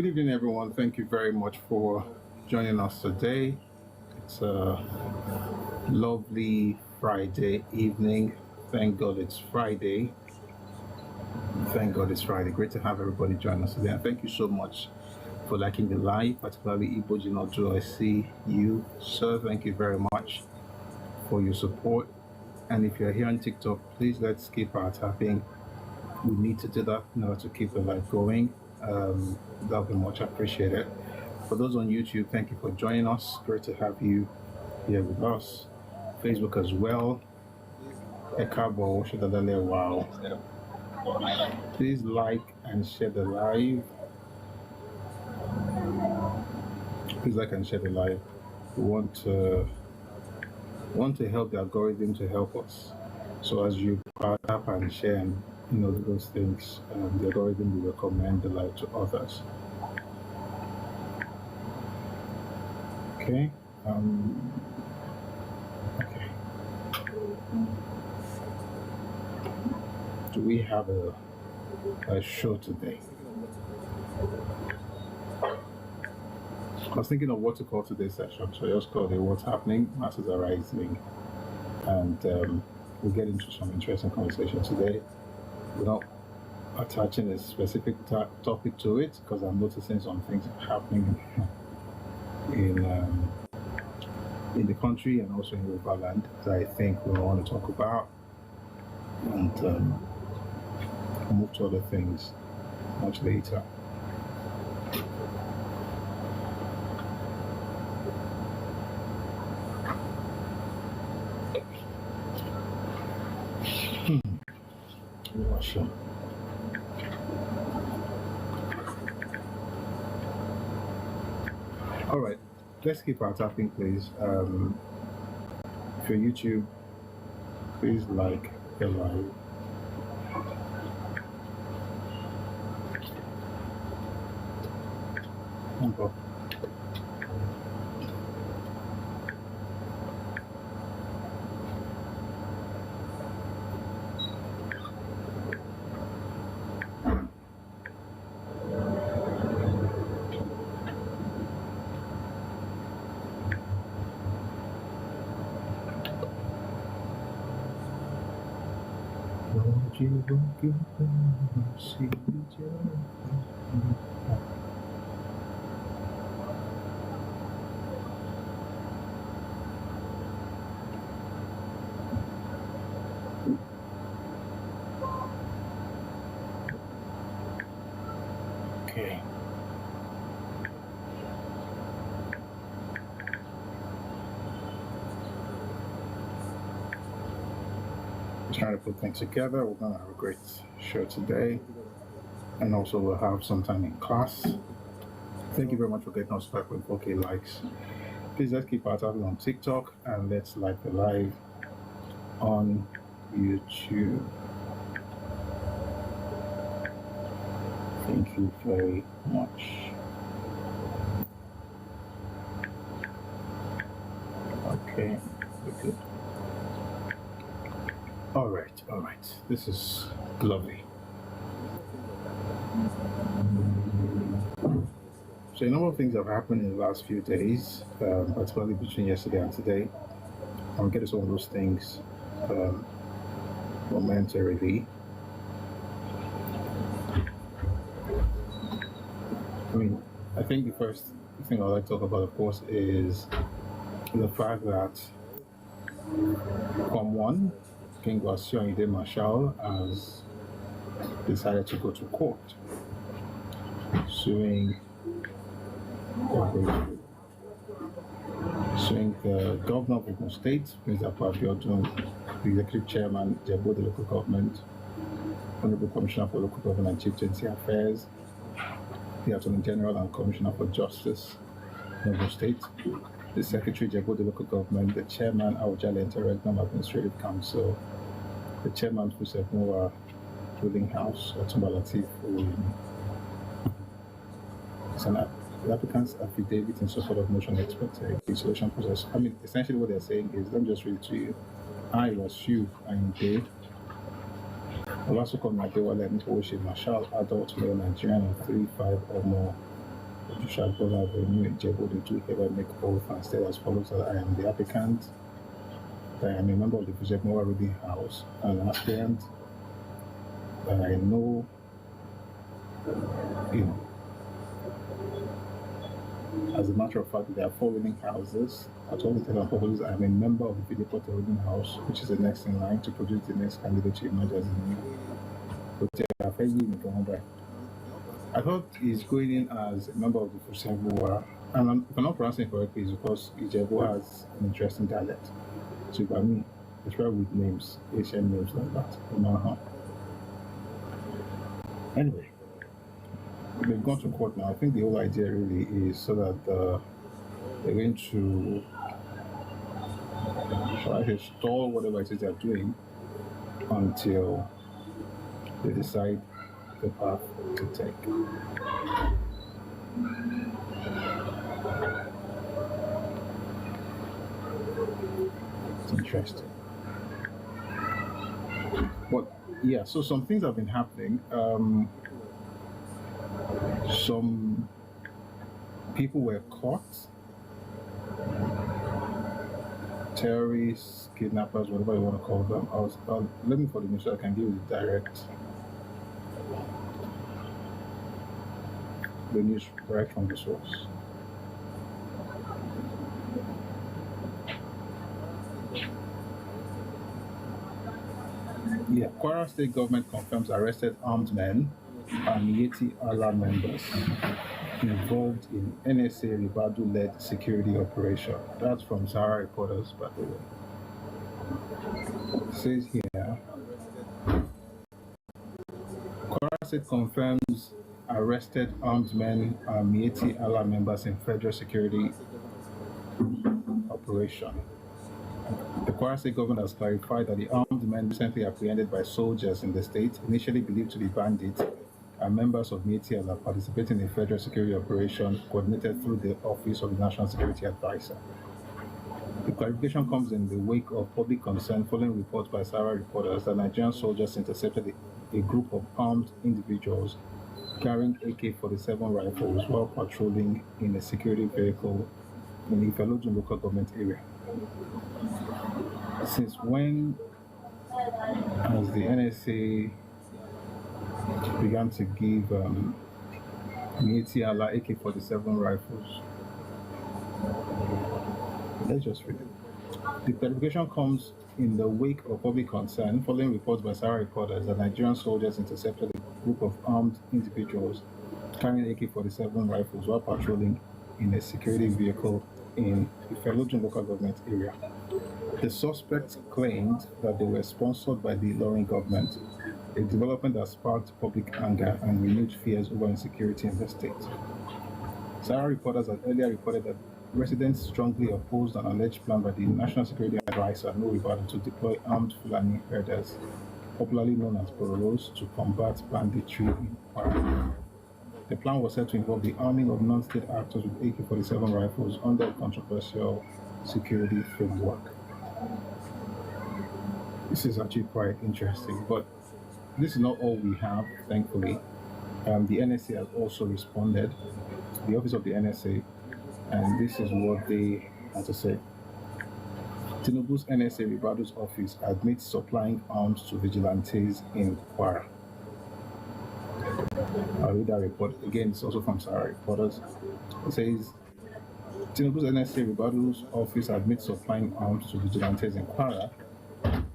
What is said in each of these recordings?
Good evening, everyone. Thank you very much for joining us today. It's a lovely Friday evening. Thank God it's Friday. Thank God it's Friday. Great to have everybody join us today. And thank you so much for liking the live, particularly Ibo Jinojo. I see you, sir. Thank you very much for your support. And if you're here on TikTok, please let's keep our tapping. We need to do that in order to keep the live going. That'll be much appreciated. For those on YouTube, thank you for joining us. Great to have you here with us. Facebook as well. Ẹkáàbọ, wow. Please like and share the live. Please like and share the live. We want to help the algorithm to help us. So as you tap and share and those things, the algorithm will recommend the live to others. Okay. Okay. Do we have a show today? I was thinking of what to call today's session, so I just called it "What's Happening? Masses Are Rising," and we'll get into some interesting conversation today. We're not attaching a specific topic to it because I'm noticing some things happening in the country and also in Yoruba that I think we want to talk about, and we'll move to other things much later. Sure. All right, let's keep our tapping, please. If you're YouTube, please like the live. You won't give them see Okay. Trying to put things together. We're going to have a great show today, and also we'll have some time in class. Thank you very much for getting us back with 4K likes. Please let's keep our tapping on TikTok and let's like the live on YouTube. Thank you very much. Okay, we're good. All right. This is lovely. So a number of things have happened in the last few days, particularly between yesterday and today. I'll get to some of those things momentarily. I think the first thing I'd like to talk about, of course, is the fact that One King Wasiu Marshall has decided to go to court, suing the governor of Ogun State, Mr. Abiodun, the executive chairman, the local government, Honorable Commissioner for Local Government and Chieftaincy Affairs, the Attorney General and Commissioner for Justice, Ogun State, the Secretary, Jebo, the local government, the Chairman, Awujale Interregnum Administrative Council, the Chairman, Fusefmoa Ruling House, Otumba Lateef, the applicant's affidavit in support of motion expected the solution process. Essentially what they're saying is, let me just read it to you. I was you and they Olasukon Adewale Nkoshi Marshall, adult male Nigerian of 35 or more, Ojúṣàgbọ́lá Avenue, Ìjẹ̀bú, they do hereby make oath and state as follows that I am the applicant, that I am a member of the Vijaymowa Reading House, an aspirant, that I know, as a matter of fact, there are 4 reading houses. At all intents and purposes, I am a member of the Vijayport Reading House, which is the next in line to produce the next candidate to emerge as the new. I thought he's going in as a member of the Vijaymowa, and if I'm not pronouncing it correctly, it's because Ijebu has an interesting dialect. So by me, it's right with names, Asian names like that. Anyway, they've gone to court now. I think the whole idea really is so that they're going to stall whatever it is they're doing until they decide the path to take. It's interesting. But yeah, so some things have been happening. Some people were caught, terrorists, kidnappers, whatever you want to call them. I was looking for the news so I can give you the news direct from the source. Yeah, Kwara State government confirms arrested armed men and Yeti Allah members involved in NSA Ribadu-led security operation. That's from Sahara Reporters, by the way. It says here, Kwara State confirms arrested armed men and Yeti Allah members in federal security operation. The Kwara State government has clarified that the armed men recently apprehended by soldiers in the state, initially believed to be bandits, are members of Yeti Allah participating in a federal security operation coordinated through the Office of the National Security Advisor. The clarification comes in the wake of public concern following reports by Sahara Reporters that Nigerian soldiers intercepted a group of armed individuals carrying AK-47 rifles while patrolling in a security vehicle in the Ifelodun local government area. Since when has the NSA began to give Yeti Allah AK-47 rifles? Let's just read it. The clarification comes in the wake of public concern following reports by Sahara Reporters that Nigerian soldiers intercepted a group of armed individuals carrying AK-47 rifles while patrolling in a security vehicle in the Ifelodun local government area. The suspects claimed that they were sponsored by the Ilorin government, a development that sparked public anger and renewed fears over insecurity in the state. Sahara Reporters had earlier reported that residents strongly opposed an alleged plan by the National Security Advisor, Nuribadu, to deploy armed Fulani herders, popularly known as Bororos, to combat banditry in Kwara. The plan was said to involve the arming of non-state actors with AK-47 rifles under a controversial security framework. This is actually quite interesting, but this is not all we have, thankfully. The NSA has also responded, the office of the NSA, and this is what they had to say. Tinubu's NSA Ribadu's office admits supplying arms to vigilantes in Kwara. I'll read that report. Again, it's also from Sahara Reporters. It says, Tinubu's NSA Ribadu's office admits supplying arms to vigilantes in Kwara.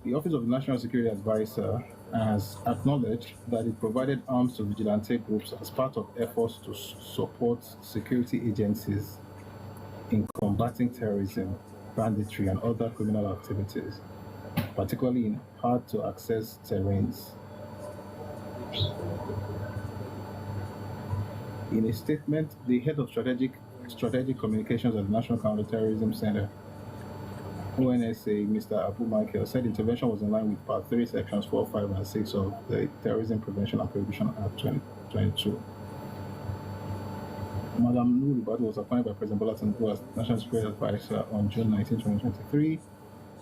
The Office of the National Security Advisor has acknowledged that it provided arms to vigilante groups as part of efforts to support security agencies in combating terrorism, banditry, and other criminal activities, particularly in hard-to-access terrains. In a statement, the head of strategic communications at the National Counterterrorism Center, ONSA, Mr. Abu Michael, said intervention was in line with Part 3, Sections 4, 5, and 6 of the Terrorism Prevention and Prohibition Act 2022. Madam Nuribadu was appointed by President Bola Tinubu as National Security Advisor on June 19, 2023.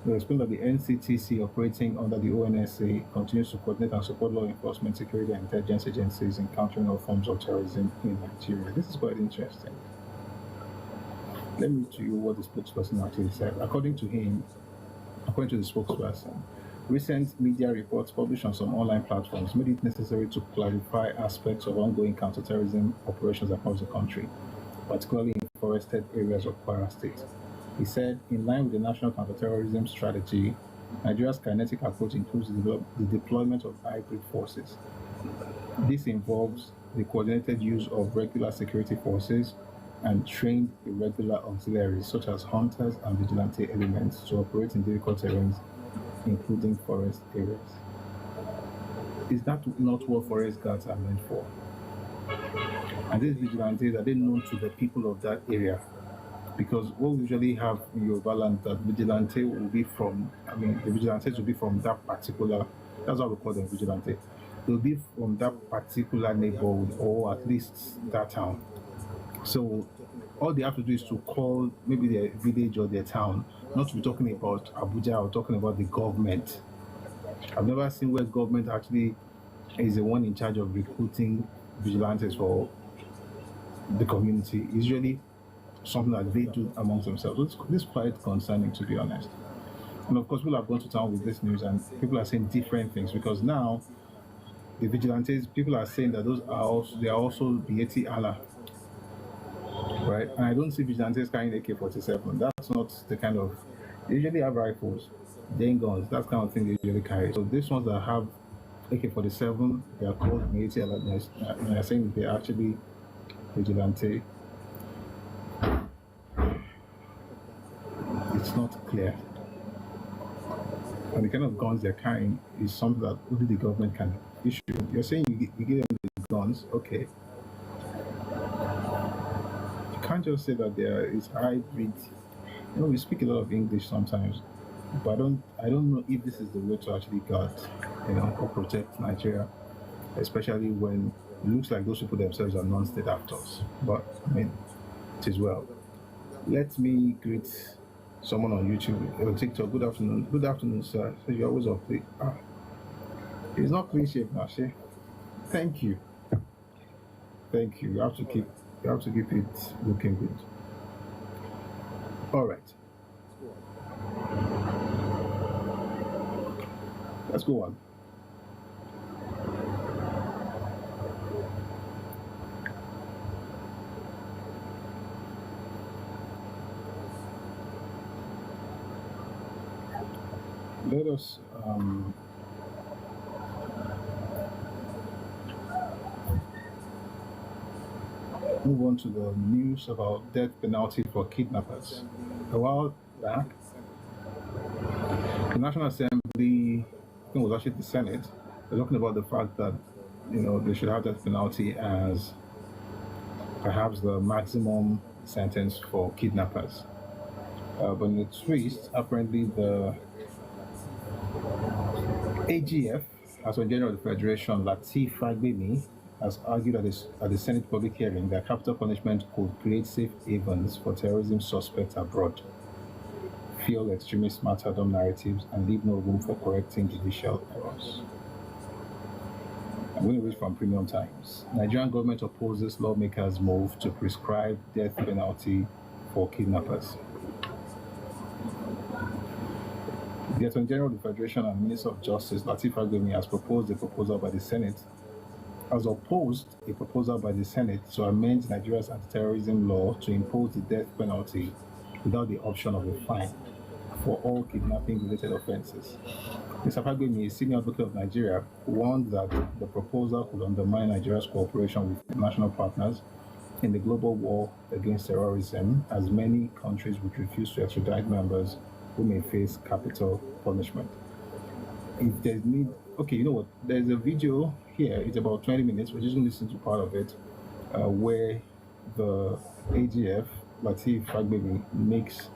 They explained that the NCTC, operating under the ONSA, continues to coordinate and support law enforcement, security, and intelligence agencies in countering all forms of terrorism in Nigeria. This is quite interesting. Let me read to you what the spokesperson actually said. According to the spokesperson, recent media reports published on some online platforms made it necessary to clarify aspects of ongoing counterterrorism operations across the country, particularly in forested areas of Kwara State. He said, in line with the National Counterterrorism Strategy, Nigeria's kinetic approach includes the deployment of hybrid forces. This involves the coordinated use of regular security forces and trained irregular auxiliaries such as hunters and vigilante elements to operate in difficult terrains, including forest areas. Is that not what forest guards are meant for? And these vigilantes, are they known to the people of that area? Because what we usually have in Yoruba land, that vigilante will be from, the vigilantes will be from that particular, that's what we call them, vigilante. They'll be from that particular neighborhood or at least that town. So all they have to do is to call maybe their village or their town, not to be talking about Abuja or talking about the government. I've never seen where government actually is the one in charge of recruiting vigilantes for the community. It's usually something that they do amongst themselves. So this is quite concerning, to be honest. And of course, people have gone to town with this news and people are saying different things, because now the vigilantes, people are saying that they are also the Allah. Right? And I don't see vigilantes carrying AK-47. That's not the kind of, they usually have rifles, they ain't guns, that kind of thing they usually carry. So these ones that have AK-47, they are called military alertness, and they're saying they're actually vigilante. It's not clear. And the kind of guns they're carrying is something that only the government can issue. You're saying you give them the guns, okay. You can't just say that there is hybrid. We speak a lot of English sometimes, but I don't know if this is the way to actually guard, or protect Nigeria, especially when it looks like those people themselves are non-state actors. But it is well. Let me greet someone on YouTube or TikTok. Good afternoon. Good afternoon, sir. So you're always up late. It's not clean shape now, Shay. Thank you. Thank you. You have to keep it looking good. All right. Let's go on. Let us move on to the news about death penalty for kidnappers. A while back, the National Assembly, I think it was actually the Senate, they're talking about the fact that they should have death penalty as perhaps the maximum sentence for kidnappers. But in a twist, apparently the AGF, Attorney General of the Federation, Lateef Fagbemi, has argued at the Senate public hearing that capital punishment could create safe havens for terrorism suspects abroad, fuel extremist martyrdom narratives, and leave no room for correcting judicial errors. I'm going to read from Premium Times. Nigerian government opposes lawmakers' move to prescribe death penalty for kidnappers. The Attorney General of the Federation and Minister of Justice, Lateef Fagbemi, has opposed a proposal by the Senate to amend Nigeria's anti-terrorism law to impose the death penalty without the option of a fine for all kidnapping-related offences. Mr. Fagbemi, a senior advocate of Nigeria, warned that the proposal could undermine Nigeria's cooperation with international partners in the global war against terrorism, as many countries would refuse to extradite members who may face capital punishment. If there's need, okay, you know what? There's a video here. It's about 20 minutes. We're just going to listen to part of it, where the AGF, Lateef Fagbemi, makes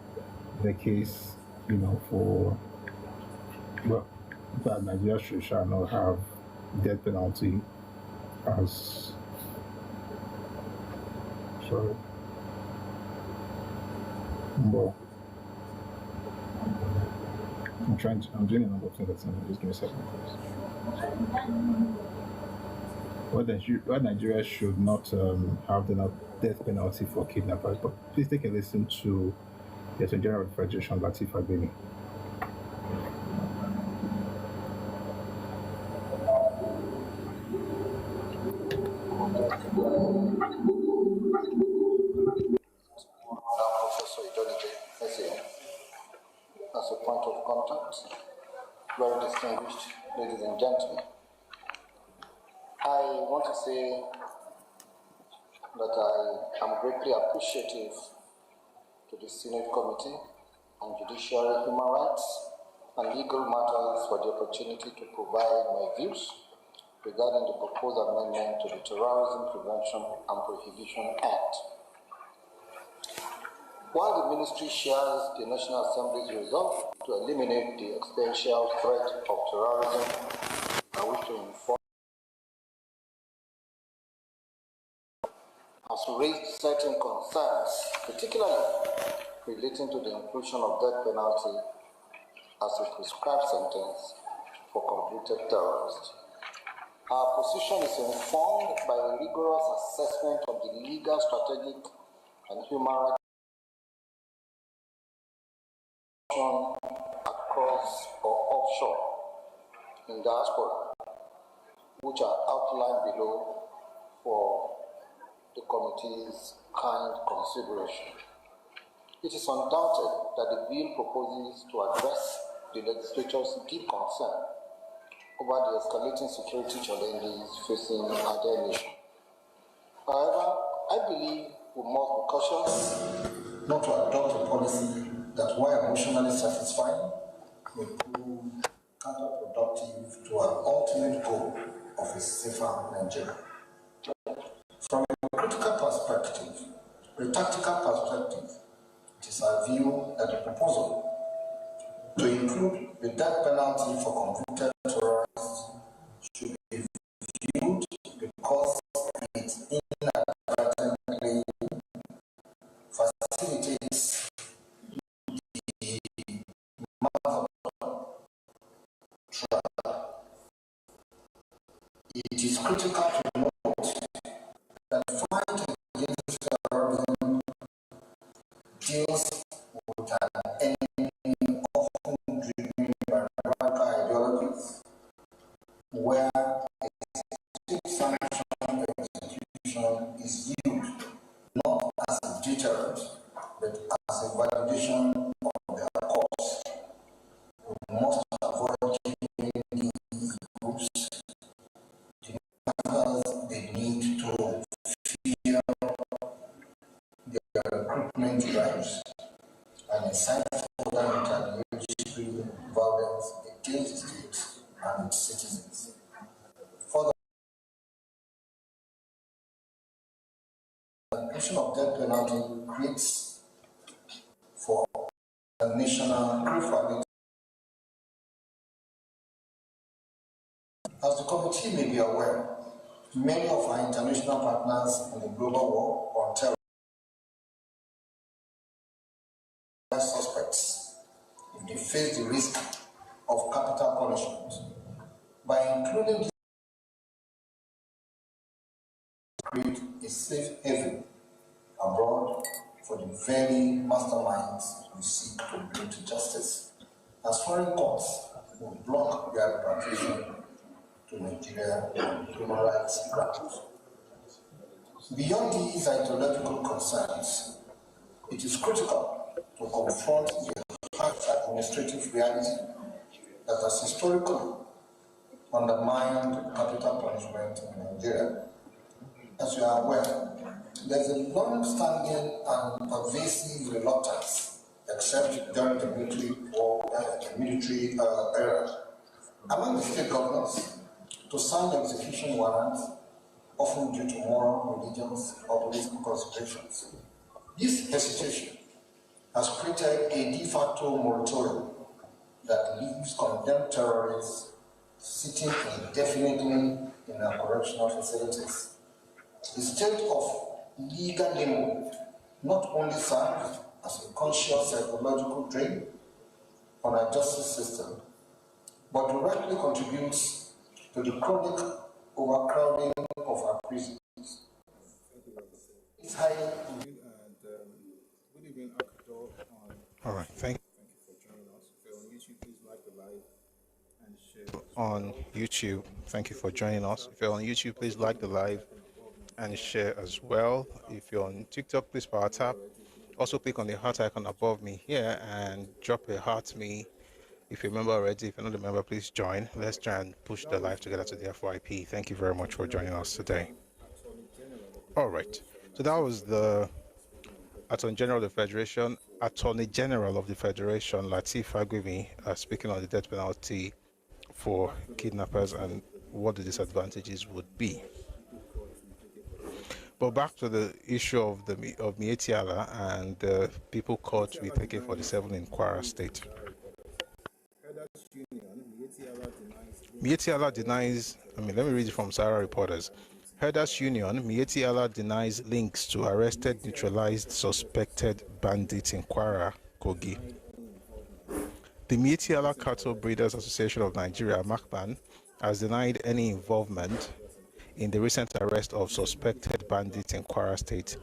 the case, for that Nigeria shall not have death penalty as. Sorry. I'm doing a number of things at the time. Just give me a second, please. Why Nigeria should not have the death penalty for kidnappers, but please take a listen to the Attorney General of the Federation, Lateef Fagbemi. As a point of contact, very distinguished ladies and gentlemen, I want to say that I am greatly appreciative to the Senate Committee on Judiciary, Human Rights and Legal Matters for the opportunity to provide my views regarding the proposed amendment to the Terrorism Prevention and Prohibition Act. While the Ministry shares the National Assembly's resolve to eliminate the existential threat of terrorism, I wish to inform has raised certain concerns, particularly relating to the inclusion of death penalty as a prescribed sentence for convicted terrorists. Our position is informed by a rigorous assessment of the legal, strategic, and human rights across or offshore in diaspora, which are outlined below for the committee's kind consideration. It is undoubted that the bill proposes to address the legislature's deep concern over the escalating security challenges facing our nation. However, I believe we must be cautious not to adopt a policy that, while emotionally satisfying, may prove counterproductive to our ultimate goal of a safer Nigeria. From a critical perspective, a tactical perspective, it is our view that the proposal to include the death penalty for convicted terrorists should be viewed because it inadvertently facilitates the marathon trial. It is critical to note that the fight against terrorism deals with an enemy often driven by radical ideologies, where a state-sanctioned execution is viewed not as a deterrent, but as a validation of their cause. We must avoid giving these groups the markers they need to fear their recruitment drives and incite further retaliatory violence against the state and its citizens. Further, the inclusion of death penalty creates for a national credibility. As the committee may be aware, many of our international partners in the global war on terror suspects if they face the risk of capital punishment. By including this, create a safe haven abroad for the very masterminds we seek to bring to justice, as foreign courts will block their repatriation to Nigeria on human rights grounds. Beyond these ideological concerns, it is critical to confront the harsh administrative reality that has historically undermined capital punishment in Nigeria. As you are aware, there is a long-standing and pervasive reluctance, except during the military era, among the state governors to sign execution warrants, often due to moral, religious, or political considerations. This hesitation has created a de facto moratorium that leaves condemned terrorists sitting indefinitely in our correctional facilities. The state of legal limbo not only serves as a conscious psychological drain, on our justice system, but directly contributes to the chronic overcrowding of our prisons. It's highly good evening, Ẹkáàbọ. All right, thank you for joining us. If you're on YouTube, please like the live and share. On YouTube, thank you for joining us. If you're on YouTube, please like the live and share as well. If you're on TikTok, please power tap. Also, click on the heart icon above me here and drop a heart me. If you're a member already, if you're not a member, please join. Let's try and push the live together to the FYP. Thank you very much for joining us today. All right. So that was the Attorney General of the Federation, Lateef Fagbemi, speaking on the death penalty for kidnappers and what the disadvantages would be. But back to the issue of Miyetti Allah and the people caught with AK-47 in Kwara State. Miyetti Allah denies, let me read it from Sahara Reporters. Herders Union, Miyetti Allah denies links to arrested, neutralized, suspected bandits in Kwara, Kogi. The Miyetti Allah Cattle Breeders Association of Nigeria, MACBAN, has denied any involvement in the recent arrest of suspected bandits in Kwara State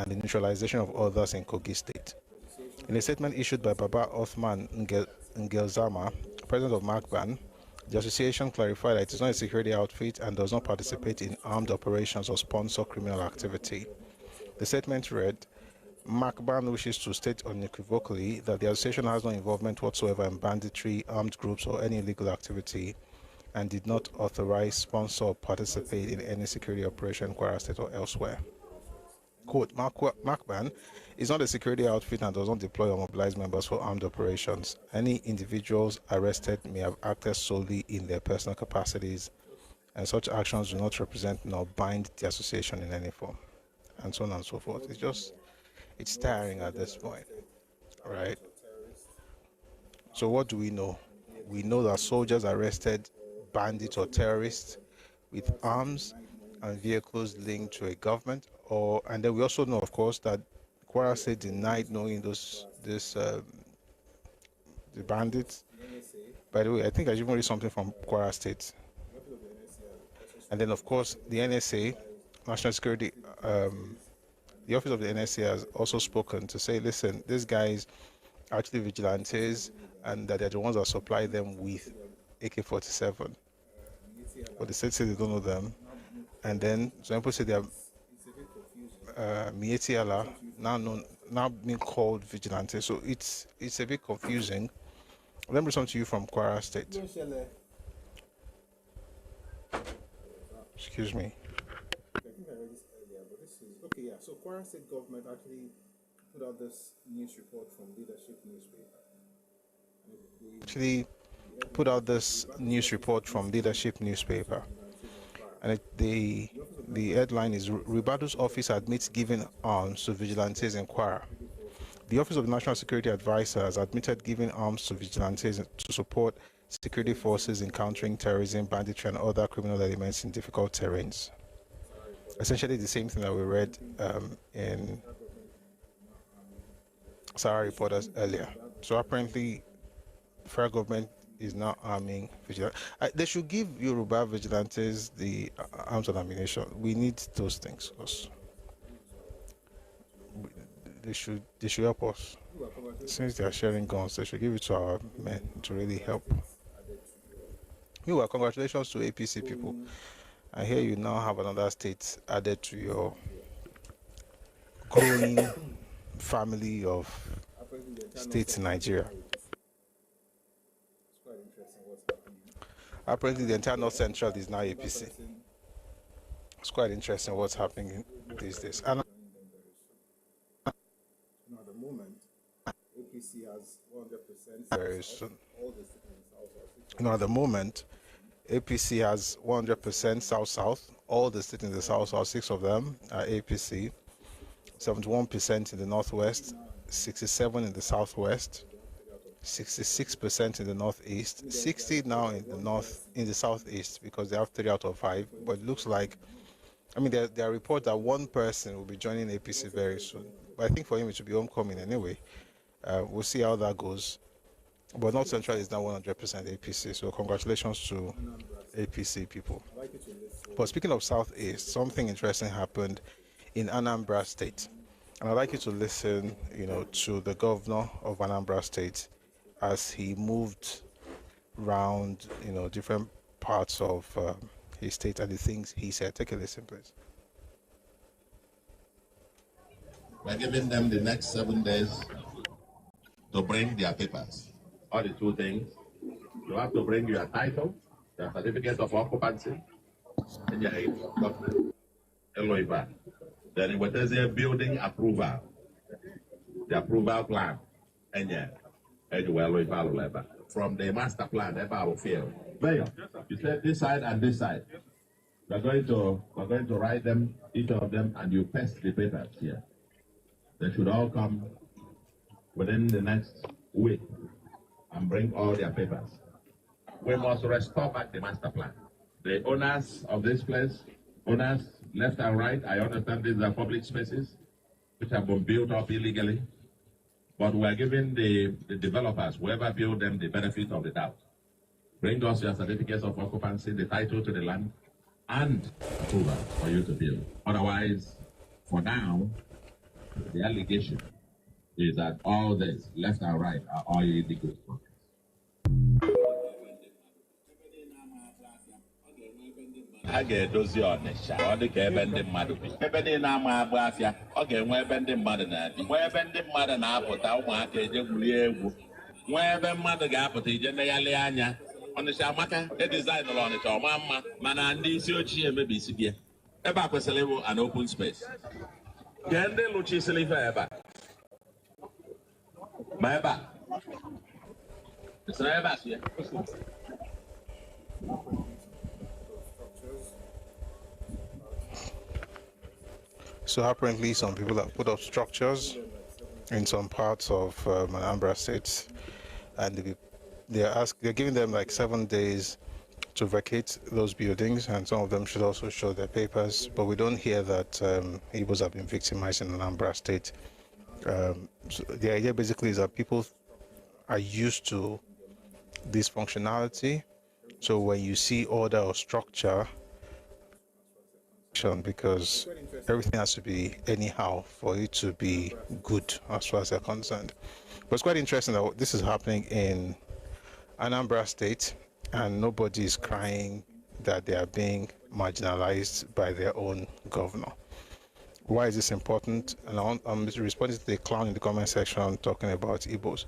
and the neutralization of others in Kogi State. In a statement issued by Baba Othman Ngelzama, president of MACBAN, the association clarified that it is not a security outfit and does not participate in armed operations or sponsor criminal activity. The statement read, MACBAN wishes to state unequivocally that the association has no involvement whatsoever in banditry, armed groups, or any illegal activity, and did not authorize, sponsor, or participate in any security operation in Kwara State or elsewhere. Quote, MACBAN is not a security outfit and does not deploy or mobilize members for armed operations. Any individuals arrested may have acted solely in their personal capacities, and such actions do not represent nor bind the association in any form, and so on and so forth. It's tiring at this point, right? So what do we know? We know that soldiers arrested bandits or terrorists with arms and vehicles linked to a government, and then we also know, of course, that Kwara State denied knowing the bandits. By the way, I think I even read something from Kwara State. And then, of course, the NSA, National Security, the office of the NSA has also spoken to say, listen, these guys are actually vigilantes and that they're the ones that supply them with AK-47. But the state says they don't know them. And then some people say they are Miyetti Allah, now being called vigilante. So it's a bit confusing. Let me read to you from Kwara State. Excuse me. I think I read this earlier, but this is okay. Yeah. So Kwara State government actually put out this news report from Leadership newspaper. And the headline is Ribadu's office admits giving arms to vigilantes in Kwara. The Office of the National Security Advisor has admitted giving arms to vigilantes to support security forces in countering terrorism, banditry, and other criminal elements in difficult terrains. Essentially the same thing that we read in Sahara Reporters earlier. So apparently, the federal government is now arming vigilantes. They should give Yoruba vigilantes the arms and ammunition. We need those things because they should help us. Since they are sharing guns, they should give it to our men to really help. Meanwhile, congratulations to APC people. I hear you now have another state added to your growing family of states in Nigeria. Apparently, the entire North Central is now APC. It's quite interesting what's happening these days. And at the moment, APC has 100% very soon. At the moment, APC has 100% South-South. All the states in the South-South, 6 of them are APC. 71% in the Northwest, 67% in the Southwest, 66% in the Northeast, 60% now in the Southeast because they have 3 out of 5. But it looks like, there are reports that one person will be joining APC very soon. But I think for him it should be homecoming anyway. We'll see how that goes. But North Central is now 100% APC. So congratulations to APC people. But speaking of Southeast, something interesting happened in Anambra State. And I'd like you to listen, to the governor of Anambra State as he moved around, different parts of his state and the things he said. Take a listen, please. We're giving them the next 7 days to bring their papers. All the 2 things. You have to bring your title, your certificate of occupancy, and your document. Then what is a building approval? The approval plan. And from the master plan, about fail. Mayor, you said this side and this side. We're going to write them, each of them, and you paste the papers here. They should all come within the next week and bring all their papers. We must restore back the master plan. The owners of this place, owners left and right, I understand these are public spaces which have been built up illegally, but we're giving the developers, whoever built them, the benefit of the doubt. Bring us your certificates of occupancy, the title to the land, and approval for you to build. Otherwise, for now, the allegation is that all this, left and right, are all illegal projects. A ga-edozi Ọnịsha ọ dị ka ebe ndị mmadụ bi ebe niile ama agba afịa ọ ga-enwe ebe ndị mmadụ na-abi nwee ebe ndị mmadụ na-apụta ụmụaka eje gwurie egwu nwee ebe mmadụ ga-apụta ije negharị anya Ọnịsha amaka edizaịnụrụ Ọnịsha ọma mma mana ndị isi ochie emebisi gị ebe a kwesịrị ịbụ an open space nke ndị lụchisịrị ife ebe a ma ebe a esere ebe a si ya So apparently some people have put up structures in some parts of Anambra State, and they're giving them like 7 days to vacate those buildings, and some of them should also show their papers. But we don't hear that Igbos have been victimized in Anambra State. So the idea basically is that people are used to this functionality. So when you see order or structure, because everything has to be anyhow for it to be good as far as they're concerned. But it's quite interesting that this is happening in Anambra State and nobody is crying that they are being marginalized by their own governor. Why is this important? And I'm responding to the clown in the comment section talking about Igbos.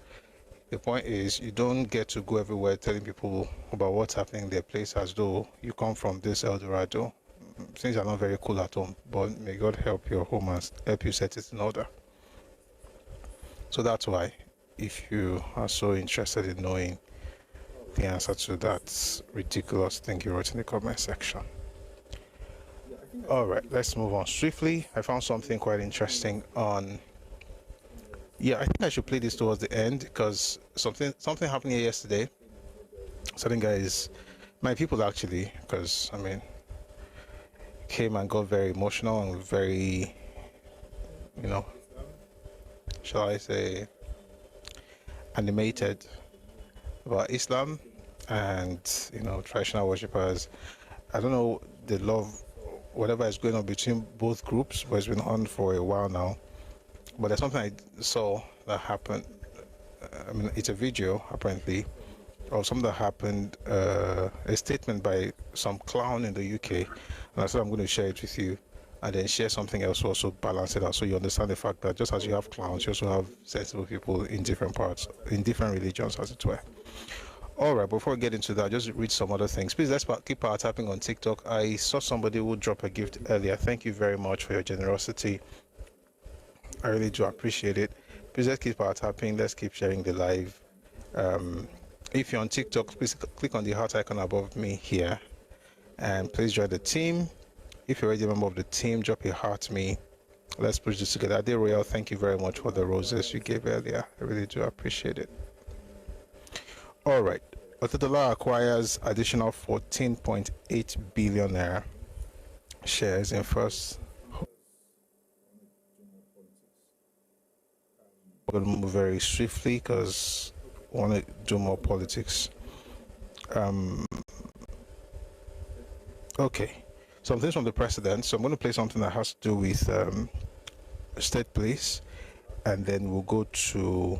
The point is, you don't get to go everywhere telling people about what's happening in their place as though you come from this El Dorado. Things are not very cool at home, but may God help your home and help you set it in order. So that's why, if you are so interested in knowing the answer to that ridiculous thing you wrote in the comment section. All right, let's move on swiftly. I found something quite interesting on. Yeah, I think I should play this towards the end because something happened here yesterday. Certain guys, my people actually, because I mean, came and got very emotional and very, shall I say, animated about Islam and traditional worshippers. I don't know the love, whatever is going on between both groups, but it's been on for a while now. But there's something I saw that happened. I mean, it's a video apparently of something that happened, a statement by some clown in the UK, and I said I'm going to share it with you and then share something else to also balance it out, so you understand the fact that just as you have clowns, you also have sensible people in different parts, in different religions, as it were. All right, before we get into that, just read some other things. Please, let's keep our tapping on TikTok. I saw somebody who dropped a gift earlier. Thank you very much for your generosity. I really do appreciate it. Please, let's keep our tapping. Let's keep sharing the live. If you're on TikTok, please click on the heart icon above me here, and please join the team. If you're already a member of the team, drop a heart to me. Let's push this together. Ade Royal, thank you very much for the roses you gave earlier. I really do appreciate it. All right. Otedola acquires additional 14.8 billion naira shares in first. We're going to move very swiftly because want to do more politics. Okay, some things from the president. So I'm going to play something that has to do with state police, and then we'll go to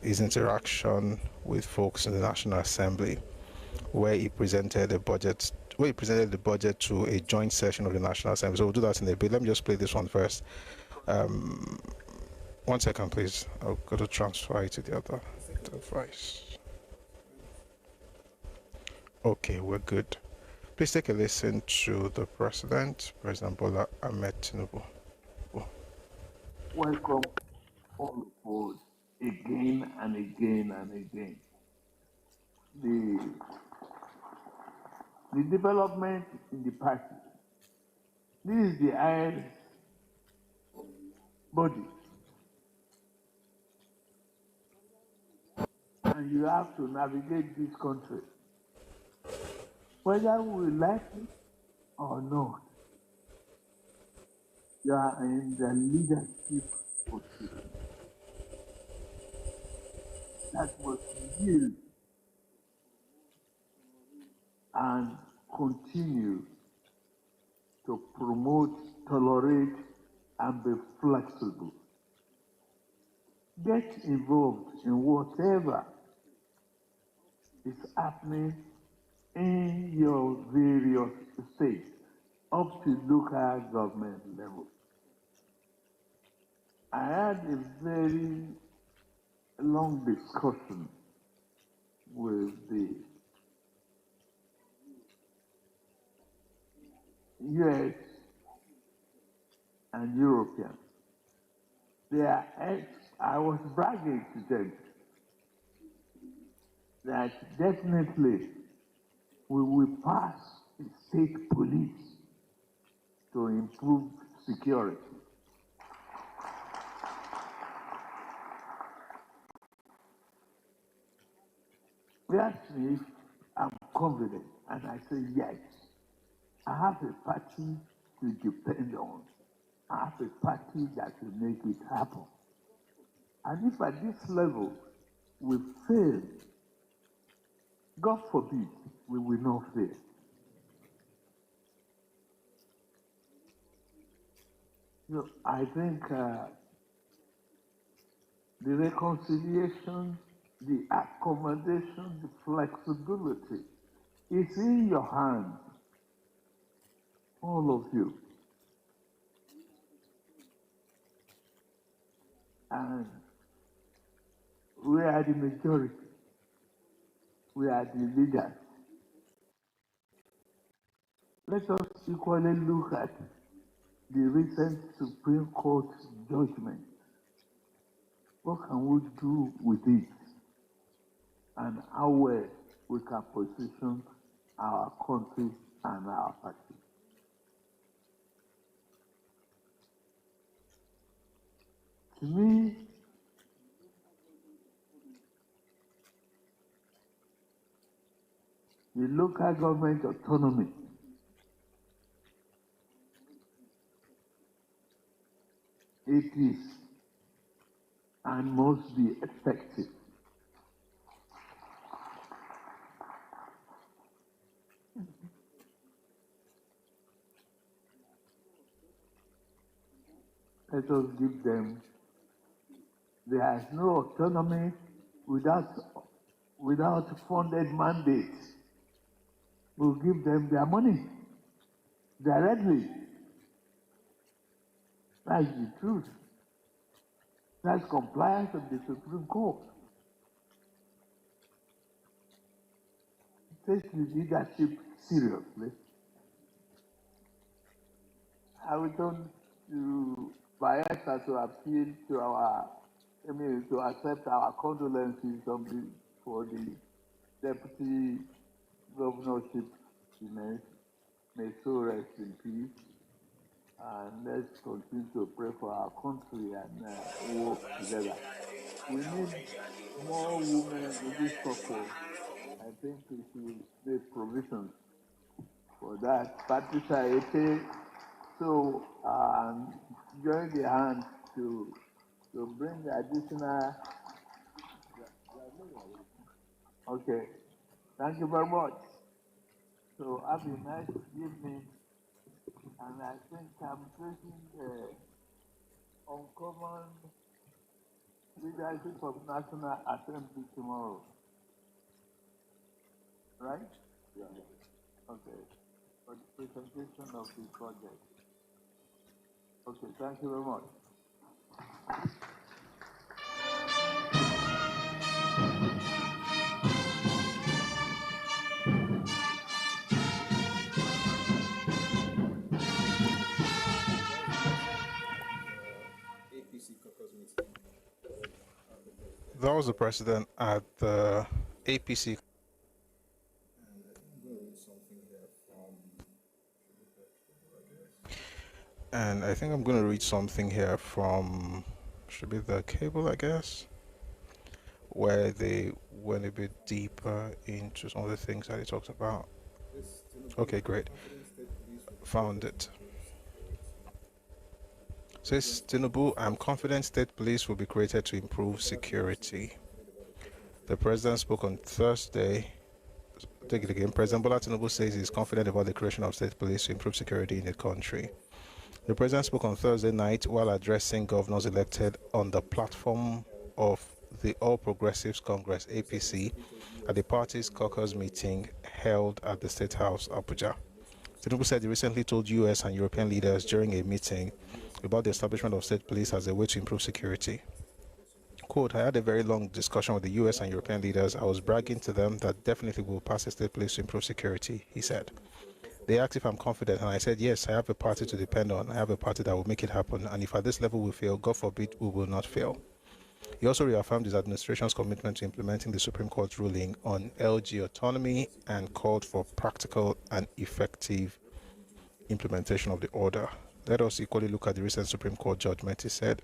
his interaction with folks in the National Assembly, where he presented the budget to a joint session of the National Assembly. So we'll do that in a bit. Let me just play this one first. 1 second, please. I'll go to transfer it to the other device. Okay, we're good. Please take a listen to the President Bola Ahmed Tinubu. Welcome all of us again and again and again. The development in the party. This is the highest body. And you have to navigate this country. Whether we like it or not, you are in the leadership position. That must yield and continue to promote, tolerate, and be flexible. Get involved in whatever is happening in your various states up to local government level. I had a very long discussion with the US and Europeans. I was bragging to them that definitely we will pass the state police to improve security. They asked me if I'm confident, and I say yes. I have a party to depend on. I have a party that will make it happen. And if at this level we fail, God forbid, we will not fail. I think the reconciliation, the accommodation, the flexibility is in your hands, all of you. And we are the majority. We are the leaders. Let us equally look at the recent Supreme Court judgment. What can we do with it? And how well we can position our country and our party. To me, the local government autonomy it is and must be effective. Let us give them. There is no autonomy without funded mandates. We'll give them their money directly. That's the truth. That's compliance with the Supreme Court. Take the leadership seriously. I would turn to Bayelsa to appeal to to accept our condolences for the deputy governorship. May so rest in peace. And let's continue to pray for our country and work together. We need more women in this circle. I think we should make provisions for that. Patricia Ete, so join the hands to to bring additional. Okay, thank you very much. So have a nice evening, and I think I'm facing uncommon leadership of National Assembly tomorrow, right? Yeah. Okay, for the presentation of the project. Okay, thank you very much. That was the president at the APC. And I think I'm going to read something here from, should be the cable, I guess, where they went a bit deeper into some of the things that he talked about. Okay, great. Found it. Says Tinubu, I'm confident state police will be created to improve security. The president spoke on Thursday. Take it again. President Bola Tinubu says he's confident about the creation of state police to improve security in the country. The president spoke on Thursday night while addressing governors elected on the platform of the All Progressives Congress (APC) at the party's caucus meeting held at the State House, Abuja. Tinubu said he recently told US and European leaders during a meeting about the establishment of state police as a way to improve security. Quote, I had a very long discussion with the US and European leaders. I was bragging to them that definitely we'll pass a state police to improve security, he said. They asked if I'm confident, and I said, yes, I have a party to depend on. I have a party that will make it happen, and if at this level we fail, God forbid, we will not fail. He also reaffirmed his administration's commitment to implementing the Supreme Court's ruling on LG autonomy and called for practical and effective implementation of the order. Let us equally look at the recent Supreme Court judgment, he said.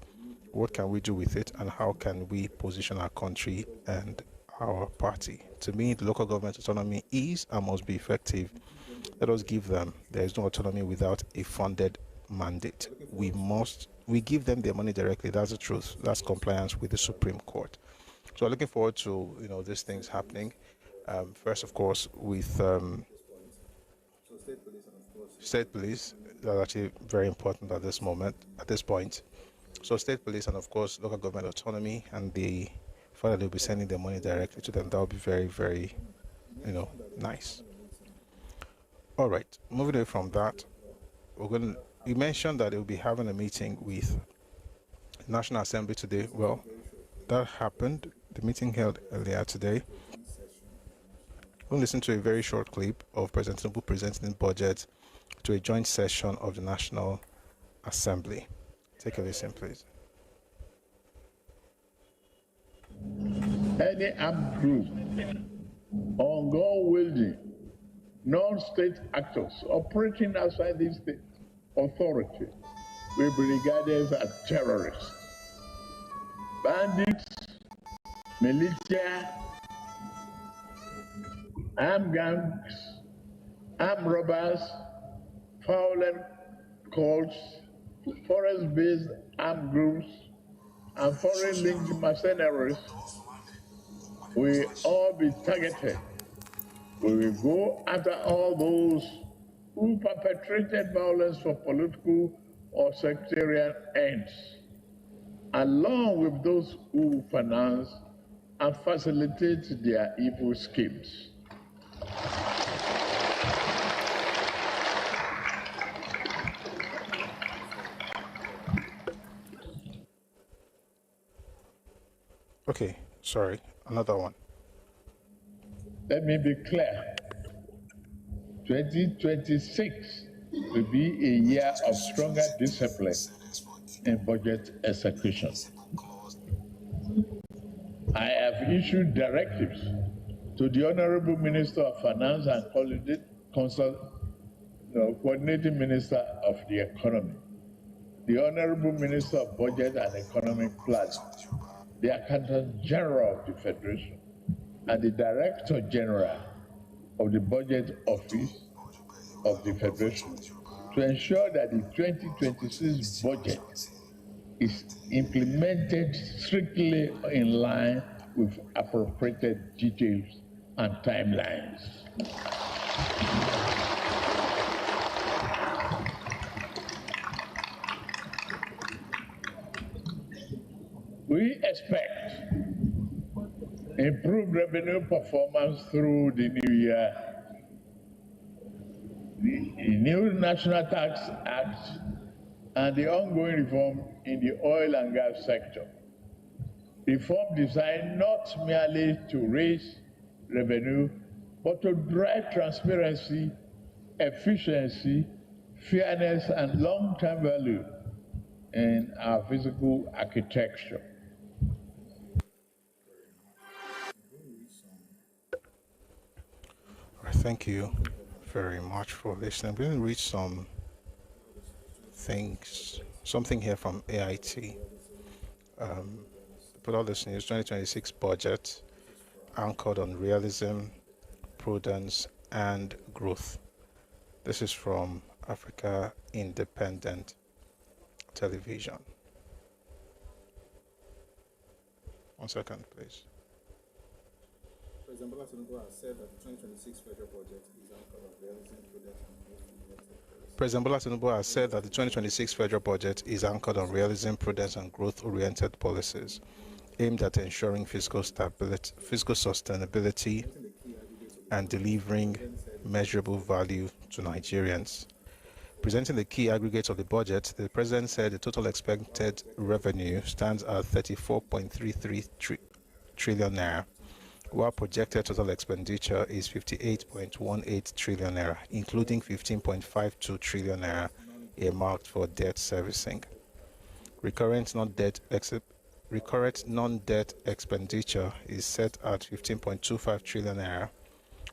What can we do with it, and how can we position our country and our party? To me, the local government autonomy is and must be effective. Let us give them. There is no autonomy without a funded mandate. We give them their money directly. That's the truth. That's compliance with the Supreme Court. So I'm looking forward to these things happening. First, of course, with state police. That's actually very important at this point. So state police and of course local government autonomy, and the fact that they'll be sending their money directly to them, that would be very, very, nice. All right, moving away from that, you mentioned that they'll be having a meeting with National Assembly today. Well, that happened. The meeting held earlier today. We'll listen to a very short clip of President Tinubu presenting the budget to a joint session of the National Assembly. Take a listen, please. Any armed group or gun-wielding non-state actors operating outside the state authority will be regarded as terrorists. Bandits, militia, armed gangs, armed robbers, violent cults, forest-based armed groups, and foreign-linked mercenaries will all be targeted. We will go after all those who perpetrated violence for political or sectarian ends, along with those who finance and facilitate their evil schemes. Okay, sorry, another one. Let me be clear. 2026 will be a year of stronger discipline in budget execution. I have issued directives to the Honorable Minister of Finance and Coordinating Minister of the Economy, the Honorable Minister of Budget and Economic Planning, the Accountant General of the Federation, and the Director General of the Budget Office of the Federation to ensure that the 2026 budget is implemented strictly in line with appropriated details and timelines. We expect improved revenue performance through the new year. The new National Tax Act and the ongoing reform in the oil and gas sector. Reform designed not merely to raise revenue, but to drive transparency, efficiency, fairness, and long-term value in our physical architecture. Thank you very much for listening. We're going to read something here from AIT. Put all this news 2026 budget anchored on realism, prudence, and growth. This is from Africa Independent Television. 1 second, please. President Bola Tinubu has said that the 2026 federal budget is anchored on realism, prudence, and growth. President Bola Tinubu has said that the 2026 federal budget is anchored on realism, prudence, and growth-oriented policies aimed at ensuring fiscal sustainability and delivering measurable value to Nigerians. Presenting the key aggregates of the budget, the President said the total expected revenue stands at 34.33 trillion naira, while projected total expenditure is 58.18 trillion naira, including 15.52 trillion naira earmarked for debt servicing. Recurrent non-debt expenditure is set at 15.25 trillion naira,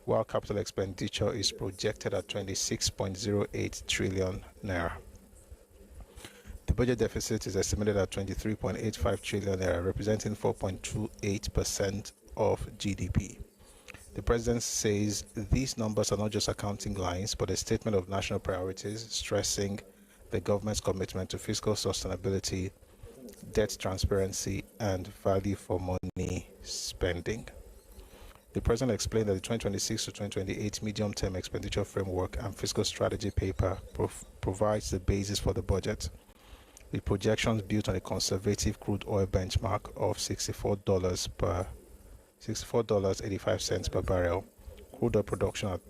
while capital expenditure is projected at 26.08 trillion naira. The budget deficit is estimated at 23.85 trillion naira, representing 4.28% of GDP. The President says these numbers are not just accounting lines, but a statement of national priorities, stressing the government's commitment to fiscal sustainability, debt transparency, and value for money spending. The President explained that the 2026 to 2028 medium-term expenditure framework and fiscal strategy paper provides the basis for the budget, with projections built on a conservative crude oil benchmark of $64.85 per barrel. Crude oil production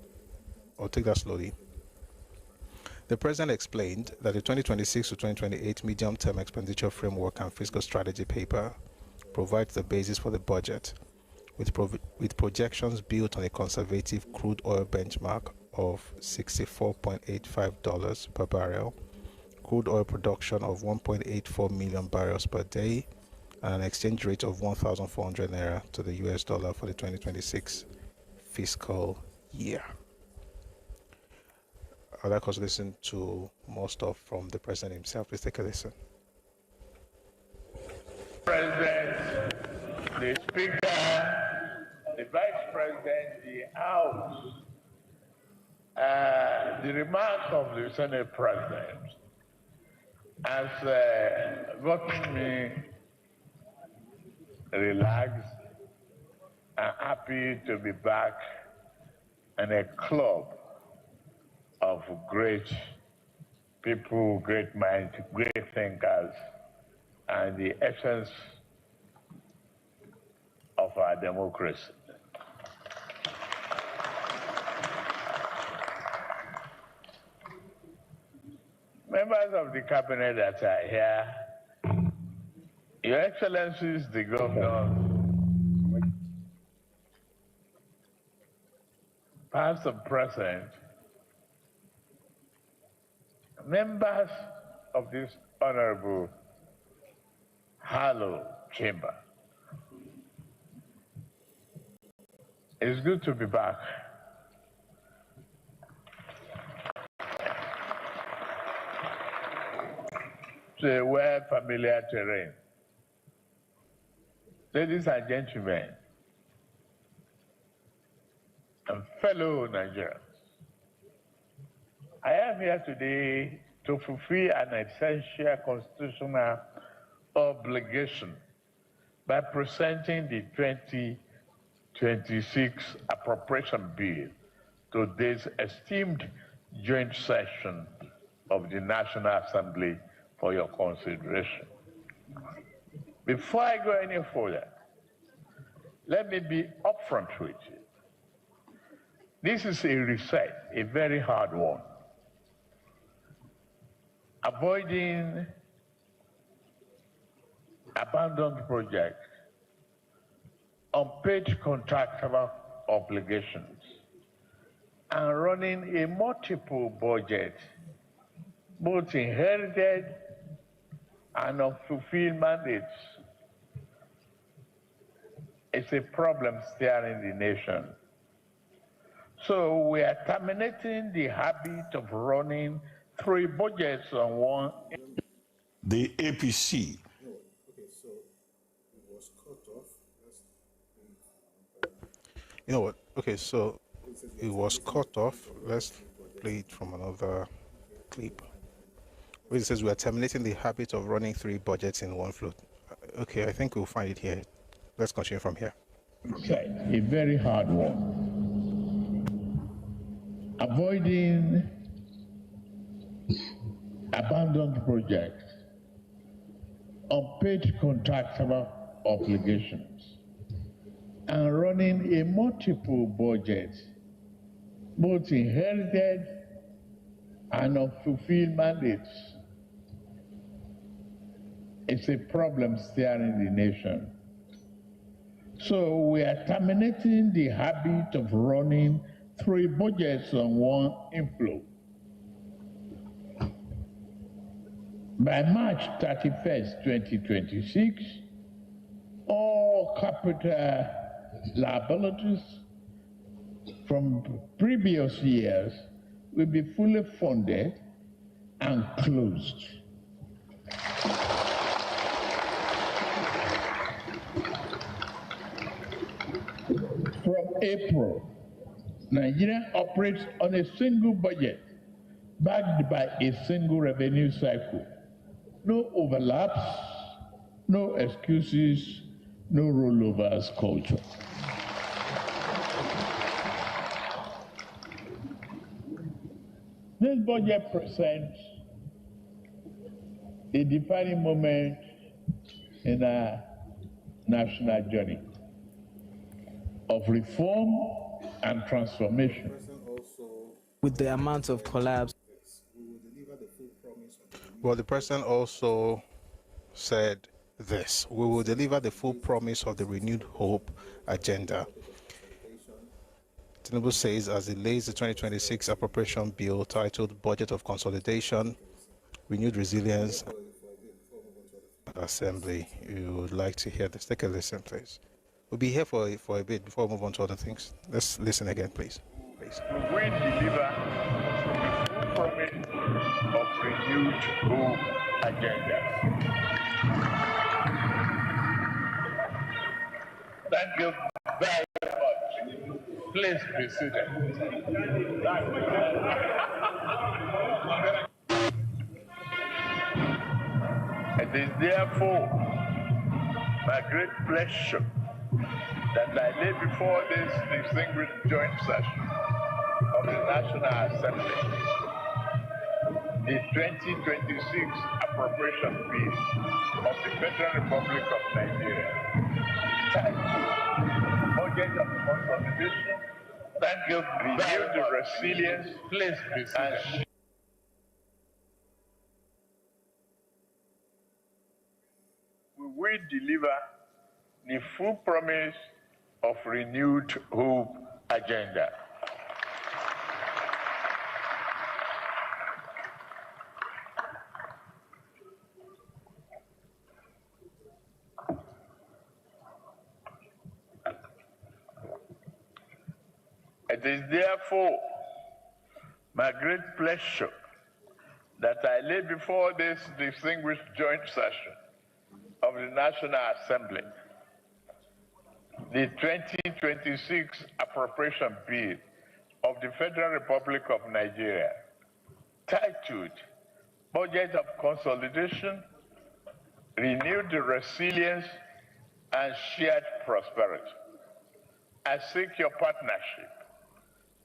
I'll take that slowly. The President explained that the 2026 to 2028 medium-term expenditure framework and fiscal strategy paper provides the basis for the budget, with projections built on a conservative crude oil benchmark of $64.85 per barrel, crude oil production of 1.84 million barrels per day, and an exchange rate of 1,400 naira to the US dollar for the 2026 fiscal year. I'd like us to listen to more stuff from the President himself. Please take a listen. President, the Speaker, the Vice President, the House, the remark of the Senate President has gotten me relaxed and happy to be back in a club of great people, great minds, great thinkers, and the essence of our democracy. Members of the cabinet that are here, Your Excellencies, the governors, past and present, members of this honorable hallowed chamber. It's good to be back. To a well-familiar terrain. Ladies and gentlemen, and fellow Nigerians, I am here today to fulfill an essential constitutional obligation by presenting the 2026 appropriation bill to this esteemed joint session of the National Assembly for your consideration. Before I go any further, let me be upfront with you. This is a reset, a very hard one. Avoiding abandoned projects, unpaid contractual obligations, and running a multiple budget, both inherited and unfulfilled mandates, is a problem staring the nation. So we are terminating the habit of running 3 budgets on one. The APC. Okay, so it was cut off. You know what? Okay, so it was cut off. Let's play it from another clip. Where it says we are terminating the habit of running 3 budgets in one float. Okay, I think we'll find it here. Let's continue from here. Okay, a very hard one. Avoiding abandoned projects, unpaid contractual obligations, and running a multiple budget, both inherited and unfulfilled mandates, is a problem staring the nation. So we are terminating the habit of running 3 budgets on one inflow. By March 31st, 2026, all capital liabilities from previous years will be fully funded and closed. From April, Nigeria operates on a single budget, backed by a single revenue cycle. No overlaps, no excuses, no rollovers culture. This budget presents a defining moment in our national journey of reform and transformation. With the amount of collapse. Well, the president also said this: we will deliver the full promise of the renewed hope agenda. Tinubu says as he lays the 2026 appropriation bill titled Budget of Consolidation, Renewed Resilience and Assembly. You would like to hear this? Take a listen, please. We'll be here for a bit before we move on to other things. Let's listen again, please. We deliver the full promise of renewed hope agenda. Thank you very much. Please be seated. It is therefore my great pleasure that I lay before this distinguished joint session of the National Assembly the 2026 appropriation bill of the Federal Republic of Nigeria, titled Budget of Consolidation. Thank you very much. The resilience, please be seated. We will deliver the full promise of renewed hope agenda. It is therefore my great pleasure that I lay before this distinguished joint session of the National Assembly the 2026 appropriation bill of the Federal Republic of Nigeria, titled Budget of Consolidation, renewed resilience, and shared prosperity. I seek your partnership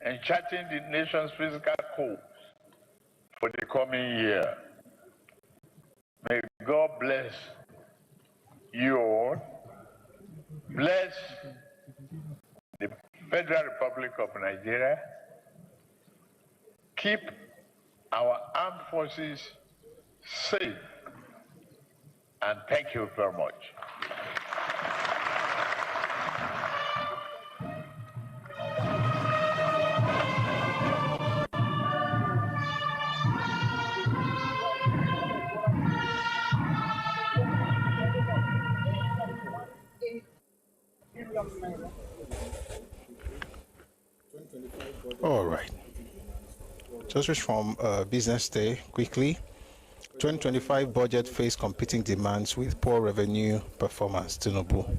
in charting the nation's physical course for the coming year. May God bless you all. Bless the Federal Republic of Nigeria. Keep our armed forces safe. And thank you very much. All right. Just from Business Day, quickly. 2025 budget faced competing demands with poor revenue performance, Tinubu.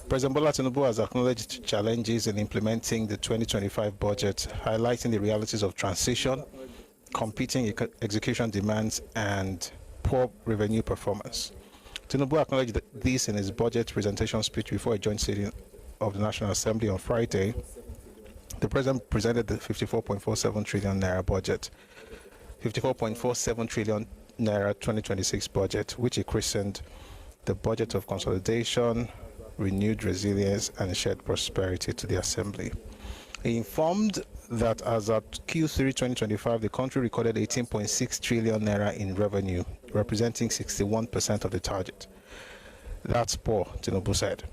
President Bola Tinubu has acknowledged challenges in implementing the 2025 budget, highlighting the realities of transition, competing execution demands, and poor revenue performance. Tinubu acknowledged this in his budget presentation speech before a joint sitting of the National Assembly on Friday. The president presented the 54.47 trillion naira budget, 54.47 trillion naira 2026 budget, which he christened the budget of consolidation, renewed resilience, and shared prosperity to the Assembly. He informed that as at Q3 2025, the country recorded 18.6 trillion naira in revenue, representing 61% of the target. That's poor, Tinubu said.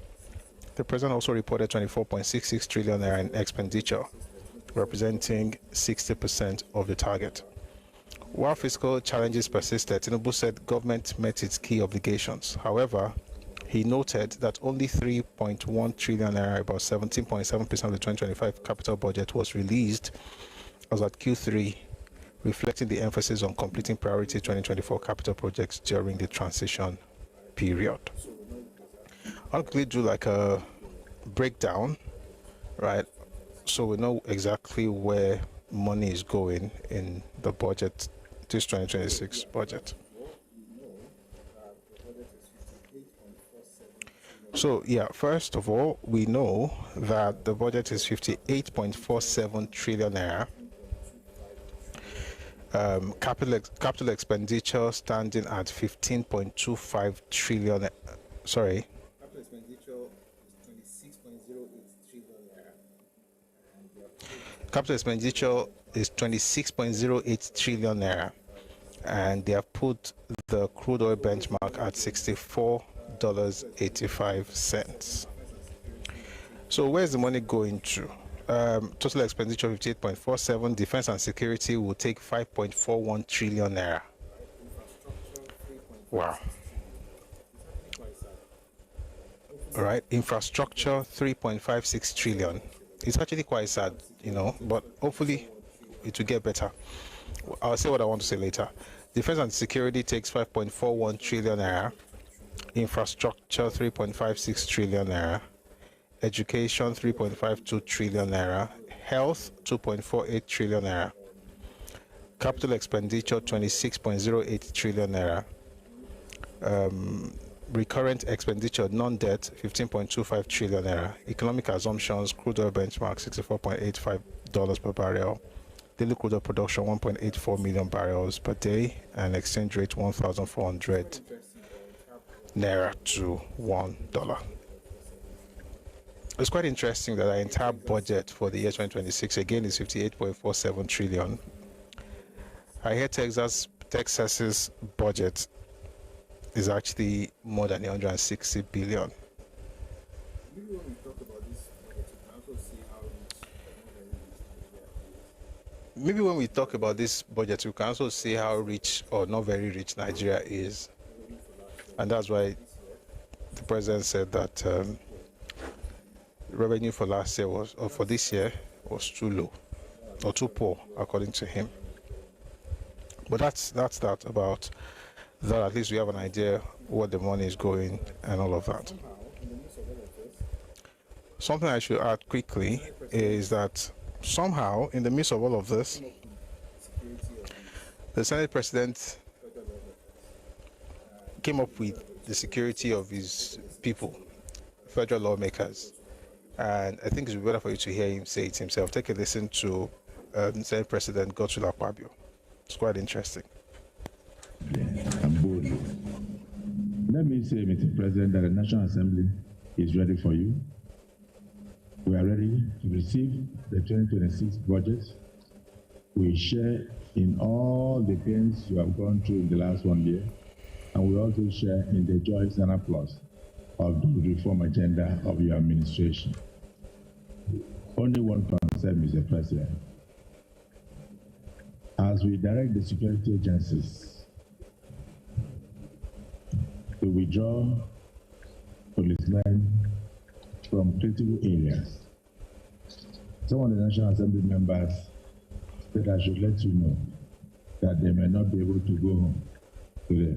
The president also reported 24.66 trillion naira in expenditure, representing 60% of the target. While fiscal challenges persisted, Tinubu said government met its key obligations. However, he noted that only 3.1 trillion naira, about 17.7% of the 2025 capital budget, was released as at Q3, reflecting the emphasis on completing priority 2024 capital projects during the transition period. I'll quickly do like a breakdown, right? So we know exactly where money is going in the budget, this 2026 budget. So yeah, first of all, we know that the budget is 58.47 trillion naira. Capital expenditure standing at 15.25 trillion. Sorry. Capital expenditure is 26.08 trillion naira. Capital expenditure is 26.08 trillion naira, and they have put the crude oil benchmark at $64.85. So where's the money going to? Total expenditure 58.47. Defense and security will take 5.41 trillion naira. Wow. All right, infrastructure 3.56 trillion. It's actually quite sad, but hopefully it will get better. I'll say what I want to say later. Defense and security takes 5.41 trillion naira. Infrastructure 3.56 trillion naira. Education 3.52 trillion naira. Health 2.48 trillion naira. Capital expenditure 26.08 trillion naira. Recurrent expenditure, non-debt, 15.25 trillion naira. Economic assumptions, crude oil benchmark, $64.85 per barrel. Daily crude oil production, 1.84 million barrels per day, and exchange rate 1,400 naira to $1. It's quite interesting that our entire budget for the year 2026 again is 58.47 trillion. I hear Texas's budget is actually more than 160 billion. Maybe when we talk about this budget, we can also see how Maybe when we talk about this budget, we can also see how rich or not very rich Nigeria is. And that's why the president said that revenue for last year or for this year was too low or too poor, according to him. But that's that about that. At least we have an idea where the money is going and all of that. Something I should add quickly is that somehow in the midst of all of this, the Senate President came up with the security of his people, federal lawmakers. And I think it's better for you to hear him say it himself. Take a listen to Senate President Godswill Akpabio. It's quite interesting. And boldly. Let me say, Mr. President, that the National Assembly is ready for you. We are ready to receive the 2026 budget. We share in all the pains you have gone through in the last 1 year, and we also share in the joys and applause of the reform agenda of your administration. Only one concern, Mr. President. As we direct the security agencies to withdraw policemen from critical areas, some of the National Assembly members said I should let you know that they may not be able to go home today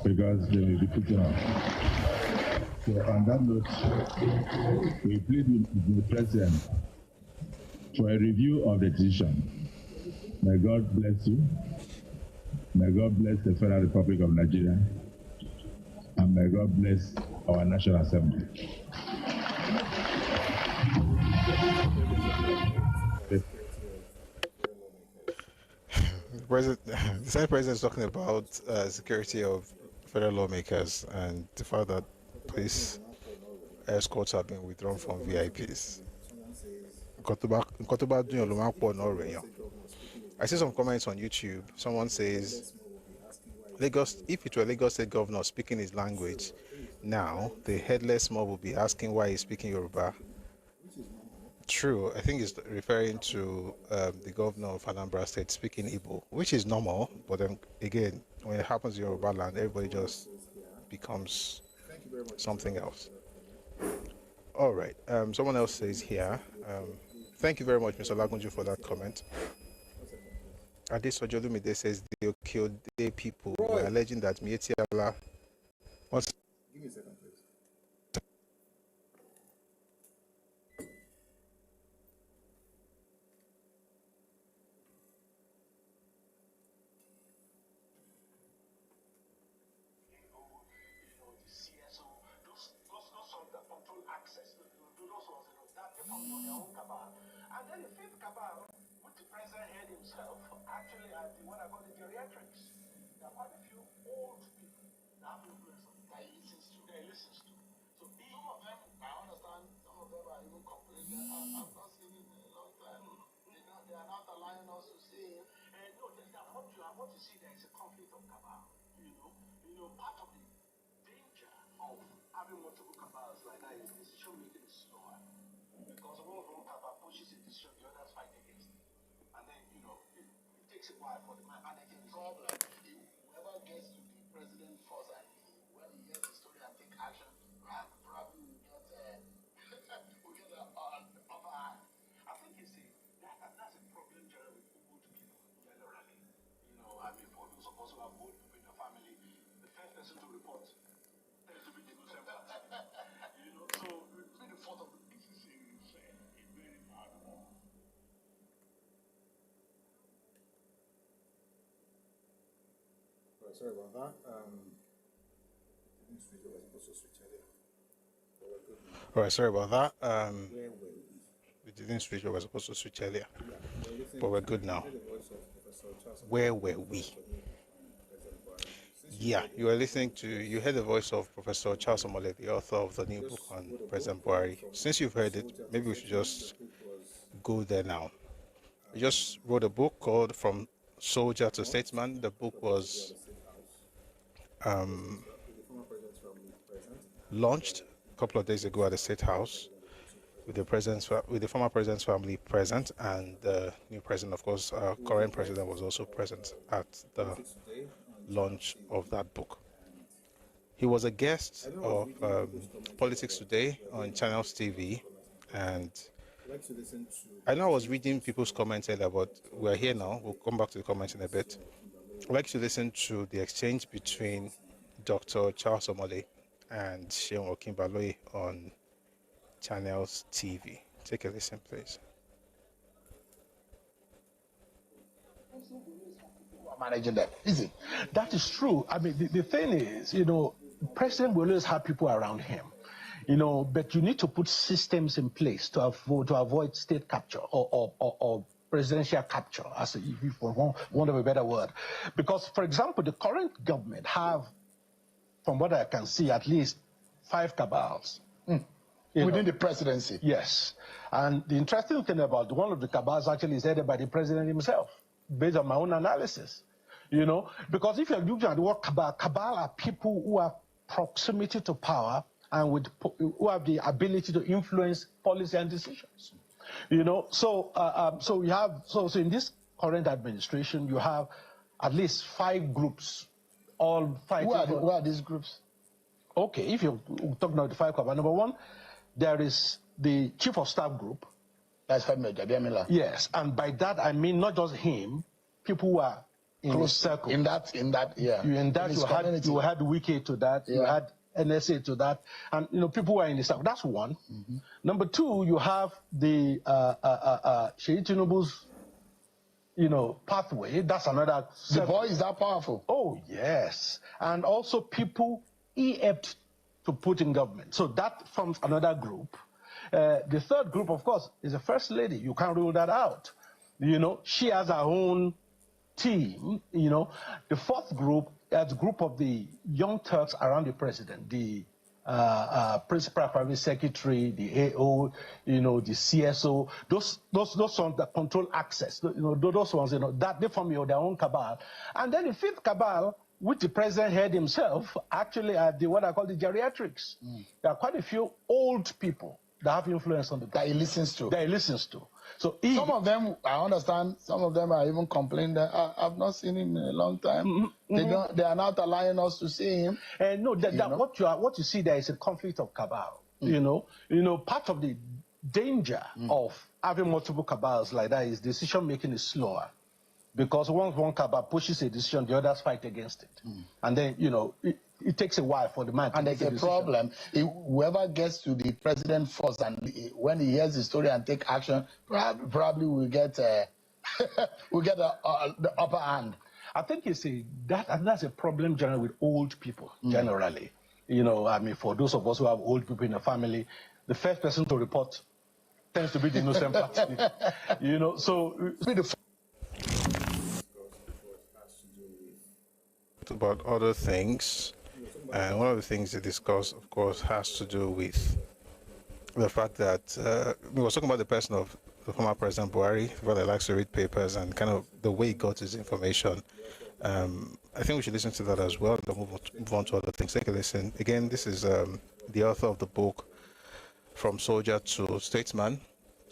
because they will be putting up. So on that note, we plead with the President for a review of the decision. May God bless you. May God bless the Federal Republic of Nigeria. And may God bless our National Assembly. The Senate President is talking about security of federal lawmakers and the fact that police escorts have been withdrawn from VIPs. I see some comments on YouTube. Someone says, Lagos, if it were Lagos State Governor speaking his language, now the headless mob will be asking why he's speaking Yoruba. True, I think it's referring to the governor of Anambra State speaking Igbo, which is normal, but then again, when it happens in Yoruba land, everybody just becomes something else. All right, someone else says here, thank you very much, Mr. Lagunju, for that comment. Adesojo Lumide says the Okiode people were alleging that Mieti Allah. Give me a second, please. And then the fifth cabal, which the president head himself, actually had the what I call the geriatrics. There are quite a few old people that have influence that he listens to. So some of them, I understand, some of them are even complaining. I've not seen him in a long time. They are not allowing us to see him. No, I want to see there is a conflict of cabal. Part of the danger of having multiple cabals like that is decision making is slower. Because one cabal pushes a decision, the others fight against it. And then, it takes a while for the man. And I can resolve like whoever gets to the president first and when he hears the story and take action, probably will get an upper hand. I think that's a problem generally with old people generally. For those of us who have old people in the family, the first person to report tends to be the Muslim party. So be the fault of the business is a very hard one. Sorry about that. Didn't switch over, supposed to switch earlier. But we're good now. All right, sorry about that. Where were we? We didn't switch. We were supposed to switch earlier, Yeah, but we're good now. the voice of Professor Charles Where were we? Yeah, you heard the voice of Professor Charles Omole, the author of the new book on President Buhari. Since you've heard it, maybe we should just go there now. He just wrote a book called From Soldier to Statesman. The book was launched a couple of days ago at the State House with the former president's family present, and the new president, of course, our current president, was also present at the launch of that book. He was a guest of Politics Today on Channels TV, and I know I was reading people's comments earlier, but we're here now. We'll come back to the comments in a bit. I'd like to listen to the exchange between Dr. Charles Omole and Seun Okinbaloye on Channels TV. Take a listen, please. managing them, is it? That is true. I mean, the thing is, the president will always have people around him, but you need to put systems in place to avoid state capture or presidential capture, as for want of a better word. Because, for example, the current government have, from what I can see, at least 5 cabals. Within the presidency? Yes. And the interesting thing about one of the cabals actually is headed by the president himself, based on my own analysis. Because if you're looking at the word cabal are people who have proximity to power and who have the ability to influence policy and decisions. So in this current administration, you have at least 5 groups, all fighting. Who are these groups? Okay, if you're talking about the 5 cabals, number 1, there is the chief of staff group. That's Femi. Yes, and by that I mean not just him, people who are in the circle. In that, yeah. You had Wiki to that, you had NSA to that, and people who are in the circle. That's one. Number 2, you have the Sheyi Tinubu's pathway. That's another. The boy is that powerful. Oh yes, and also people he helped to put in government. So that forms another group. The third group, of course, is the first lady. You can't rule that out. She has her own team. The fourth group is a group of the young Turks around the president, the principal private secretary, the AO, the CSO, those ones that control access. Those ones, that they form their own cabal. And then the fifth cabal, which the president head himself, actually are what I call the geriatrics. There are quite a few old people that have influence on the that he listens to. So some of them, I understand, some of them are even complaining that I've not seen him in a long time. They are not allowing us to see him. No, what you see there is a conflict of cabal. Part of the danger of having multiple cabals like that is decision making is slower. Because once one cabal pushes a decision, the others fight against it. And then, it takes a while for the man to make a decision. And there's a problem. Whoever gets to the president first, and when he hears the story and take action, probably will get the upper hand. I think that's a problem generally with old people, generally. For those of us who have old people in the family, the first person to report tends to be the innocent party. About other things, and one of the things they discuss, of course, has to do with the fact that we were talking about the person of the former President Buhari, whether he likes to read papers and kind of the way he got his information. I think we should listen to that as well. Then move on to other things. Take a listen. Again, this is the author of the book From Soldier to Statesman.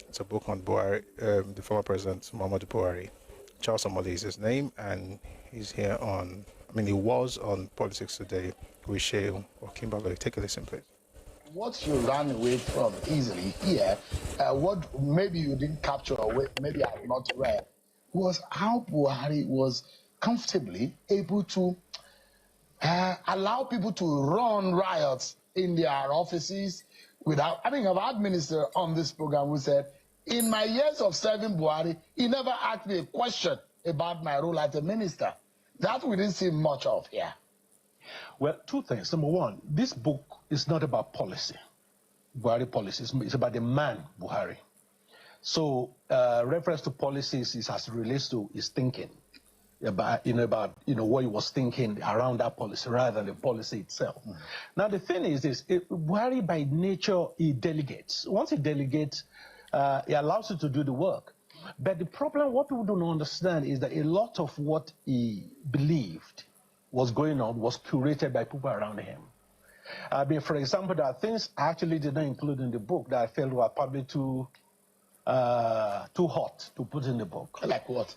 It's a book on Buhari, the former President Muhammadu Buhari. Charles Omole is his name, and he's here on. He was on Politics Today with Shehu or Kimberley. Take a listen, please. What you ran away from easily here, what maybe you didn't capture or maybe I have not read, was how Buhari was comfortably able to allow people to run riots in their offices without. I've had minister on this program who said, in my years of serving Buhari, he never asked me a question about my role as a minister. That we didn't see much of here. Well, 2 things. Number 1, this book is not about policy, Buhari policies. It's about the man, Buhari. So reference to policies is as it relates to his thinking, about what he was thinking around that policy rather than the policy itself. Now, the thing is this, Buhari by nature, he delegates. Once he delegates, he allows you to do the work. But the problem, what people don't understand is that a lot of what he believed was going on was curated by people around him. For example, there are things I actually did not include in the book that I felt were probably too hot to put in the book. Like what?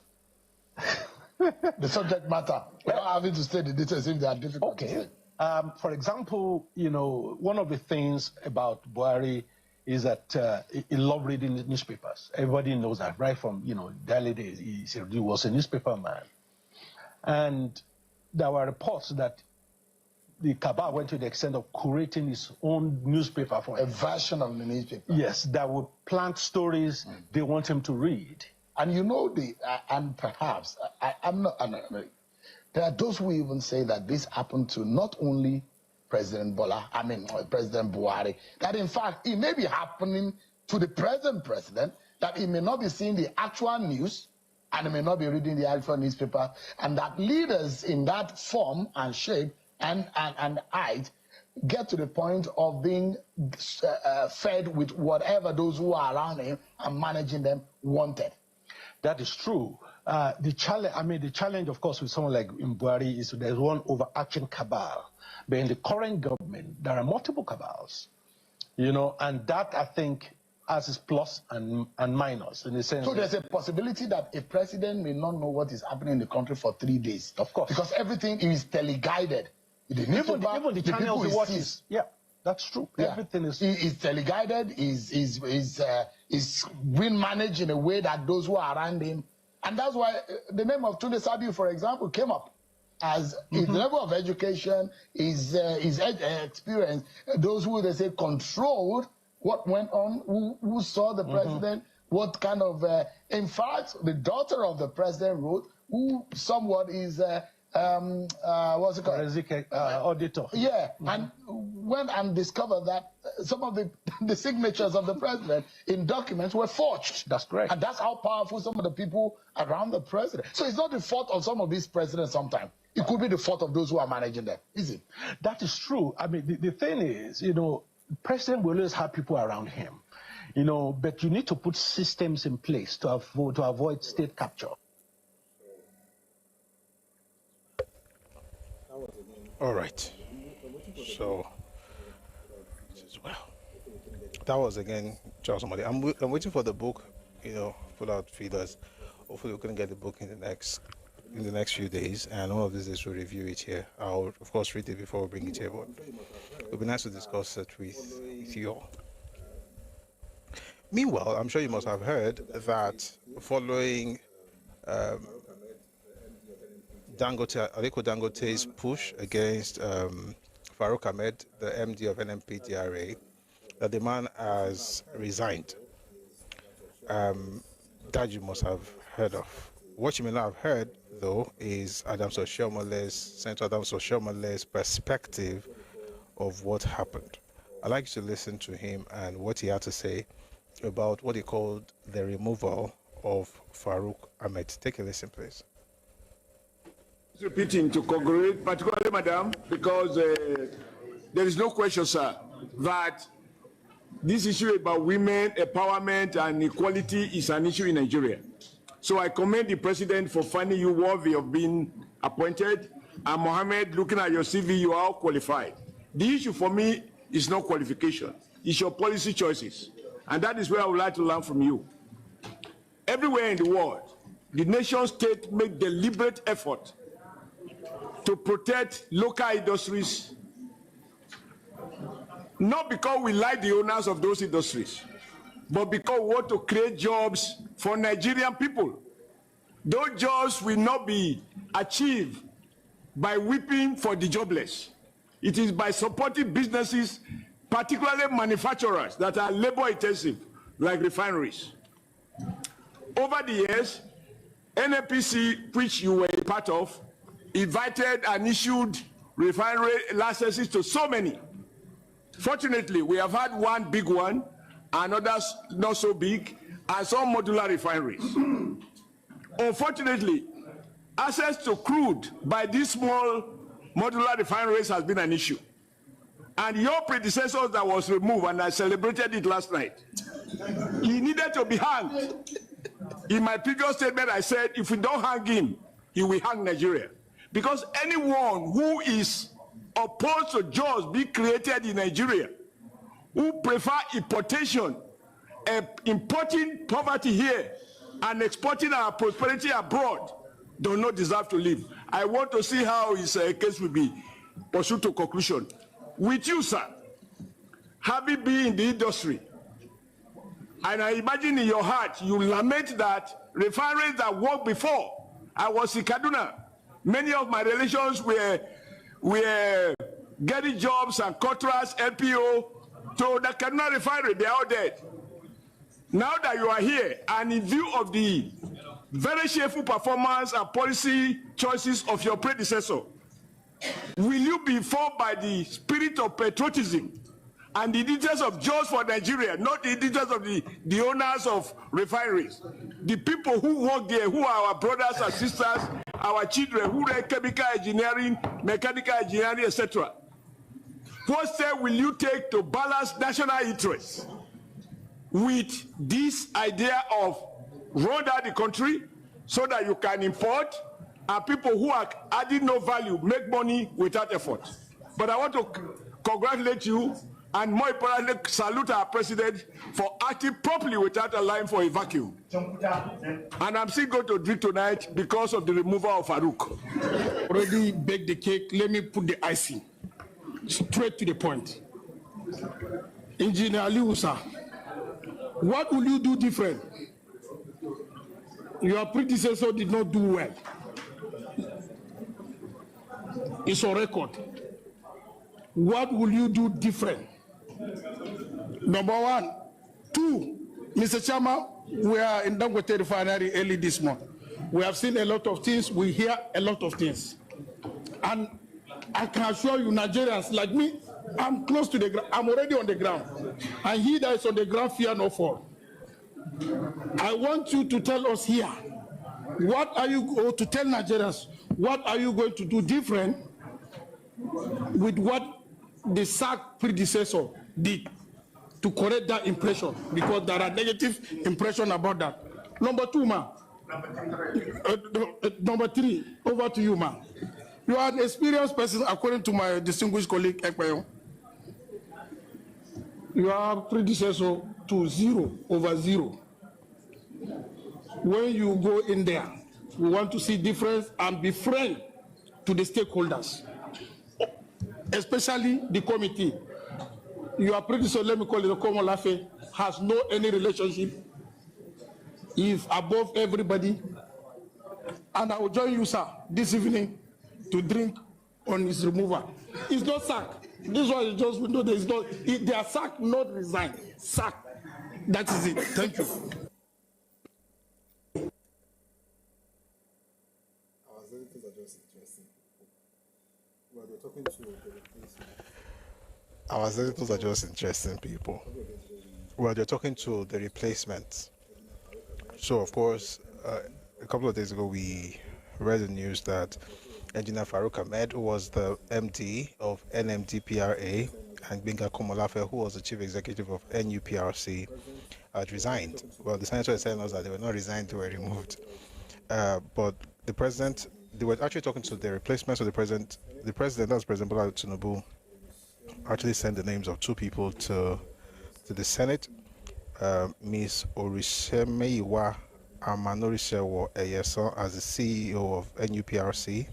The subject matter. Without having to state the details if they are difficult. Okay. For example, one of the things about Buhari is that he loved reading the newspapers. Everybody knows that, right from, the early days. He was a newspaper man. And there were reports that the cabal went to the extent of curating his own newspaper for him. A version of the newspaper. Yes, that would plant stories they want him to read. And and perhaps, There are those who even say that this happened to not only President Buhari, that in fact it may be happening to the present president, that he may not be seeing the actual news and he may not be reading the actual newspaper, and that leaders in that form and shape and height get to the point of being fed with whatever those who are around him and managing them wanted. That is true. The challenge, of course, with someone like Buhari is there's one overarching cabal. But in the current government, there are multiple cabals, and that, I think, has its plus and minus in the sense. So there's a possibility that a president may not know what is happening in the country for 3 days. Of course. Because everything is teleguided. Even the channels he watches. Yeah, that's true. Yeah. Everything is teleguided, is being managed in a way that those who are around him. And that's why the name of Tunde Sabiu, for example, came up as his level of education, his experience, those who, they say, controlled what went on, who saw the president, what kind of, in fact, the daughter of the president wrote, who somewhat is, what's it called? Auditor. Yeah, and went and discovered that some of the signatures of the president in documents were forged. That's correct. And that's how powerful some of the people around the president. So it's not the fault of some of these presidents sometimes. It could be the fault of those who are managing them, is it? That is true. I mean, the thing is, the president will always have people around him, but you need to put systems in place to avoid state capture. All right. So, that was again Charles Somebody. I'm waiting for the book, put out feeders. Hopefully, we're going to get the book in the next few days, and one of these days we'll review it here. I'll of course read it before we bring it here, but it would be nice to discuss it with you all. Meanwhile, I'm sure you must have heard that following Aliko Dangote's push against Farouk Ahmed, the MD of NMPDRA, that the man has resigned. That you must have heard of. What you may not have heard, though, is Senator Adams Oshomole's perspective of what happened. I'd like you to listen to him and what he had to say about what he called the removal of Farouk Ahmed. Take a listen, please. Repeating to congratulate, particularly, Madam, because there is no question, sir, that this issue about women empowerment and equality is an issue in Nigeria. So I commend the president for finding you worthy of being appointed. And Mohammed, looking at your CV, you are all qualified. The issue for me is not qualification. It's your policy choices. And that is where I would like to learn from you. Everywhere in the world, the nation state make deliberate effort to protect local industries, not because we like the owners of those industries, but because we want to create jobs for Nigerian people. Those jobs will not be achieved by whipping for the jobless. It is by supporting businesses, particularly manufacturers that are labor intensive, like refineries. Over the years, NNPC, which you were a part of, invited and issued refinery licenses to so many. Fortunately, we have had one big one, and others not so big, and some modular refineries. Unfortunately, access to crude by these small modular refineries has been an issue. And your predecessor that was removed, and I celebrated it last night, he needed to be hanged. In my previous statement, I said, if we don't hang him, he will hang Nigeria. Because anyone who is opposed to jobs being created in Nigeria, who prefer importation, importing poverty here and exporting our prosperity abroad, do not deserve to live. I want to see how his case will be pursued to conclusion. With you, sir, having been in the industry, and I imagine in your heart, you lament that refineries that worked before. I was in Kaduna. Many of my relations were getting jobs and contracts, LPO, to the Kaduna refinery. They are all dead. Now that you are here, and in view of the very shameful performance and policy choices of your predecessor, will you be informed by the spirit of patriotism and the details of jobs for Nigeria, not the details of the owners of refineries, the people who work there, who are our brothers and sisters, our children who read chemical engineering, mechanical engineering, etc. What step will you take to balance national interests with this idea of run down the country so that you can import and people who are adding no value make money without effort? But I want to congratulate you and more importantly salute our president for acting properly without allowing for a vacuum. And I'm still going to drink tonight because of the removal of Farouk. Already baked the cake, let me put the icing. Straight to the point. Engineer Aliusa, what will you do different? Your predecessor did not do well. It's on record. What will you do different? Number one. Two, Mr. Chairman, we are in Dangote Refinery early this month. We have seen a lot of things, we hear a lot of things. And I can assure you, Nigerians like me, I'm close to the ground, I'm already on the ground. And he that is on the ground, fear no fall. I want you to tell us here, what are you going to tell Nigerians, what are you going to do different with what the SAC predecessor did to correct that impression, because there are negative impression about that. Number two, ma. Number three, over to you, ma. You are an experienced person, according to my distinguished colleague, Ẹkáàbọ. You are predecessor to 0/0. When you go in there, we want to see difference and be friend to the stakeholders, especially the committee. Your predecessor, let me call it the Komolafe, has no any relationship. He is above everybody. And I will join you, sir, this evening to drink on his removal. It's not sack. This one is just window. There is not. They are sack, not resign. Sack. That is it. Thank you. Our senators are just interesting. Well, they're talking to the replacement. Our senators are just interesting people. Well, they're talking to the replacement. So, of course, a couple of days ago, we read the news that Engineer Farouk Ahmed, who was the MD of NMDPRA, and Gbenga Komolafe, who was the chief executive of NUPRC, had resigned. Well, the senator is telling us that they were not resigned, they were removed. But the president, they were actually talking to the replacement of the president, that's President Bola Tinubu, actually sent the names of two people to the Senate, Ms. Orishemeyiwa Amanorishewo Eyesan as the CEO of NUPRC,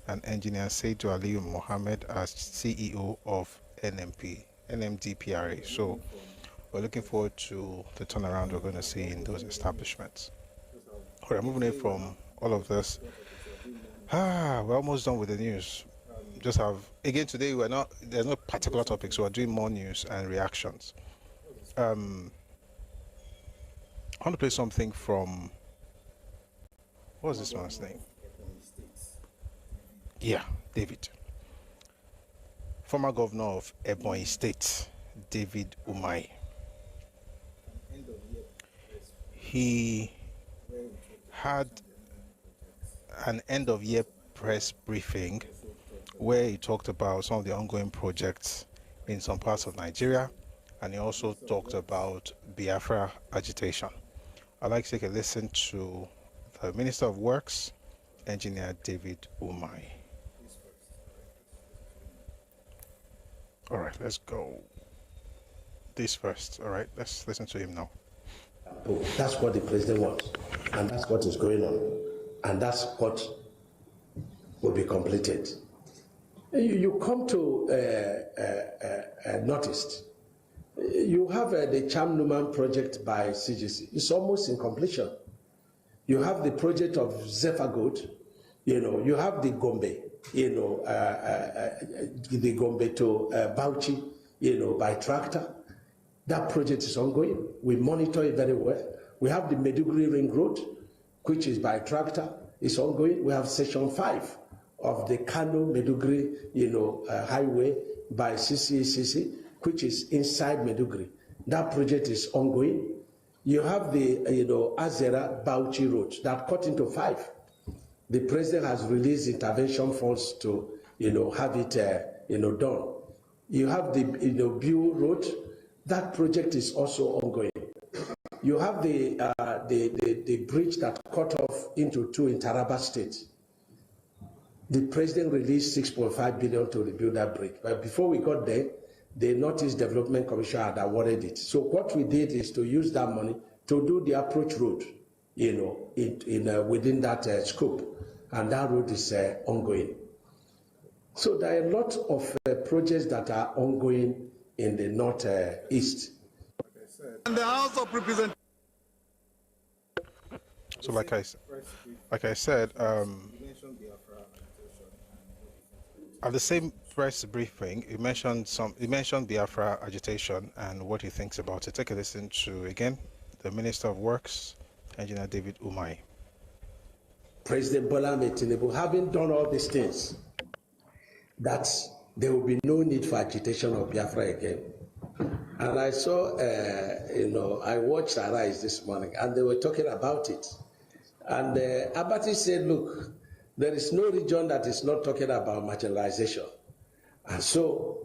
and Engineer Seidu Aliyu Mohammed as CEO of NMDPRA. So we're looking forward to the turnaround we're going to see in those establishments. All right, moving away from all of this. We're almost done with the news. Just have, again, today there's no particular topic, so we're doing more news and reactions. I want to play something from, what was this man's name? Yeah, David. Former governor of Ebonyi State, David Umahi. He had an end-of-year press briefing where he talked about some of the ongoing projects in some parts of Nigeria, and he also talked about Biafra agitation. I'd like to take a listen to the Minister of Works, Engineer David Umahi. All right, let's go. This first. All right, let's listen to him now. That's what the president wants, and that's what is going on, and that's what will be completed. You come to Northeast, you have the Cham Numan project by CGC. It's almost in completion. You have the project of Zephyr, you have the Gombe, the Gombe to Bauchi, by tractor. That project is ongoing. We monitor it very well. We have the Maiduguri Ring Road, which is by tractor, is ongoing. We have Section 5 of the Kano-Meduguri, highway by CCACC, which is inside Meduguri. That project is ongoing. You have the, Azera Bauchi Road that cut into 5. The president has released intervention funds to, have it, done. You have the, Biu Road. That project is also ongoing. You have the bridge that cut off into 2 in Taraba State. The president released 6.5 billion to rebuild that bridge. But before we got there, the Northeast Development Commission had awarded it. So what we did is to use that money to do the approach road, within that scope. And that road is ongoing. So there are a lot of projects that are ongoing in the Northeast. And the House of Representatives. So like I said, at the same press briefing, he mentioned Biafra agitation and what he thinks about it. Take a listen to, again, the Minister of Works, Engineer David Umai. President Bola Ahmed Tinubu, having done all these things, that there will be no need for agitation of Biafra again. And I saw, I watched Arise this morning, and they were talking about it. And Abati said, look, there is no region that is not talking about marginalization. And so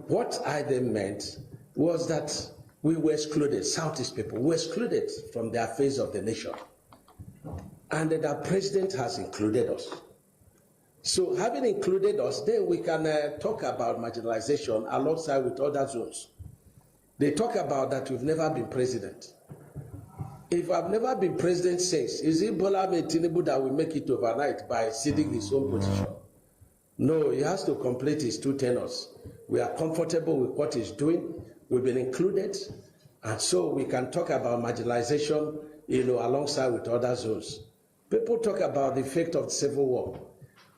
what I then meant was that we were excluded, Southeast people were excluded from the affairs of the nation. And that our president has included us. So having included us, then we can talk about marginalization alongside with other zones. They talk about that we've never been president. If I've never been president since, is it Bola Ahmed Tinubu that will make it overnight by ceding his own position? No, he has to complete his 2 tenures. We are comfortable with what he's doing. We've been included. And so we can talk about marginalization, alongside with other zones. People talk about the effect of the Civil War.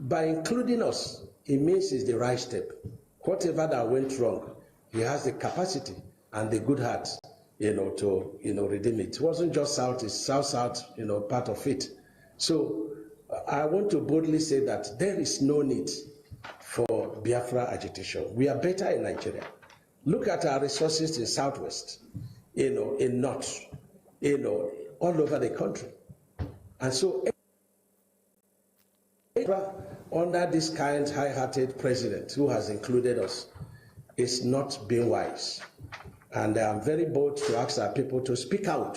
By including us, it means it's the right step. Whatever that went wrong, he has the capacity and the good heart, to, redeem it. It wasn't just South, it's South, part of it. So I want to boldly say that there is no need for Biafra agitation. We are better in Nigeria. Look at our resources in Southwest, in North, all over the country. And so under this kind, high-hearted president who has included us is not being wise. And I'm very bold to ask our people to speak out.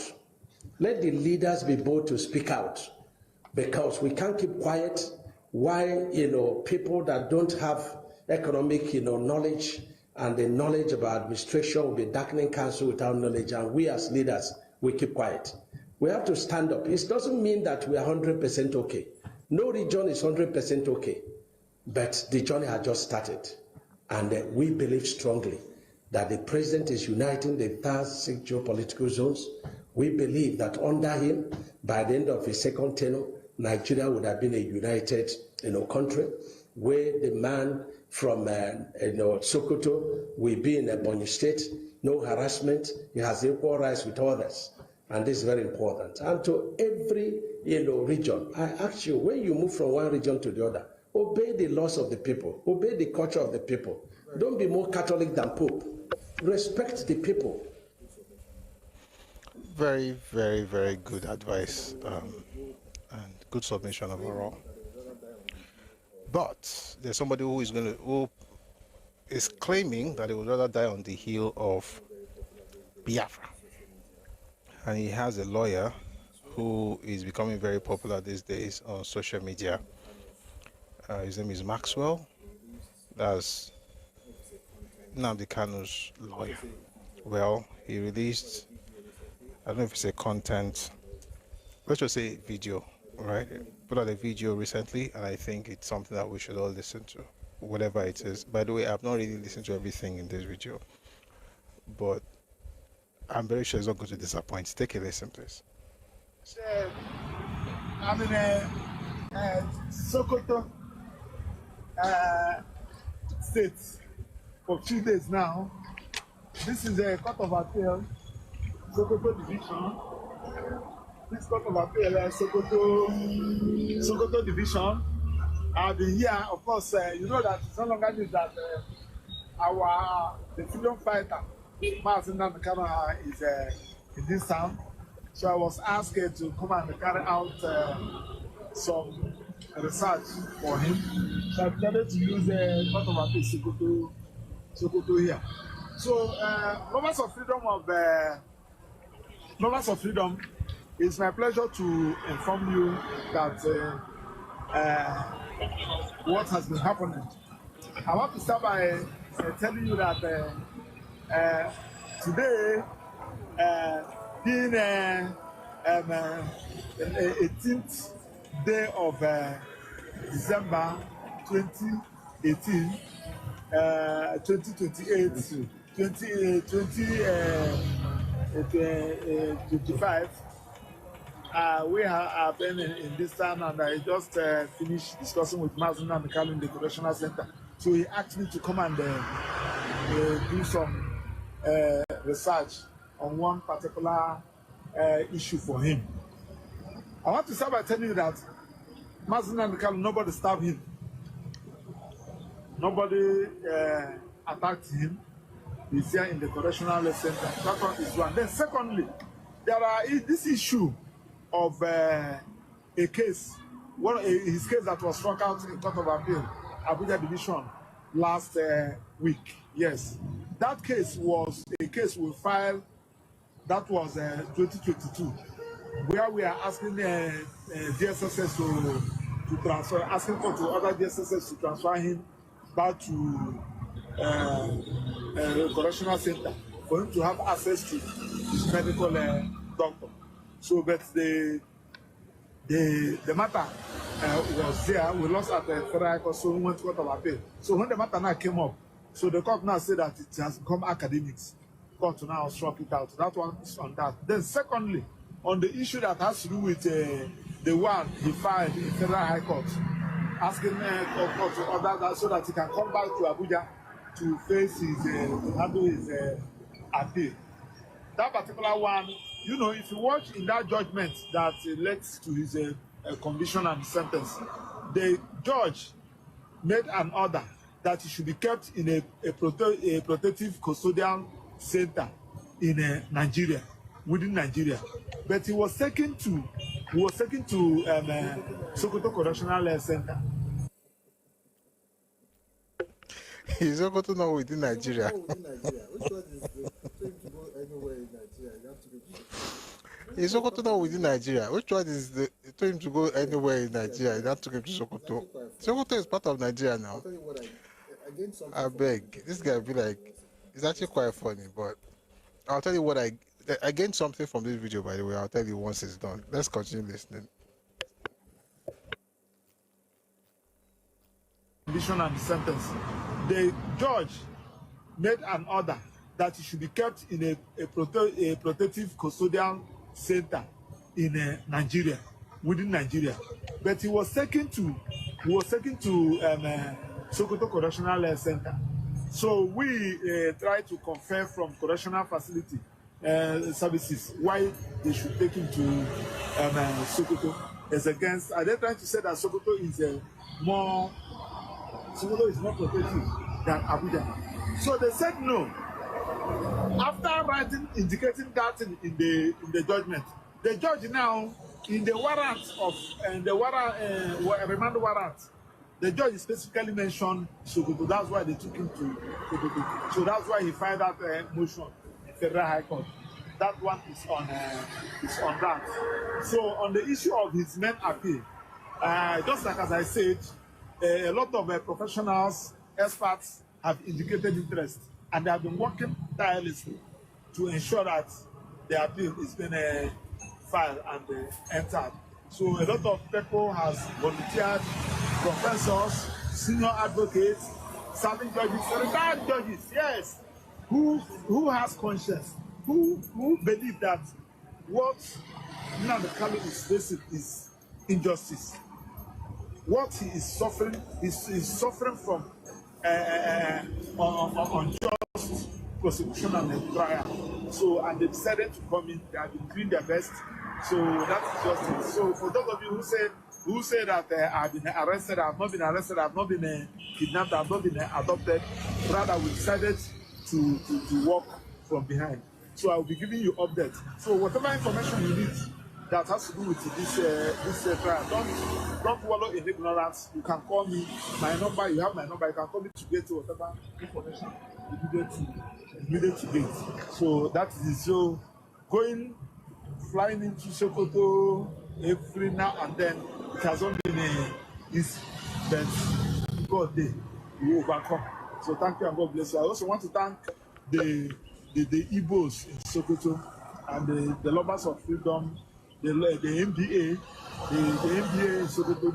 Let the leaders be bold to speak out, because we can't keep quiet while, people that don't have economic, knowledge and the knowledge about administration will be darkening council without knowledge, and we as leaders, we keep quiet. We have to stand up. It doesn't mean that we are 100% okay. No region is 100% okay, but the journey has just started. And we believe strongly that the president is uniting the 6 geopolitical zones. We believe that under him, by the end of his 2nd tenure, Nigeria would have been a united, country, where the man from Sokoto will be in Ebonyi State, no harassment, he has equal rights with others. And this is very important. And to every region, I ask you, when you move from one region to the other, obey the laws of the people, obey the culture of the people. Don't be more Catholic than Pope. Respect the people. Very, very, very good advice and good submission overall. But there's somebody who is claiming that he would rather die on the heel of Biafra. And he has a lawyer who is becoming very popular these days on social media. His name is Maxwell. That's Nnamdi Kanu's lawyer. Well, he released, I don't know if it's a content, let's just say video, right? Put out a video recently, and I think it's something that we should all listen to, whatever it is. By the way, I've not really listened to everything in this video, but I'm very sure it's not going to disappoint. Take a listen, please. I'm in Sokoto State for 2 days now. This is a Court of Appeal, Sokoto Division. this Court of Appeal, Sokoto Division. I've been here, of course, you know that it's no longer news that the freedom fighter, Martin Namikana, is in this town. So I was asked to come and carry out some research for him. So I decided to use Court of Appeal Sokoto here. So, lovers of freedom, it's my pleasure to inform you that what has been happening. I want to start by telling you that today, being the 18th day of December 2018, 2025, we have been in this town, and I just finished discussing with Mazin Namikal in the Correctional Center. So he asked me to come and do some research on one particular issue for him. I want to start by telling you that Mazin Namikal, nobody stabbed him. Nobody attacked him. He's here in the Correctional Center. That one is one. Then secondly, there are this issue of a case, his case that was struck out in Court of Appeal, Abuja Division, last week. Yes, that case was a case we filed. That was 2022, where we are asking DSSS to transfer, asking for to other DSSS to transfer him back to Correctional Center for him to have access to his medical doctor. So, but the matter was there. We lost at the Federal Court, so we went to Court of Appeal. So when the matter now came up, so the court now said that it has become academics. Court to now struck it out. That one is on that. Then secondly, on the issue that has to do with the one he filed in Federal High Court, asking court to order that so that he can come back to Abuja to face his, to handle his appeal. That particular one, you know, if you watch in that judgment that led to his conviction and sentence, the judge made an order that he should be kept in a protective custodial center in Nigeria, within Nigeria. But he was taken to Sokoto Correctional Center. Is Sokoto not within Nigeria? Is Sokoto not within Nigeria? Which one is the told him to go anywhere in Nigeria? You have to go to Sokoto. Sokoto is part of Nigeria now. I beg. This guy be like, it's actually quite funny, but I'll tell you what I gained something from this video, by the way. I'll tell you once it's done. Let's continue listening. Condition and sentence. The judge made an order that he should be kept in a protective custodial center in Nigeria, within Nigeria. But he was taken to Sokoto Correctional Center. So we try to confirm from correctional facility services why they should take him to Sokoto. As against, are they trying to say that Sokoto is more protective than Abuja? So they said no. After indicating that in the judgment, the judge now in the warrant of remand warrant, the judge specifically mentioned Sokoto. That's why they took him to Sokoto. So that's why he filed that motion in Federal High Court. That one is on that. So on the issue of his main appeal, just like as I said, a lot of professionals, experts have indicated interest, and they have been working tirelessly to ensure that the appeal is being filed and entered. So a lot of people has volunteered, professors, senior advocates, serving judges, retired judges, yes, who has conscience, who believe that what Nnamdi Kanu is facing is injustice. What he is suffering is suffering from unjust prosecution and trial. So, and they decided to come in. They have been doing their best So that's just it. So for those of you who say that I've been arrested, I've not been arrested, I've not been kidnapped, I've not been adopted, rather we decided to walk from behind. So I will be giving you updates. So whatever information you need that has to do with this trial, don't wallow in ignorance. You can call me. My number, you have my number. You can call me today to whatever information you needed to get. So that is so going. Flying into Sokoto every now and then, it hasn't been easy, but God day we overcome. So thank you and God bless you. I also want to thank the Igbos in Sokoto and the lovers of freedom, the MBA, the MBA in Sokoto,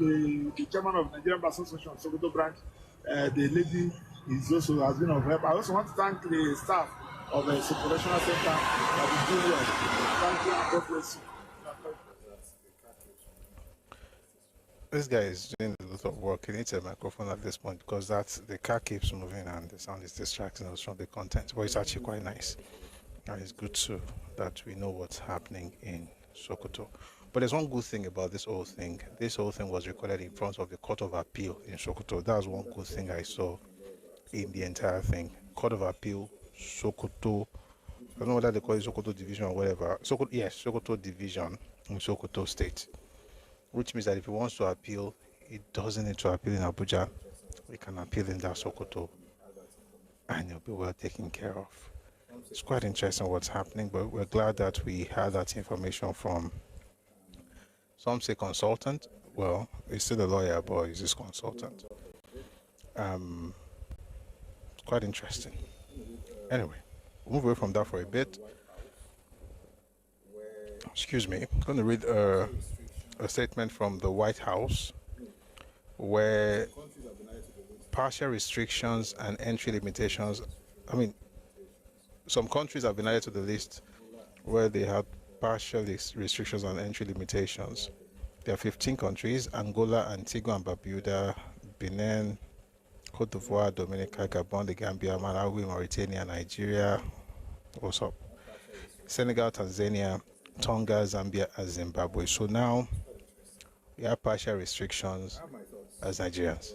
the chairman of Nigerian Association of Sokoto branch, the lady is also has been of help. I also want to thank the staff of the Operational Center that is doing well. Thank you and God bless you. This guy is doing a lot of work. He needs a microphone at this point because the car keeps moving and the sound is distracting us from the content. But it's actually quite nice. And it's good too that we know what's happening in Sokoto. But there's one good thing about this whole thing. This whole thing was recorded in front of the Court of Appeal in Sokoto. That's one good thing I saw in the entire thing. Court of Appeal, Sokoto. I don't know whether they call it Sokoto Division or whatever. Sokoto Division in Sokoto State. Which means that if he wants to appeal, he doesn't need to appeal in Abuja. He can appeal in that Sokoto and he'll be well taken care of. It's quite interesting what's happening, but we're glad that we had that information from, some say consultant. Well, he's still a lawyer, but he's his consultant. It's quite interesting. Anyway, we'll move away from that for a bit. Excuse me. I'm going to read a statement from the White House where partial restrictions and entry limitations, some countries have been added to the list where they have partial restrictions and entry limitations. There are 15 countries: Angola, Antigua and Barbuda, Benin, Cote d'Ivoire, Dominica, Gabon, the Gambia, Malawi, Mauritania, Nigeria, what's up? Senegal, Tanzania, Tonga, Zambia and Zimbabwe. So now we have partial restrictions as Nigerians.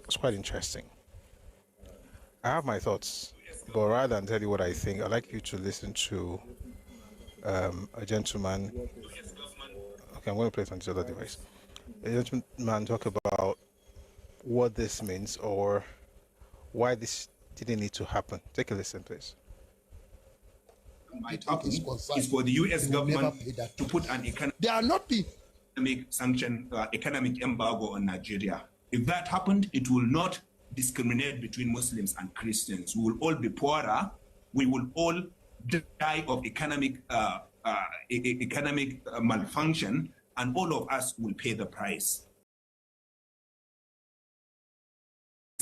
It's quite interesting. I have my thoughts, but rather than tell you what I think, I'd like you to listen to a gentleman. Okay, I'm going to play it on this other device. A gentleman talk about what this means or why this didn't need to happen. Take a listen, please. Might happen is for the U.S. government to put an economic sanction, economic embargo on Nigeria. If that happened, it will not discriminate between Muslims and Christians. We will all be poorer. We will all die of economic malfunction, and all of us will pay the price.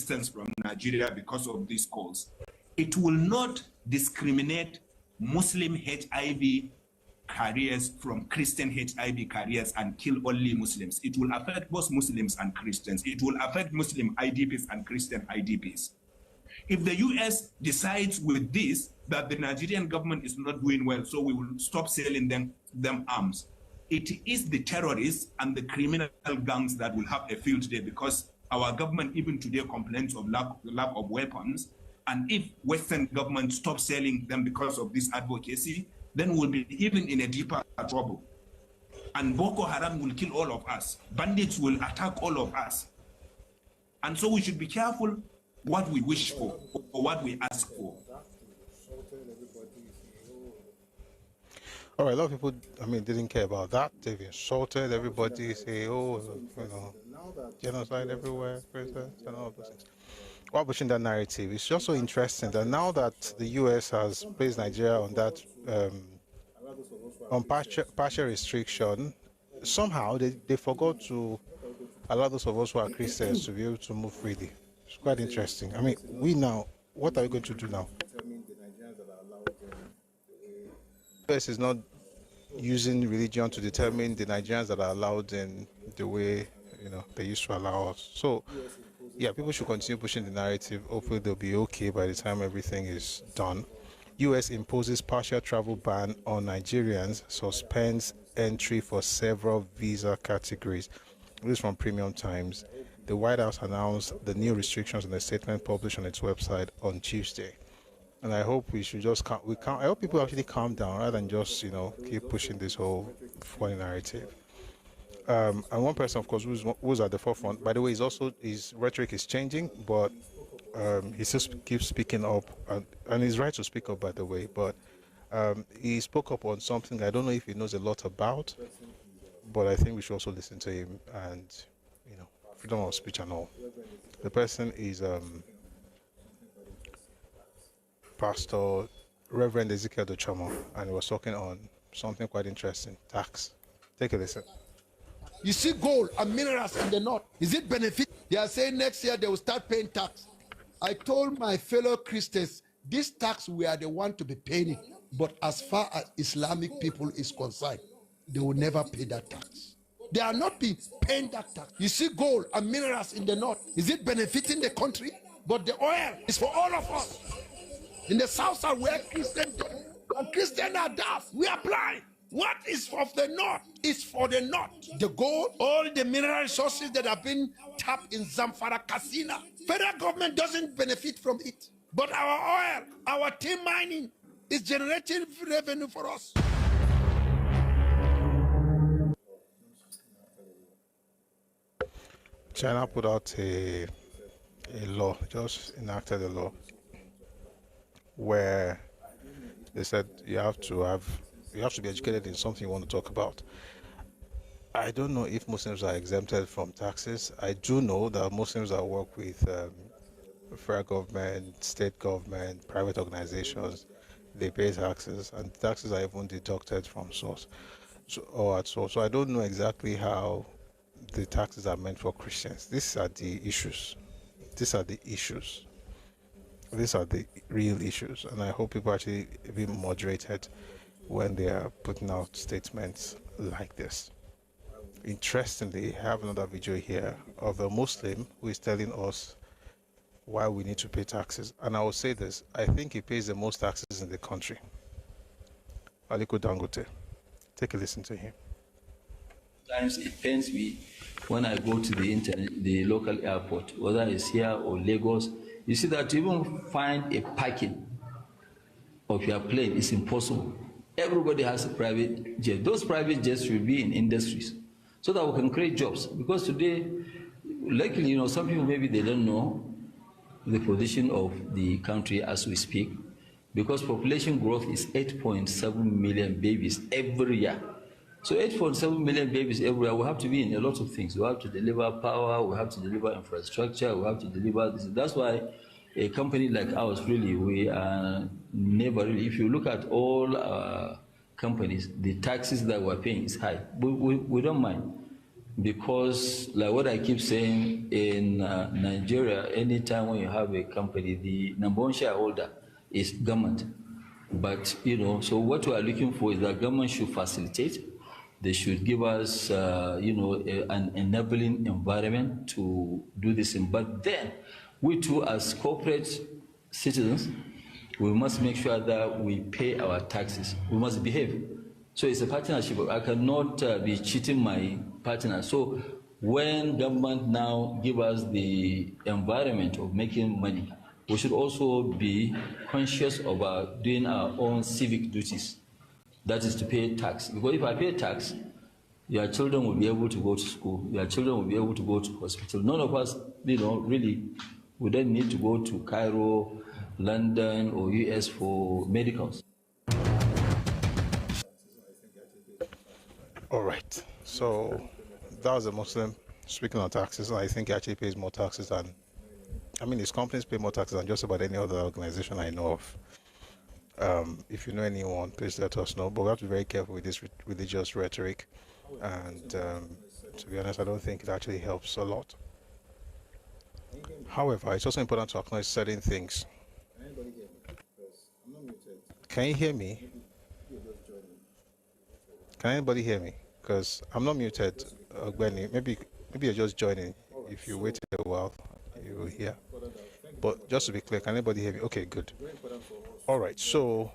From Nigeria because of these calls. It will not discriminate Muslim HIV carriers from Christian HIV carriers and kill only Muslims. It will affect both Muslims and Christians. It will affect Muslim IDPs and Christian IDPs. If the US decides with this that the Nigerian government is not doing well, so we will stop selling them arms, it is the terrorists and the criminal gangs that will have a field day, because our government even today complains of lack of weapons. And if Western governments stop selling them because of this advocacy, then we'll be even in a deeper trouble. And Boko Haram will kill all of us. Bandits will attack all of us. And so we should be careful what we wish for or what we ask for. All right, a lot of people, didn't care about that. They've insulted everybody, say, genocide everywhere, president, and all those things. While pushing that narrative, it's also interesting that now that the U.S. has placed Nigeria on that on partial restriction, somehow they forgot to allow those of us who are Christians to be able to move freely. It's quite interesting. We now, what are we going to do now? The U.S. is not using religion to determine the Nigerians that are allowed in the way they used to allow us. So yeah, people should continue pushing the narrative. Hopefully they'll be okay by the time everything is done. U.S. imposes partial travel ban on Nigerians, suspends entry for several visa categories. This is from Premium Times. The White House announced the new restrictions in a statement published on its website on Tuesday. And I hope we should just I hope people actually calm down rather than just, keep pushing this whole funny narrative. And one person, of course, who's at the forefront, by the way, his rhetoric is changing, but he still keeps speaking up, and he's right to speak up, by the way, but he spoke up on something I don't know if he knows a lot about, but I think we should also listen to him and, freedom of speech and all. The person is Pastor Reverend Ezekiel Dochamo, and he was talking on something quite interesting, tax. Take a listen. You see gold and minerals in the north. Is it benefit? They are saying next year they will start paying tax. I told my fellow Christians, this tax we are the one to be paying it. But as far as Islamic people is concerned, they will never pay that tax. They are not being paying that tax. You see gold and minerals in the north. Is it benefiting the country? But the oil is for all of us. In the south side, we are Christians, and Christians are deaf. We are blind. What is of the north is for the north. The gold, all the mineral resources that have been tapped in Zamfara, Katsina. Federal government doesn't benefit from it. But our oil, our tin mining is generating revenue for us. China put out a law, just enacted a law, where they said you have to be educated in something you want to talk about. I don't know if Muslims are exempted from taxes. I do know that Muslims that work with federal government, state government, private organizations, they pay taxes, and taxes are even deducted from source. So I don't know exactly how the taxes are meant for Christians. These are the issues. These are the real issues, and I hope people actually be moderated when they are putting out statements like this. Interestingly, I have another video here of a Muslim who is telling us why we need to pay taxes. And I will say this, I think he pays the most taxes in the country. Aliko Dangote. Take a listen to him. Sometimes it pains me when I go to the local airport, whether it's here or Lagos. You see that to even find a parking of your plane is impossible. Everybody has a private jet. Those private jets should be in industries so that we can create jobs. Because today, luckily, some people maybe they don't know the position of the country as we speak, because population growth is 8.7 million babies every year. So 8.7 million babies every year, we have to be in a lot of things. We have to deliver power, we have to deliver infrastructure, we have to deliver this. That's why a company like ours, really, we are never really, if you look at all companies, the taxes that we're paying is high. We don't mind, because like what I keep saying, in Nigeria, anytime when you have a company, the number one shareholder is government. But, so what we are looking for is that government should facilitate. They should give us, an enabling environment to do this thing. But then, we too, as corporate citizens, we must make sure that we pay our taxes. We must behave. So it's a partnership. I cannot be cheating my partner. So when government now give us the environment of making money, we should also be conscious about doing our own civic duties. That is to pay tax. Because if I pay tax, your children will be able to go to school. Your children will be able to go to hospital. None of us, really, we don't need to go to Cairo, London, or US for medicals. All right. So that was a Muslim speaking on taxes, and I think he actually pays more taxes than, his companies pay more taxes than just about any other organization I know of. If you know anyone, please let us know. But we have to be very careful with this religious rhetoric. And to be honest, I don't think it actually helps a lot. However, it's also important to acknowledge certain things. Can you hear me? Can anybody hear me? Because I'm not muted, Benny. Maybe you're just joining. If you wait a while, you will hear. But just to be clear, can anybody hear me? Okay, good. All right, so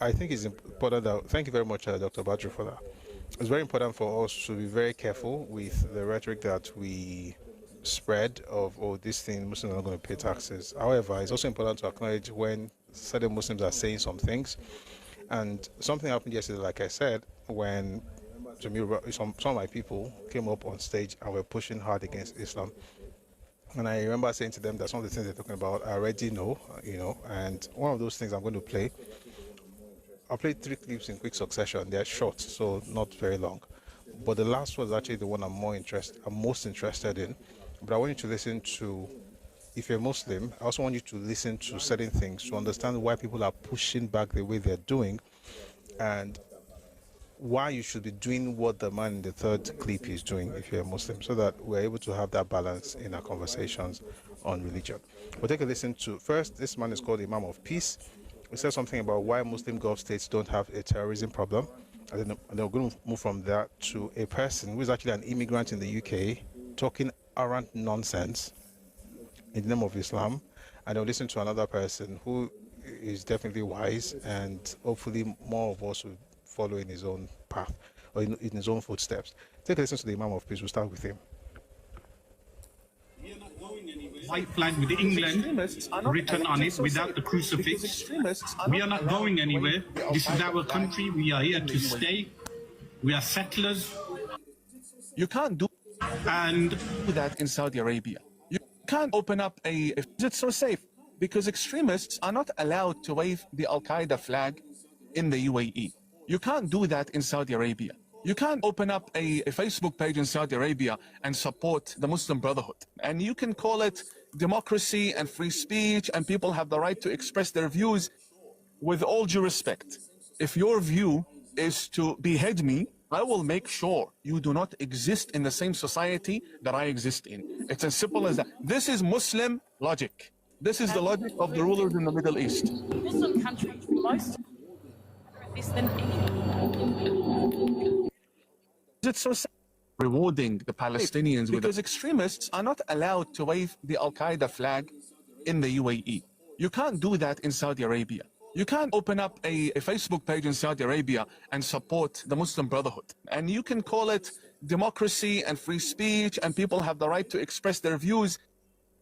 I think it's important that, thank you very much, Dr. Badru, for that. It's very important for us to be very careful with the rhetoric that we spread of, oh, this thing, Muslims are not going to pay taxes. However, it's also important to acknowledge when certain Muslims are saying some things. And something happened yesterday, like I said, when some of my people came up on stage and were pushing hard against Islam. And I remember saying to them that some of the things they're talking about, I already know, and one of those things I'm going to play. I'll play 3 clips in quick succession. They're short, so not very long. But the last one is actually the one I'm most interested in. But I want you to listen to, if you're Muslim, I also want you to listen to certain things to understand why people are pushing back the way they're doing, and why you should be doing what the man in the third clip is doing if you're a Muslim, so that we're able to have that balance in our conversations on religion. We'll take a listen to, first, this man is called Imam of Peace. He says something about why Muslim Gulf states don't have a terrorism problem. And then we're going to move from that to a person who is actually an immigrant in the UK talking arrant nonsense in the name of Islam. And they'll listen to another person who is definitely wise, and hopefully more of us will follow in his own path or in his own footsteps. Take a listen to the Imam of Peace. We'll start with him. White flag with England written on it without the crucifix. We are not going anywhere. This is our country. We are here to stay. We are settlers. You can't do that in Saudi Arabia. You can't open up it's so safe because extremists are not allowed to wave the Al-Qaeda flag in the UAE. You can't do that in Saudi Arabia. You can't open up a Facebook page in Saudi Arabia and support the Muslim Brotherhood. And you can call it democracy and free speech, and people have the right to express their views. With all due respect, if your view is to behead me, I will make sure you do not exist in the same society that I exist in. It's as simple as that. This is Muslim logic. This is the logic of the rulers in the Middle East. Muslim countries, most this than any. It's so rewarding the Palestinians because extremists are not allowed to wave the Al-Qaeda flag in the UAE. You can't do that in Saudi Arabia. You can't open up a Facebook page in Saudi Arabia and support the Muslim Brotherhood. And you can call it democracy and free speech, and people have the right to express their views.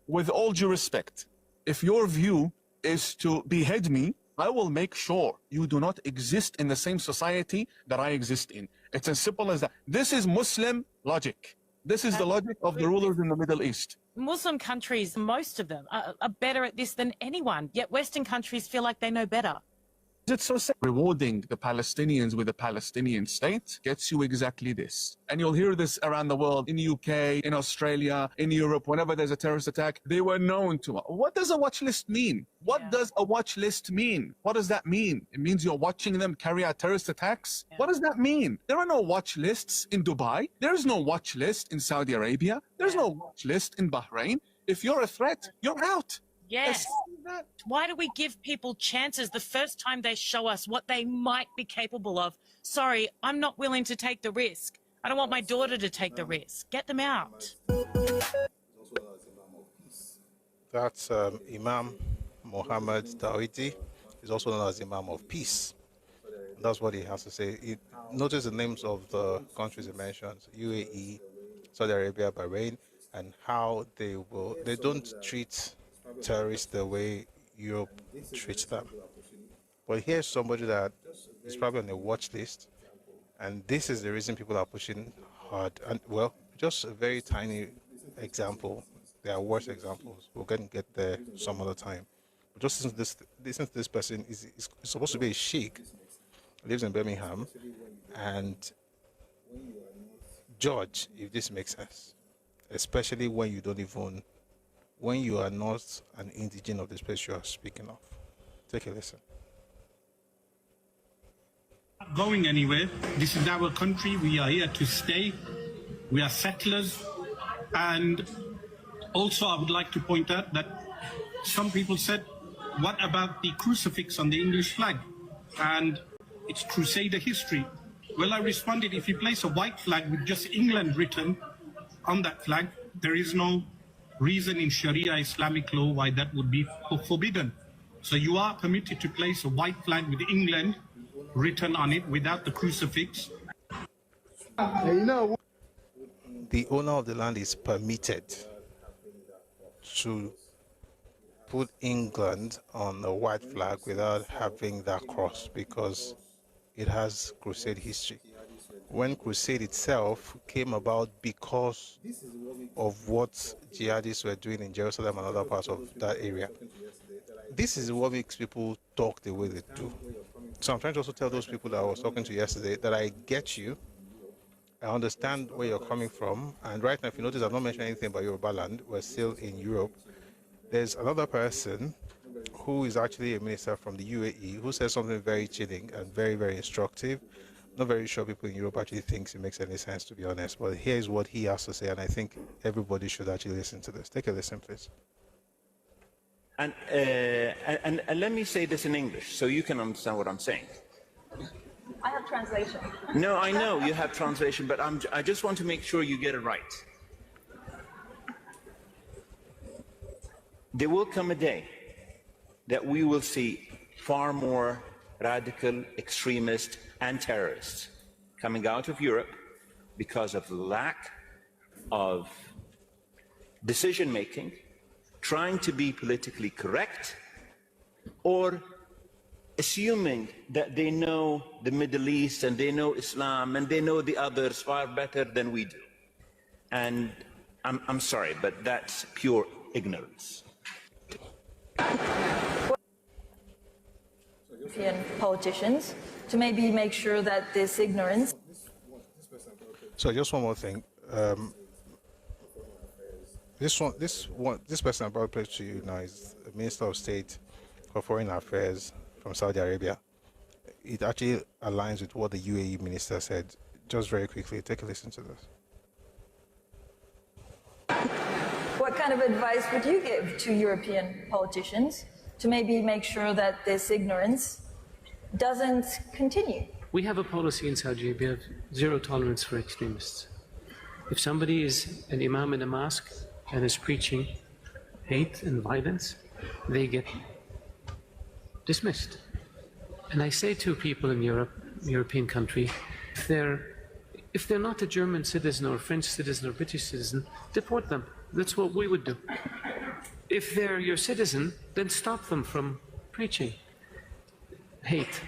With all due respect, if your view is to behead me, I will make sure you do not exist in the same society that I exist in. It's as simple as that. This is Muslim logic. This is the logic of the rulers in the Middle East. Muslim countries, most of them, are better at this than anyone, yet Western countries feel like they know better. It's so rewarding the Palestinians with a Palestinian state gets you exactly this. And you'll hear this around the world, in the UK, in Australia, in Europe, whenever there's a terrorist attack, they were known to. What does a watch list mean? What does a watch list mean? What does that mean? It means you're watching them carry out terrorist attacks? What does that mean? There are no watch lists in Dubai. There is no watch list in Saudi Arabia. There's no watch list in Bahrain. If you're a threat, you're out. Yes. Why do we give people chances the first time they show us what they might be capable of? Sorry, I'm not willing to take the risk. I don't want my daughter to take the risk. Get them out. That's Imam Mohammed Dawiti. He's also known as Imam of Peace. That's what he has to say. Notice the names of the countries he mentions: UAE, Saudi Arabia, Bahrain, and how they don't treat terrorists the way Europe treats them. But here's somebody that is probably on a watch list, and this is the reason people are pushing hard. And well, just a very tiny example. There are worse examples. We're going to get there some other time. But just since this person is supposed to be a sheikh, lives in Birmingham, and judge if this makes sense, especially when you are not an indigene of this place you are speaking of. Take a listen. Not going anywhere. This is our country. We are here to stay. We are settlers. And also, I would like to point out that some people said, what about the crucifix on the English flag? And it's Crusader history. Well, I responded, if you place a white flag with just England written on that flag, there is no reason in Sharia Islamic law why that would be forbidden. So you are permitted to place a white flag with England written on it without the crucifix. The owner of the land is permitted to put England on a white flag without having that cross because it has crusade history. When crusade itself came about because of what jihadists were doing in Jerusalem and other parts of that area. This is what makes people talk the way they do. So I'm trying to also tell those people that I was talking to yesterday that I get you, I understand where you're coming from, and right now, if you notice, I've not mentioned anything about Yoruba land. We're still in Europe. There's another person who is actually a minister from the UAE who says something very chilling and very, very instructive. Not very sure people in Europe actually thinks it makes any sense, to be honest, but here's what he has to say, and I think everybody should actually listen to this. Take a listen, please. And let me say this in English so you can understand what I'm saying. I have translation. No, I know you have translation, but I just want to make sure you get it right. There will come a day that we will see far more radical extremists and terrorists coming out of Europe because of lack of decision-making, trying to be politically correct, or assuming that they know the Middle East and they know Islam and they know the others far better than we do. And I'm sorry, but that's pure ignorance. European politicians to maybe make sure that this ignorance. So just one more thing. This person I'm about to play to you now is the Minister of State for Foreign Affairs from Saudi Arabia. It actually aligns with what the UAE minister said. Just very quickly, take a listen to this. What kind of advice would you give to European politicians to maybe make sure that this ignorance doesn't continue? We have a policy in Saudi Arabia of zero tolerance for extremists. If somebody is an imam in a mosque and is preaching hate and violence, they get dismissed. And I say to people in Europe, European country, if they're not a German citizen or French citizen or British citizen, deport them. That's what we would do. If they're your citizen, then stop them from preaching hate.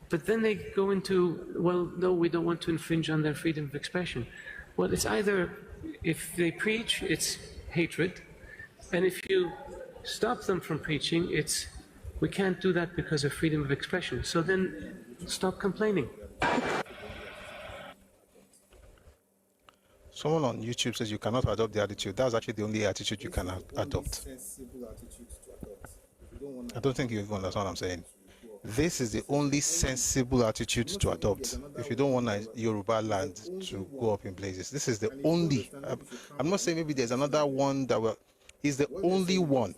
But then they go into, well, no, we don't want to infringe on their freedom of expression. Well, it's either, if they preach, it's hatred, and if you stop them from preaching, it's, we can't do that because of freedom of expression. So then stop complaining. Someone on YouTube says you cannot adopt the attitude. That's actually the only attitude you can adopt. I don't think you even understand what I'm saying. This is the only sensible attitude to adopt if you don't want Yoruba land to go up in blazes. This is the only. I'm not saying maybe there's another one that will. He's the only one.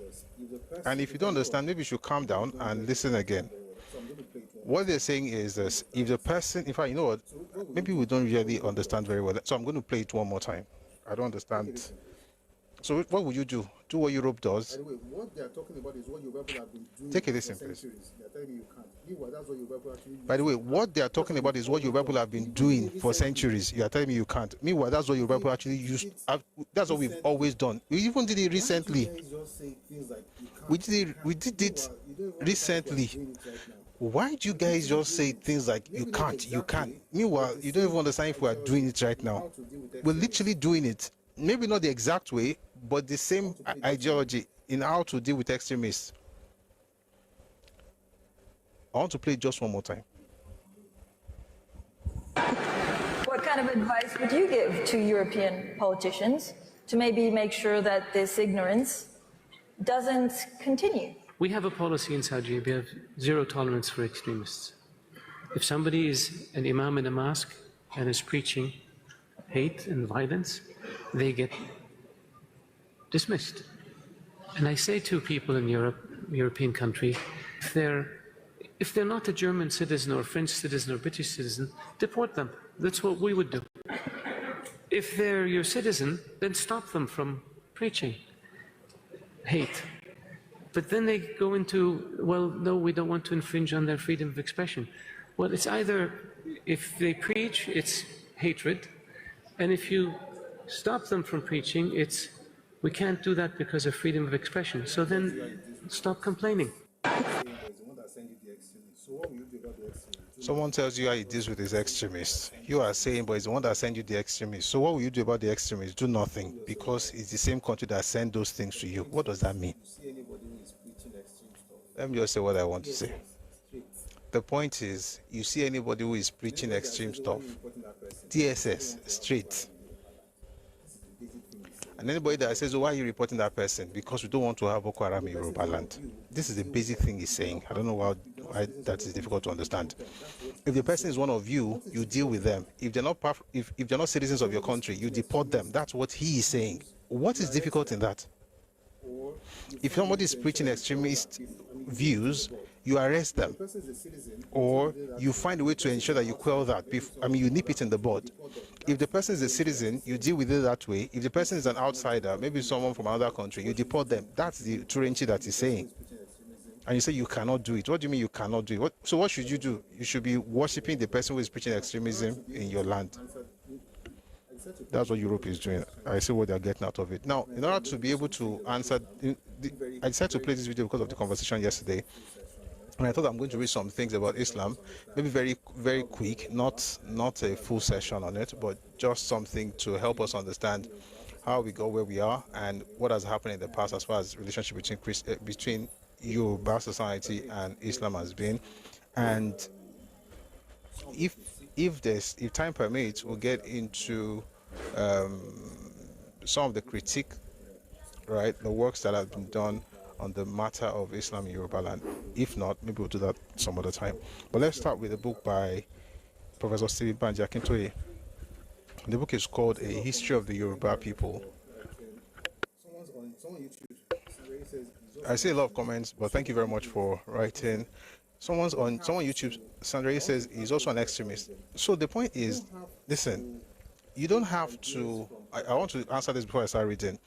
And if you don't understand, maybe you should calm down and listen again. What they're saying is this: if the person, in fact, you know what? Maybe we don't really understand very well. So I'm going to play it one more time. I don't understand. So what would you do? Do what Europe does? By the way, what they are talking about is what Yoruba people have been doing. Take a listen, for please. centuries. They are telling you can't. Meanwhile, that's what Yoruba people actually. By the way, what they are talking about is what Yoruba people have been doing for centuries. You are telling me you can't. Meanwhile, that's what Yoruba people actually used. That's what we've always done. We even did it recently. We did it recently. Why do you guys just say things like you can't, you can't? Meanwhile, you don't even understand if we are doing it right now. We're literally doing it. Maybe not the exact way, but the same ideology in how to deal with extremists. I want to play it just one more time. What kind of advice would you give to European politicians to maybe make sure that this ignorance doesn't continue? We have a policy in Saudi Arabia of zero tolerance for extremists. If somebody is an imam in a mosque and is preaching hate and violence, they get dismissed. And I say to people in Europe, European country, if they're not a German citizen or French citizen or British citizen, deport them. That's what we would do. If they're your citizen, then stop them from preaching hate. But then they go into, well, no, we don't want to infringe on their freedom of expression. Well, it's either, if they preach, it's hatred, and if you stop them from preaching, it's, we can't do that because of freedom of expression. So then stop complaining. Someone tells you how he deals with his extremists. You are saying, but it's the one that sent you the extremists. So what will you do about the extremists? Do nothing, because it's the same country that sent those things to you. What does that mean? Let me just say what I want to say. The point is, you see anybody who is preaching extreme stuff, DSS, straight. And anybody that says, oh, why are you reporting that person? Because we don't want to have Boko Haram in Yoruba land. This is the basic thing he's saying. I don't know why that is difficult to understand. If the person is one of you, you deal with them. If they're not if they're not citizens of your country, you deport them. That's what he is saying. What is difficult in that? If somebody is preaching extremist views, you arrest them, or you find a way to ensure that you quell that. I mean, you nip it in the bud. If the person is a citizen, you deal with it that way. If the person is an outsider, maybe someone from another country, you deport them. That's the Turenchi that he's saying. And you say you cannot do it. What do you mean you cannot do it? So what should you do? You should be worshipping the person who is preaching extremism in your land. That's what Europe is doing. I see what they're getting out of it. Now, in order to be able to answer, I decided to play this video because of the conversation yesterday. And I thought I'm going to read some things about Islam, maybe very, very quick, not a full session on it, but just something to help us understand how we got where we are and what has happened in the past as far as relationship between Yoruba society and Islam has been. And if time permits, we'll get into some of the critique, right, the works that have been done on the matter of Islam in Yoruba land. If not, maybe we'll do that some other time. But let's start with a book by Professor Stephen Banji Akintoye. The book is called A History of the Yoruba People. I see a lot of comments, but thank you very much for writing. Someone on YouTube, Sandra says he's also an extremist. So the point is, listen, you don't have to, I want to answer this before I start reading.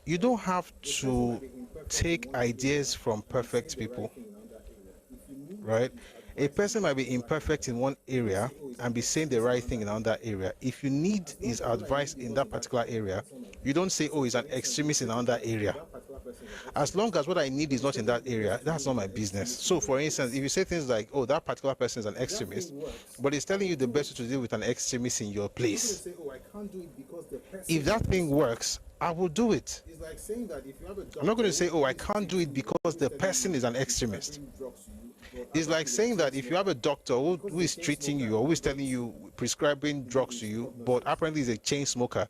You don't have to take ideas from perfect people, right? A person might be imperfect in one area and be saying the right thing in another area. If you need his advice in that particular area, you don't say, oh, he's an extremist in another area. As long as what I need is not in that area, that's not my business. So, for instance, if you say things like, oh, that particular person is an extremist, but he's telling you the best way to deal with an extremist in your place, if that thing works, I will do it. I'm not going to say, oh, I can't do it because the person is an extremist. It's like saying that if you have a doctor who is treating you or who is telling you, prescribing drugs to you, but apparently he's a chain smoker,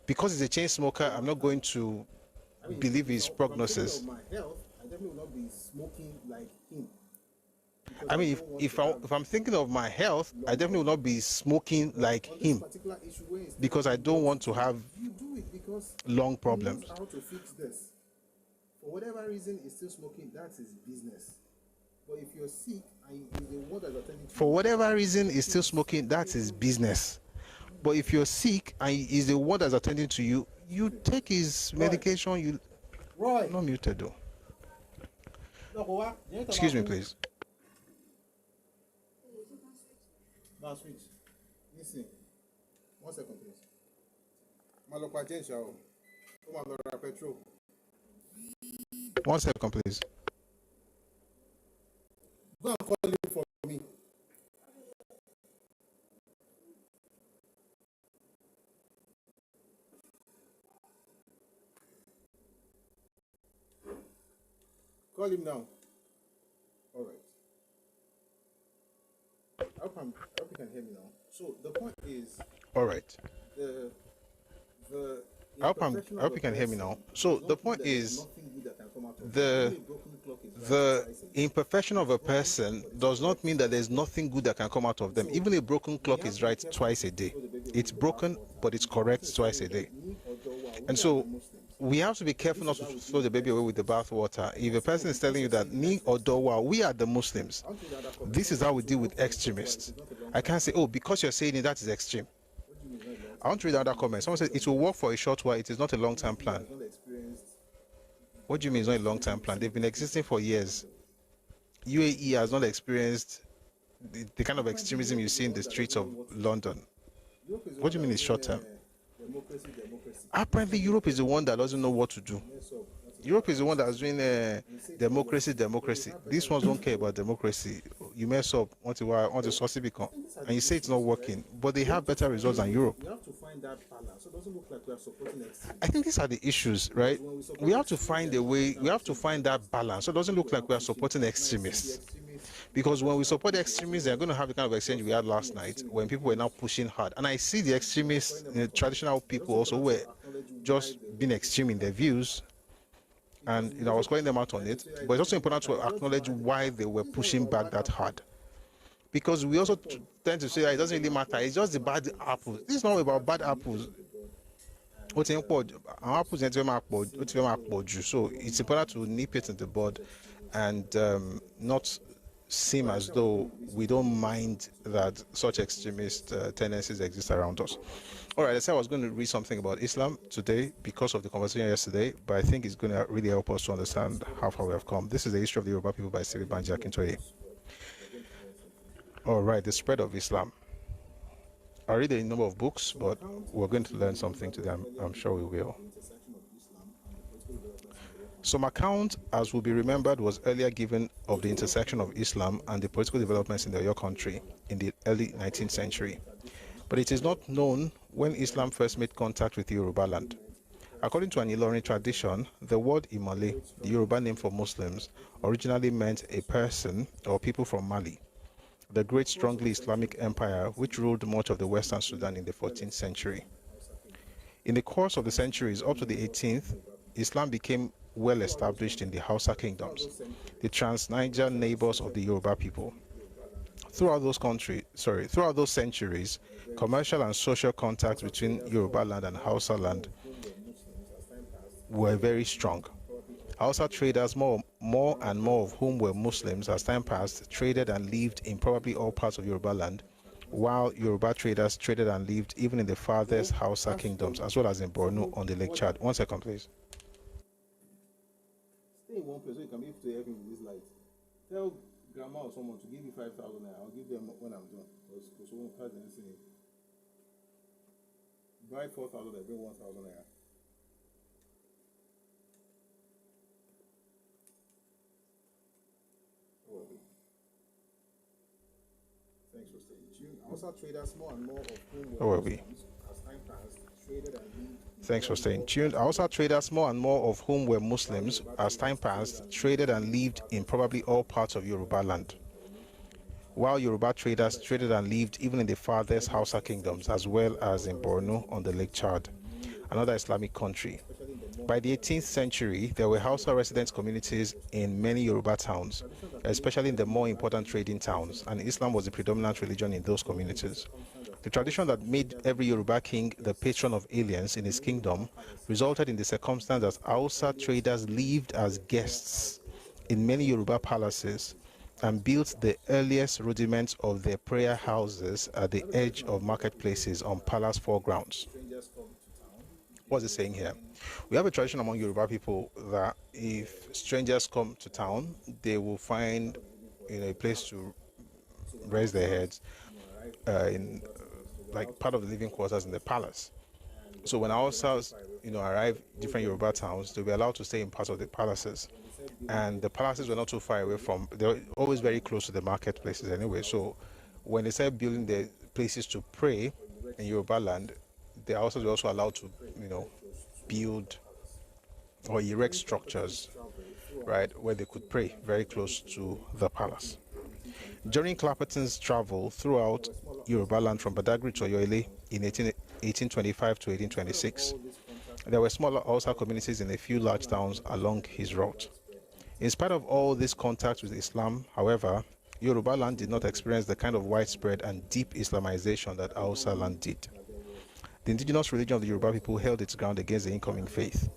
because he's a chain smoker, I'm not going to believe his prognosis. I mean, if I'm thinking of my health, I definitely will not be smoking like him, because I don't want to have lung problems. How to fix this? For whatever reason, he's still smoking. That's his business. But if you're sick and the one that's attending to for whatever reason, he's still smoking. That's his business. But if you're sick and he's the one that's attending to you, you take his medication. You not muted though. Excuse me, please. Now switch. Listen. 1 second, please. Malokwa change show. Come on, Lord, petrol. 1 second, please. Go and call him for me. Call him now. All right. I hope you can hear me now. So the point is. All right. I hope you can hear me now. So the point is, the imperfection of a person does not mean that there's nothing good that can come out of them. Even a broken clock is right twice a day. It's broken, but it's correct twice a day. And so we have to be careful not to throw the baby away with the bathwater. If a person is telling you that me or Dowa, we are the Muslims, this is how we deal with extremists. I can't say, oh, because you're saying it, that is extreme. I want to read another comment. Someone says it will work for a short while. It is not a long-term plan. What do you mean it's not a long-term plan? They've been existing for years. UAE has not experienced the kind of extremism you see in the streets of London. What do you mean it's short-term? Apparently, Europe is the one that doesn't know what to do. Europe is the one that's doing democracy. These ones don't care about democracy. You mess up, want to saucy become, and you say it's not working, but they have better results than Europe. We have to find that balance. So it doesn't look like we are supporting extremism. I think these are the issues, right? We have to find a way, we have to find that balance. So it doesn't look like we are supporting extremists. Because when we support the extremists, they're going to have the kind of exchange we had last night when people were now pushing hard. And I see the extremists, the traditional people also were just being extreme in their views. And I was calling them out on it. But it's also important to acknowledge why they were pushing back that hard. Because we also tend to say that it doesn't really matter. It's just the bad apples. This is not about bad apples. So it's important to nip it in the bud and not seem as though we don't mind that such extremist tendencies exist around us. All right, I said I was going to read something about Islam today because of the conversation yesterday, but I think it's going to really help us to understand how far we have come. This is the History of the Yoruba People by Stephen Banji Akintoye. All right, the spread of Islam. I read a number of books, but we're going to learn something today. I'm sure we will. Some account, as will be remembered, was earlier given of the intersection of Islam and the political developments in your country in the early 19th century. But it is not known when Islam first made contact with Yoruba land. According to an Ilorin tradition, the word Imale, the Yoruba name for Muslims, originally meant a person or people from Mali, the great strongly Islamic empire which ruled much of the western Sudan in the 14th century. In the course of the centuries up to the 18th, Islam became well established in the Hausa kingdoms, the Trans-Niger neighbors of the Yoruba people. Throughout those centuries, commercial and social contacts between Yoruba land and Hausa land were very strong. Hausa traders, more and more of whom were Muslims as time passed, traded and lived in probably all parts of Yoruba land, while Yoruba traders traded and lived even in the farthest Hausa kingdoms, as well as in Borno on the Lake Chad. 1 second, please. Stay in one place so you can be able to help me with this light. Tell grandma or someone to give me 5,000 naira. I'll give them when I'm done. Because someone can't anything. Buy 4,000, I bring 1,000 naira. Thanks for staying tuned. Also traders more and more of whom were Muslims, as time passed, traded and lived. Thanks for staying tuned. Hausa traders, more and more of whom were Muslims, as time passed, traded and lived in probably all parts of Yoruba land, while Yoruba traders traded and lived even in the farthest Hausa kingdoms, as well as in Borno on the Lake Chad, another Islamic country. By the 18th century, there were Hausa resident communities in many Yoruba towns, especially in the more important trading towns, and Islam was the predominant religion in those communities. The tradition that made every Yoruba king the patron of aliens in his kingdom resulted in the circumstance that Hausa traders lived as guests in many Yoruba palaces and built the earliest rudiments of their prayer houses at the edge of marketplaces on palace foregrounds. What's it saying here? We have a tradition among Yoruba people that if strangers come to town, they will find a place to raise their heads in like part of the living quarters in the palace. So when our Hausas, arrive in different Yoruba towns, they'll be allowed to stay in parts of the palaces. And the palaces were not too far away from, they're always very close to the marketplaces anyway. So when they started building the places to pray in Yoruba land, the Hausas were also allowed to, build or erect structures, right, where they could pray very close to the palace. During Clapperton's travel throughout Yoruba land from Badagry to Oyoile in 1825 to 1826, there were smaller Hausa communities in a few large towns along his route. In spite of all these contacts with Islam, however, Yoruba land did not experience the kind of widespread and deep Islamization that Hausa land did. The indigenous religion of the Yoruba people held its ground against the incoming faith.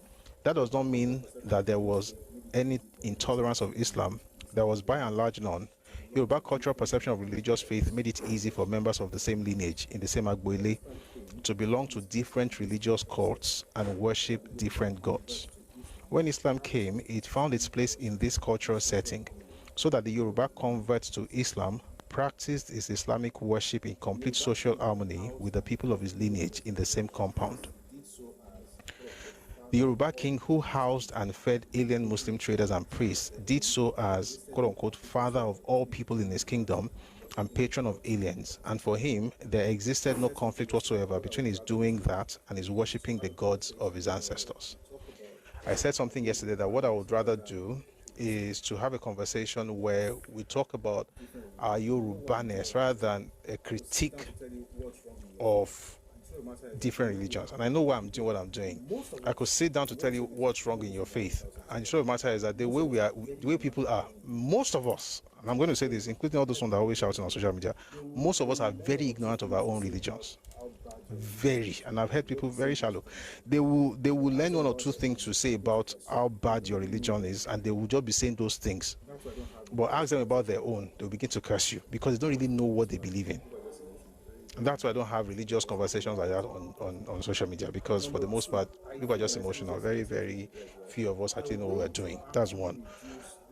That does not mean that there was any intolerance of Islam. There was by and large none. Yoruba cultural perception of religious faith made it easy for members of the same lineage in the same Agboile to belong to different religious cults and worship different gods. When Islam came, it found its place in this cultural setting, so that the Yoruba converts to Islam practiced his Islamic worship in complete social harmony with the people of his lineage in the same compound. The Yoruba king who housed and fed alien Muslim traders and priests did so as, quote-unquote, father of all people in his kingdom and patron of aliens, and for him there existed no conflict whatsoever between his doing that and his worshipping the gods of his ancestors. I said something yesterday that what I would rather do is to have a conversation where we talk about our Yorubaness rather than a critique of different religions. And I know why I'm doing what I'm doing. I could sit down to tell you what's wrong in your faith. And the truth of the matter is that the way people are, most of us, and I'm going to say this, including all those ones that are always shouting on social media, most of us are very ignorant of our own religions. Very. And I've heard people very shallow. They will learn one or two things to say about how bad your religion is, and they will just be saying those things. But ask them about their own, they'll begin to curse you because they don't really know what they believe in. And that's why I don't have religious conversations like that on social media, because for the most part, people are just emotional. Very, very few of us actually know what we're doing. That's one.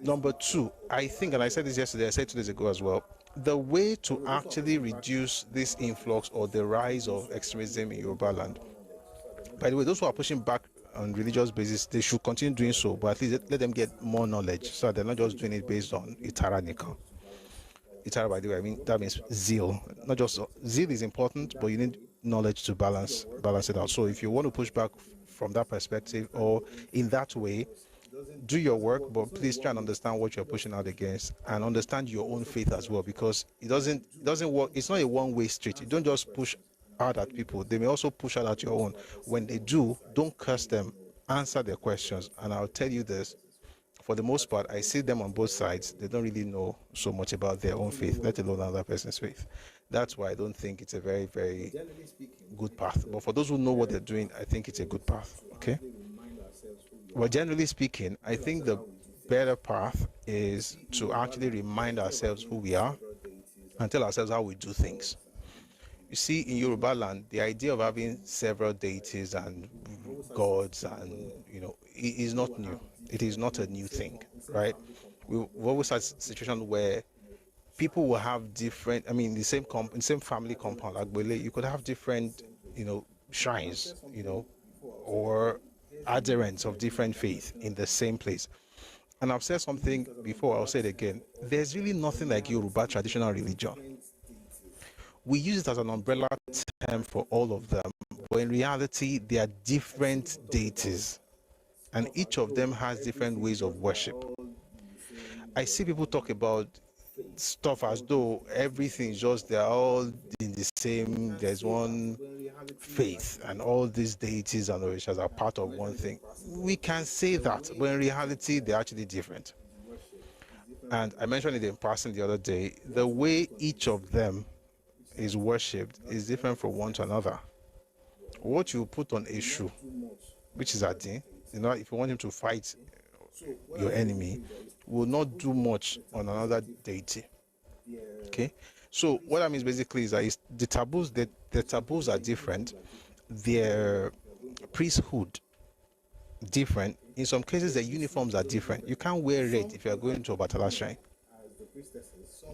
Number two, I think, and I said this yesterday, I said 2 days ago as well, the way to actually reduce this influx or the rise of extremism in Yoruba land, by the way, those who are pushing back on religious basis, they should continue doing so, but at least let them get more knowledge so that they're not just doing it based on Itara Nika. Itara, by the way, I mean, that means zeal. Not just zeal is important, but you need knowledge to balance it out. So if you want to push back from that perspective or in that way, do your work, but please try and understand what you're pushing out against and understand your own faith as well, because it doesn't work. It's not a one-way street. You don't just push out at people. They may also push out at your own. When they do, don't curse them. Answer their questions. And I'll tell you this, for the most part, I see them on both sides. They don't really know so much about their own faith, let alone another person's faith. That's why I don't think it's a very, very good path. But for those who know what they're doing, I think it's a good path. Okay? Well, generally speaking, I think the better path is to actually remind ourselves who we are and tell ourselves how we do things. You see, in Yoruba land, the idea of having several deities and gods and, it is not new. It is not a new thing, right? We've always had a situation where people will have different, in the same family compound, like Bele, you could have different, shrines, or adherents of different faith in the same place. And I've said something before, I'll say it again. There's really nothing like Yoruba traditional religion. We use it as an umbrella term for all of them, but in reality, they are different deities, and each of them has different ways of worship. I see people talk about stuff as though everything is just, they're all in the same, there's one faith and all these deities and orishas are part of one thing. We can say that, but in reality they're actually different. And I mentioned it in passing the other day, the way each of them is worshipped is different from one to another. What you put on a shoe, which is Adin, if you want him to fight your enemy, will not do much on another deity. Okay, so what I mean basically is that the taboos are different, their priesthood different. In some cases, the uniforms are different. You can't wear red if you are going to a Batala shrine.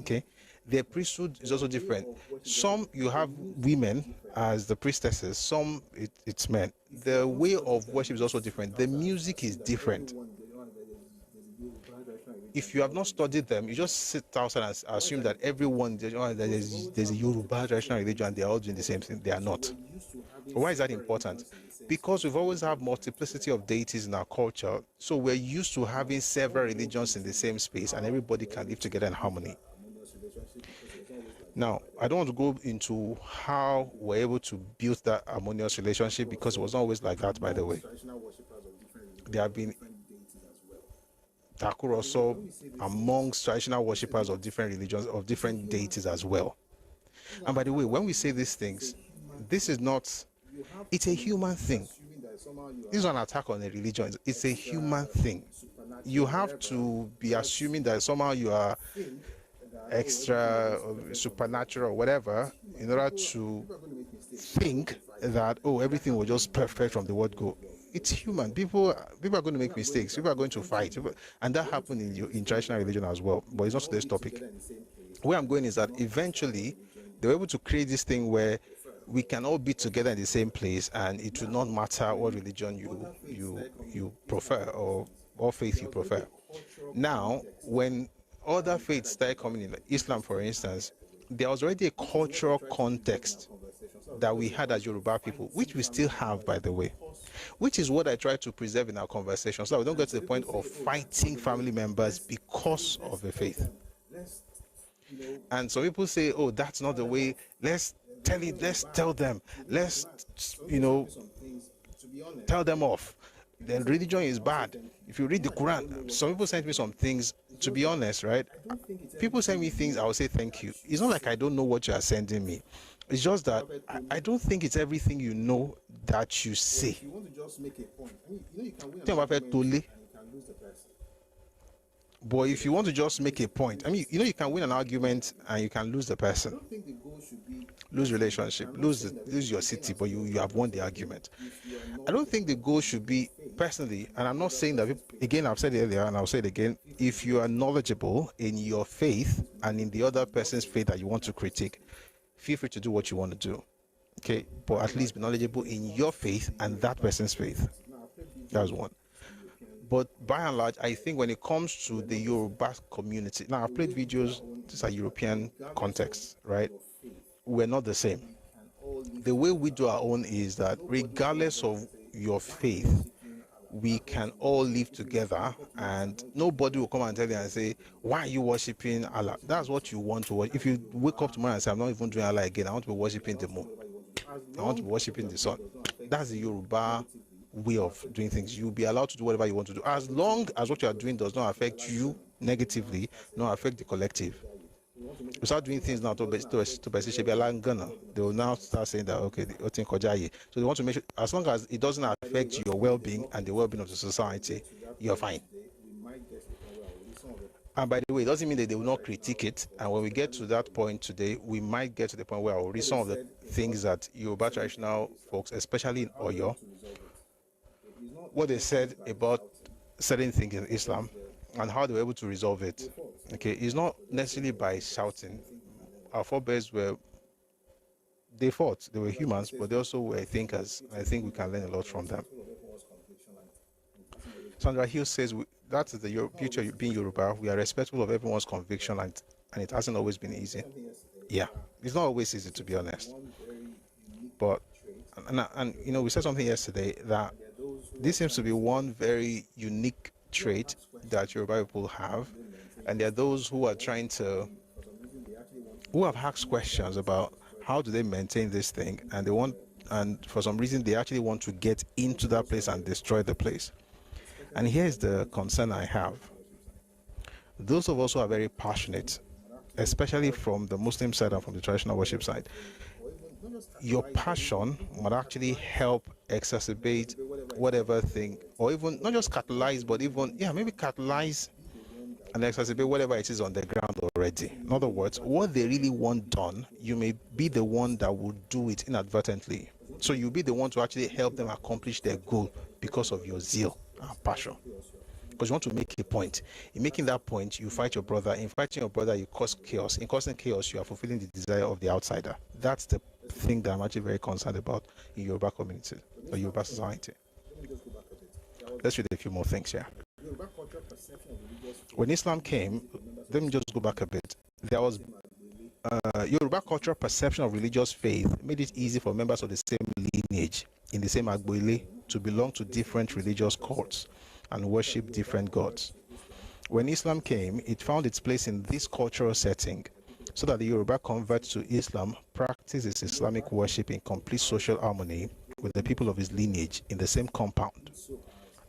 Okay, their priesthood is also different. Some you have women as the priestesses, some it's men. The way of worship is also different. The music is different. If you have not studied them, you just sit outside and assume that everyone, there's a Yoruba traditional religion and they're all doing the same thing. They are not. Why is that important? Because we've always had multiplicity of deities in our culture, so we're used to having several religions in the same space and everybody can live together in harmony. Now, I don't want to go into how we're able to build that harmonious relationship, because it was not always like that, by the way. There have been Takuroso amongst traditional worshippers of different religions, of different deities as well. And by the way, when we say these things, this is not, it's a human thing. This is not an attack on a religion. It's a human thing. You have to be assuming that somehow you are extra supernatural or whatever in order to think that, everything was just perfect from the word go. it's human. People are going to make mistakes. People are going to fight, and that happened in traditional religion as well. But it's not today's topic. Where I'm going is that eventually they were able to create this thing where we can all be together in the same place, and it will not matter what religion you prefer or what faith you prefer. Now, when other faiths started coming in, like Islam, for instance, there was already a cultural context that we had as Yoruba people, which we still have, by the way, which is what I try to preserve in our conversation, so that we don't get to the point of fighting family members because of a faith. And some people say, oh, that's not the way. Let's tell them, tell them off. Then religion is bad. If you read the Quran, some people sent me some things, to be honest, right? People send me things, I will say thank you. It's not like I don't know what you are sending me. It's just that I don't think it's everything you know that you say. You want to just make a point. I mean, you can win an argument and you can lose the person. But if you want to just make a point, I mean, you can win an argument and you can lose the person. I don't think the goal should be lose relationship, lose your city, but you have won the argument. I don't think the goal should be, personally, and I'm not saying that, again, I've said it earlier and I'll say it again, if you are knowledgeable in your faith and in the other person's faith that you want to critique, feel free to do what you want to do, okay? But at least be knowledgeable in your faith and that person's faith. That's one. But by and large, I think when it comes to the Yoruba community, now I've played videos, these are European contexts, right? We're not the same. The way we do our own is that regardless of your faith, we can all live together and nobody will come and tell you and say, why are you worshiping Allah? That's what you want to worship. If you wake up tomorrow and say, I'm not even doing Allah again, I want to be worshiping the moon, I want to be worshiping the sun. That's the Yoruba way of doing things. You'll be allowed to do whatever you want to do, as long as what you are doing does not affect you negatively, not affect the collective. We start doing things now to they will now start saying that, okay, so they want to make sure, as long as it doesn't affect your well-being and the well-being of the society, you're fine. And by the way, it doesn't mean that they will not critique it. And when we get to that point today, we might get to the point where I will read some of the things that Yoruba traditional folks, especially in Oyo, what they said about certain things in Islam and how they were able to resolve it. Okay, it's not necessarily by shouting. Our forebears they fought. They were humans, but they also were thinkers. I think we can learn a lot from them. Sandra Hill says, that is the beauty of being Yoruba. We are respectful of everyone's conviction, and it hasn't always been easy. Yeah, it's not always easy, to be honest. But, and we said something yesterday that this seems to be one very unique trait that Yoruba people have, and there are those who are who have asked questions about how do they maintain this thing, and for some reason they actually want to get into that place and destroy the place. And here's the concern I have. Those of us who are very passionate, especially from the Muslim side and from the traditional worship side, your passion might actually help exacerbate whatever thing, or even not just catalyze, but even, maybe catalyze and exacerbate whatever it is on the ground already. In other words, what they really want done, you may be the one that will do it inadvertently. So you'll be the one to actually help them accomplish their goal because of your zeal and passion. Because you want to make a point. In making that point, you fight your brother. In fighting your brother, you cause chaos. In causing chaos, you are fulfilling the desire of the outsider. That's the thing that I'm actually very concerned about in Yoruba community or Yoruba society. Let's read a few more things here. When Islam came, let me just go back a bit. There was Yoruba cultural perception of religious faith made it easy for members of the same lineage in the same Agboile to belong to different religious cults and worship different gods. When Islam came, it found its place in this cultural setting, so that the Yoruba converts to Islam practice its Islamic worship in complete social harmony with the people of his lineage in the same compound.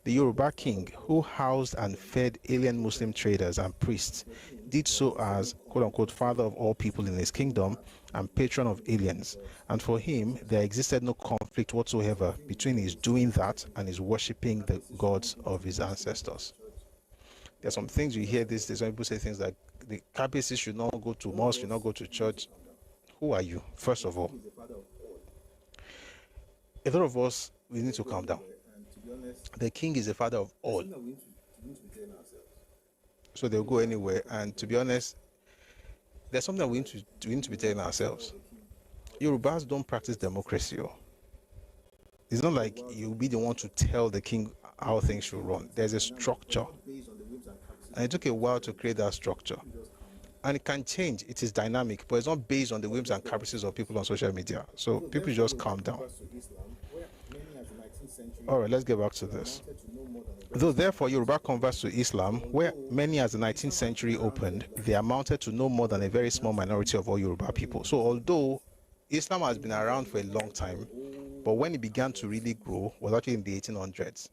The Yoruba king, who housed and fed alien Muslim traders and priests, did so as, quote-unquote, father of all people in his kingdom and patron of aliens. And for him, there existed no conflict whatsoever between his doing that and his worshipping the gods of his ancestors. There are some things you hear these days when people say things like, the Kabisi should not go to mosque, should not go to church. Who are you, first of all? A lot of us, we need to calm down. The king is the father of all. We need to be telling ourselves. So they'll go anywhere. And to be honest, there's something that we need to be telling ourselves. Yorubas don't practice democracy. It's not like you'll be the one to tell the king how things should run. There's a structure. And it took a while to create that structure. And it can change. It is dynamic, but it's not based on the whims and caprices of people on social media. So people just calm down. All right, let's get back to this. Though therefore Yoruba converts to Islam, where many as the 19th century opened, they amounted to no more than a very small minority of all Yoruba people. So although Islam has been around for a long time, but when it began to really grow was actually in the 1800s.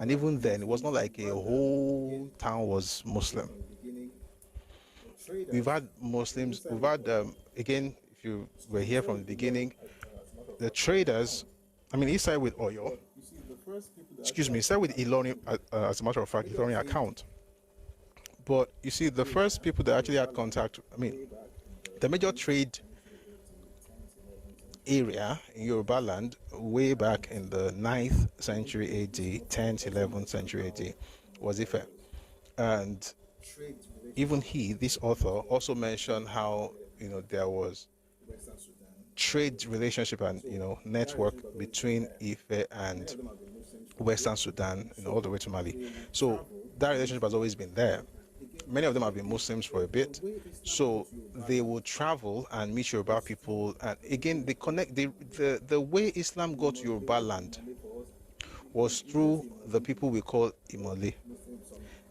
And even then, it was not like a whole town was Muslim. We've had Muslims, we've had, again, if you were here from the beginning, the traders, I mean, he started with Oyo. Excuse me, he started with Ilorin, as a matter of fact, Ilorin account. But you see, the first people that actually had contact, I mean, the major trade area in Yoruba land way back in the 9th century AD, 10th, 11th century AD was Ife. And even this author, also mentioned how, there was trade relationship and, network between Ife and Western Sudan, all the way to Mali. So that relationship has always been there. Many of them have been Muslims for a bit, so they will travel and meet Yoruba people. And again, they connect. The way Islam got to Yoruba land was through the people we call Imole.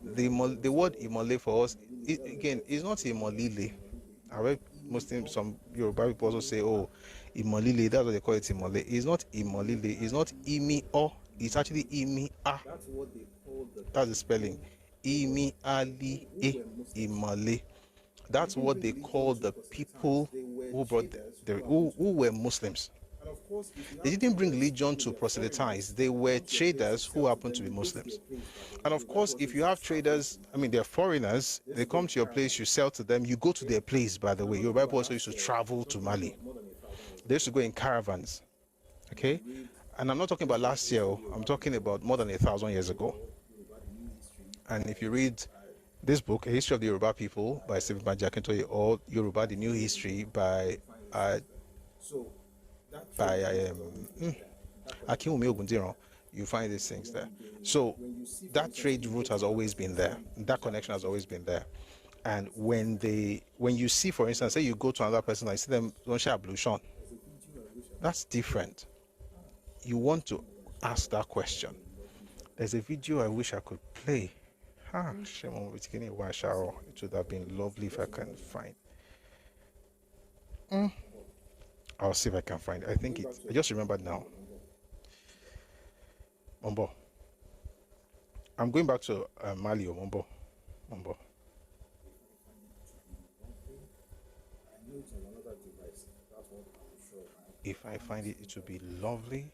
The word Imole for us, again, is not Imolile. However, some Yoruba people also say, "Oh, Imolile." That's what they call it, Imole. It's not Imolile. It's not Imi O. It's actually Imi A. That's the spelling. Imi Ali E Imale. That's what they call the people who brought who were Muslims. They didn't bring religion to proselytize. They were traders who happened to be Muslims. And of course, if you have traders, I mean, they're foreigners, they come to your place, you sell to them, you go to their place, by the way. Your Bible also used to travel to Mali. They used to go in caravans. Okay? And I'm not talking about last year, I'm talking about more than 1,000 years ago. And if you read this book, A History of the Yoruba People by Stephen Banji Akintoye, or Yoruba, The New History by Akinwumi Ogundiran, you find these things there. So that trade route has always been there. That connection has always been there. And when you see, for instance, say you go to another person and see them don't share ablution, that's different. You want to ask that question. There's a video I wish I could play. It would have been lovely if I can find. I'll see if I can find it. I think I just remembered now. Mombo. I'm going back to Mali or Mombo. If I find it, it will be lovely.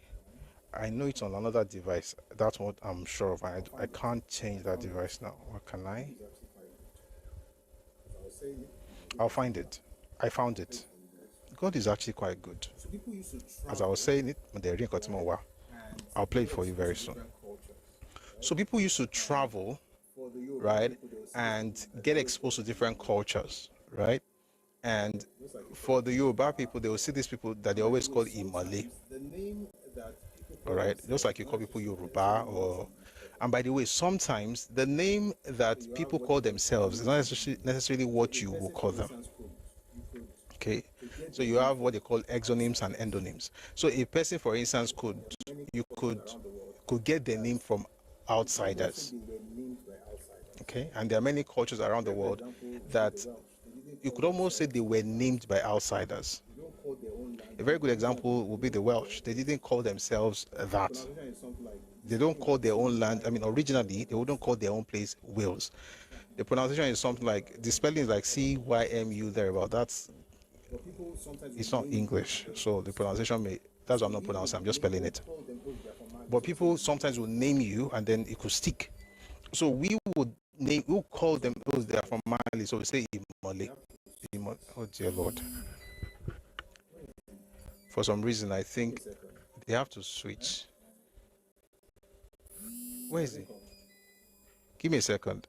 I know it's on another device. That's what I'm sure of. I can't change that device now. What can I? I'll find it. I found it. God is actually quite good. As I was saying it, I'll play it for you very soon. So people used to travel, right, and get exposed to different cultures, right? And for the Yoruba people, they will see these people that they always call Imale. All right, just like you call people Yoruba, and by the way, sometimes the name that people call themselves is not necessarily what you will call them. Okay, so you have what they call exonyms and endonyms. So a person, for instance, could get their name from outsiders. Okay, and there are many cultures around the world that you could almost say they were named by outsiders. A very good example would be the Welsh. They didn't call themselves that. They don't call their own land. I mean, originally, they wouldn't call their own place Wales. The pronunciation is something like, the spelling is like CYMU thereabout. It's not English. So the pronunciation that's what I'm not pronouncing, I'm just spelling it. But people sometimes will name you and then it could stick. So we'll call them, they are from Mali, so we say Imole. Oh dear Lord. For some reason, I think they have to switch. Where is he? Give me a second.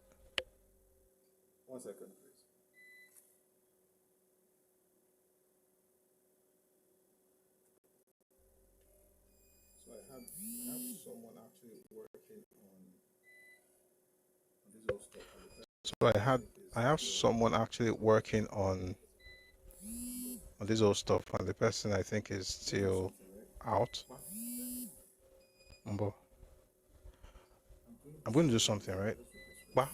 1 second, please. So I have someone actually working on this whole stuff. So I have someone actually working on this whole stuff, and the person I think is still out. Umbo. I'm going to do something, right? Bah.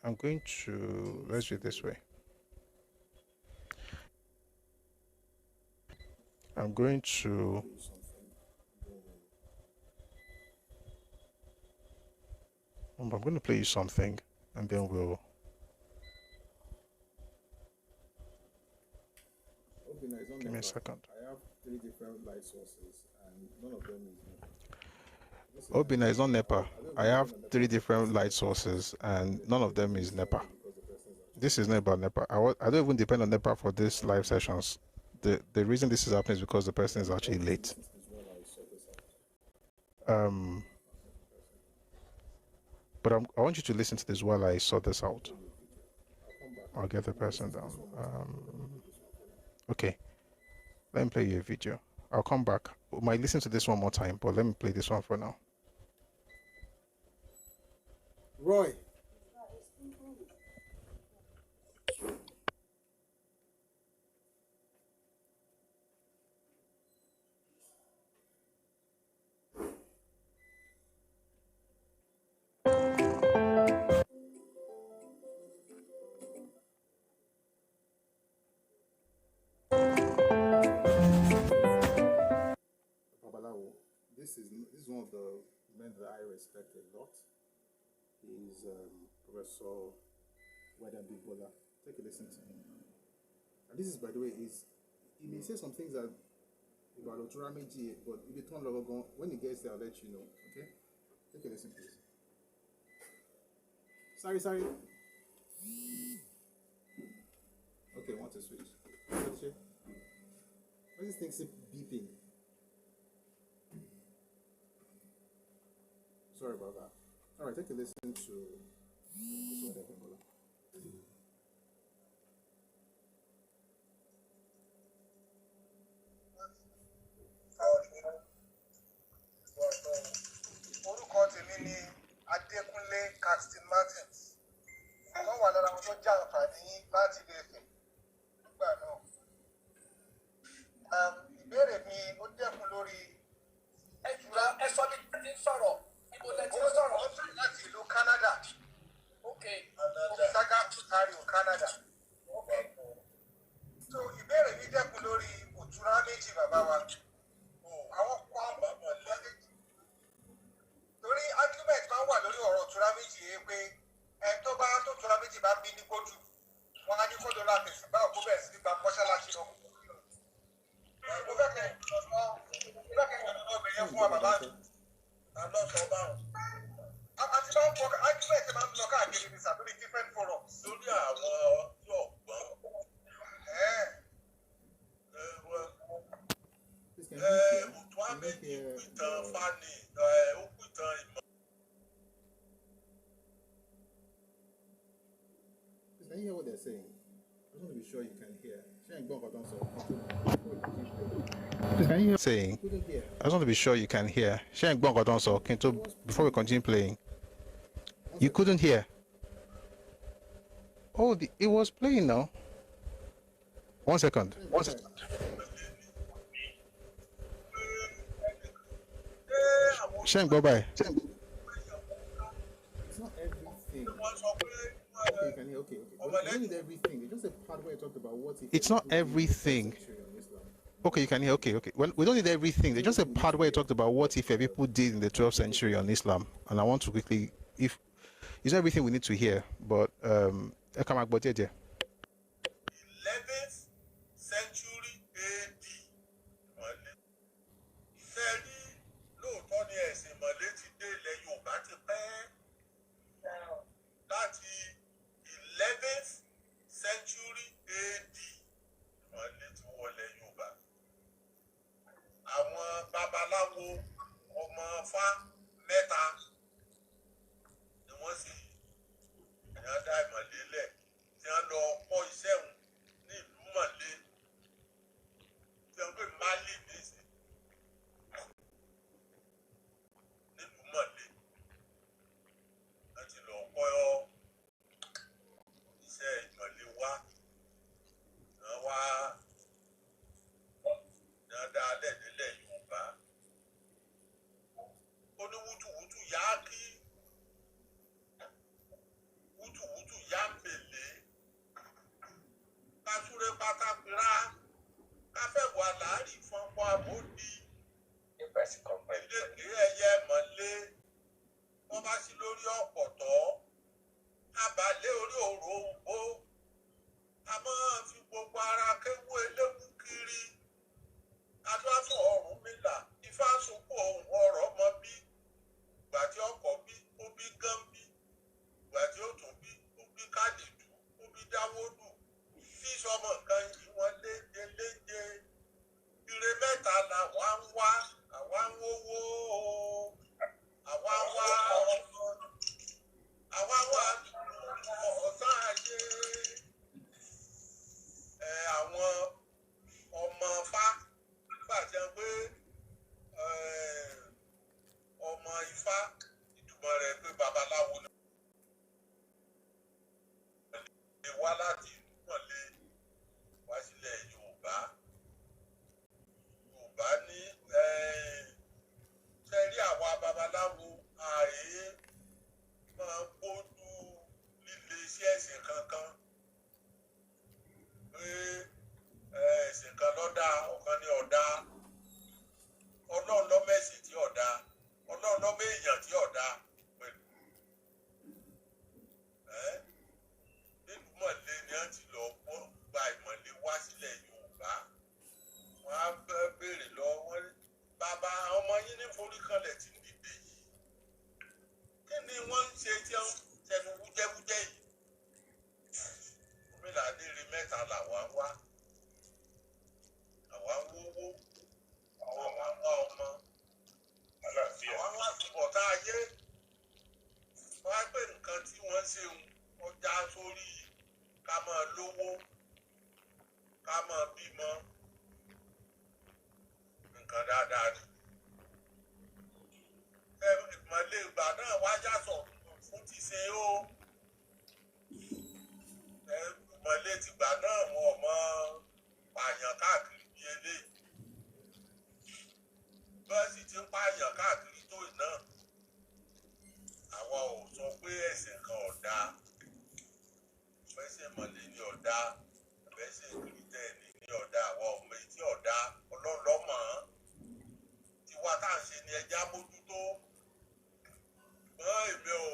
I'm going to, let's do it this way. I'm going to play you something, and then we'll. Give me a second. I have 3 different light sources, and none of them is NEPA. Obina is not NEPA. I have 3 different light sources, and none of them is NEPA. This is not about NEPA. I don't even depend on NEPA for these live sessions. The reason this is happening is because the person is actually late. But I want you to listen to this while I sort this out. I'll get the person down. Okay. Let me play you a video. I'll come back. We might listen to this one more time, but let me play this one for now. Roy. This is one of the men that I respect a lot. He's Professor Wedabi Bola. Take a listen to him. And this is, by the way, he may say some things that about Oturameji, but if you turn logo, when he gets there, I'll let you know. Okay? Take a listen, please. Sorry. Okay, want to switch. Okay. Why is this thing beeping? Sorry about that. All right, take a listen to this one. Orúkọ tèmi ni Adékúnlé Caxton Martins. Wọ́n wà lára wọn tó já àǹfààní láti ilé Ifẹ̀ nígbà náà. Ìbéèrè mi ó dẹ́kun lórí ẹ̀jùlá ẹ̀sọ́ mi ti ń sọ̀rọ̀. Ó sọ̀rọ̀ láti ìlú Canada. Saga Ontario, Canada. So ìbéèrè mi dẹ́kun lórí Oturameji bàbá wa. Àwọn kan torí argument máa ń wà lórí ọ̀rọ̀ Oturameji yìí pé tó Oturameji bá bí ní kóòtù wọn á ní kó lọ láti ṣùgbọ́n òkú bẹ̀rẹ̀ sí ní gba mọ́ṣáláṣí lọ. Mo fẹ́ kẹ́ obìnrin fún wa bàbá mi. Àlọ́ sọ báwọn. Àti bá ń bọ̀ argument máa ń lọ káàkiri ní sàbílì different forums. Lórí àwọn yóò gbọ́. Oturameji pìtàn fani ó pìtàn ìmọ̀. Can you hear what they're saying? I just want to be sure you can hear. Saying, I just want to be sure you can hear. Before we continue playing, you couldn't hear. Oh, it was playing now. 1 second. 1 second. Sheng, bye-bye. It's not everything. Okay, you can hear. Okay. But it's not everything. It's just a part where I talked about what if It's not everything. Okay, you can hear. Okay. Well, we don't need everything. There's just a part where I talked about what if people did in the 12th century on Islam. And I want to quickly, if it's not everything we need to hear, but Ẹkáàbọ. 11th century AD. Sẹ́rí lóòótọ́ ni ẹ̀sìn ìmọ̀lé ti dé ilẹ̀ Yorùbá ti pẹ́. Láti 11th century AD ìmọ̀lé ti wọlé Yorùbá. Àwọn babaláwo kátàpírá káfẹ́ wà láàrin fọ́npọ́ àbòdì ìdèkè ẹyẹ mọ́lé wọ́n bá sí lórí ọ̀pọ̀tọ́ abalẹ̀ orí òrò ògbó a máa fi gbogbo ara kéwú eléwu kiri adúláfọ̀ ọ̀run mìlà ifá sunkún ohun ọ̀rọ̀ mọ́ bí ìgbà tí ọkọ̀ bí ó bí gán bí ìgbà tí ó tún bí ó bí kádìdú ó bí dáwódù tí sọmọ nǹkan yìí wọ́n léje léje ire mẹ́ta làwa ń wá àwa ń wówó àwa ń wá ọmọ àwa wà ọ̀sán ayé àwọn ọmọ fá nígbà tí wọ́n pé ọmọ ifá ìtumọ̀ rẹ̀ pé babaláwo lè wá láti ìlú mọ̀lé wá sílẹ̀ Yorùbá ní sẹ́rí àwa babaláwo ààyè máa ń gbójú líle iṣẹ́ ẹ̀sìn kankan pé ẹ̀sìn kan lọ́dà ọ̀kan ní ọ̀dà Ọlọ́run lọ́mẹ̀sìn tí ọ̀dà Ọlọ́run lọ́mọ èèyàn tí ọ̀dà pẹ̀lú nínú mọ̀lẹ́ ni wọ́n ti lọ gba ìmọ̀lẹ́ wá sílẹ̀ Yorùbá wọ́n á béèrè lọ wọ́n bàbá ọmọ yín ní foríkanlẹ̀ tí ń dìde yìí kí ni wọ́n ń ṣe tí wọ́n tẹnu wújẹ́wújẹ́ yìí gómìnà adéèrè mẹ́ta làwa ń wá àwa ń wówó àwa ń wá ọmọ àwa ń wá túbọ̀tá ayé wọ́n á pè nǹkan tí wọ́n ṣe ọjà sórí ká máa lówó ká máa bímọ nǹkan dáadáa ni ìmọ̀lẹ́ ìgbà náà wájà sọ fún ti ṣe ó ìmọ̀lẹ́ tìgbà náà wọn ò mọ pààyàn káàkiri bí eléyìí bẹ́ẹ̀ sì ti ń pààyàn káàkiri tó náà àwa ò sọ pé ẹ̀sìn kan ọ̀dà ẹ̀sìn ìmọ̀lẹ́ ní ọ̀dà ẹ̀sìn kìrìtẹ́ẹ̀nì ní ọ̀dà àwa ọmọ ètí ọ̀dà ọlọ́lọ́mọ tiwa tá à ń ṣe ni ẹja mójútó ṣùgbọ́n èmi ò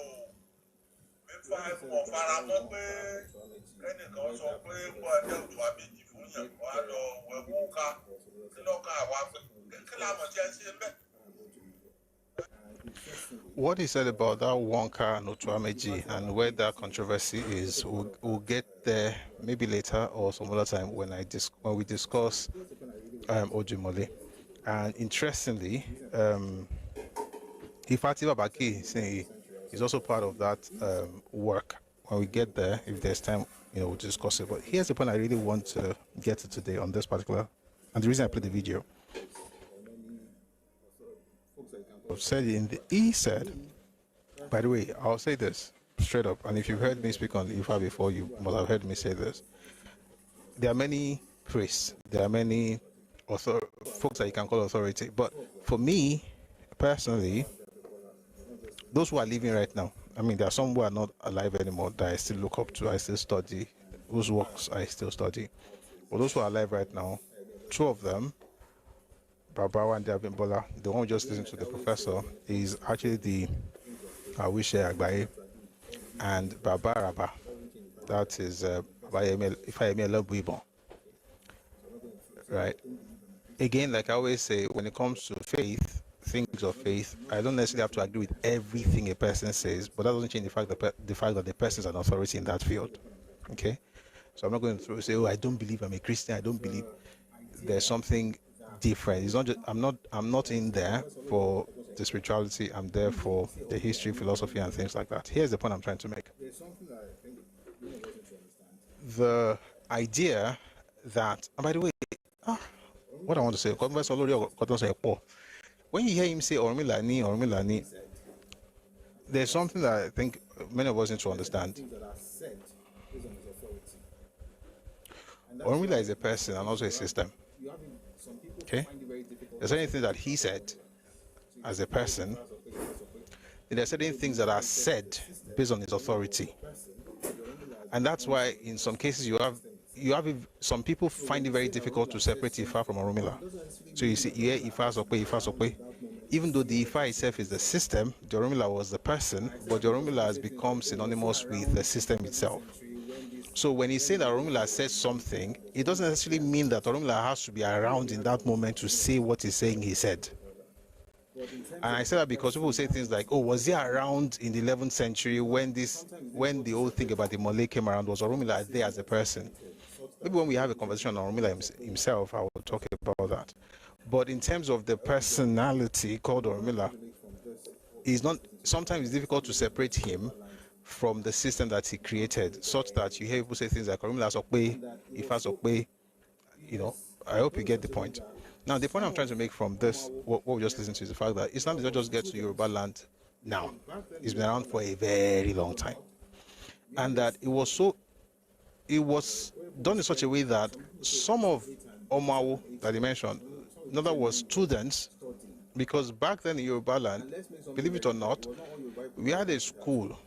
mọ̀ fara mọ́ pé kẹ́nìkan sọ pé wọ́n ẹ̀dẹ́ òtún àbèjì fún yàn wọ́n á lọ wẹ̀wò ká kí lọ́kàn àwa pé kí làmọ̀ tí ẹ ṣe bẹ́ẹ̀. What he said about that Wonka and Otuameji and where that controversy is, we'll get there maybe later or some other time when we discuss Ojimole. And interestingly, Ifati Babaki is also part of that work. When we get there, if there's time, we'll discuss it. But here's the point I really want to get to today on this particular, and the reason I played the video. He said, by the way, I'll say this straight up, and if you've heard me speak on Ifa before, you must have heard me say this. There are many priests, there are many folks that you can call authority, but for me, personally, those who are living right now, I mean, there are some who are not alive anymore that I still look up to, I still study, whose works I still study. But those who are alive right now, two of them, Babawa and Abimbola, the one who just listened to the professor, is actually the Awishe Agbaye and Baba Raba. That is Ifayemi Elebuibon. Right? Again, like I always say, when it comes to faith, things of faith, I don't necessarily have to agree with everything a person says, but that doesn't change the fact that the person is an authority in that field. Okay? So I'm not going to say, oh, I don't believe I'm a Christian, I don't believe there's something different. It's not just, I'm not in there for the spirituality, I'm there for the history, philosophy, and things like that. Here's the point I'm trying to make. The idea that, and by the way, what I want to say, when you hear him say Ormilani, there's something that I think many of us need to understand. Ormila is a person and also a system. Okay? There's anything that he said as a person, and there are certain things that are said based on his authority. And that's why in some cases you have you have some people find it very difficult to separate Ifa from Orunmila. So you see, you hear Ifa Sokwe. Even though the Ifa itself is the system, the Orunmila was the person, but the Orunmila has become synonymous with the system itself. So when he said that Orunmila says something, it doesn't necessarily mean that Orunmila has to be around in that moment to say what he's saying he said. And I say that because people say things like, oh, was he around in the 11th century when the whole thing about the Mole came around? Was Orunmila there as a person? Maybe when we have a conversation on Orunmila himself, I will talk about that. But in terms of the personality called Orunmila, sometimes it's difficult to separate him from the system that he created, such that you hear people say things like Orunmila Sokwe, Ifa Sokwe, I hope you get the point. Now, the point I'm trying to make from this, what we just listened to, is the fact that Islam did not just get to Yoruba land now. It's been around for a very long time. And that it was done in such a way that some of Omawu that he mentioned, in other words, students, because back then in Yoruba land, believe it or not, we had a school,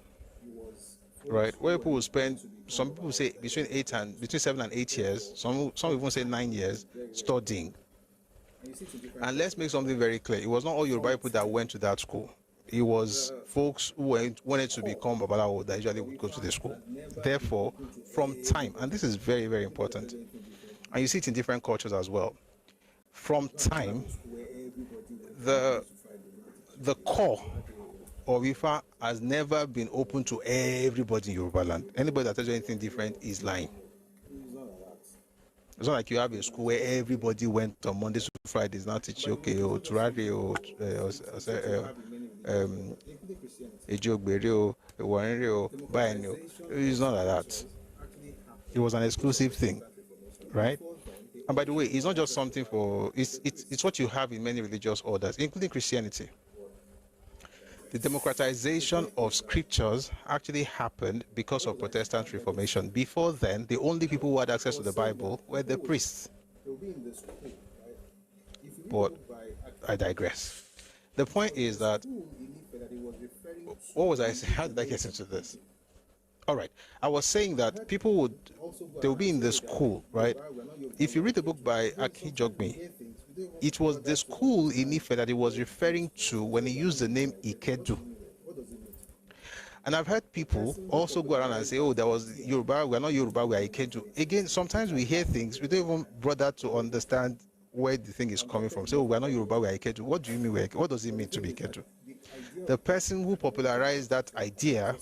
right, where people would spend, some people say between 7 and 8 years, some even say 9 years studying. And let's make something very clear. It was not all Yoruba people that went to that school. It was folks who wanted to become Babalawo that usually would go to the school. Therefore, from time, and this is very, very important, and you see it in different cultures as well, from time, the core of Ifa has never been open to everybody in Yoruba land. Anybody that tells you anything different is lying. It's not like you have a school where everybody went on Mondays to Fridays, now teach you, okay, or Turari, or Ejogbere, or Warrenre, or Bayenio. It's not like that. It was an exclusive thing, right? And by the way, it's not just something for, it's what you have in many religious orders, including Christianity. The democratization of scriptures actually happened because of Protestant Reformation. Before then, the only people who had access to the Bible were the priests. But I digress. The point is that, what was I saying? How did I get into this? All right. I was saying that they will be in the school, right? If you read the book by Aki Jogme, it was the school in Ife that he was referring to when he used the name Ikedu. And I've heard people also go around and say, oh, there was Yoruba, we're not Yoruba, we're Ikedu. Again, sometimes we hear things, we don't even bother to understand where the thing is coming from. So, oh, we're not Yoruba, we're Ikedu. What do you mean, what does it mean to be Ikedu? The person who popularized that idea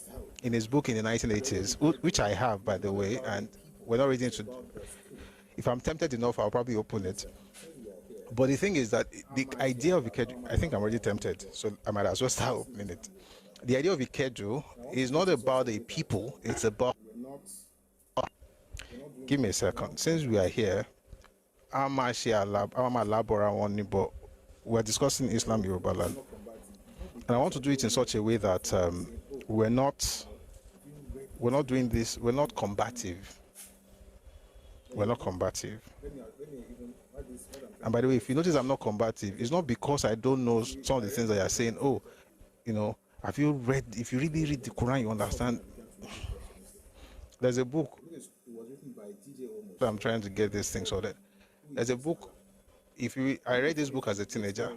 in his book in the 1980s, which I have, by the way, and we're not ready to, if I'm tempted enough, I'll probably open it. But the thing is that the idea of Ikedu, I think I'm already tempted, so I might as well start opening it. The idea of Ikedu is not about the people, it's about... Give me a second. Since we are here, I'm a labora one, but we're discussing Islam Yoruba land. And I want to do it in such a way that we're not doing this, we're not combative. We're not combative. And by the way, if you notice I'm not combative, it's not because I don't know some of the things that you're saying. Oh, if you really read the Quran, you understand. There's a book. I'm trying to get this thing sorted. There's a book. I read this book as a teenager.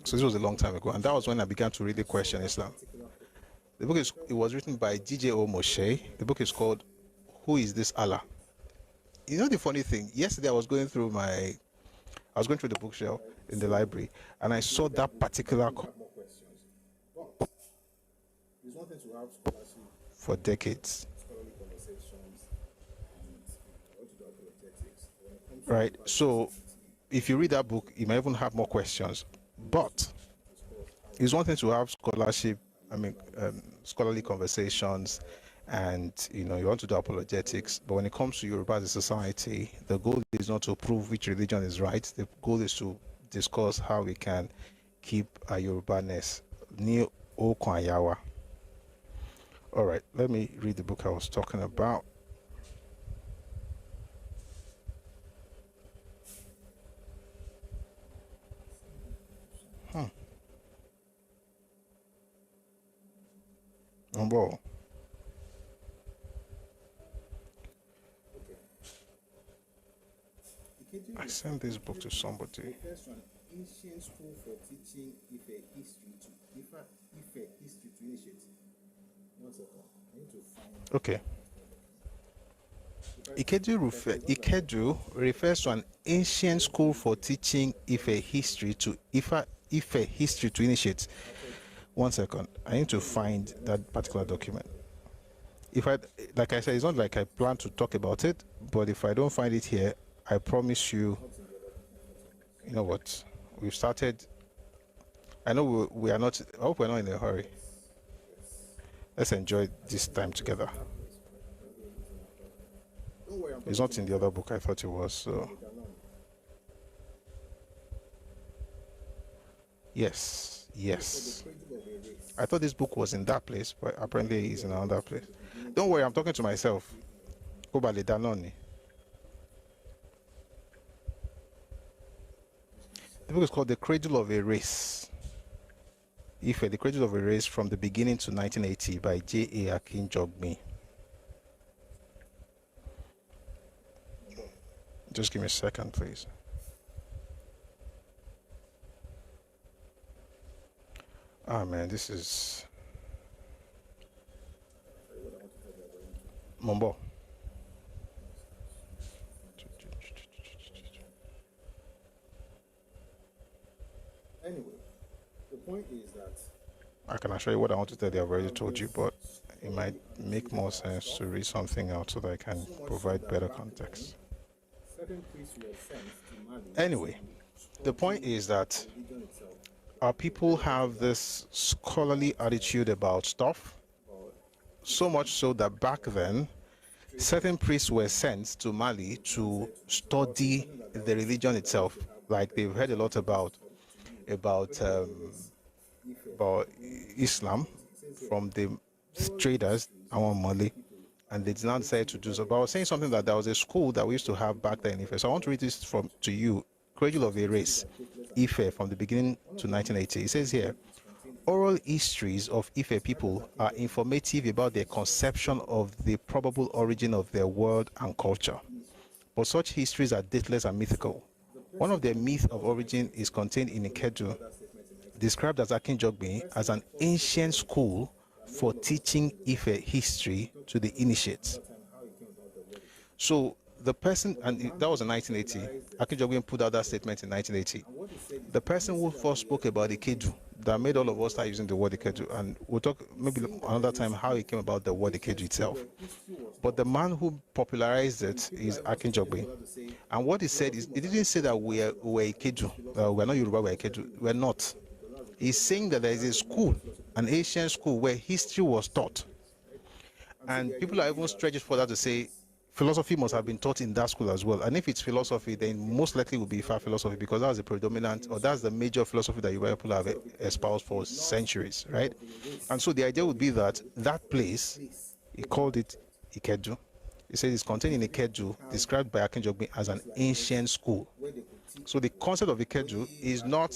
So this was a long time ago. And that was when I began to really question Islam. The book was written by D.J.O. Moshe. The book is called Who is This Allah? You know the funny thing? Yesterday I was going through the bookshelf in the library, and I saw that particular for decades. Right? So if you read that book, you might even have more questions. But it's one thing to have scholarly conversations, and you want to do apologetics, but when it comes to Yoruba as a society, the goal is not to prove which religion is right. The goal is to discuss how we can keep our Yoruba-ness. Ni Okwanyawa. All right, let me read the book I was talking about. I sent this book to somebody. Ancient school for teaching Ife history to Ife history to initiate. One second. I need to find. Okay. Ikedu refers to an ancient school for teaching Ife history to Ife history to initiate. One second. I need to find that particular document. Like I said, it's not like I plan to talk about it, but if I don't find it here, I promise you, you know what? We've started. I know we are not. I hope we're not in a hurry. Let's enjoy this time together. It's not in the other book I thought it was. So yes. I thought this book was in that place, but apparently it's in another place. Don't worry, I'm talking to myself. Kobale Danoni. The book is called The Cradle of a Race. Ife, The Cradle of a Race from the Beginning to 1980 by J.A. Akinjogmi. Just give me a second, please. Ah, man, this is Mombo. Anyway, the point is that I can assure you what I want to tell you, I've already told you, but it might make more sense to read something out so that I can provide better context. Anyway, the point is that our people have this scholarly attitude about stuff, so much so that back then, certain priests were sent to Mali to study the religion itself. Like they've heard a lot about Islam from the traders, Mali, and they did not decide to do so. But I was saying something that there was a school that we used to have back then in Ife. So I want to read this to you. Cradle of a Race, Ife, from the beginning to 1980. It says here, oral histories of Ife people are informative about their conception of the probable origin of their world and culture. But such histories are dateless and mythical. One of their myths of origin is contained in Ikedu, described as Akinjogbe as an ancient school for teaching Ife history to the initiates. So the person, and that was in 1980, Akinjogbe put out that statement in 1980. The person who first spoke about Ikedu, that made all of us start using the word Ikedu, and we'll talk maybe another time how it came about the word Ikedu itself. But the man who popularized it is Akinjogbe. And what he said is, he didn't say that we're Ikedu, we're not Yoruba, we're Ikedu. We're not. He's saying that there is a school, an ancient school, where history was taught. And people are even stretching further to say philosophy must have been taught in that school as well. And if it's philosophy, then most likely will be Ifa philosophy, because that's the predominant, or that's the major philosophy that Yoruba people have espoused for centuries, right? And so the idea would be that that place, he called it Ikedu. He says it's contained in Ikedu, described by Akinjogbe as an ancient school. So the concept of Ikedu is not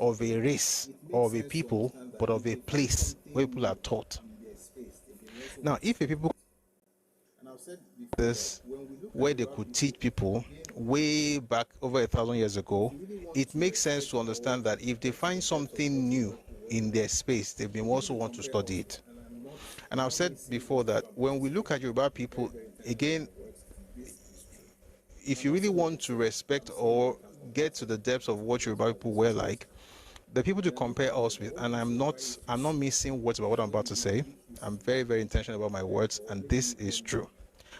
of a race or of a people, but of a place where people are taught. Now, if a people this where they could teach people way back over 1,000 years ago, it makes sense to understand that if they find something new in their space, they may also want to study it. And I've said before that when we look at Yoruba people, again, if you really want to respect or get to the depths of what Yoruba people were like, the people to compare us with, and I'm not missing words about what I'm about to say. I'm very, very intentional about my words, and this is true.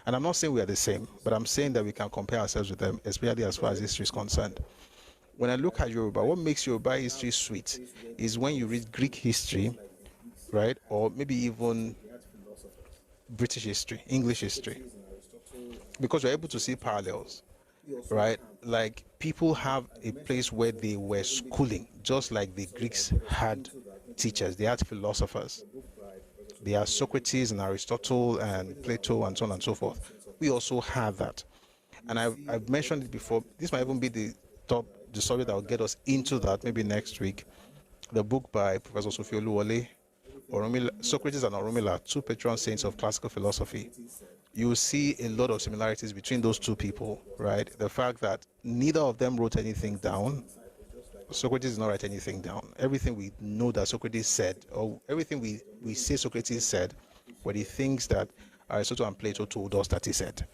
And I'm not saying we are the same, but I'm saying that we can compare ourselves with them, especially as far as history is concerned. When I look at Yoruba, what makes Yoruba history sweet is when you read Greek history, right? Or maybe even British history, English history. Because you're able to see parallels, right? Like people have a place where they were schooling, just like the Greeks had teachers, they had philosophers. They have Socrates and Aristotle and Plato and so on and so forth. We also have that. And I've mentioned it before. This might even be the subject that will get us into that maybe next week. The book by Professor Sophie Oluwole, Socrates and Orunmila, two patron saints of classical philosophy. you will see a lot of similarities between those two people, right? The fact that neither of them wrote anything down. Socrates did not write anything down. Everything we know that Socrates said, or everything we say Socrates said, were the things that Aristotle and Plato told us that he said.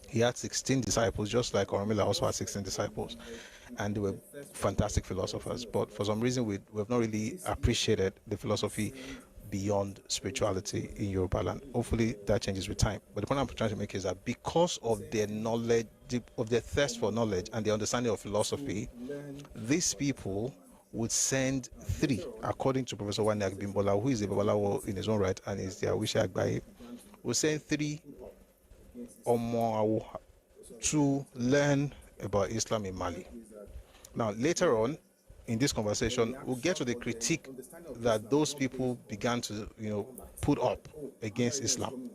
He had 16 disciples, just like Oromila also had 16 disciples, and they were fantastic philosophers. But for some reason, we have not really appreciated the philosophy beyond spirituality in Yoruba land. Hopefully that changes with time. But the point I'm trying to make is that because of their knowledge, of their thirst for knowledge and their understanding of philosophy, these people would send 3, according to Professor Wani Agbimbola, who is a Babalawo in his own right and is the Awisha Agbaye, would send 3 or more to learn about Islam in Mali. Now, later on in this conversation, we'll get to the critique that those people began to, put up against Islam.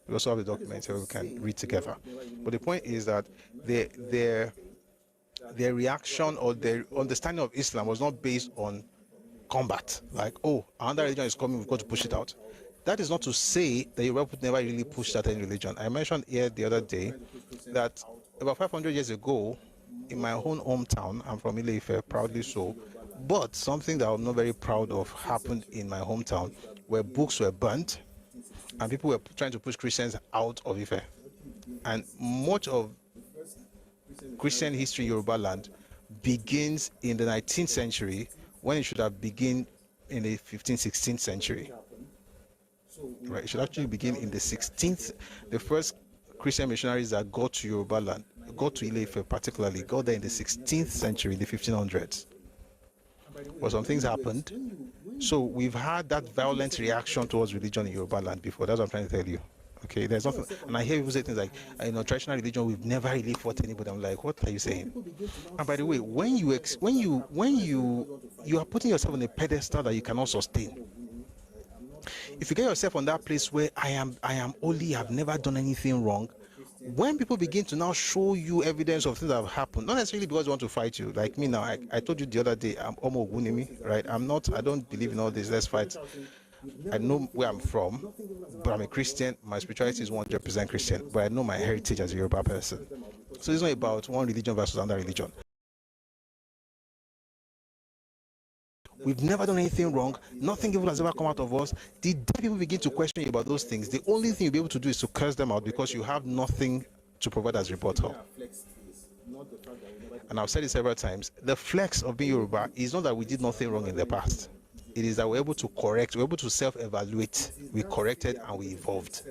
We also have the documents here we can read together. But the point is that their reaction or their understanding of Islam was not based on combat, like, oh, another religion is coming, we've got to push it out. That is not to say that Europe would never really push out any religion. I mentioned here the other day that about 500 years ago, in my own hometown, I'm from Ile-Ife, proudly so, but something that I'm not very proud of happened in my hometown, where books were burnt and people were trying to push Christians out of Ife. And much of Christian history in Yoruba land begins in the 19th century, when it should have begun in the 15th, 16th century. Right, it should actually begin in the 16th. The first Christian missionaries that got to Yoruba land, got to Ile-Ife particularly, got there in the 16th century, in the 1500s. But some things happened. So we've had that violent reaction towards religion in Yoruba land before. That's what I'm trying to tell you. Okay, there's nothing, and I hear people say things like, traditional religion, we've never really fought anybody. I'm like, what are you saying? And by the way, when you are putting yourself on a pedestal that you cannot sustain, if you get yourself on that place where I am holy, I've never done anything wrong, when people begin to now show you evidence of things that have happened, not necessarily because they want to fight you, like me now, I told you the other day, I'm Omo Ogunimi, right? I don't believe in all this, let's fight. I know where I'm from, but I'm a Christian. My spirituality is 100% Christian, but I know my heritage as a Yoruba person. So it's not about one religion versus another religion. We've never done anything wrong. Nothing evil has ever come out of us. The day people begin to question you about those things, the only thing you'll be able to do is to curse them out because you have nothing to provide as rebuttal. And I've said it several times, the flex of being Yoruba is not that we did nothing wrong in the past. It is that we're able to correct, we're able to self-evaluate. We corrected and we evolved.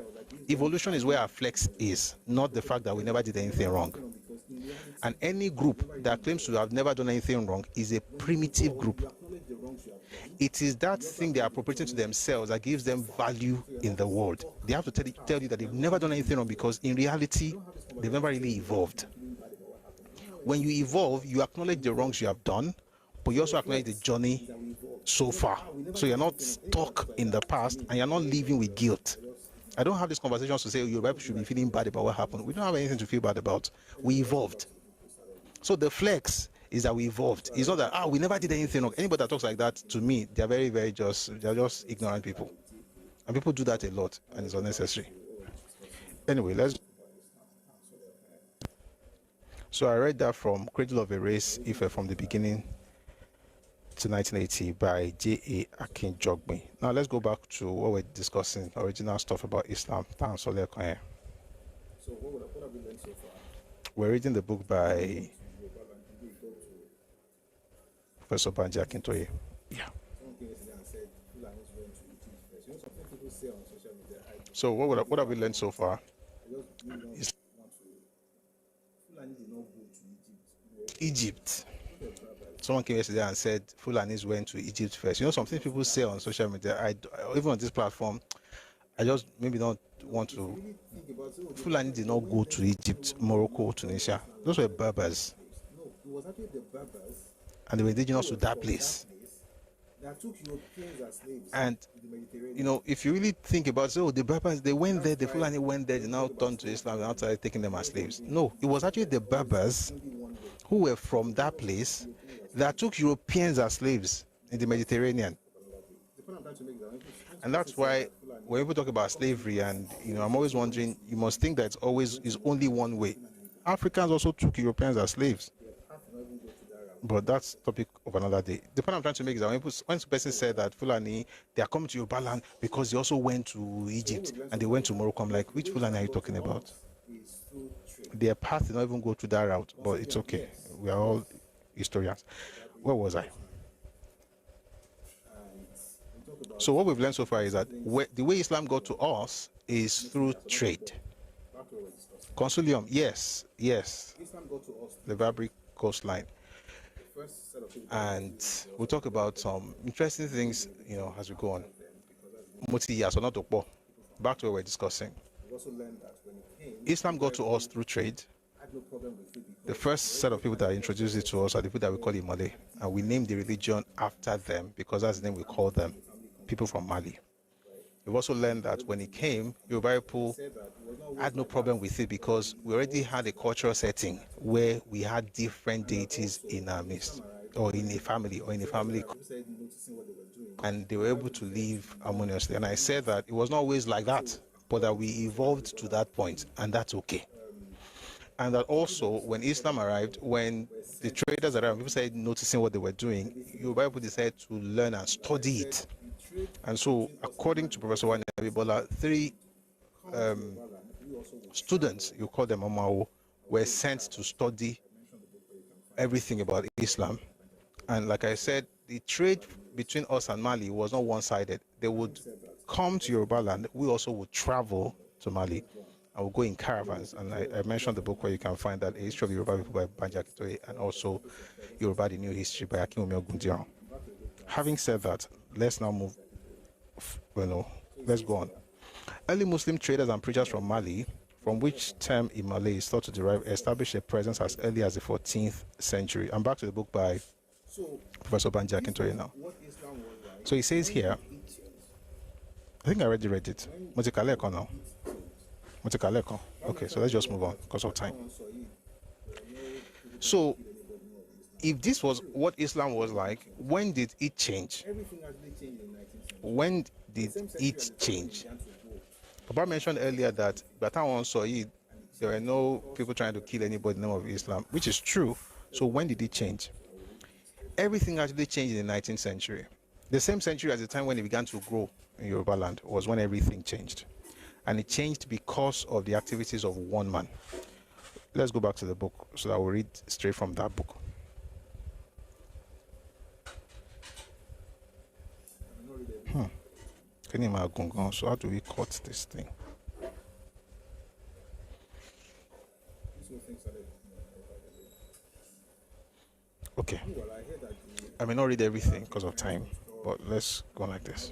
Evolution is where our flex is, not the fact that we never did anything wrong. And any group that claims to have never done anything wrong is a primitive group. It is that thing they are appropriating to themselves that gives them value in the world. They have to tell you that they've never done anything wrong because in reality, they've never really evolved. When you evolve, you acknowledge the wrongs you have done, but you also acknowledge the journey so far. So you're not stuck in the past and you're not living with guilt. I don't have these conversations to say, your people should be feeling bad about what happened. We don't have anything to feel bad about. We evolved. So the flex is that we evolved. It's not that, we never did anything wrong. Anybody that talks like that, to me, they're very, very they're just ignorant people. And people do that a lot, and it's unnecessary. Anyway, So I read that from Cradle of a Race, from the beginning to 1980 by J.A. Akinjogbe. Now let's go back to what we're discussing, original stuff about Islam. So what have we learned so far? We're reading the book by Professor Banji Akintoye. Yeah. So what have we learned so far? Egypt. Someone came yesterday and said Fulanis went to Egypt first. Some things people say on social media, even on this platform, I just maybe don't want to. Fulani did not go to Egypt, Morocco, Tunisia. Those were Berbers. No, it was actually the Berbers. And they were indigenous to that place. That took Europeans as slaves. And in the Mediterranean. If you really think about it, the Berbers, they went there, the Fulani went there, they now turned to Islam, and now started taking them as slaves. No, it was actually the Berbers who were from that place that took Europeans as slaves in the Mediterranean. And that's why when people talk about slavery, and I'm always wondering, you must think that is only one way. Africans also took Europeans as slaves. But that's topic of another day. The point I'm trying to make is that when a person said that Fulani, they are coming to Yoruba land because they also went to Egypt and they went to Morocco, I'm like, which Fulani are you talking about? Their path did not even go to that route, but it's okay. We are all historians. Where was I? So what we've learned so far is that the way Islam got to us is through trade. Consulium, yes. The Barbary coastline. And we'll talk about some interesting things, as we go on. Back to what we're discussing. Islam got to us through trade. The first set of people that introduced it to us are the people that we call Imale, and we named the religion after them because that's the name we call them, people from Mali. We've also learned that when it came, Yoruba people had no problem with it because we already had a cultural setting where we had different deities in our midst, or in a family, and they were able to live harmoniously. And I said that it was not always like that, but that we evolved to that point, and that's okay. And that also, when Islam arrived, when the traders arrived, people started noticing what they were doing, Yoruba people decided to learn and study it. And so, according to Professor Wani Abibola, 3 students, you call them Omao, were sent to study everything about Islam. And like I said, the trade between us and Mali was not one-sided. They would come to Yoruba land. We also would travel to Mali. I will go in caravans. And I mentioned the book where you can find that, A History of Yoruba People by Banji Akintoye, and also Yoruba, The New History by Akinwumi Ogundiran. Having said that, let's now move, let's go on. Early Muslim traders and preachers from Mali, from which term Imale is thought to derive, established a presence as early as the 14th century. I'm back to the book by Professor Banji Akintoye now. So he says here, I think I already read it. Motikaleko now. Motikaleko. Okay, so let's just move on because of time. So, if this was what Islam was like, when did it change? When did it change? Papa mentioned earlier that Batawan Said, there were no people trying to kill anybody in the name of Islam, which is true. So when did it change? Everything actually changed in the 19th century. The same century as the time when it began to grow in Yoruba land was when everything changed. And it changed because of the activities of one man. Let's go back to the book so that we'll read straight from that book. So how do we cut this thing? Okay. I may not read everything because of time, but let's go like this.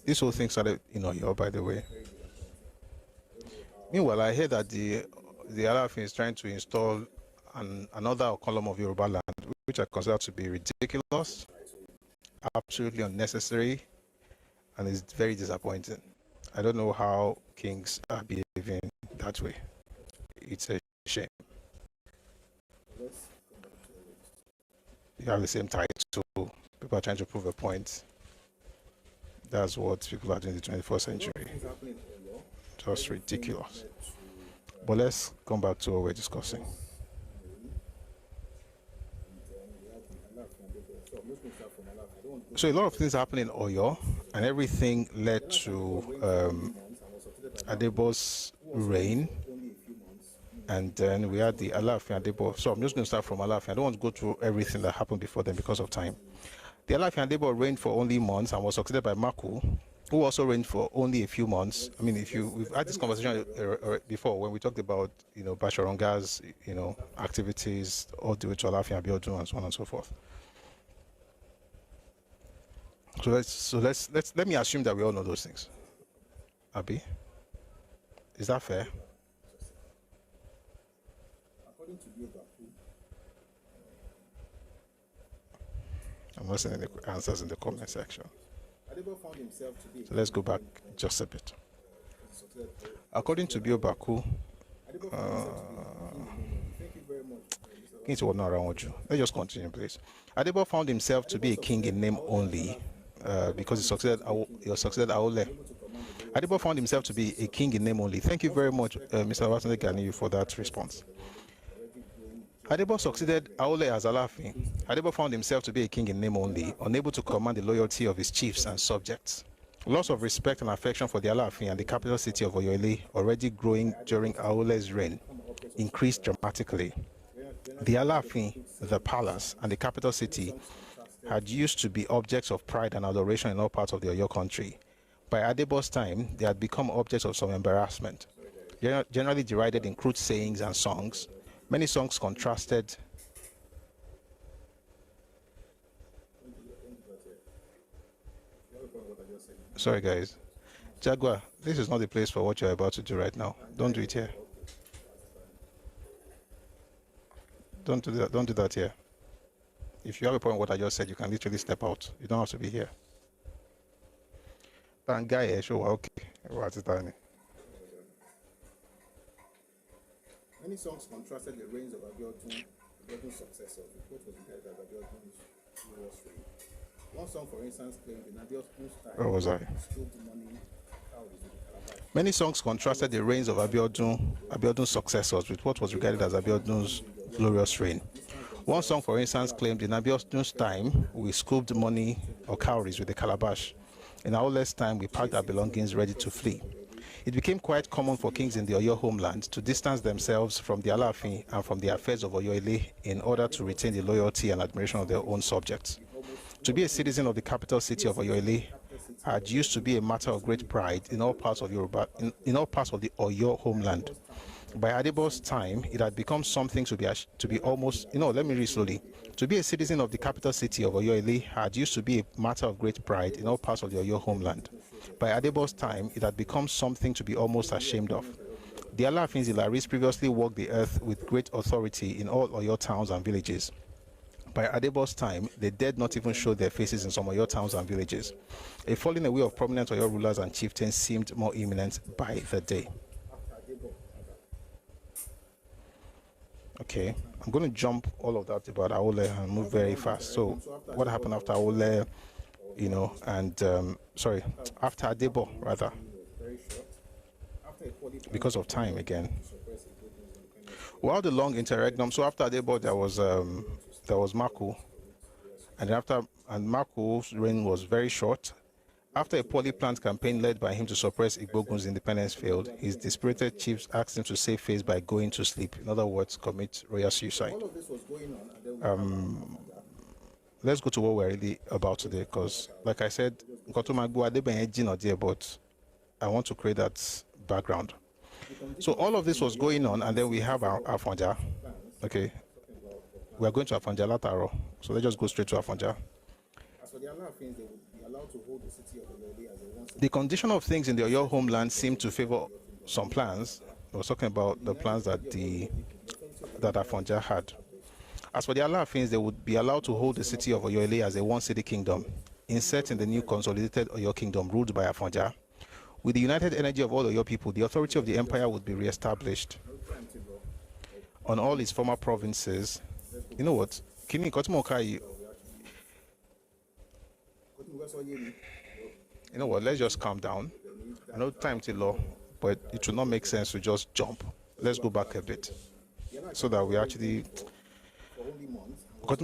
This whole thing started in Oyo, by the way. Meanwhile, I heard that the Alafin is trying to install another column of Yoruba land, which I consider to be ridiculous, absolutely unnecessary, and is very disappointing. I don't know how kings are behaving that way. It's a shame. You have the same title. People are trying to prove a point. That's what people are doing in the 21st century. Just ridiculous. But let's come back to what we're discussing. So a lot of things happened in Oyo, and everything led to Adebo's reign. And then we had the Alafin Adebo. So I'm just going to start from Alafin. I don't want to go through everything that happened before then because of time. The Alafin Adebo reigned for only months and was succeeded by Maku, who also reigned for only a few months. I mean, we've had this conversation before when we talked about, Basharonga's, activities all the way to Alafin Abiodun and so on and so forth. So let me assume that we all know those things. Abi, is that fair? I'm not seeing any answers in the comment section. So let's go back just a bit. According to Bio Baku, Let's just continue, please. Adebo found himself to be a king in name only because he succeeded Aole. Adebo found himself to be a king in name only. Thank you very much, Mr. Watunde Ganiyu, for that response. Adebo succeeded Aole as Alaafin. Adebo found himself to be a king in name only, unable to command the loyalty of his chiefs and subjects. Loss of respect and affection for the Alaafin and the capital city of Oyo-Ile, already growing during Aole's reign, increased dramatically. The Alaafin, the palace, and the capital city had used to be objects of pride and adoration in all parts of the Oyo country. By Adebo's time, they had become objects of some embarrassment, generally derided in crude sayings and songs. Many songs contrasted Sorry guys. Jaguar, this is not the place for what you're about to do right now. Don't do it here. Don't do that here. If you have a problem with what I just said, you can literally step out. You don't have to be here. Okay. Many songs contrasted the reigns of Abiodun's successor with what was regarded as Abiodun's glorious reign. One song, for instance, claimed in Abiodun's time. Where was I? Many songs contrasted the reigns of Abiodun's successors with what was regarded as Abiodun's glorious reign. One song, for instance, claimed in Abiodun's time, we scooped money or cowries with a calabash. In Aole's time, we packed our belongings ready to flee. It became quite common for kings in the Oyo homeland to distance themselves from the Alaafin and from the affairs of Oyo-Ile in order to retain the loyalty and admiration of their own subjects. To be a citizen of the capital city of Oyo-Ile had used to be a matter of great pride in all parts of in all parts of the Oyo homeland. By Adebo's time, it had become something to be almost, let me read slowly. To be a citizen of the capital city of Oyo-Ile had used to be a matter of great pride in all parts of the Oyo homeland. By Adebo's time, it had become something to be almost ashamed of. The Alaafins Ilaris previously walked the earth with great authority in all Oyo towns and villages. By Adebo's time, they dared not even show their faces in some Oyo towns and villages. A falling away of prominent Oyo rulers and chieftains seemed more imminent by the day. Okay, I'm going to jump all of that about Aole and move very fast. So, what happened after Aole, after Adebo, rather, because of time again. While the long interregnum, so after Adebo, there was Maku, and Maku's reign was very short. After a poorly planned campaign led by him to suppress Igbogun's independence failed, his dispirited chiefs asked him to save face by going to sleep. In other words, commit royal suicide. Let's go to what we're really about today, because, like I said, but I want to create that background. So all of this was going on, and then we have our Afonja. Okay, we are going to Afonja Lataro, so let's just go straight to Afonja. As for the Alaafins, they would be allowed to hold the city of Oyo-Ile as a one. The condition of things in the Oyo homeland seemed to favor some plans. I was talking about the plans that Afonja had. As for the Alaafins, they would be allowed to hold the city of Oyo-Ile as a one-city kingdom, insert in the new consolidated Oyo kingdom ruled by Afonja. With the united energy of all Oyo people, the authority of the empire would be re-established on all its former provinces. You know what? You know what? Let's just calm down. I know time till law, but it would not make sense to just jump. Let's go back a bit so that we actually. But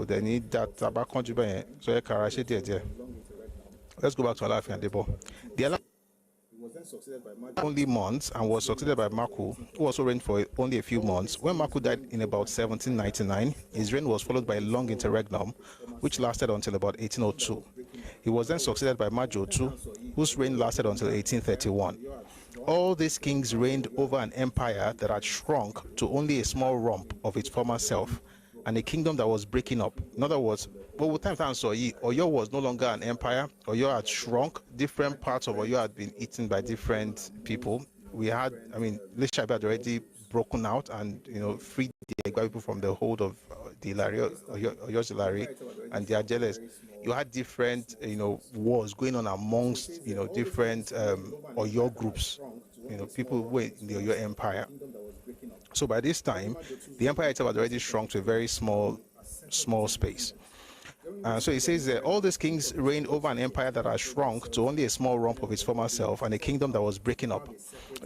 they need that let's go back to Alaafin Adebo. The Alaafin was then succeeded by only months and was succeeded by Maku, who also reigned for only a few months. When Maku died in about 1799, his reign was followed by a long interregnum, which lasted until about 1802. He was then succeeded by Majo II, whose reign lasted until 1831. All these kings reigned over an empire that had shrunk to only a small rump of its former self, and a kingdom that was breaking up. In other words, Oyo was no longer an empire. Oyo had shrunk. Different parts of Oyo had been eaten by different people. We had, Lishabi had already broken out and, freed the Egba people from the hold of the Oyo's Ilari and the Ajeles. You had different, wars going on amongst, different Oyo groups, people who were in the Oyo Empire. So by this time, the empire itself had already shrunk to a very small space. So it says that all these kings reigned over an empire that had shrunk to only a small rump of its former self and a kingdom that was breaking up.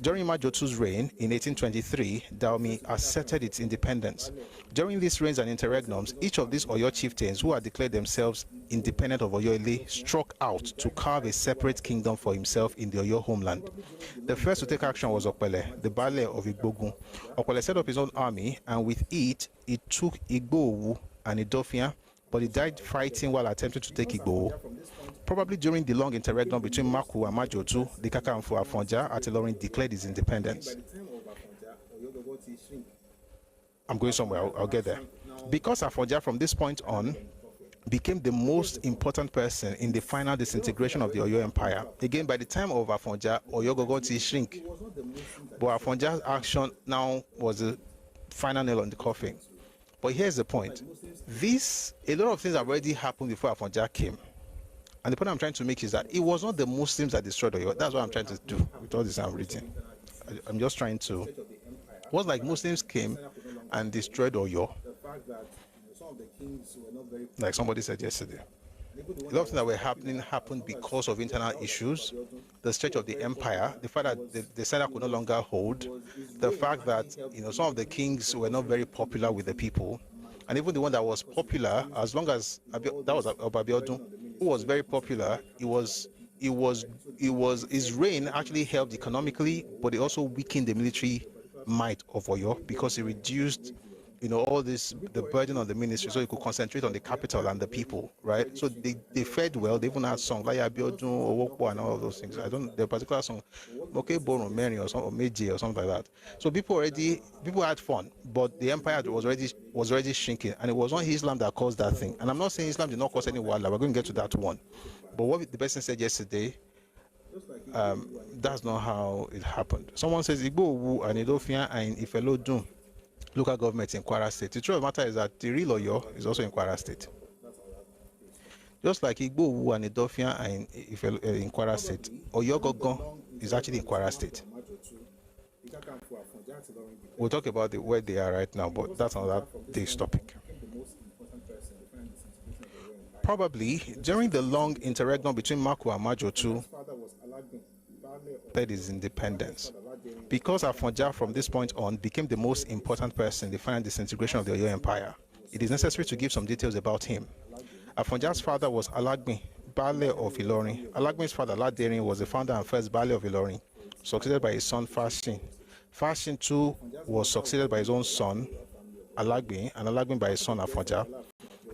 During Majotu's reign in 1823, Dahomey asserted its independence. During these reigns and interregnums, each of these Oyo chieftains who had declared themselves independent of Oyo-Ile struck out to carve a separate kingdom for himself in the Oyo homeland. The first to take action was Okpele, the Baale of Igbogun. Okpele set up his own army, and with it, he took Igbowu and Idofia, but he died fighting while attempting to take Igboho. Probably during the long interregnum between Maku and Majotu, the Kakanfo Afonja at Ilorin declared his independence. I'm going somewhere, I'll get there. Because Afonja from this point on became the most important person in the final disintegration of the Oyo Empire. Again, by the time of Afonja, Oyo Gogoti shrink. But Afonja's action now was the final nail on the coffin. But here's the point. A lot of things have already happened before Afonja came. And the point I'm trying to make is that it was not the Muslims that destroyed Oyo. That's what I'm trying to do with all this I'm reading. I'm just trying to... It was like Muslims came and destroyed Oyo. Like somebody said yesterday. A lot of things that were happened because of internal issues, the stretch of the empire, the fact that the center could no longer hold, the fact that some of the kings were not very popular with the people, and even the one that was popular, as long as that was Abiodun, who was very popular, his reign actually helped economically, but it also weakened the military might of Oyo because it reduced all this, the burden on the ministry, so you could concentrate on the capital and the people, right? So they fed well. They even had songs like Abiodun, Owokpo, and all of those things. I don't, the particular song, Moke Boron Mary or Meji or something like that. So people had fun, but the empire was already shrinking, and it was not Islam that caused that thing. And I'm not saying Islam did not cause any wala. We're going to get to that one. But what the person said yesterday, that's not how it happened. Someone says Igbo Wu and Idofia and Ifelodun local government in Kwara State. The truth of the matter is that the real Oyo is also in Kwara State. Just like Igbo Wu and Idofia and in Kwara State, Oyo Gogon is actually in Kwara State. We'll talk about where they are right now, but that's another day's topic. Probably during the long interregnum between Maku and Majotu, that is independence. Because Afonja from this point on became the most important person in the final disintegration of the Oyo Empire, it is necessary to give some details about him. Afonja's father was Alagbin, Baale of Ilorin. Alagbin's father, Laderin, was the founder and first Baale of Ilorin, succeeded by his son Fashin. Fashin too was succeeded by his own son, Alagbin, and Alagbin by his son Afonja.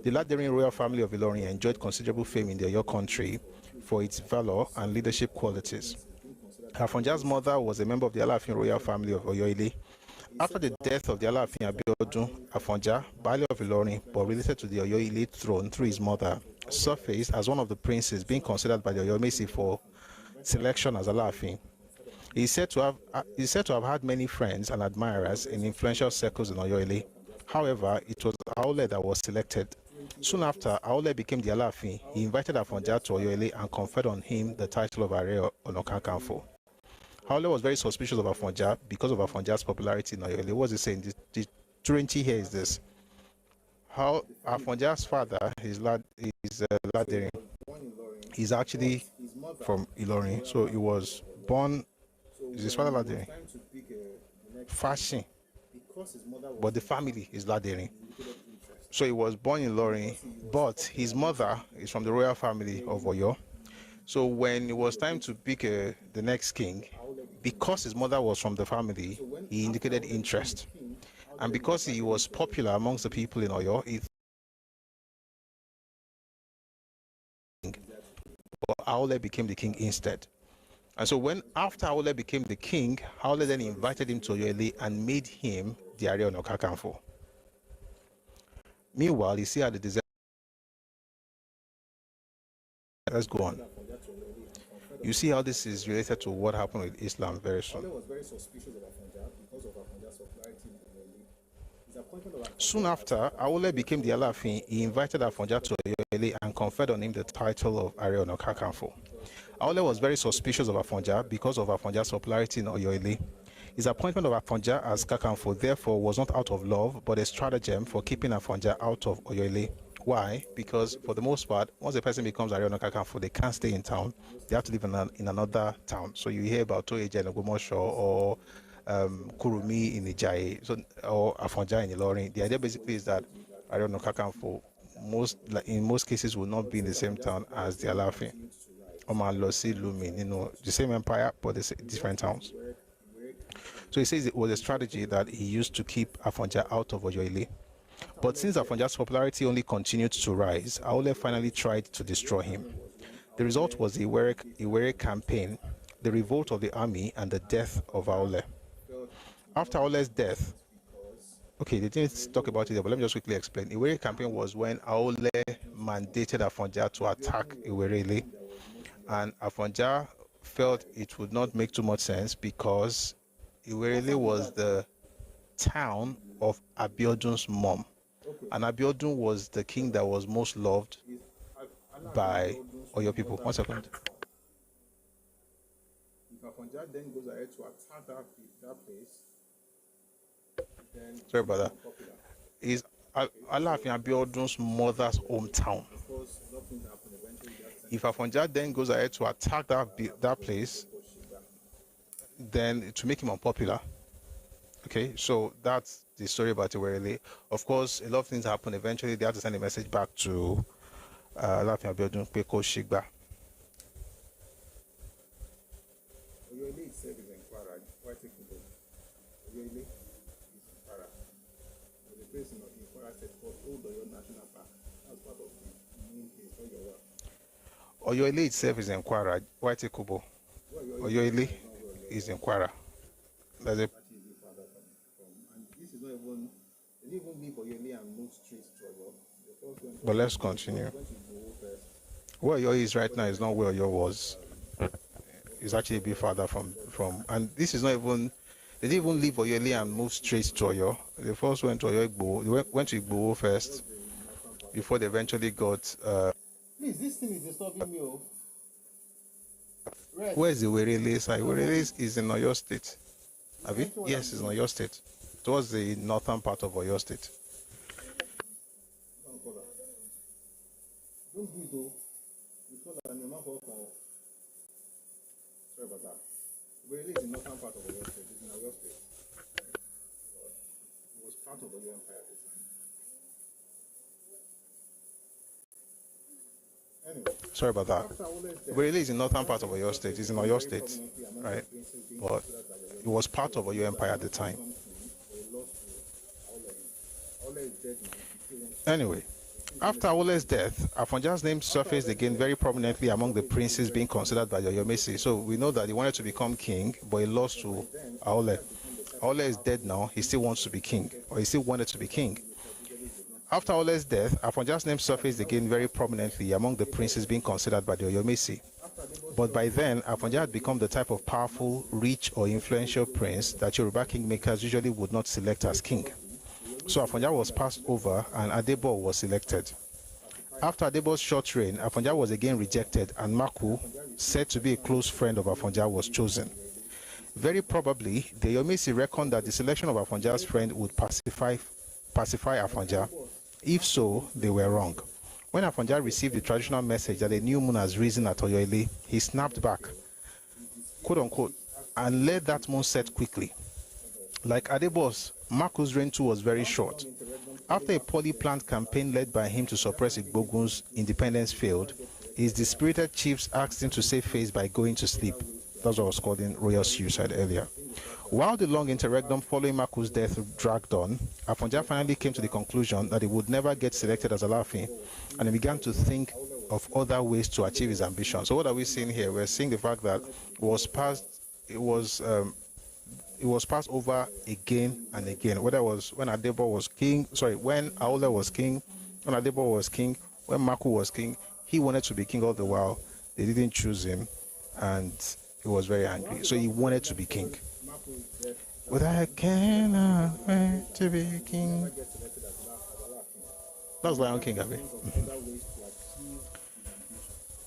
The Laderin royal family of Ilorin enjoyed considerable fame in the Oyo country for its valor and leadership qualities. Afonja's mother was a member of the Alaafin royal family of Oyo-Ile. After the death of the Alaafin Abiodun, Afonja, Baale of Ilorin, but related to the Oyo-Ile throne through his mother, surfaced as one of the princes being considered by the Oyomesi for selection as Alaafin. He is said to have had many friends and admirers in influential circles in Oyo-Ile. However, it was Aole that was selected. Soon after, Aole became the Alaafin. He invited Afonja to Oyo-Ile and conferred on him the title of Are Ono Kakanfo. Aole was very suspicious of Afonja because of Afonja's popularity in Oyo-Ile. What was he saying? The truancy here is this. How Afonja's father is Laderin. He's actually from Ilorin. So he was born, is his father Laderin? Fashin. But the family is Laderin. So he was born in Ilorin, but his mother is from the royal family of Oyo. So when it was time to pick the next king, because his mother was from the family, he indicated interest. And because he was popular amongst the people in Oyo, Aole became the king instead. And so after Aole became the king, Aole then invited him to Oyo-Ile and made him the Are Ono Kakanfo. Meanwhile, you see how the desert. Let's go on. You see how this is related to what happened with Islam very soon. Soon after, Aole became the Alaafin. He invited Afonja to Oyo-Ile and conferred on him the title of Are Ono Kakanfo. Aole was very suspicious of Afonja because of Afonja's popularity in Oyo-Ile. His appointment of Afonja as Kakanfo therefore was not out of love, but a stratagem for keeping Afonja out of Oyoile. Why? Because for the most part, once a person becomes Ariana Kakanfo, they can't stay in town. They have to live in another town. So you hear about Toyeja in Ogumosho or Kurumi in Ijaye, so, or Afonja in Ilorin. The idea basically is that Ariana Kakanfo, in most cases, will not be in the same town as the Alafin. Omar Losi Lumi, the same empire, but different towns. So he says it was a strategy that he used to keep Afonja out of Oyoile. But since Afonja's popularity only continued to rise, Aole finally tried to destroy him. The result was the Iwere campaign, the revolt of the army, and the death of Aole. After Aole's death, okay, they didn't talk about it, but let me just quickly explain. Iwere campaign was when Aole mandated Afonja to attack Iwerele, and Afonja felt it would not make too much sense because Iwerele was the town of Abiodun's mom. And Abiodun was the king that was most loved by Oyo people. 1 second. If Afonja then goes ahead to attack that place, then sorry about that. Is Alafin Abiodun's mother's hometown. If Afonja then goes ahead to attack that place, then to make him unpopular. Okay, so that's the story about Iwerele. Of course, a lot of things happen. Eventually, they have to send a message back to Alafin Abiodun Peko Shigba. Oyoile itself is in Kwara. Why take it? Oyoile is in Kwara. There's a place in Kwara State called Old Oyo National Park. That's part of the main place. Oyoile itself is in Kwara. Why take Kubo? Oyoile is in Kwara. There's a They didn't even leave Oyoile and move straight to Oyo. But let's continue. Where Oyo is right now is not where Oyo was. It's actually a bit farther from and this is not even, they didn't even leave Oyoile and move straight to Oyo. They first went to Oyo Igbo. They went to Igbo first before they eventually got Please, this thing is disturbing me. Where's the Werele side? Werele is in Oyo State. Abi? Yes, it's in Oyo State. Towards the northern part of Oyo State. Don't do it though. Because I'm not for. Sorry about that. Werele is in northern part of Oyo State. It's in Oyo State. It was part of Oyo Empire at the time. Anyway. Sorry about that. Werele is in northern part of Oyo State. It's in Oyo State, right? But it was part of Oyo Empire at the time. Anyway, after Awole's death, Afonja's name surfaced again very prominently among the princes being considered by the Oyomesi. So we know that he wanted to become king, but he lost to Aole. Aole is dead now. He still wants to be king, or he still wanted to be king. After Aole's death, Afonja's name surfaced again very prominently among the princes being considered by the Oyomesi. But by then, Afonja had become the type of powerful, rich, or influential prince that Yoruba kingmakers usually would not select as king. So Afonja was passed over and Adebo was elected. After Adebo's short reign, Afonja was again rejected and Maku, said to be a close friend of Afonja, was chosen. Very probably, the Oyomesi reckoned that the selection of Afonja's friend would pacify Afonja. If so, they were wrong. When Afonja received the traditional message that a new moon has risen at Oyoile, he snapped back, quote unquote, and let that moon set quickly. Like Adebo's, Maku's reign too was very short. After a poorly planned campaign led by him to suppress Igbogun's independence failed, his dispirited chiefs asked him to save face by going to sleep. That's what I was calling royal suicide earlier. While the long interregnum following Maku's death dragged on, Afonja finally came to the conclusion that he would never get selected as Alaafin, and he began to think of other ways to achieve his ambition. So what are we seeing here? We're seeing the fact that it was passed over again and again. Whether it was when Adebo was king, when Aole was king, when Adebo was king, when Maku was king, he wanted to be king all the while. They didn't choose him, and he was very angry. So he wanted to be king. But I cannot wait to be king. That's Lion King, Abi.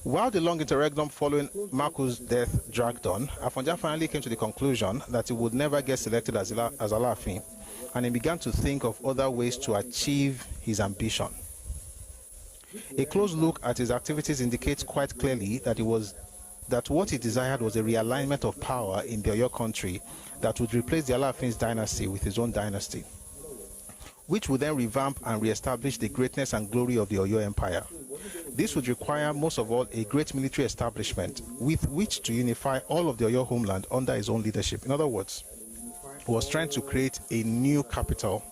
While the long interregnum following Maku's death dragged on, Afonja finally came to the conclusion that he would never get selected as Alaafin, and he began to think of other ways to achieve his ambition. A close look at his activities indicates quite clearly that what he desired was a realignment of power in the Oyo country that would replace the Alaafin's dynasty with his own dynasty, which would then revamp and re-establish the greatness and glory of the Oyo Empire. This would require, most of all, a great military establishment with which to unify all of the Oyo homeland under his own leadership. In other words, he was trying to create a new capital.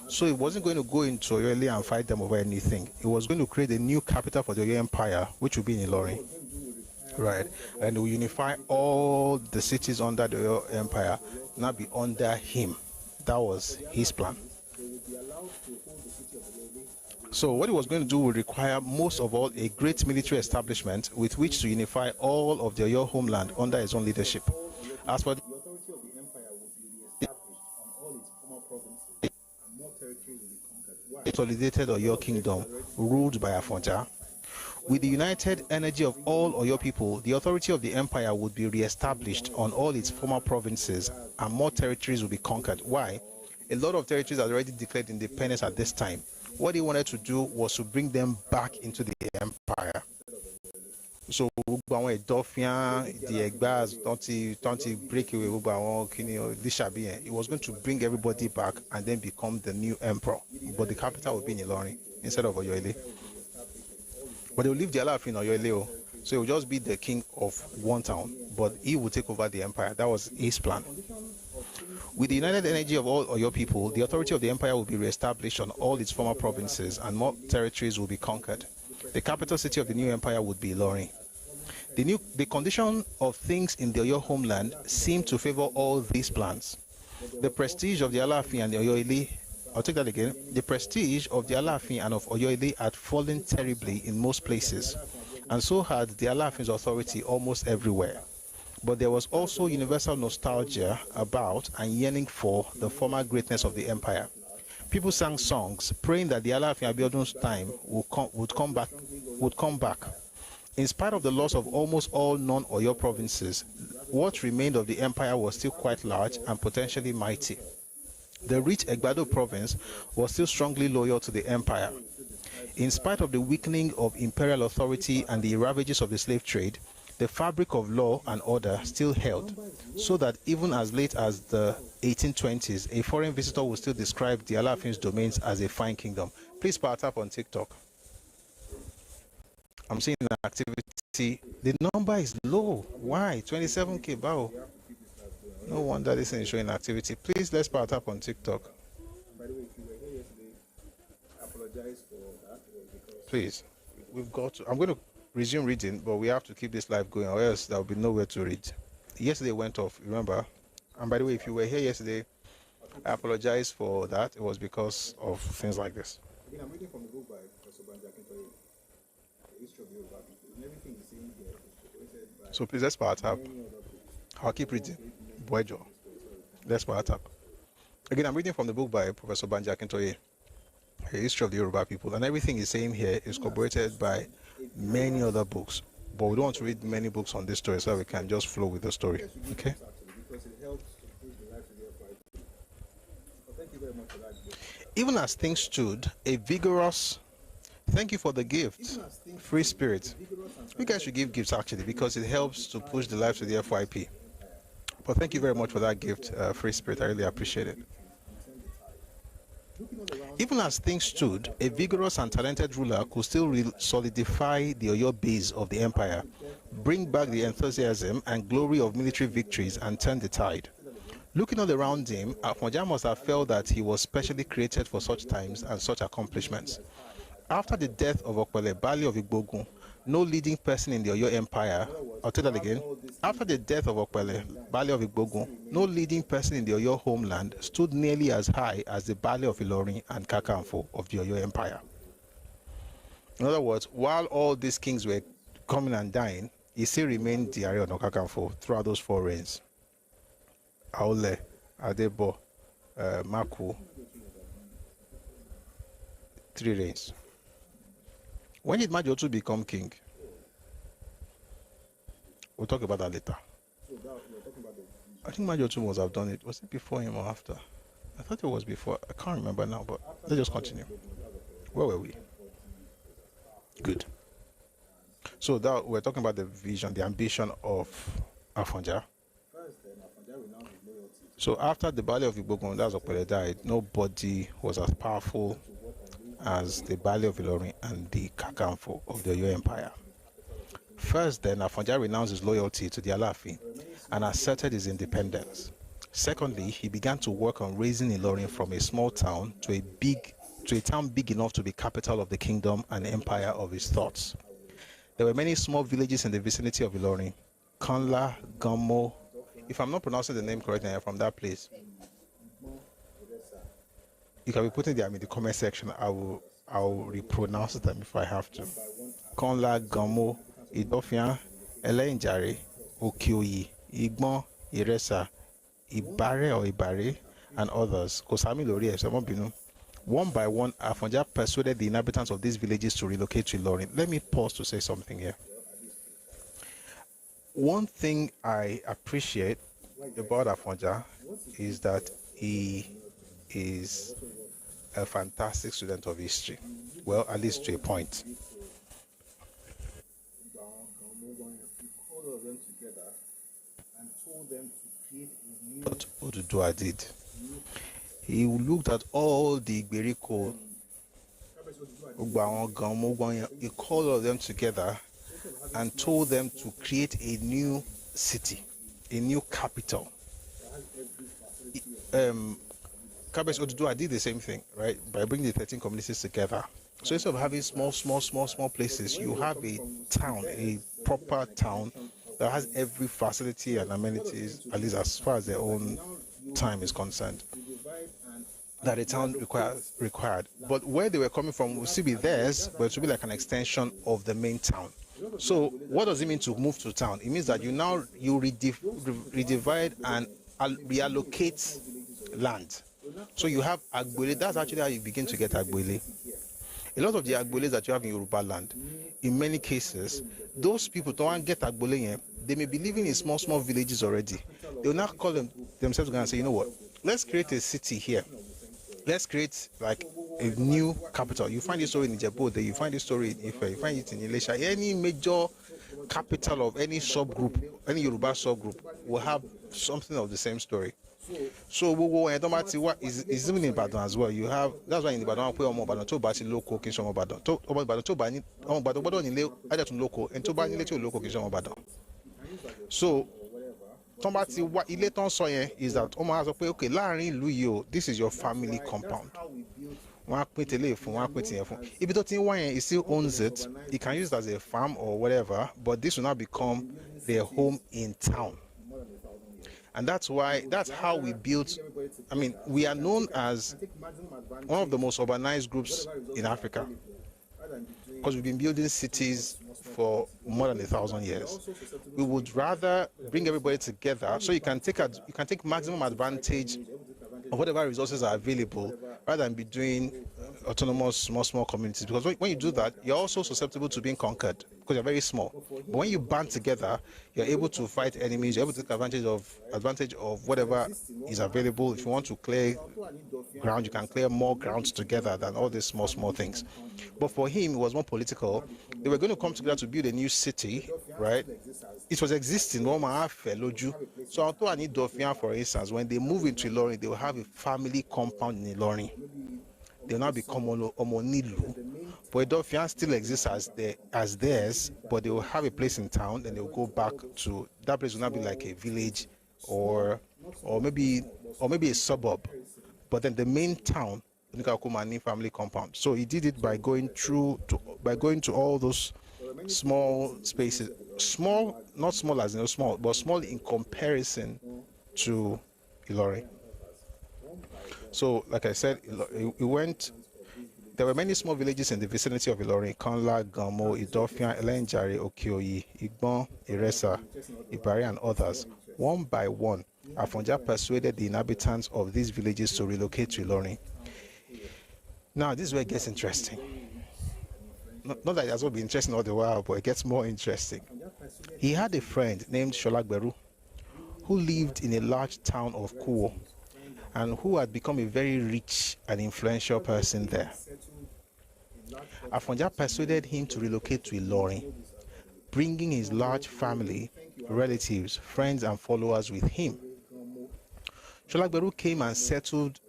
So he wasn't going to go into Oyo and fight them over anything. He was going to create a new capital for the Oyo Empire, which would be in Ilorin. Right, and will unify all the cities under the Oyo Empire, not be under him. That was his plan. So what he was going to do would require, most of all, a great military establishment with which to unify all of the Oyo homeland under his own leadership. As for the authority of the empire would be reestablished on all its former provinces, and more territory will be conquered. Consolidated Oyo kingdom ruled by Afonja. With the united energy of all Oyo people, the authority of the empire would be re-established on all its former provinces, and more territories will be conquered. Why? A lot of territories had already declared independence at this time. What he wanted to do was to bring them back into the empire. So, the Egbas don't break away. He was going to bring everybody back and then become the new emperor. But the capital would be in Ilorin instead of Oyo. But they will leave the Alaafin in Oyo, so he will just be the king of one town, but he will take over the empire. That was his plan. With the united energy of all Oyo people, the authority of the empire will be reestablished on all its former provinces, and more territories will be conquered. The capital city of the new empire would be Ilorin. The condition of things in the Oyo homeland seemed to favor all these plans. The prestige of the Alaafin and the Oyo I'll take that again. The prestige of the Alaafin and of Oyo had fallen terribly in most places, and so had the Alaafin's authority almost everywhere. But there was also universal nostalgia about and yearning for the former greatness of the empire. People sang songs praying that the Alaafin Abiodun's time would come back. In spite of the loss of almost all non-Oyo provinces, what remained of the empire was still quite large and potentially mighty. The rich Egbado province was still strongly loyal to the empire. In spite of the weakening of imperial authority and the ravages of the slave trade, the fabric of law and order still held, so that even as late as the 1820s, a foreign visitor would still describe the Alaafin's domains as a fine kingdom. Please power tap on TikTok. I'm seeing an activity. The number is low. Why? 27K, wow. No wonder this is showing activity. Please, let's power tap on TikTok. By the way, if you were here yesterday, I apologize for that. Please, we've got to. I'm going to resume reading, but we have to keep this live going, or else there will be nowhere to read. Yesterday went off, remember? And by the way, if you were here yesterday, I apologize for that. It was because of things like this. Again, I'm reading from the book by Professor Banjakintoye, The History of the Yoruba People. And everything he's saying here is by. So please, let's power tap. I'll keep reading. Boyjo. Let's power tap. Again, I'm reading from the book by Professor Banjakintoye, The History of the Yoruba People. And everything he's saying here is corroborated by many other books. But we don't want to read many books on this story, so we can just flow with the story. Okay? Even as things stood, a vigorous... Thank you for the gift, Free Spirit. You guys should give gifts, actually, because it helps to push the lives of the FYP. But thank you very much for that gift, Free Spirit. I really appreciate it. Even as things stood, a vigorous and talented ruler could still solidify the Oyo base of the empire, bring back the enthusiasm and glory of military victories, and turn the tide. Looking all around him, Afonja must have felt that he was specially created for such times and such accomplishments. After the death of Okwele, Baale of Igbogun, no leading person in the Oyo Empire, I'll tell that again. After the death of Okwele, Baale of Igbogun, no leading person in the Oyo homeland stood nearly as high as the Baale of Ilorin and Kakanfo of the Oyo Empire. In other words, while all these kings were coming and dying, he still remained the Ààrẹ Ọ̀nà Kakanfò throughout those 4 reigns. Aole, Adebo, Maku, 3 reigns. When did Majotu become king? We'll talk about that later. I think Majotu must have done it. Was it before him or after? I thought it was before. I can't remember now, but let's just continue. Where were we? Good. So that we're talking about the vision, the ambition of Afonja. So after the Baale of Igbogun, that's Opere died, nobody was as powerful as the Baale of Ilorin and the Kakanfo of the Oyo Empire. First, then, Afonja renounced his loyalty to the Alaafin and asserted his independence. Secondly, he began to work on raising Ilorin from a small town to a town big enough to be capital of the kingdom and empire of his thoughts. There were many small villages in the vicinity of Ilorin, Kanla, Gamo. If I'm not pronouncing the name correctly, I'm from that place. You can be putting them in the comment section. I will repronounce them if I have to. Kanla, Gamo, Idofia, Elenjare, Okioyi, Igbon, Iresa, Ibare or Ibare, and others. Kosami Lori, one by one, Afonja persuaded the inhabitants of these villages to relocate to Ilorin. Let me pause to say something here. One thing I appreciate about Afonja is that he is a fantastic student of history. Well, at least to a point. What Oduduwa did. He looked at all the Igberiko, he called all of them together and told them to create a new city, a new capital. Kabiyesi Oduduwa did the same thing, right? By bringing the 13 communities together. So instead of having small places, you have a town, a proper town that has every facility and amenities, at least as far as their own time is concerned, that a town required. But where they were coming from will still be theirs, but it will be like an extension of the main town. So what does it mean to move to town? It means that you redivide and reallocate land. So you have Agbole. That's actually how you begin to get Agbole. A lot of the Agboles that you have in Yoruba land, in many cases, those people don't get Agbole. They may be living in small villages already. They will not call themselves and say, you know what, let's create a city here. Let's create like a new capital. You find this story in Ijebu, you find this story in Ife, you find it in Ilesha. Any major capital of any subgroup, any Yoruba subgroup will have something of the same story. So is even in Ibadan as well. You have, that's why in Ibadan we put Ibadan to bati local kinshon Ibadan. To Ibadan to bani Ibadan gbọ́dọ̀ nílé aja tún local en tó bá nílé tí ó local kinshon Ibadan. So Tombati what ilé tán sọ yẹn is that ó máa sọ pé okay láàrin ìlú yìí o, this is your family compound. Wọ́n á pín tẹ́lẹ̀ fún, wọ́n á pín tìyẹn fún. Ibi tó ti ń wá yẹn, he still owns it. He can use it as a farm or whatever, but this will now become their home in town. And that's how we built. I mean, we are known as one of the most urbanized groups in Africa because we've been building cities for more than 1,000 years. We would rather bring everybody together so you can take maximum advantage of whatever resources are available rather than be doing autonomous small communities, because when you do that, you're also susceptible to being conquered because you're very small. But when you band together, you're able to fight enemies, you're able to take advantage of whatever is available. If you want to clear ground, you can clear more grounds together than all these small things. But for him, it was more political. They were going to come together to build a new city, right? It was existing. So although I need Dofia, for instance, when they move into Ilorin, they will have a family compound in Ilorin. They will now become Omonilu. But Dofia still exists as theirs, but they will have a place in town, and they will go back to that place. Will now be like a village, or maybe a suburb. But then the main town, Nikakumani family compound. So he did it by going to all those small spaces, small, not small as in small, but small in comparison to Ilorin. So, like I said, there were many small villages in the vicinity of Ilorin: Kanla, Gamo, Idofia, Elenjare, Okioyi, Igbon, Iresa, Ibari, and others. One by one, Afonja persuaded the inhabitants of these villages to relocate to Ilorin. Now, this is where it gets interesting. not that it has not been interesting all the while, but it gets more interesting. He had a friend named Sholagberu who lived in a large town of Kuo and who had become a very rich and influential person there. Afonja persuaded him to relocate to Ilorin, bringing his large family, relatives, friends and followers with him. Sholagberu came and settled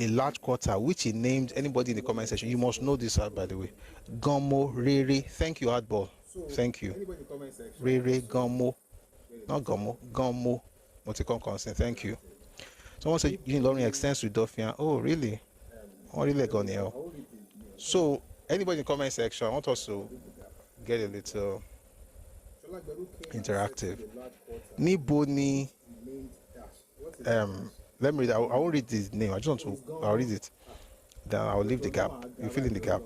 a large quarter which he named, anybody in the comment section, you must know this by the way, Gomo Rere. Thank you, Hardball. Thank you. Rere Gomo, not Gomo, Gomo Moticon Constant. Thank you. Someone said Ilorin extends to Dauphin. Oh, really? Oh, really, Gonio. So, anybody in the comment section, I want us to get a little interactive. Niboni, let me read. I won't read his name. I just want to. I'll read it. Then I'll leave the gap. You fill in the gap.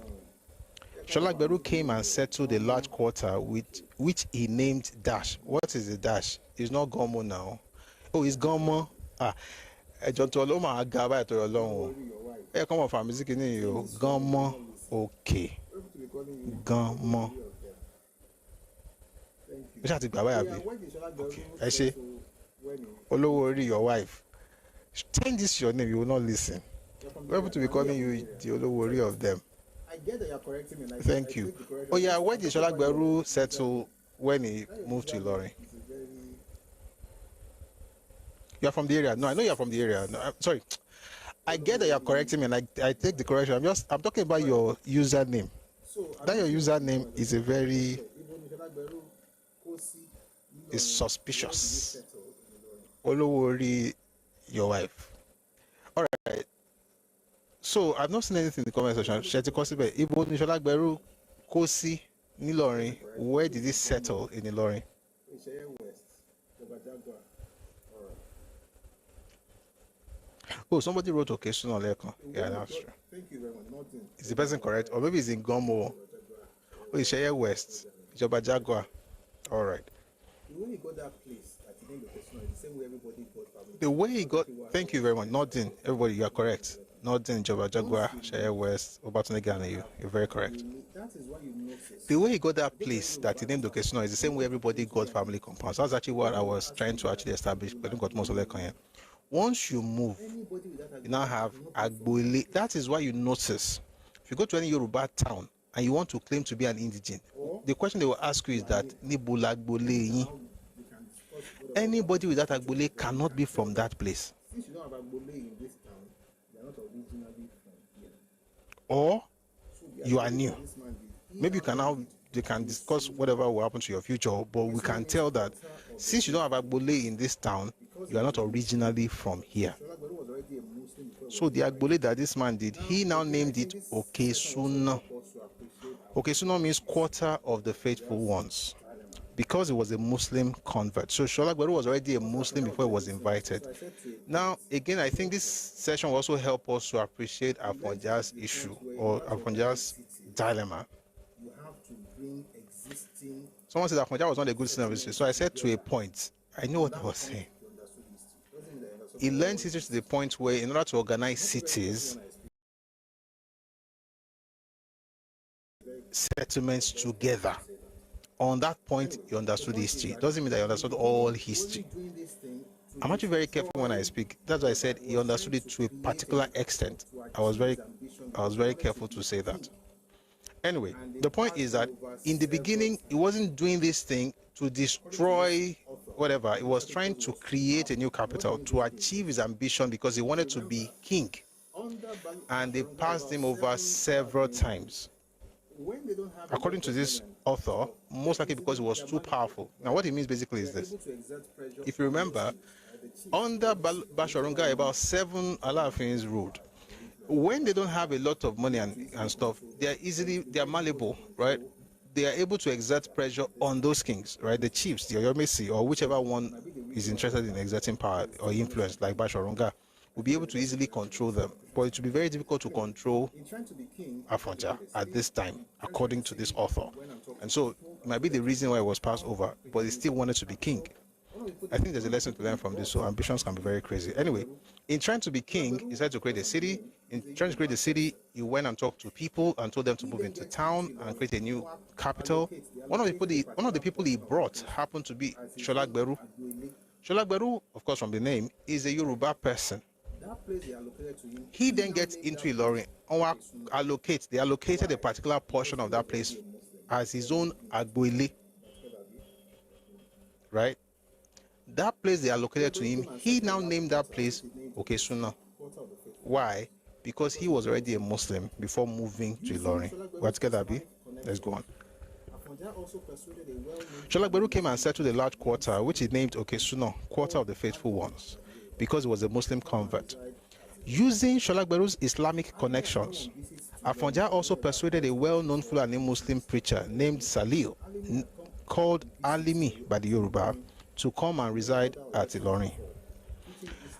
Sholagberu came and settled a large quarter which he named Dash. What is the Dash? It's not Gomo now. Oh, it's Gomo. John Toloma Agaba to your long. Hey, come on for music in you. Gomo. Okay. Gomo. You have to go away. Okay. I say, Olowori, your wife. Change this your name, you will not listen. We're able to be calling you the Olowori of them. I get that you're correcting me. Thank you. Oh yeah, where did Sholagberu settle when he moved to Ilorin? You're from the area. No, I know you're from the area. No, I'm sorry. I get that you're correcting me, and I take the correction. I'm talking about your username. That your username is a very is suspicious. Olowori, your wife. All right. So I've not seen anything in the comment section. Sheti Kosibe, Ibo ni Sholagberu Kosi Nilorin. Where did he settle in Ilorin? Oh, somebody wrote occasional Lekon. Yeah, that's true. Thank you very much. Is the person correct? Or maybe it's in Gomo. Oh, Ishaya West. Joba Jaguar. All right. The way he got that place, that he named the person, is the same way everybody got family. The way he got, thank you very much. Nothing. Everybody, you are correct. Nothing. Joba Jaguar, Shaya West, Obatune Ghana. You're very correct. That is why you notice. The way he got that place that he named the casino is the same way everybody got family compounds. That's actually what I was trying to actually establish, but I got most of the here. Once you move, you now have Agbole. That is why you notice. If you go to any Yoruba town and you want to claim to be an indigene, the question they will ask you is that Nibula Agbole. Anybody with that Agbole cannot be from that place. Since you don't have Agbole in this town, you are not originally from here. Or you are new. Maybe you can now they can discuss whatever will happen to your future, but we can tell that since you don't have Agbole in this town, you are not originally from here. So the Agbole that this man did, he now named it Okesuna. Okesuna means quarter of the faithful ones, because he was a Muslim convert. So Sholagberu was already a Muslim before he was invited. Now, again, I think this session will also help us to appreciate Afonja's issue or Afonja's dilemma. Someone said Afonja was not a good student of history. So I said to a point, I know what I was saying. He learned history to the point where in order to organize cities, settlements together, on that point, he understood history. Doesn't mean that he understood all history. I'm actually very careful when I speak. That's why I said he understood it to a particular extent. I was very careful to say that. Anyway, the point is that in the beginning, he wasn't doing this thing to destroy whatever. He was trying to create a new capital to achieve his ambition because he wanted to be king. And they passed him over several times. According to this author, most likely because he was too powerful. Now, what he means basically is this. If you remember, under Bashorunga, about 7 Alaafins ruled. When they don't have a lot of money and stuff, they are malleable, right? They are able to exert pressure on those kings, right? The chiefs, the Oyomesi, or whichever one is interested in exerting power or influence, like Bashorunga, will be able to easily control them. But it will be very difficult to control Afonja at this time, according to this author. And so it might be the reason why it was passed over, but he still wanted to be king. I think there's a lesson to learn from this. So ambitions can be very crazy. Anyway, in trying to be king, he decided to create a city. In trying to create a city, he went and talked to people and told them to move into town and create a new capital. One of the people he brought happened to be Sholagberu. Sholagberu, of course, from the name, is a Yoruba person. He then gets into Ilorin or they allocated a particular portion of that place as his own Agboile. Right? That place they allocated to him, he now named that place Okesuna. Why? Because he was already a Muslim before moving to Ilorin. We're together, Abi? Let's go on. Sholagberu came and settled a large quarter, which he named Okesuna, Quarter of the Faithful Ones, because he was a Muslim convert. Using Sholagberu's Islamic connections, Afonja also persuaded a well-known Fulani Muslim preacher named Salil, called Alimi by the Yoruba, to come and reside at Ilorin.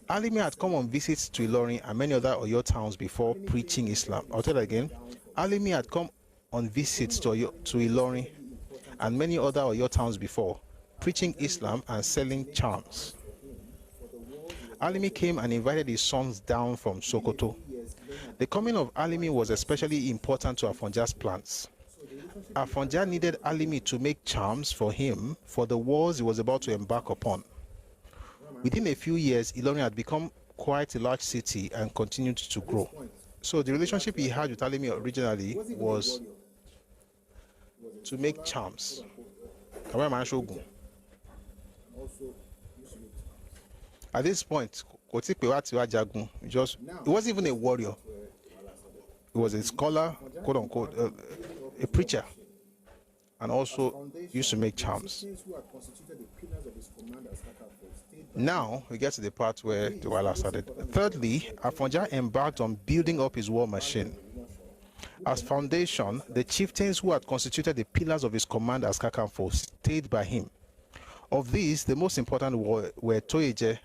Alimi had come on visits to Ilorin and many other Oyo towns before preaching Islam. I'll tell you again. Alimi had come on visits to Ilorin and many other Oyo towns before, preaching Islam and selling charms. Alimi came and invited his sons down from Sokoto. The coming of Alimi was especially important to Afonja's plans. Afonja needed Alimi to make charms for him for the wars he was about to embark upon. Within a few years, Ilorin had become quite a large city and continued to grow. So the relationship he had with Alimi originally was to make charms. At this point, he wasn't even a warrior. He was a scholar, quote unquote, a preacher, and also used to make charms. Now we get to the part where the Wala started. Thirdly, Afonja embarked on building up his war machine. As foundation, the chieftains who had constituted the pillars of his command as Kakanfo stayed by him. Of these, the most important were Toyeje,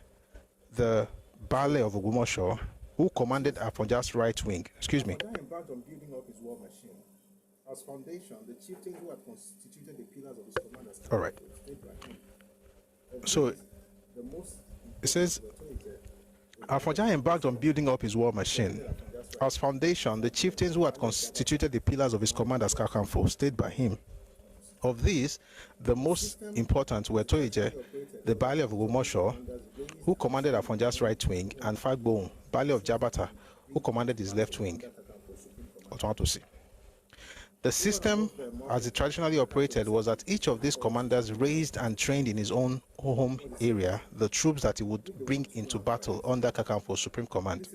the Bale of Ogumosho, who commanded Afonja's right wing. Excuse me. Embarked on building up his war machine. As foundation, the chieftains who had constituted the pillars of his command as all right. So it says Afonja embarked on building up his war machine. As foundation, the chieftains who had constituted the pillars of his command as Kakanfo stayed by him. Of these, the most important were Toyeje, the Bale of Ogumosho, who commanded Afonja's right wing, and Fagbohun, Bale of Jabata, who commanded his left wing. The system, as it traditionally operated, was that each of these commanders raised and trained in his own home area the troops that he would bring into battle under Kakanfo's supreme command.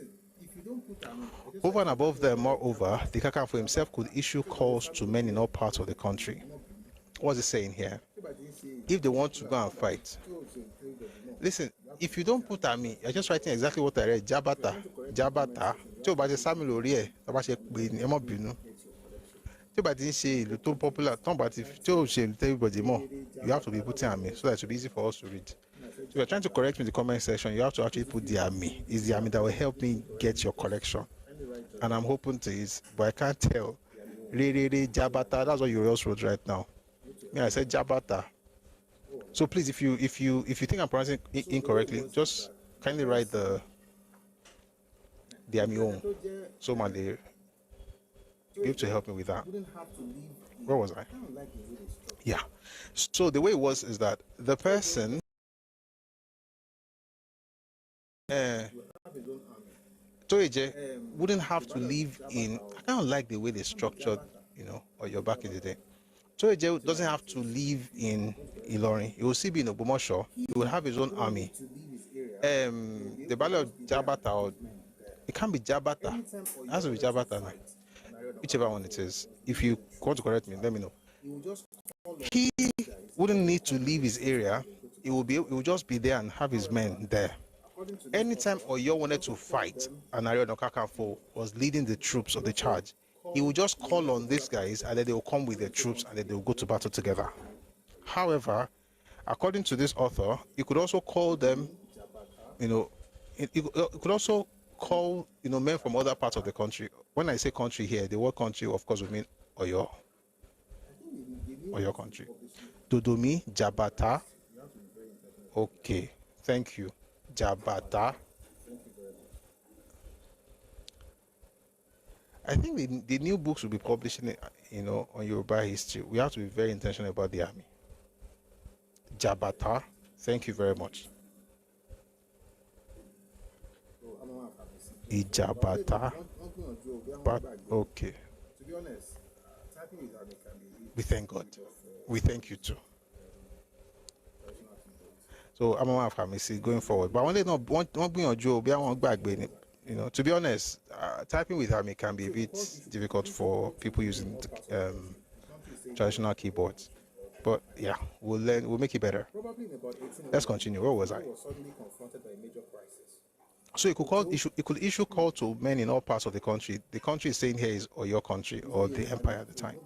Over and above them, moreover, the Kakanfo himself could issue calls to men in all parts of the country. What's he saying here? If they want to go and fight, listen, if you don't put me, you're just writing exactly what I read. Jabata. Popular, you have to be putting army so that it will be easy for us to read. So if you're trying to correct me in the comment section, you have to actually put the army. It's the army that will help me get your correction. And I'm hoping to it, but I can't tell. Jabata, that's what you else wrote right now. Yeah, I said Jabata. So please, if you think I'm pronouncing it incorrectly, just kindly write the army on. So man, they be able to help me with that. Where was I? Yeah. So the way it was is that the person Toyeje wouldn't have to live in. I kind of like the way they structured, or you're back in the day. Toyeje doesn't have to live in Ilorin. He will still be in Ogumosho. He will have his own army. The Battle of Jabata, or it can't be Jabata. It has to be Jabata now. Whichever one it is. If you want to correct me, let me know. He wouldn't need to leave his area. He will just be there and have his men there. Anytime Oyo wanted to fight and Ariel Kakanfo was leading the troops of the charge, he would just call on these guys and then they will come with their troops and then they will go to battle together. However, according to this author, you could also call them, you could also call, men from other parts of the country. When I say country here, the word country, of course, would mean Oyo country. Dodomi, Jabata, Okay, thank you. Jabata. I think the new books will be publishing, on Yoruba history. We have to be very intentional about the army. Jabata, thank you very much. Ijabata, but okay. To be honest, typing with army can be. We thank God. We thank you too. So I'm gonna have going forward. But when they not be on job, I want back, to be honest, typing with army can be a bit difficult for people using traditional keyboards. But yeah, we'll make it better. Let's continue. Where was I? So it could issue call to men in all parts of the country. The country is saying here is or your country or the empire at the time.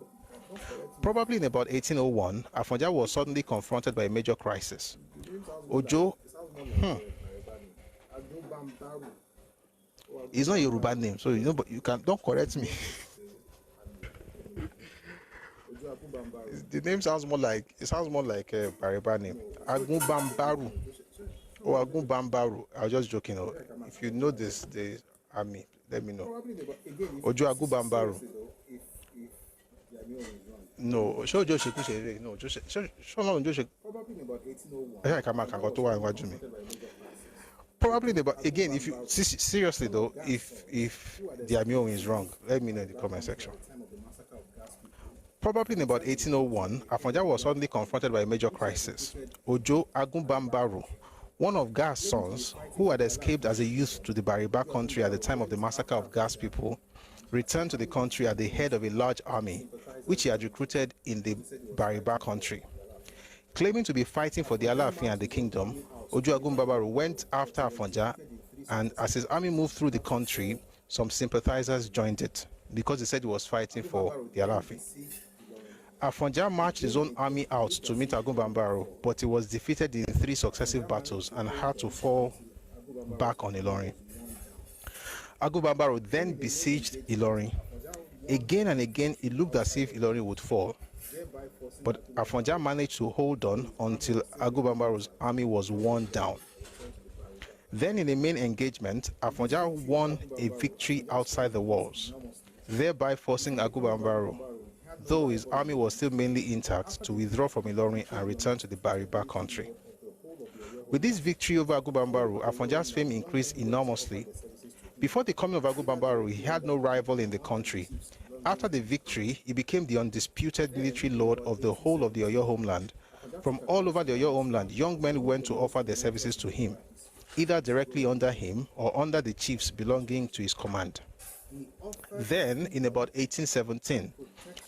Probably in about 1801, Afonja was suddenly confronted by a major crisis. Ojo, it's not a Yoruba name, so but you don't correct me. The name sounds more like a Bariba name. Agunbambaru or Agunbambaru. I was just joking. If you know the army, let me know. Ojo Agunbambaru. No, show Josh Kushere. No, Josh. Show no Josh. Probably in about 1801. I come back to watch me. Probably again, if you seriously though, if the Amio is wrong, let me know in the comment section. Probably in about 1801, Afonja was suddenly confronted by a major crisis. Ojo Agunbambaru, one of Gas' sons, who had escaped as a youth to the Bariba country at the time of the massacre of Gas people, returned to the country at the head of a large army, which he had recruited in the Bariba country. Claiming to be fighting for the Alaafin and the kingdom, Ojo Agunbambaru went after Afonja, and as his army moved through the country, some sympathizers joined it, because they said he was fighting for the Alaafin. Afonja marched his own army out to meet Agunbambaru, but he was defeated in 3 successive battles and had to fall back on Ilorin. Agunbambaru then besieged Ilorin. Again and again, it looked as if Ilorin would fall, but Afonja managed to hold on until Agunbambaru's army was worn down. Then in a main engagement, Afonja won a victory outside the walls, thereby forcing Agunbambaru, though his army was still mainly intact, to withdraw from Ilorin and return to the Bariba country. With this victory over Agunbambaru, Afonja's fame increased enormously. Before the coming of Agunbambaru, he had no rival in the country. After the victory, he became the undisputed military lord of the whole of the Oyo homeland. From all over the Oyo homeland, young men went to offer their services to him, either directly under him or under the chiefs belonging to his command. Then, in about 1817,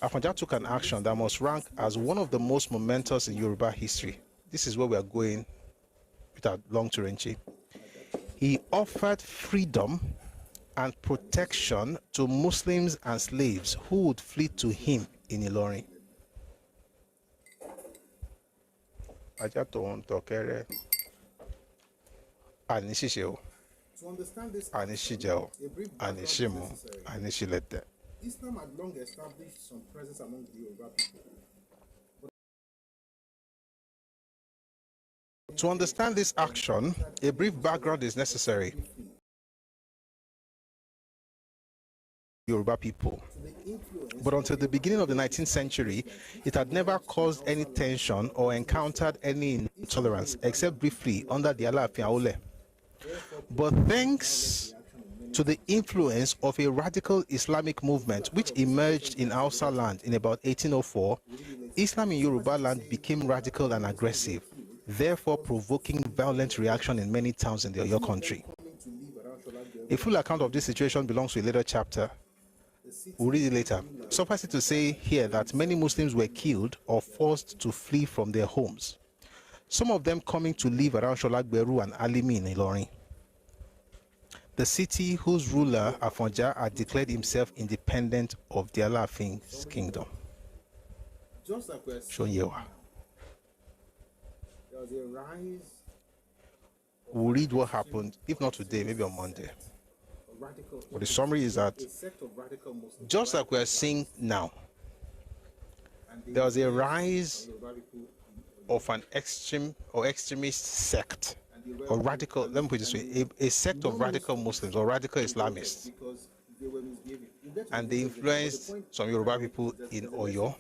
Afonja took an action that must rank as one of the most momentous in Yoruba history. This is where we are going with our long Turenchi. He offered freedom and protection to Muslims and slaves who would flee to him in Ilorin. To understand this, a brief background is necessary. Islam had long established some presence among the Yoruba people. To understand this action, a brief background is necessary. Yoruba people. But until the beginning of the 19th century, it had never caused any tension or encountered any intolerance, except briefly under the Alaafin Aole. But thanks to the influence of a radical Islamic movement which emerged in Hausa land in about 1804, Islam in Yoruba land became radical and aggressive, therefore provoking violent reaction in many towns in the Oyo country. A full account of this situation belongs to a later chapter. We'll read it later. Suffice it to say here that many Muslims were killed or forced to flee from their homes, some of them coming to live around Sholagberu and Alimi in Ilorin, the city whose ruler Afonja had declared himself independent of the Alaafin's kingdom. Just like we're Shonyewa. There was a rise. We'll read what happened, if not today, maybe on Monday. But the summary is that, just like we are seeing now, there was a rise of an extreme or extremist sect or radical, let me put it this way, a sect of radical Muslims or radical Islamists. And they influenced some Yoruba people in Oyo.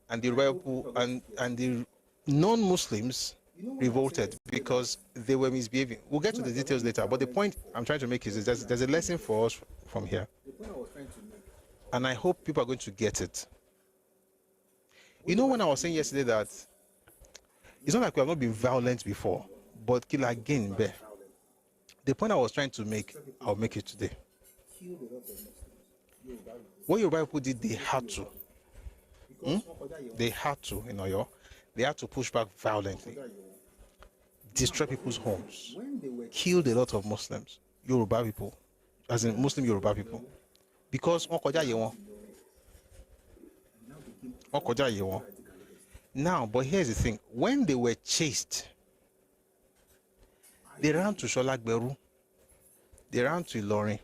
And the Yoruba people and the non-Muslims revolted because they were misbehaving. We'll get to the details later, but the point I'm trying to make is there's a lesson for us from here. And I hope people are going to get it. You know, when I was saying yesterday that it's not like we have not been violent before, but kill again, the point I was trying to make, I'll make it today. What Yoruba people did, they had to. They had to, in Oyo. They had to push back violently, destroy people's homes, killed a lot of Muslims, Yoruba people, as in Muslim Yoruba people, because now, but here's the thing: when they were chased, they ran to Sholagberu, they ran to Ilorin,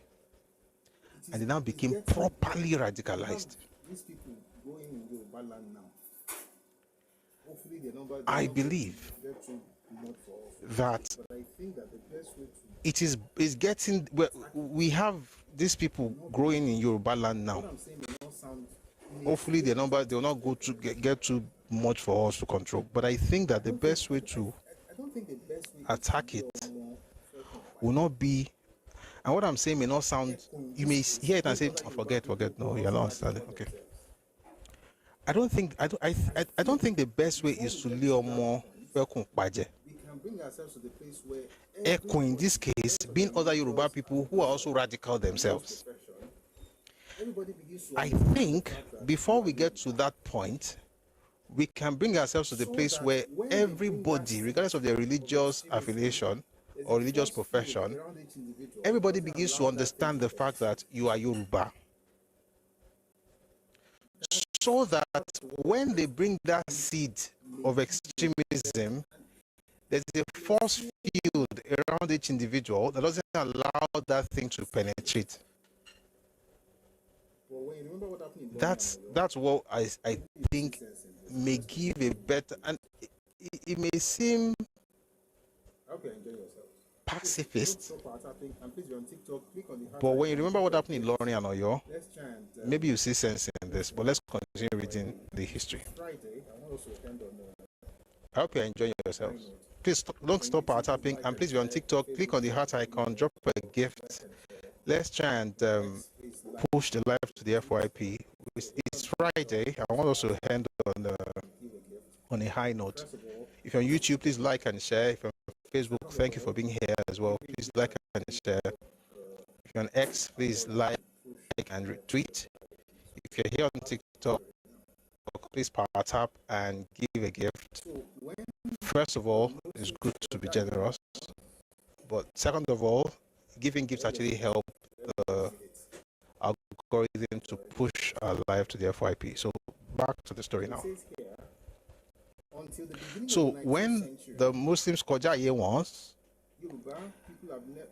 and they now became properly radicalized. I believe that it is getting, we have these people growing in Yoruba land now. Hopefully the number, they will not go to get too much for us to control. But I think that the best way to attack it will not be, and what I'm saying may not sound, you may hear it and say, oh, forget, no, you're not understanding. Okay. I don't think the best way is to lay more Echo in this case being other Yoruba people who are also radical themselves. I think before we get to that point, we can bring ourselves to the place where everybody, regardless of their religious affiliation or religious profession, everybody begins to understand the fact that you are Yoruba. So that when they bring that seed of extremism, there's a force field around each individual that doesn't allow that thing to penetrate. That's what I think may give a better, and it may seem pacifist, but when you remember what happened in Ilorin and Oyo, maybe you see sense in this. But let's continue reading the history. I hope you're enjoying yourselves. Please don't stop our tapping, and please be on TikTok. Click on the heart icon, drop a gift. Let's try and push the live to the FYP. It's Friday. I want us to end on a high note. If you're on YouTube, please like and share. If you're on Facebook, thank you for being here as well. Please like and share. If you're on X, please like and retweet. If you're here on TikTok, please power tap and give a gift. First of all, it's good to be generous. But second of all, giving gifts actually help the algorithm to push our live to the FYP. So back to the story now. So when the Muslims koja ye once,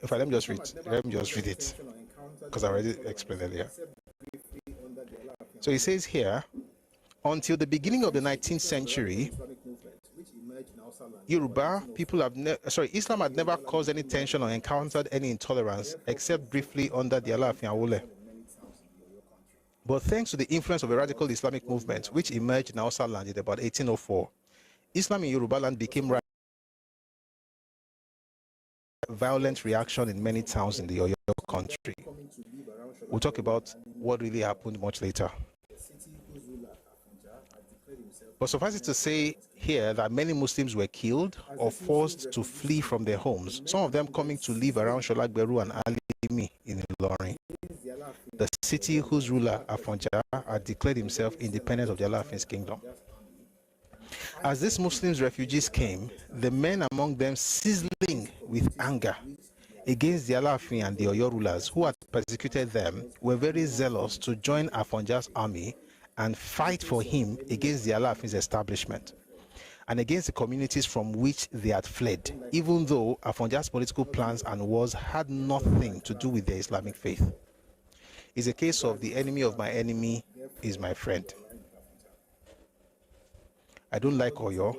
if I let me just read it, because I already explained earlier. So it says here, until the beginning of the 19th century, Islam had never caused any tension or encountered any intolerance except briefly under the Alaafin Awole. But thanks to the influence of a radical Islamic movement which emerged in Hausa land in about 1804, Islam in Yoruba land became violent reaction in many towns in the Oyo country. We'll talk about what really happened much later. But suffice it to say here that many Muslims were killed or forced to flee from their homes, some of them coming to live around Sholagberu and Alimi in Ilorin, the city whose ruler, Afonja, had declared himself independent of the Alaafin's kingdom. As these Muslims refugees came, the men among them sizzling with anger against the Alaafin and the Oyo rulers who had persecuted them were very zealous to join Afonja's army and fight for him against the Alaafin's establishment and against the communities from which they had fled, even though Afonja's political plans and wars had nothing to do with their Islamic faith. It's a case of the enemy of my enemy is my friend. I don't like Oyo.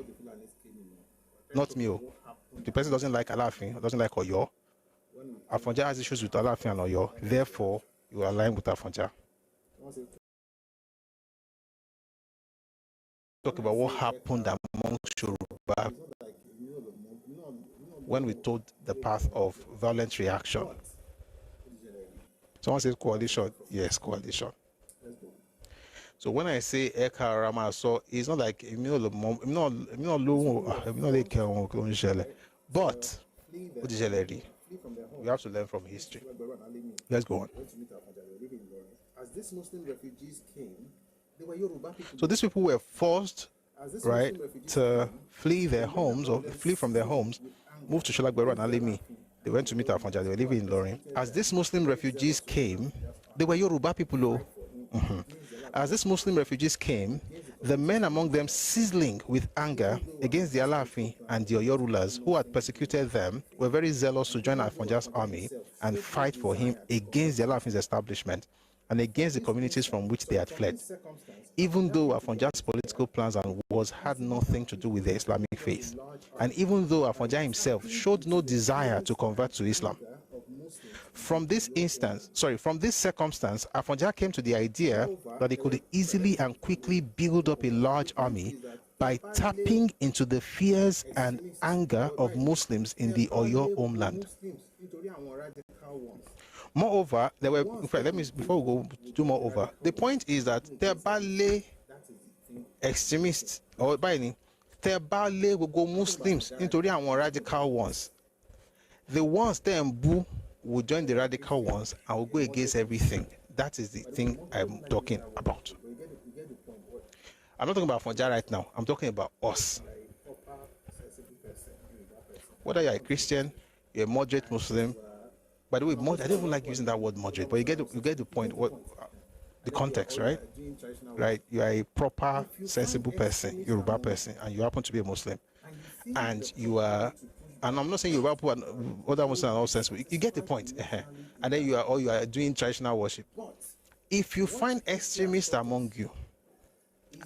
Not me. The person doesn't like Alafin, doesn't like Oyo. Afonja has issues with Alafin and Oyo. Therefore, you are aligned with Afonja. Talk about what happened amongst Yoruba when we told the path of violent reaction. Someone says coalition. Yes, coalition. So when I say Ẹkáàbọ, so it's not like but we have to learn from history. Let's go on. As these Muslim refugees came, they were Yoruba people. So these people were forced, right, to flee their homes or flee from their homes, move to Sholagberu and Alimi. They went to meet Afonja. They were living in Lorin. As these Muslim refugees came, they were Yoruba people. As these Muslim refugees came, the men among them sizzling with anger against the Alafin and the Oyo rulers who had persecuted them were very zealous to join Afonja's army and fight for him against the Alafin's establishment and against the communities from which they had fled. Even though Afonja's political plans and wars had nothing to do with the Islamic faith, and even though Afonja himself showed no desire to convert to Islam. From this circumstance, Afonja came to the idea that he could easily and quickly build up a large army by tapping into the fears and anger of Muslims in the Oyo homeland. Moreover, there were, in fact, before we go do moreover, the point is that there are extremists, or by any, there are Muslims into the radical ones. The ones them will join the radical ones and will go against everything. That is the thing I'm talking about. I'm not talking about Afonja right now. I'm talking about us. Whether you're a Christian, you're a moderate Muslim. By the way, I don't even like using that word moderate, but you get the point. What the context, right? Right. You are a proper, sensible person, Yoruba person, and you happen to be a Muslim, and you are. And I'm not saying Yoruba people and other Muslims are all sensible. You get the point. And then you are doing traditional worship. If you find extremists among you,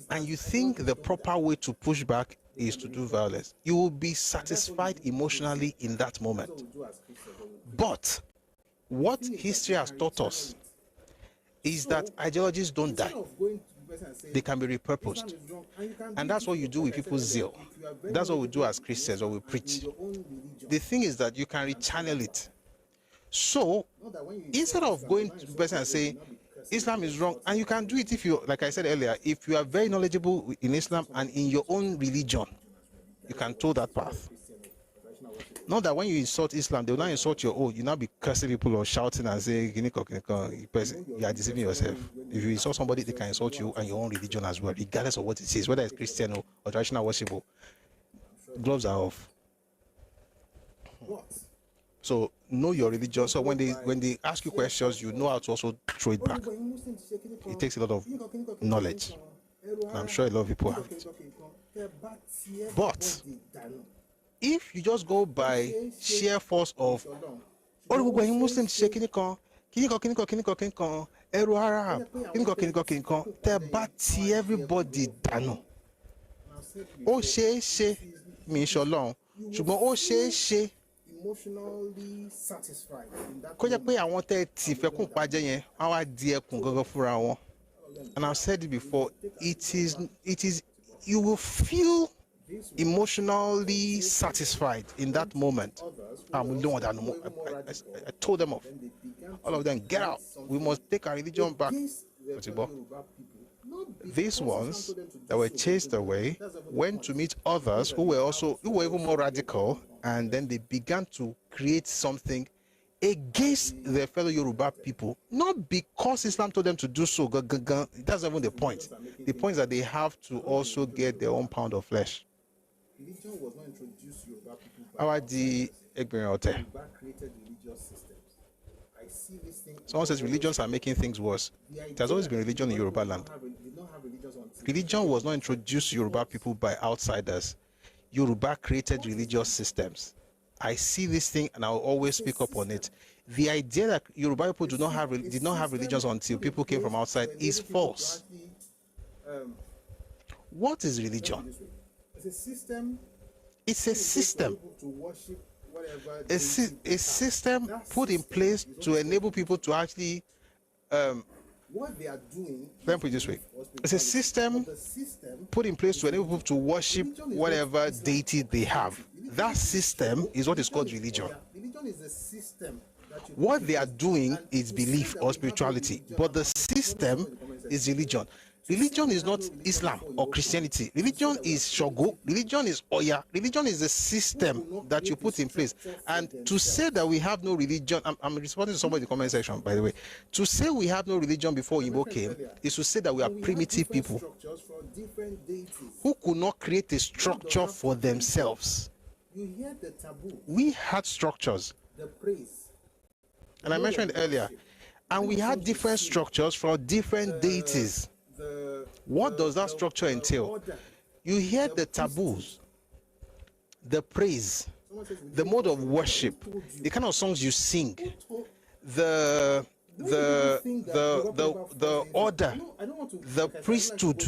and you think the proper way to push back is to do violence, you will be satisfied emotionally in that moment. But what history has taught us is that ideologies don't die. They can be repurposed. And that's what you do with people's zeal. That's what we do as Christians, or we preach. The thing is that you can rechannel it. So, instead of going to the person and saying, Islam is wrong, and you can do it if you, like I said earlier, if you are very knowledgeable in Islam and in your own religion, you can toe that path. Not that when you insult Islam, they will not insult your own. You now be cursing people or shouting and saying, you are deceiving yourself. If you insult somebody, they can insult you and your own religion as well, regardless of what it is, whether it's Christian or traditional worship. Gloves are off. So know your religion. So when they ask you questions, you know how to also throw it back. It takes a lot of knowledge. And I'm sure a lot of people have it. But if you just go by sheer force of Muslims Eru Arab, everybody dànù. Ó ṣeé mi ṣọlọ́run, ṣùgbọ́n ó ṣeé emotionally satisfied in that. Kó jẹ́ pé àwọn tẹ́ ti fẹ́kùn pàjẹ́ yẹn, wọ́n wá di ẹkùn gangan fúnra wọn. And I've said it before, it is you will emotionally satisfied in that moment. I told them off. All of them, get out. We must take our religion back. These ones that were chased away went to meet others who were even more radical, and then they began to create something against their fellow Yoruba people, not because Islam told them to do so. That's not even the point. The point is that they have to also get their own pound of flesh. Religion was not introduced to Yoruba people. Created religious systems. I see this thing. Someone says religions are making things worse. It has always been religion in Yoruba land. Religion was not introduced to Yoruba people by outsiders. Yoruba created religious systems. I see this thing and I will always speak up on it. The idea that Yoruba people did not have religions until people came from outside is false. What is religion? It's a system. It's a system. To worship whatever. A system put in place to enable people to actually. What they are doing. Let me put it this way: it's a system put in place to enable people to worship whatever deity they have. That system is what is called religion. Religion is a system. What they are doing is belief or spirituality, but the system is religion. Religion is not Islam or Christianity. Religion is Shogo. Religion is Oya. Religion is a system that you put in place. And to say that we have no religion, I'm responding to somebody in the comment section, by the way. To say we have no religion before Igbo came is to say that we are primitive people who could not create a structure for themselves. You hear the taboo. We had structures. The praise. And I mentioned earlier, and we had different structures for different deities. What does that structure entail? You hear the taboos, the praise, the mode of worship, the kind of songs you sing, the order, the priesthood.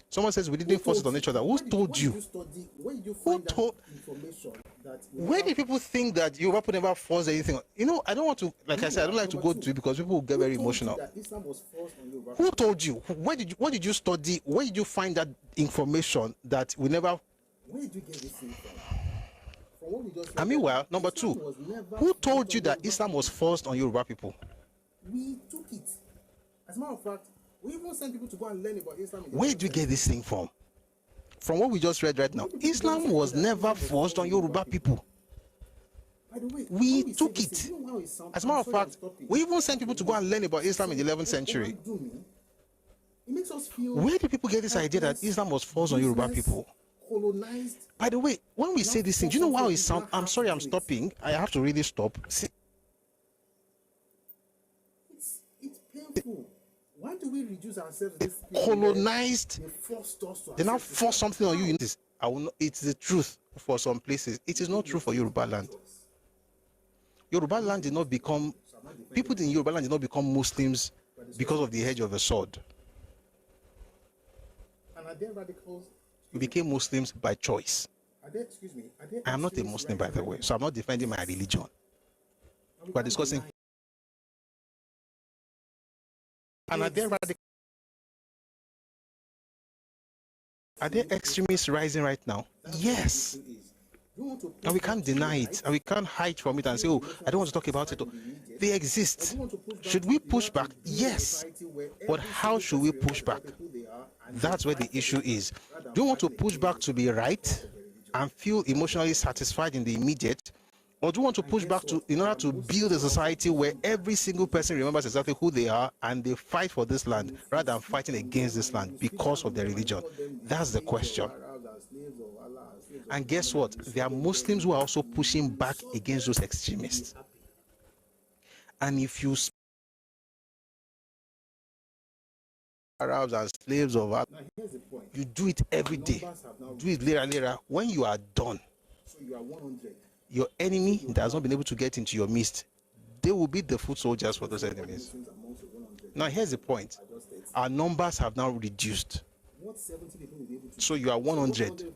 Someone says we didn't force it on each other. Who told you? Who told? Where do people think that Yoruba people never force anything? You know, I don't want to, like I said, I don't like to go to it because people will get very emotional. Who told you? What did you study? Where did you find that information that we never? Where did you get this thing from? I mean, well, number two, who told you that Islam was forced on Yoruba people? We took it. As a matter of fact, we even sent people to go and learn about Islam. Where did you get this thing from? From what we just read right now, Islam was never forced on Yoruba people. By the way, we took it. As a matter of fact, we even sent people to go and learn about Islam in the 11th century. It makes us feel. Where do people get this idea that Islam was forced on Yoruba people? Colonized. By the way, when we say this thing, do you know how it sounds? I'm sorry, I'm stopping. I have to really stop. See, it's painful. Why do we reduce ourselves to this? Colonized. They now force something on you. It's the truth for some places. It is not true for Yoruba land. Yoruba land did not become. People in Yoruba land did not become Muslims because of the edge of a sword. And are there radicals? We became Muslims by choice. Excuse me. I am not a Muslim, by the way, so I'm not defending my religion. We're discussing. And are there extremists rising right now? Yes. And we can't deny it, and we can't hide from it and say, oh, I don't want to talk about it. They exist. Should we push back? Yes. But how should we push back? That's where the issue is. Do you want to push back to be right and feel emotionally satisfied in the immediate? Or do you want to push back in order to build a society where every single person remembers exactly who they are and they fight for this land rather than fighting against this land because of their religion? That's the question. And guess what? There are Muslims who are also pushing back against those extremists. And if you Arabs and slaves of Arabs, you do it every day. Do it later. When you are done, your enemy that has not been able to get into your midst, they will be the foot soldiers for those enemies. Now, here's the point. Our numbers have now reduced. So you are 100.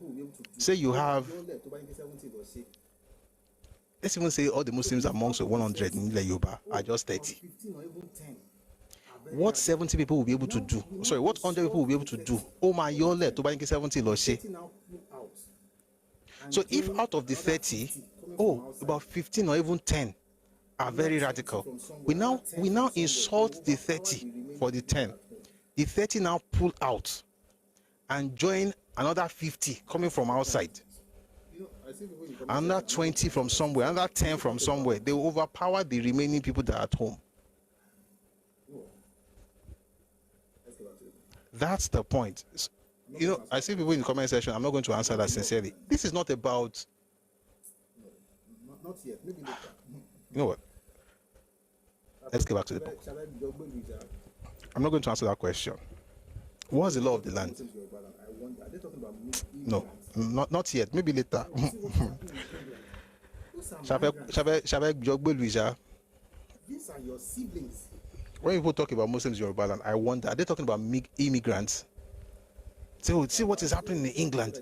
Say you have, let's even say all the Muslims amongst the 100 in Yoruba are just 30. What 70 people will be able to do? Sorry, what 100 people will be able to do? Oh my, you're led to buy 70 loshe. So if out of the 30, about 15 or even 10 are very radical, we now insult the 30 for the 10. The 30 now pull out and join another 50 coming from outside. Another 20 from somewhere, another 10 from somewhere. They will overpower the remaining people that are at home. That's the point. You know, I see people in the comment section. I'm not going to answer that sincerely. This is not about. Not yet. Maybe later. You know what? Let's get back to the book. I'm not going to answer that question. What's the law of the land? No, not yet. Maybe later. These are When people talk about Muslims in Yoruba land, I wonder, are they talking about immigrants? Say, oh, see what is happening in England.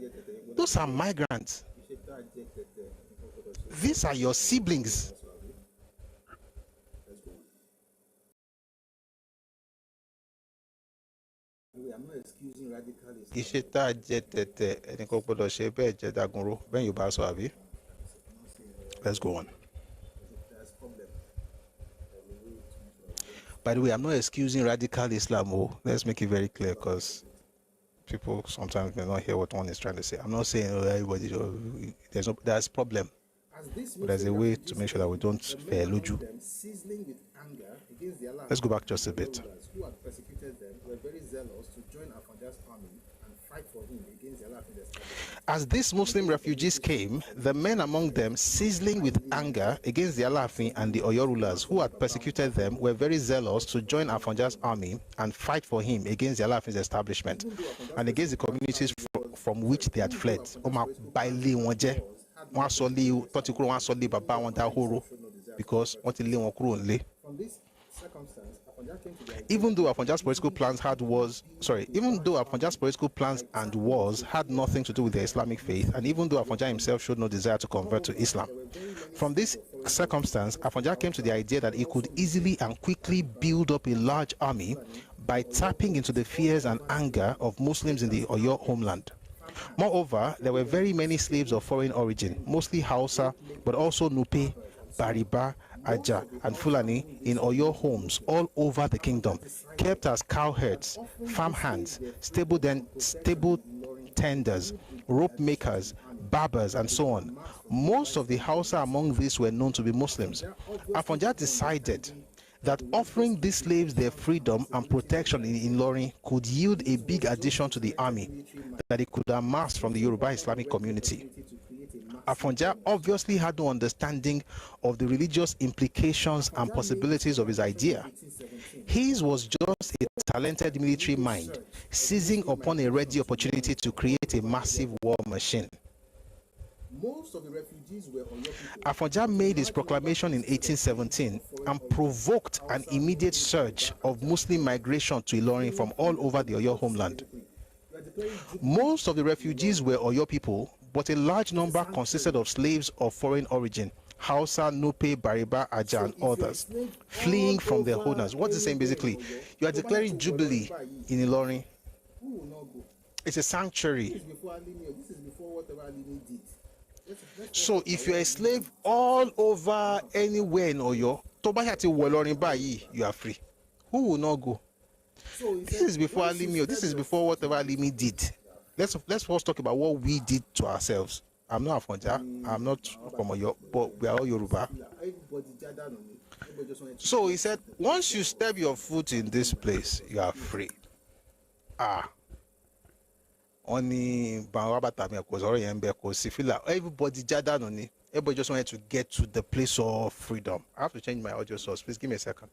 Those are migrants. These are your siblings. I'm not excusing radicalism. Iṣẹ́ tá a jẹ tẹ̀tẹ̀ ẹnìkan gbọ́dọ̀ ṣe bẹ́ẹ̀ jẹ́ dagunro bẹ́ẹ̀ yóò bá sọ àbí. Let's go on. By the way, I'm not excusing radical Islam. Oh, let's make it very clear because people sometimes may not hear what one is trying to say. I'm not saying everybody. There's problem, but there's a way to make sure that we don't fair luju. Let's go back just a bit. Who had persecuted them were very zealous to join Afanja's army and fight for him against the Alafin. As these Muslim refugees came, the men among them, sizzling with anger against the Alafin and the Oyo rulers who had persecuted them, were very zealous to join Afanja's army and fight for him against the Alafin's establishment and against the communities from which they had fled. Because From this circumstance, Afonja came to the idea even though Afonja's political plans and wars had nothing to do with the Islamic faith, and even though Afonja himself showed no desire to convert to Islam, from this circumstance, Afonja came to the idea that he could easily and quickly build up a large army by tapping into the fears and anger of Muslims in the Oyo homeland. Moreover, there were very many slaves of foreign origin, mostly Hausa, but also Nupe, Bariba, Aja, and Fulani in Oyo homes all over the kingdom, kept as cowherds, farmhands, stable tenders, rope makers, barbers, and so on. Most of the Hausa among these were known to be Muslims. Afonja decided that offering these slaves their freedom and protection in Ilorin could yield a big addition to the army that it could amass from the Yoruba Islamic community. Afonja obviously had no understanding of the religious implications and possibilities of his idea. His was just a talented military mind, seizing upon a ready opportunity to create a massive war machine. most of the refugees were on your people. Afonja made his proclamation in 1817 and provoked an immediate surge of Muslim migration to Ilorin from all over the Oyo homeland. Most of the refugees were Oyo people, but a large number consisted of slaves of foreign origin, Hausa, Nupe, Bariba, Aja, and others, fleeing from their owners. What's it saying basically? You are declaring Jubilee in Ilorin. It's a sanctuary. This is before whatever Alimi did. So if you're a slave all over anywhere in Oyo, you are free. Who will not go? This is before Alimi. This is before whatever Alimi did. Let's first talk about what we did to ourselves. I'm not Afonja. I'm not from Oyo, but we are all Yoruba. So he said, once you step your foot in this place, you are free. Only everybody everybody just wanted to get to the place of freedom. I have to change my audio source. Please give me a second.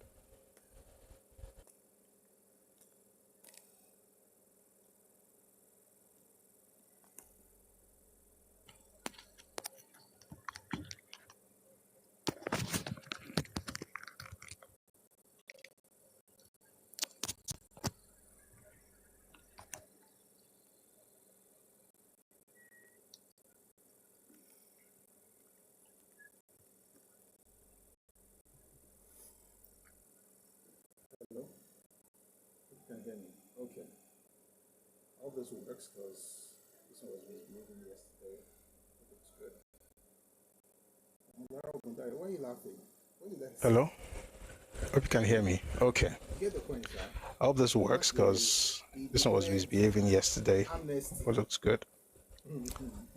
Hello? You can hear me. Okay. All this works because this one was misbehaving yesterday. It looks good. Why are you laughing? Hello? Hope you can hear me. Okay. Get the point, sir. I hope this works because this one was misbehaving yesterday. What looks good?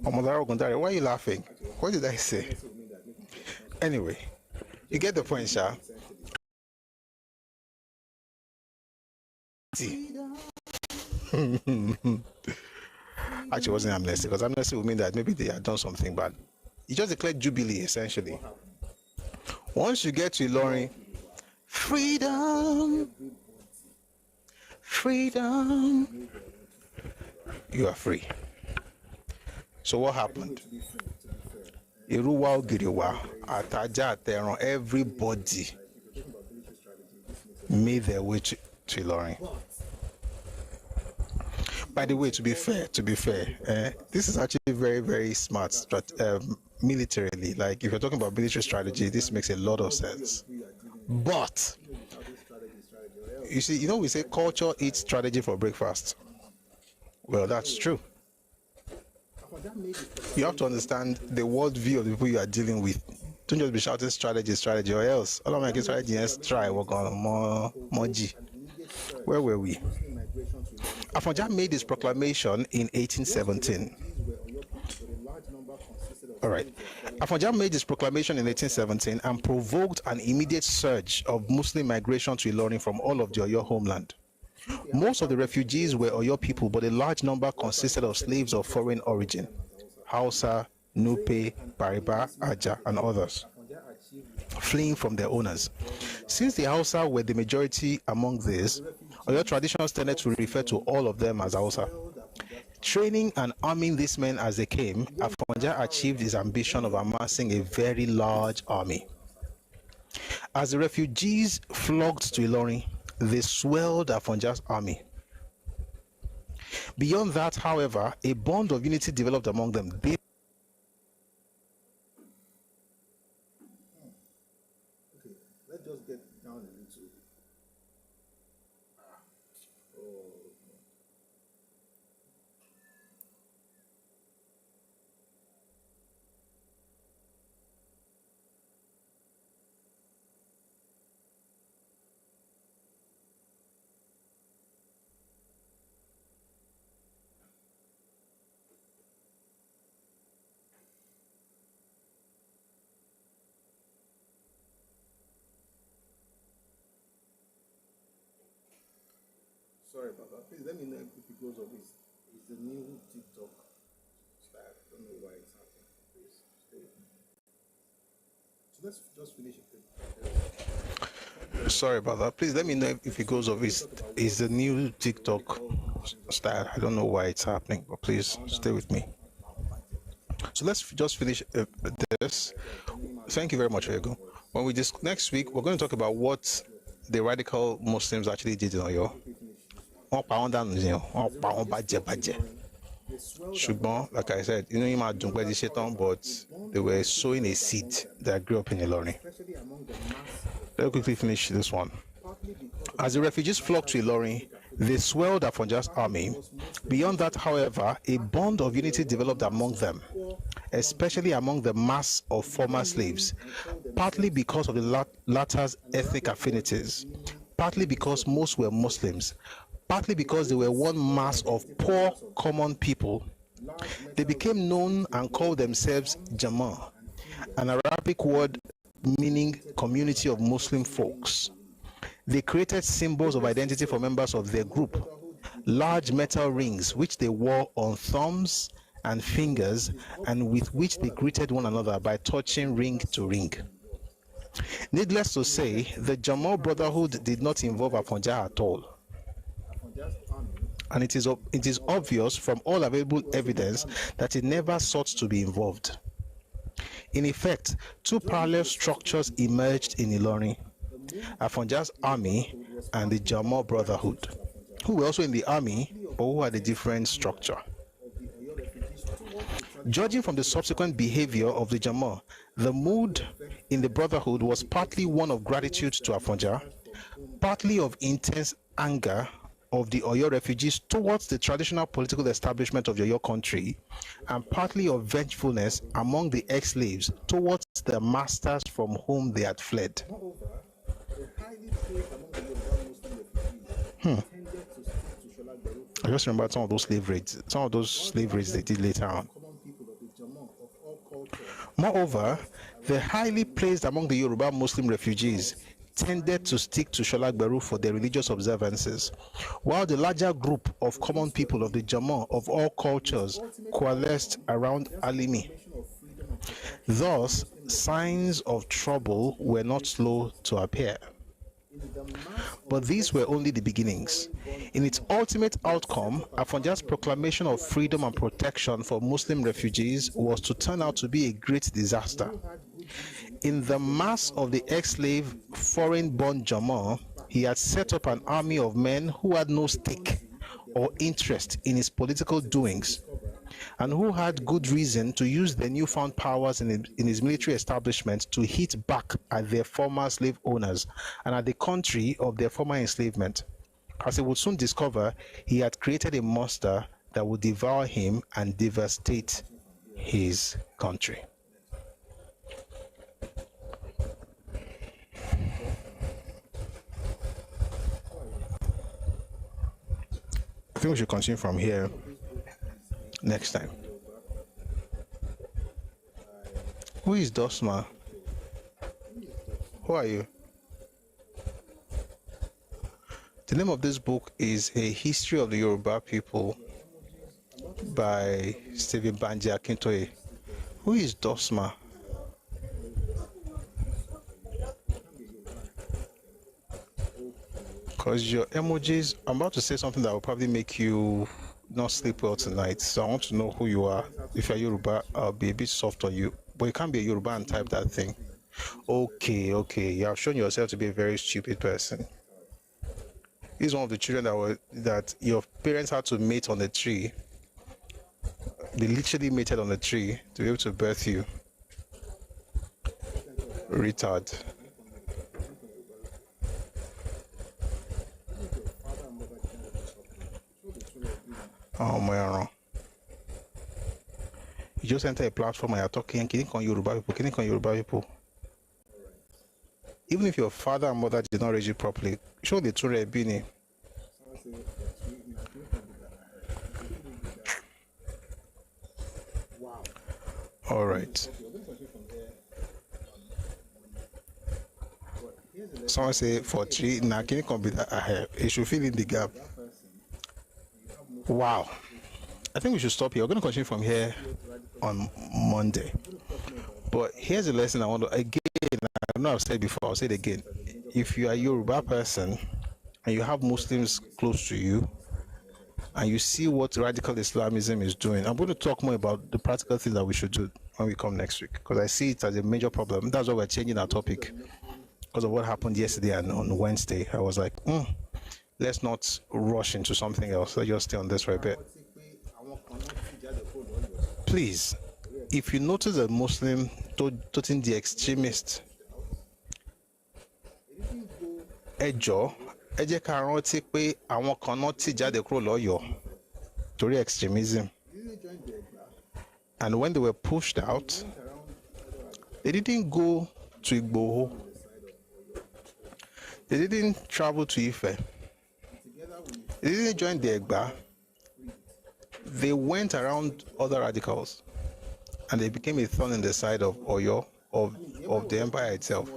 Why are you laughing? What did I say? Anyway, you get the point, sir. Actually, it wasn't amnesty because amnesty would mean that maybe they had done something bad. You just declared Jubilee, essentially. Once you get to Ilorin, freedom, freedom, you are free. So what happened? Iruwa Ogiriwa, Ataja, Ateron, everybody made their way to Ilorin. By the way, to be fair, this is actually very, very smart militarily. Like, if you're talking about military strategy, this makes a lot of sense. But you see, we say culture eats strategy for breakfast. Well, that's true. You have to understand the worldview of the people you are dealing with. Don't just be shouting strategy, or else all of my strategy is try work on more G. Where were we? Afonja made his proclamation in 1817. All right. Afonja made his proclamation in 1817 and provoked an immediate surge of Muslim migration to Ilorin from all of the Oyo homeland. Most of the refugees were Oyo people, but a large number consisted of slaves of foreign origin: Hausa, Nupe, Bariba, Aja, and others, fleeing from their owners. Since the Hausa were the majority among these, Oyo traditions tended to refer to all of them as Hausa. Training and arming these men as they came, Afonja achieved his ambition of amassing a very large army. As the refugees flocked to Ilorin, they swelled Afonja's army. Beyond that, however, a bond of unity developed among them. Let's just get down a little. Sorry about that. Please let me know if it goes off. It's the new TikTok style. I don't know why it's happening. Please stay with me. So let's just finish it. Sorry about that. Please let me know if it goes off. It's the new TikTok style. I don't know why it's happening, but please stay with me. So let's just finish this. Thank you very much, Ego. When we next week, we're going to talk about what the radical Muslims actually did in Oyo. Like I said, you might don't the shaitan, but they were sowing a seed that grew up in Ilorin. Let me quickly finish this one. As the refugees flocked to Ilorin, they swelled Afonja's army. Beyond that, however, a bond of unity developed among them, especially among the mass of former slaves, partly because of the latter's ethnic affinities, partly because most were Muslims, partly because they were one mass of poor common people. They became known and called themselves Jama, an Arabic word meaning community of Muslim folks. They created symbols of identity for members of their group, large metal rings which they wore on thumbs and fingers, and with which they greeted one another by touching ring to ring. Needless to say, the Jama Brotherhood did not involve Afonja at all. And it is obvious from all available evidence that it never sought to be involved. In effect, two parallel structures emerged in Ilorin: Afonja's army and the Jama Brotherhood, who were also in the army but who had a different structure. Judging from the subsequent behavior of the Jama, the mood in the Brotherhood was partly one of gratitude to Afonja, partly of intense anger of the Oyo refugees towards the traditional political establishment of the Oyo country, and partly of vengefulness among the ex-slaves towards the masters from whom they had fled. I just remember some of those slave raids they did later on. Moreover, the highly placed among the Yoruba Muslim refugees tended to stick to Sholagberu for their religious observances, while the larger group of common people of the Jama of all cultures coalesced around Alimi. Thus, signs of trouble were not slow to appear. But these were only the beginnings. In its ultimate outcome, Afonja's proclamation of freedom and protection for Muslim refugees was to turn out to be a great disaster. In the mass of the ex-slave foreign-born Jama, he had set up an army of men who had no stake, or interest in his political doings, and who had good reason to use the newfound powers in his military establishment to hit back at their former slave owners and at the country of their former enslavement. As he would soon discover, he had created a monster that would devour him and devastate his country. I think we should continue from here next time. Who is Dosma? Who are you? The name of this book is A History of the Yoruba People by Stephen Banji Akintoye. Who is Dosma? Because your emojis, I'm about to say something that will probably make you not sleep well tonight. So I want to know who you are. If you're Yoruba, I'll be a bit soft on you. But you can't be a Yoruba and type that thing. Okay. You have shown yourself to be a very stupid person. He's one of the children that your parents had to mate on the tree. They literally mated on the tree to be able to birth you. Retard. Oh my. You just enter a platform and you're talking, can you call Yoruba people? Even if your father and mother did not raise you properly, show the true Bini. All right. Someone say for 3, now can you come with that? It should fill in the gap. Wow. I think we should stop here. We're going to continue from here on Monday. But here's a lesson I want to, again, I know I've said before, I'll say it again. If you are a Yoruba person and you have Muslims close to you and you see what radical Islamism is doing, I'm going to talk more about the practical things that we should do when we come next week, because I see it as a major problem. That's why we're changing our topic, because of what happened yesterday and on Wednesday. I was like, let's not rush into something else. Let's just stay on this for a bit. Please, if you notice a Muslim toting the extremist, ẹ jẹ́ ká rántí pé àwọn kan náà ti jáde kúrò lọ́yọ̀ọ́ torí extremism. And when they were pushed out, they didn't go to Igboho. They didn't travel to Ife. They didn't join the Egba. They went around other radicals and they became a thorn in the side of Oyo, of the empire itself.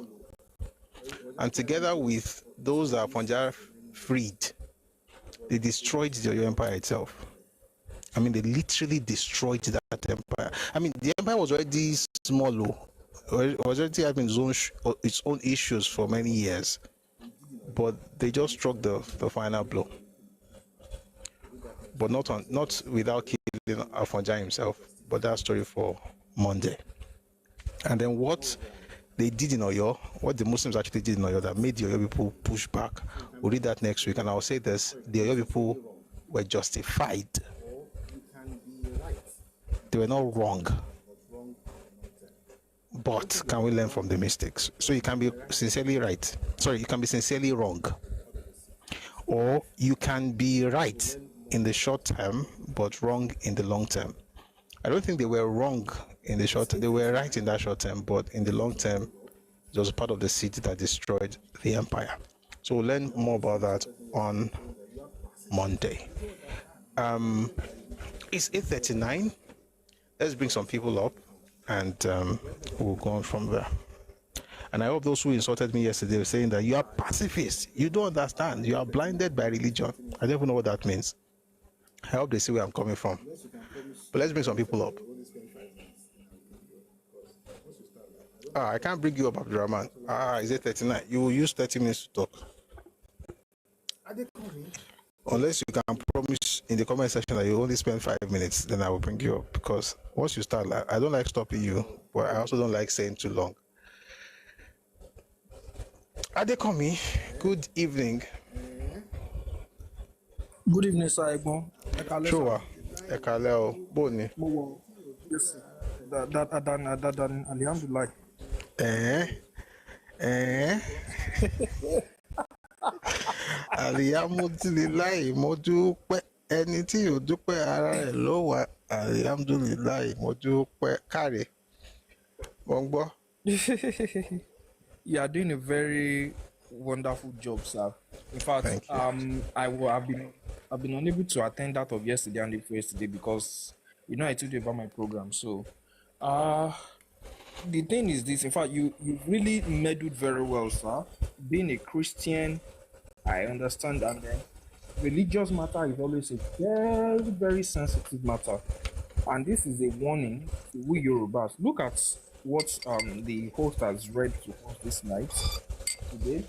And together with those that Punjab freed, they destroyed the Oyo empire itself. I mean, they literally destroyed that empire. I mean, the empire was already small, it was already having its own issues for many years, but they just struck the final blow. But not without killing Afonja himself. But that story for Monday. And then what they did in Oyo, what the Muslims actually did in Oyo that made the Oyo people push back, we'll read that next week. And I'll say this, the Oyo people were justified. They were not wrong. But can we learn from the mistakes? So you can be sincerely right. Sorry, you can be sincerely wrong. Or you can be right in the short term, but wrong in the long term. I don't think they were wrong in the short term. They were right in that short term, but in the long term, it was part of the seed that destroyed the empire. So we'll learn more about that on Monday. It's 8:39. Let's bring some people up, and we'll go on from there. And I hope those who insulted me yesterday were saying that you are pacifist. You don't understand. You are blinded by religion. I don't even know what that means. I hope they see where I'm coming from. But let's bring some people up. I can't bring you up, Abdurrahman. Is it 39? You will use 30 minutes to talk. Unless you can promise in the comment section that you only spend 5 minutes, then I will bring you up. Because once you start, I don't like stopping you, but I also don't like saying too long. Adekomi, good evening. Good evening, sir. Ẹ̀gbọ́n. Ẹ káalẹ́, sir. Sure. Ẹ̀kálẹ́ o, bó ni? Mo wọ. Yes, sir. Dadan, alhamdulillah. Alihamudulilayi, mo dúpẹ́. Ẹni tí ò dúpẹ́ ara rẹ̀ ló wà. Alihamudulilayi, mo dúpẹ́. Káre. Mo ń gbọ́. You are doing a very wonderful job, sir. In fact, I've been unable to attend that of yesterday and the yesterday because I told you about my program. So, the thing is this. In fact, you really meddled very well, sir. Being a Christian, I understand, and then religious matter is always a very, very sensitive matter, and this is a warning to we Yorubas. Look at what the host has read to us this night today.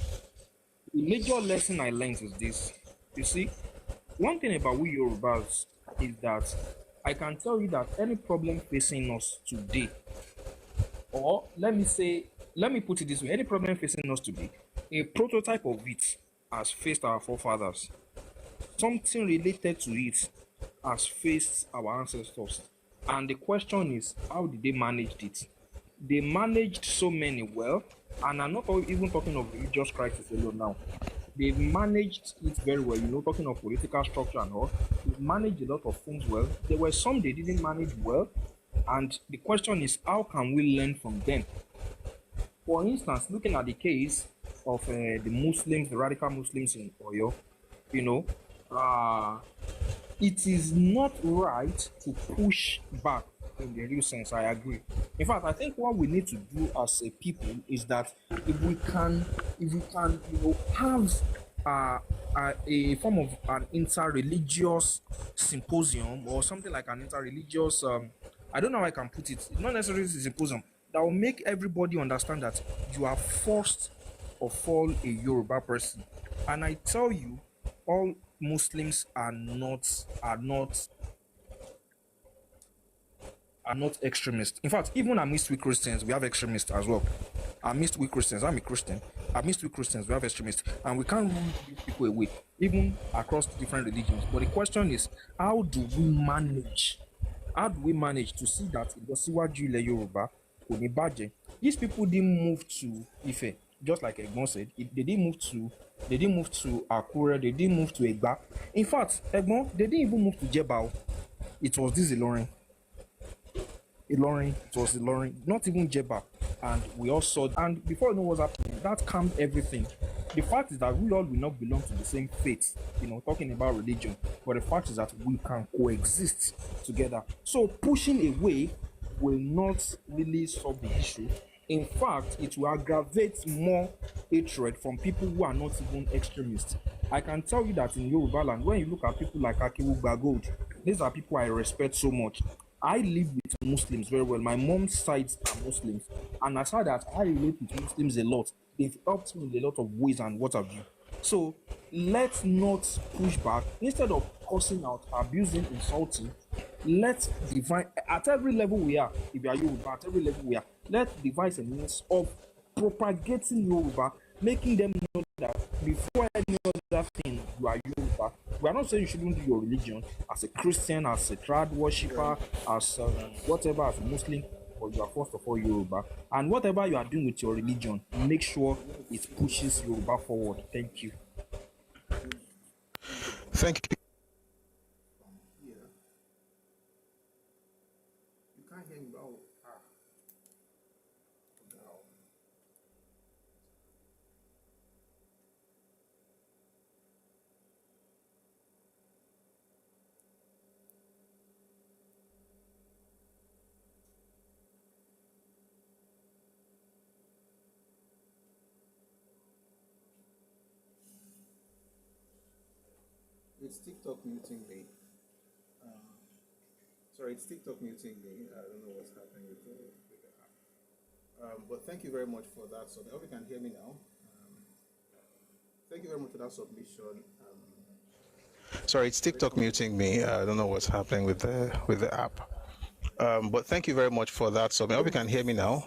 The major lesson I learned is this. You see, one thing about we Yorubas is that I can tell you that any problem facing us today, or let me put it this way, any problem facing us today, a prototype of it has faced our forefathers. Something related to it has faced our ancestors. And the question is, how did they manage it? They managed so many well, and I'm not even talking of religious crisis alone now. They managed it very well, talking of political structure and all. They managed a lot of things well. There were some they didn't manage well, and the question is, how can we learn from them? For instance, looking at the case of the Muslims, the radical Muslims in Oyo, it is not right to push back in the real sense. I agree. In fact, I think what we need to do as a people is that if we can, have a form of an inter-religious symposium or something like an inter-religious, I don't know how I can put it, not necessarily a symposium, that will make everybody understand that you are first of all a Yoruba person. And I tell you, all Muslims are not extremists. In fact, even amidst we Christians, we have extremists as well. Amidst we Christians, I'm a Christian. Amidst we Christians, we have extremists, and we can't rule people away, even across different religions. But the question is, how do we manage to see that in the Siwaju Ile Yoruba, Onibaje, these people didn't move to Ife, just like Egbon said. They didn't move to Akure, they didn't move to Egba. In fact, Egbon, they didn't even move to Jebao. It was this Ilorin, not even Jeba. And we all saw, and before you know what's happening, that calmed everything. The fact is that we all will not belong to the same faith, talking about religion, but the fact is that we can coexist together. So pushing away will not really solve the issue. In fact, it will aggravate more hatred from people who are not even extremists. I can tell you that in Yoruba land, when you look at people like Akiwu Gbagold, these are people I respect so much. I live with Muslims very well. My mom's sides are Muslims. And as far that I relate with Muslims a lot, they've helped me in a lot of ways and what have you. So let's not push back. Instead of cursing out, abusing, insulting, let's divide at every level we are. If you are Yoruba, at every level we are, let's devise a means of propagating Yoruba, making them know that before any other thing, you are Yoruba. We are not saying you shouldn't do your religion as a Christian, as a trad worshipper, as whatever, as a Muslim, but you are first of all Yoruba. And whatever you are doing with your religion, make sure it pushes Yoruba forward. Thank you. Thank you. You can't hear me. Oh, no. It's TikTok muting me. It's TikTok muting me. I don't know what's happening with the app. But thank you very much for that. So I hope you can hear me now. Thank you very much for that submission. Sorry, it's TikTok muting me. I don't know what's happening with the app. But thank you very much for that. So I hope you can hear me now.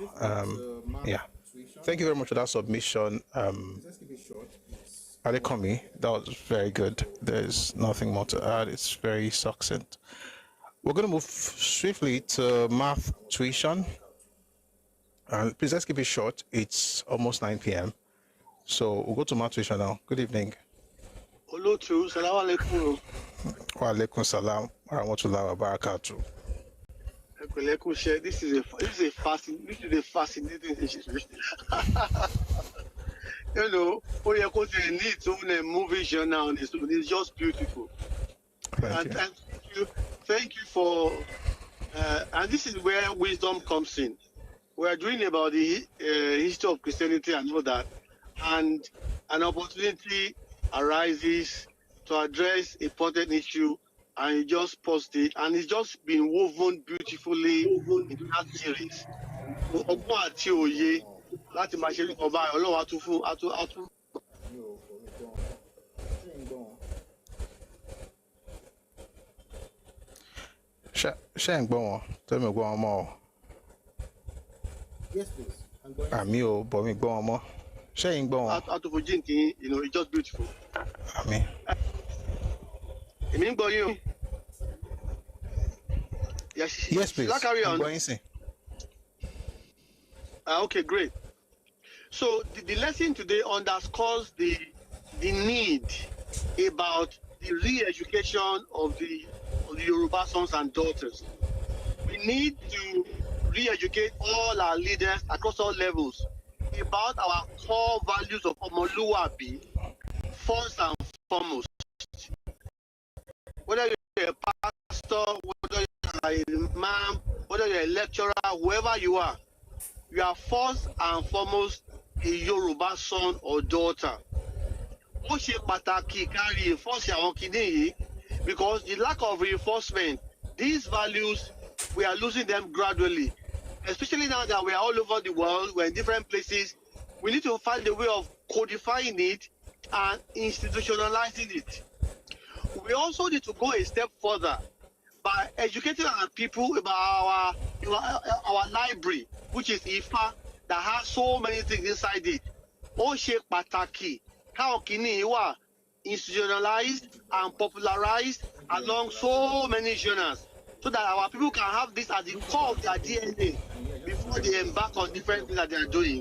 Yeah. Thank you very much for that submission. Let's keep it short. Adekomi, that was very good. There's nothing more to add. It's very succinct. We're going to move swiftly to math tuition. Please, let's keep it short. It's almost 9 p.m. So we'll go to math tuition now. Good evening. Olotu, salam alaikum. Wa alaikum salam wa rahmatullahi wa barakatuh. This is a fascinating issue. You know, Oyekote needs a movie genre on this. It's just beautiful. Thank you for, and this is where wisdom comes in. We are doing about the history of Christianity and all that, and an opportunity arises to address a important issue, and you just post it, and it's just been woven beautifully in that series. Láti máa ṣe ọba Ọlọ́run àtún fún àtún. Ṣé ń gbọ́ wọn? Tẹ́mi gbọ́ wọn mọ́ ọ. Yes, please. Àmì ò bọ̀ mí gbọ́ wọn mọ́. Ṣé ń gbọ́ wọn? Àtòfojìntì, you know, it's just beautiful. Àmì. Èmi ń gbọ́ yín o. Yes, please. Carry on. I'm going to. Okay, great. So the lesson today underscores the need about the re-education of the Yoruba sons and daughters. We need to re-educate all our leaders across all levels about our core values of Omoluwabi, first and foremost. Whether you're a pastor, whether you're an imam, whether you're a lecturer, whoever you are first and foremost a Yoruba son or daughter. Ó ṣe pàtàkì ká reinforce àwọn kìíní yìí because the lack of reinforcement, these values, we are losing them gradually. Especially now that we are all over the world, we're in different places, we need to find a way of codifying it and institutionalizing it. We also need to go a step further by educating our people about our library, which is IFA, that has so many things inside it. Ó ṣe pàtàkì káwọn kìíní wà institutionalized and popularized along so many genres, so that our people can have this at the core of their DNA before they embark on different things that they are doing.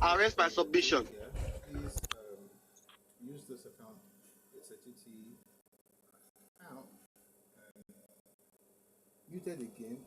I rest my submission. Please use this account. It's a TT account. Muted again.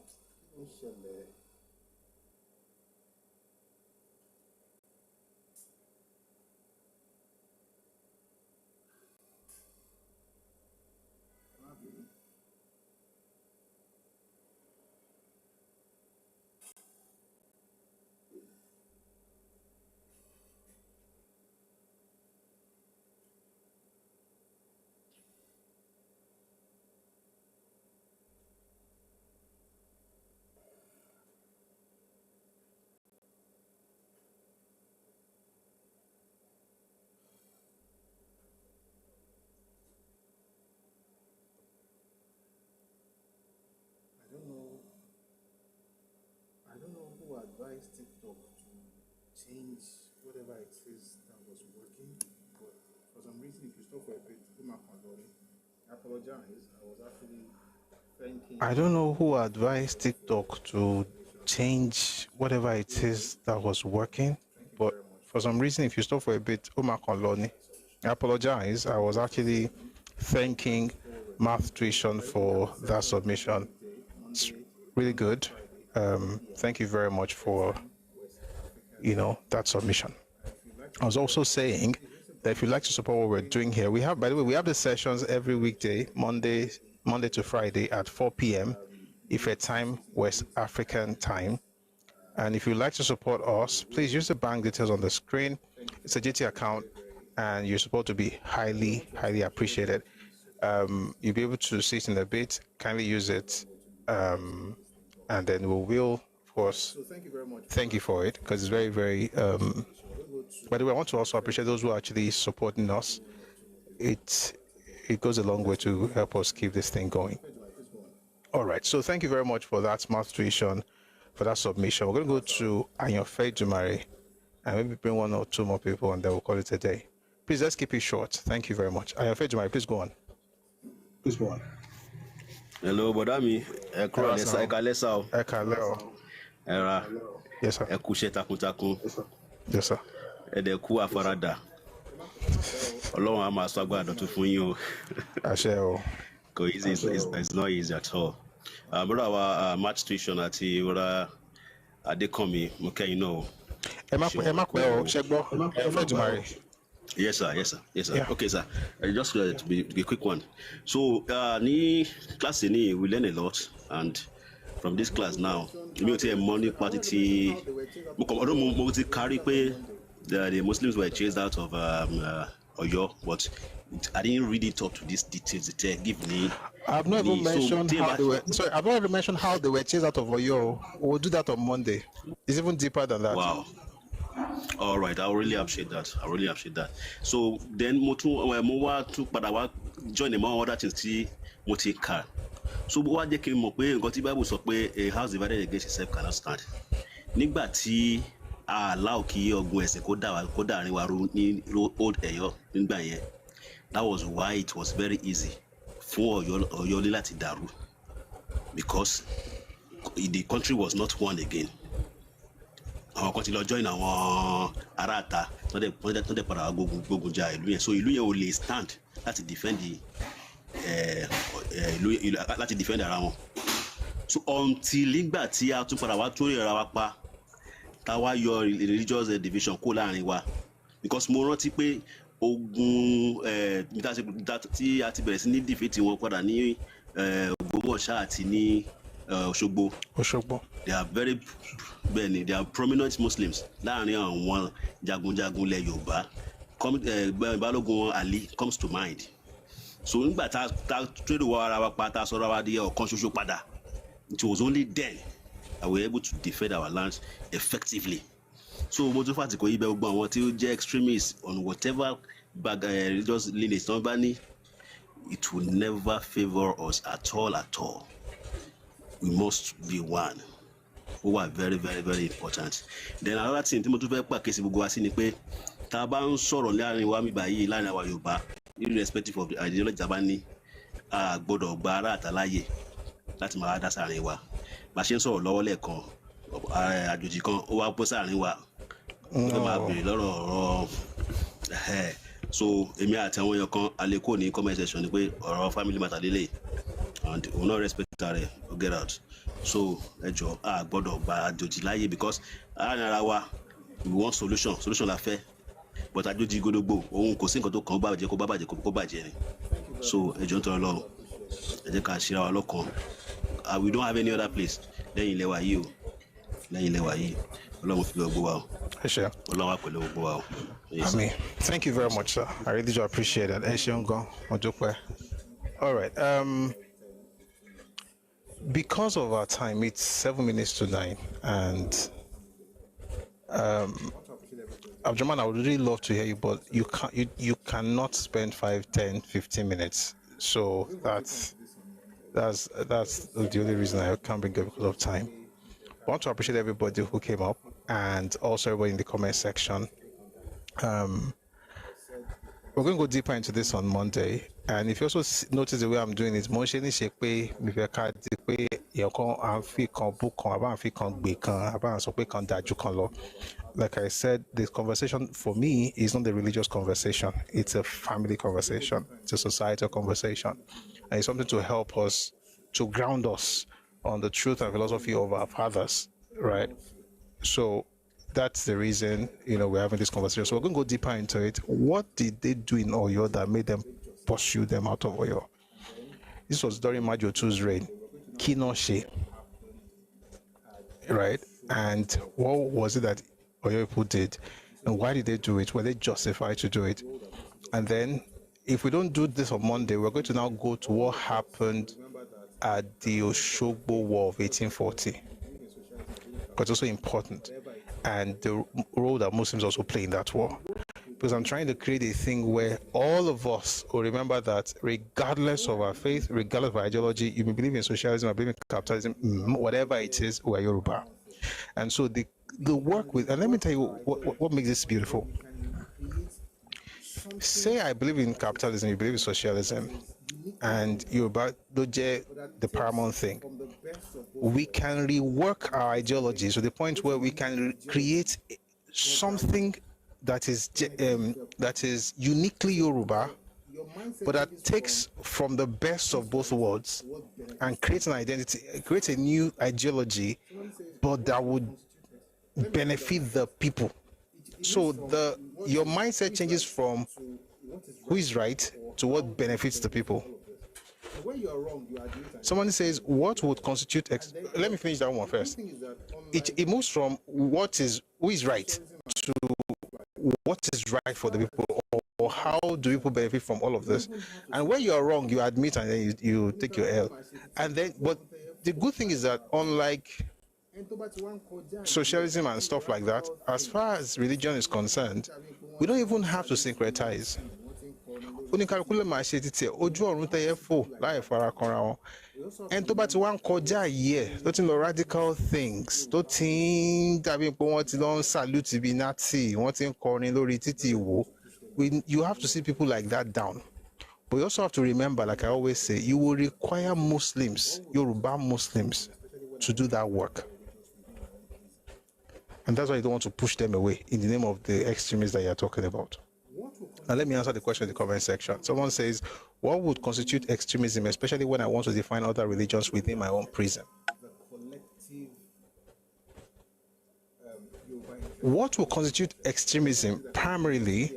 I don't know who advised TikTok to change whatever it is that was working, but for some reason, if you stop for a bit, I apologize. I was actually thinking. I don't know who advised TikTok to change whatever it is that was working, but for some reason, if you stop for a bit, I apologize. I was actually thanking Math Tuition for that submission. It's really good. Thank you very much for, that submission. I was also saying that if you'd like to support what we're doing here, we have, by the way, we have the sessions every weekday, Monday to Friday at 4 p.m. Ife time, West African time. And if you'd like to support us, please use the bank details on the screen. It's a GT account, and your support to be highly, highly appreciated. You'll be able to see it in a bit. Kindly use it, and then we will, of course, thank you for it, because it's very, very. By the way, I want to also appreciate those who are actually supporting us. It goes a long way to help us keep this thing going. All right, so thank you very much for that Math Tuition, for that submission. We're going to go to Ayanfe Dumare and maybe bring one or two more people, and then we'll call it a day. Please, let's keep it short. Thank you very much. I have Jumari, please go on. Please go on. Hello, Bodami. Era. Yes, sir. Yes, sir. Edeku afarada. Ọlọ́run á máa sọ agbára dọ̀tun fún yín o. Àṣẹ o. It's not easy at all. Brother wa match tuition àti Ora Adekanmi mo kẹ́yìn náà. Ẹ má pẹ́ o, ṣé gbọ́? Ẹ fẹ́ Jumari. Yes, sir. Yeah. Okay, sir. Just to be a quick one. So, ní class ni we learn a lot, and from this class now, mi ò tí ẹ mọ̀ nípa títí mo ti kárí pé the Muslims were chased out of Oyo, but I didn't read it up to these details. Give me. I've not even mentioned how they were. Sorry, I've not even mentioned how they were chased out of Oyo. We'll do that on Monday. It's even deeper than that. Wow. All right, I really appreciate that. So then mo wá tún padà wá join the more other things tí mo ti kà. So wá jẹ́ kí n mọ̀ pé nǹkan tí Bible sọ pé a house divided against itself cannot stand. Nígbà tí a allow kí ọgbọ́n ẹ̀sìn kó dàrin wa rú ní old Ọ̀yọ́ nígbà yẹn, that was why it was very easy fún Ọ̀yọ́ ní láti dàrú, because the country was not one again. Àwọn kan ti lọ join àwọn aráàta tó dẹ̀ padà gbógun ja ìlú yẹn, so ìlú yẹn ò lè stand láti defend láti defend ara wọn. So until nígbà tí a tún padà wá tó ara wa pa, tá wá yọ religious division kó láàrin wa, because mo rántí pé ogun tí a ti bẹ̀rẹ̀ sí ní defeat wọn padà ní Ògbómọ̀ṣọ́ àti ní Òṣogbo. They are prominent Muslims láàrin àwọn jagunjagun ilẹ̀ Yorùbá. Balógun Ali comes to mind. So nígbà tá trade war ara wa pa, tá sọ̀rọ̀ wa di ọ̀kan ṣoṣo padà, it was only then that we were able to defend our lands effectively. So mo tún fàtìkọ yí bẹ gbogbo àwọn tí ó jẹ́ extremists on whatever religious lineage tí wọ́n bá ní, it will never favour us at all. We must be one. Who are very, very, very important. Then another thing tí mo tún fẹ́ pàkíyèsí gbogbo wa sí ni pé tá a bá ń sọ̀rọ̀ láàrin wa mi báyìí láàrin àwa Yorùbá, irrespective of the ideology tá a bá ní, a gbọ́dọ̀ gba ará àtàláyè láti máa dá sáàrin wa. Bá ṣe ń sọ̀rọ̀ lọ́wọ́ lẹ́ẹ̀kan, àjòjì kan ó wá bọ́ sáàrin wa, ó máa béèrè lọ́rọ̀ ọ̀rọ̀. So èmi àti àwọn èèyàn kan aleko ní comment section ni pé ọ̀rọ̀ family matter lélẹ̀, and we no respect rẹ̀ ó get out. So ẹ jọ̀ọ́ a gbọ́dọ̀ gba àjòjì láyè, because àárín ara wa we want solution la fẹ́, but àjòjì gbódógbò òun kò sí nǹkan tó kàn ó bàjẹ́ kó bàjẹ́ ni. So ẹ jọ̀ọ́ nítorí Ọlọ́run ẹ jẹ́ ká ṣíra wa lọ́kàn. We don't have any other place lẹ́yìn ilẹ̀ wa yìí o, Ọlọ́run fi gbogbo wa o. Ọlọ́run wà pẹ̀lú gbogbo wa o. Amen. Thank you very much, sir. I really do appreciate that. Ẹ ṣeun gan, mo dúpẹ́. All right. Because of our time, it's 7 minutes to 9, and Abdurrahman, I would really love to hear you, but you cannot spend 5, 10, 15 minutes. So that's the only reason I can't bring it because of time. I want to appreciate everybody who came up, and also everybody in the comment section. We're going to go deeper into this on Monday, and if you also notice the way I'm doing it, like I said, this conversation for me is not a religious conversation. It's a family conversation. It's a societal conversation, and it's something to help us, to ground us on the truth and philosophy of our fathers, right? So that's the reason, we're having this conversation. So we're going to go deeper into it. What did they do in Oyo that made them pursue them out of Oyo? This was during Majotu's reign, Kinoshe, right? And what was it that Oyo people did? And why did they do it? Were they justified to do it? And then, if we don't do this on Monday, we're going to now go to what happened at the Oshogbo War of 1840. But it's also important, and the role that Muslims also play in that war. Because I'm trying to create a thing where all of us will remember that regardless of our faith, regardless of our ideology, you may believe in socialism, I believe in capitalism, whatever it is, we're Yoruba. And so the work with, and let me tell you what makes this beautiful. Say I believe in capitalism, you believe in socialism, and you're about the paramount thing. We can rework our ideologies to the point where we can create something that is uniquely Yoruba, but that takes from the best of both worlds and creates an identity, creates a new ideology, but that would benefit the people. So your mindset changes from who is right to what benefits the people. Someone says, what would constitute let me finish that one first. It moves from who is right to what is right for the people, or how do people benefit from all of this. And when you are wrong, you admit, and then you take your L. And then, but the good thing is that unlike socialism and stuff like that, as far as religion is concerned, we don't even have to syncretize. Oníkálukú máa ṣe títí ojú ọ̀run tẹ́yẹ fò láì fara kanra wọn. Ẹni tó bá ti wá ń kọjá yìí tó ti ń lọ radical things, tó ti ń dàbí pé wọ́n ti lọ ń salute bíi Nazi, wọ́n ti ń kọrin lórí títì Ìwó. You have to see people like that down. But you also have to remember, like I always say, you will require Muslims, Yoruba Muslims, to do that work. And that's why you don't want to push them away in the name of the extremists that you're talking about. Now, let me answer the question in the comment section. Someone says, what would constitute extremism, especially when I want to define other religions within my own prison? What would constitute extremism primarily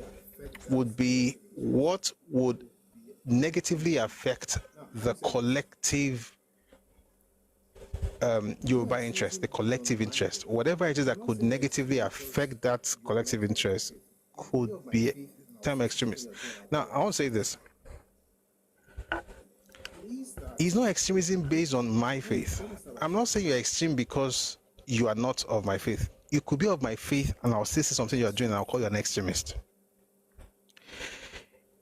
would be what would negatively affect the collective Yoruba interest, the collective interest. Whatever it is that could negatively affect that collective interest could be term extremist. Now, I want to say this. It's not extremism based on my faith. I'm not saying you're extreme because you are not of my faith. You could be of my faith and I'll still say something you're doing and I'll call you an extremist.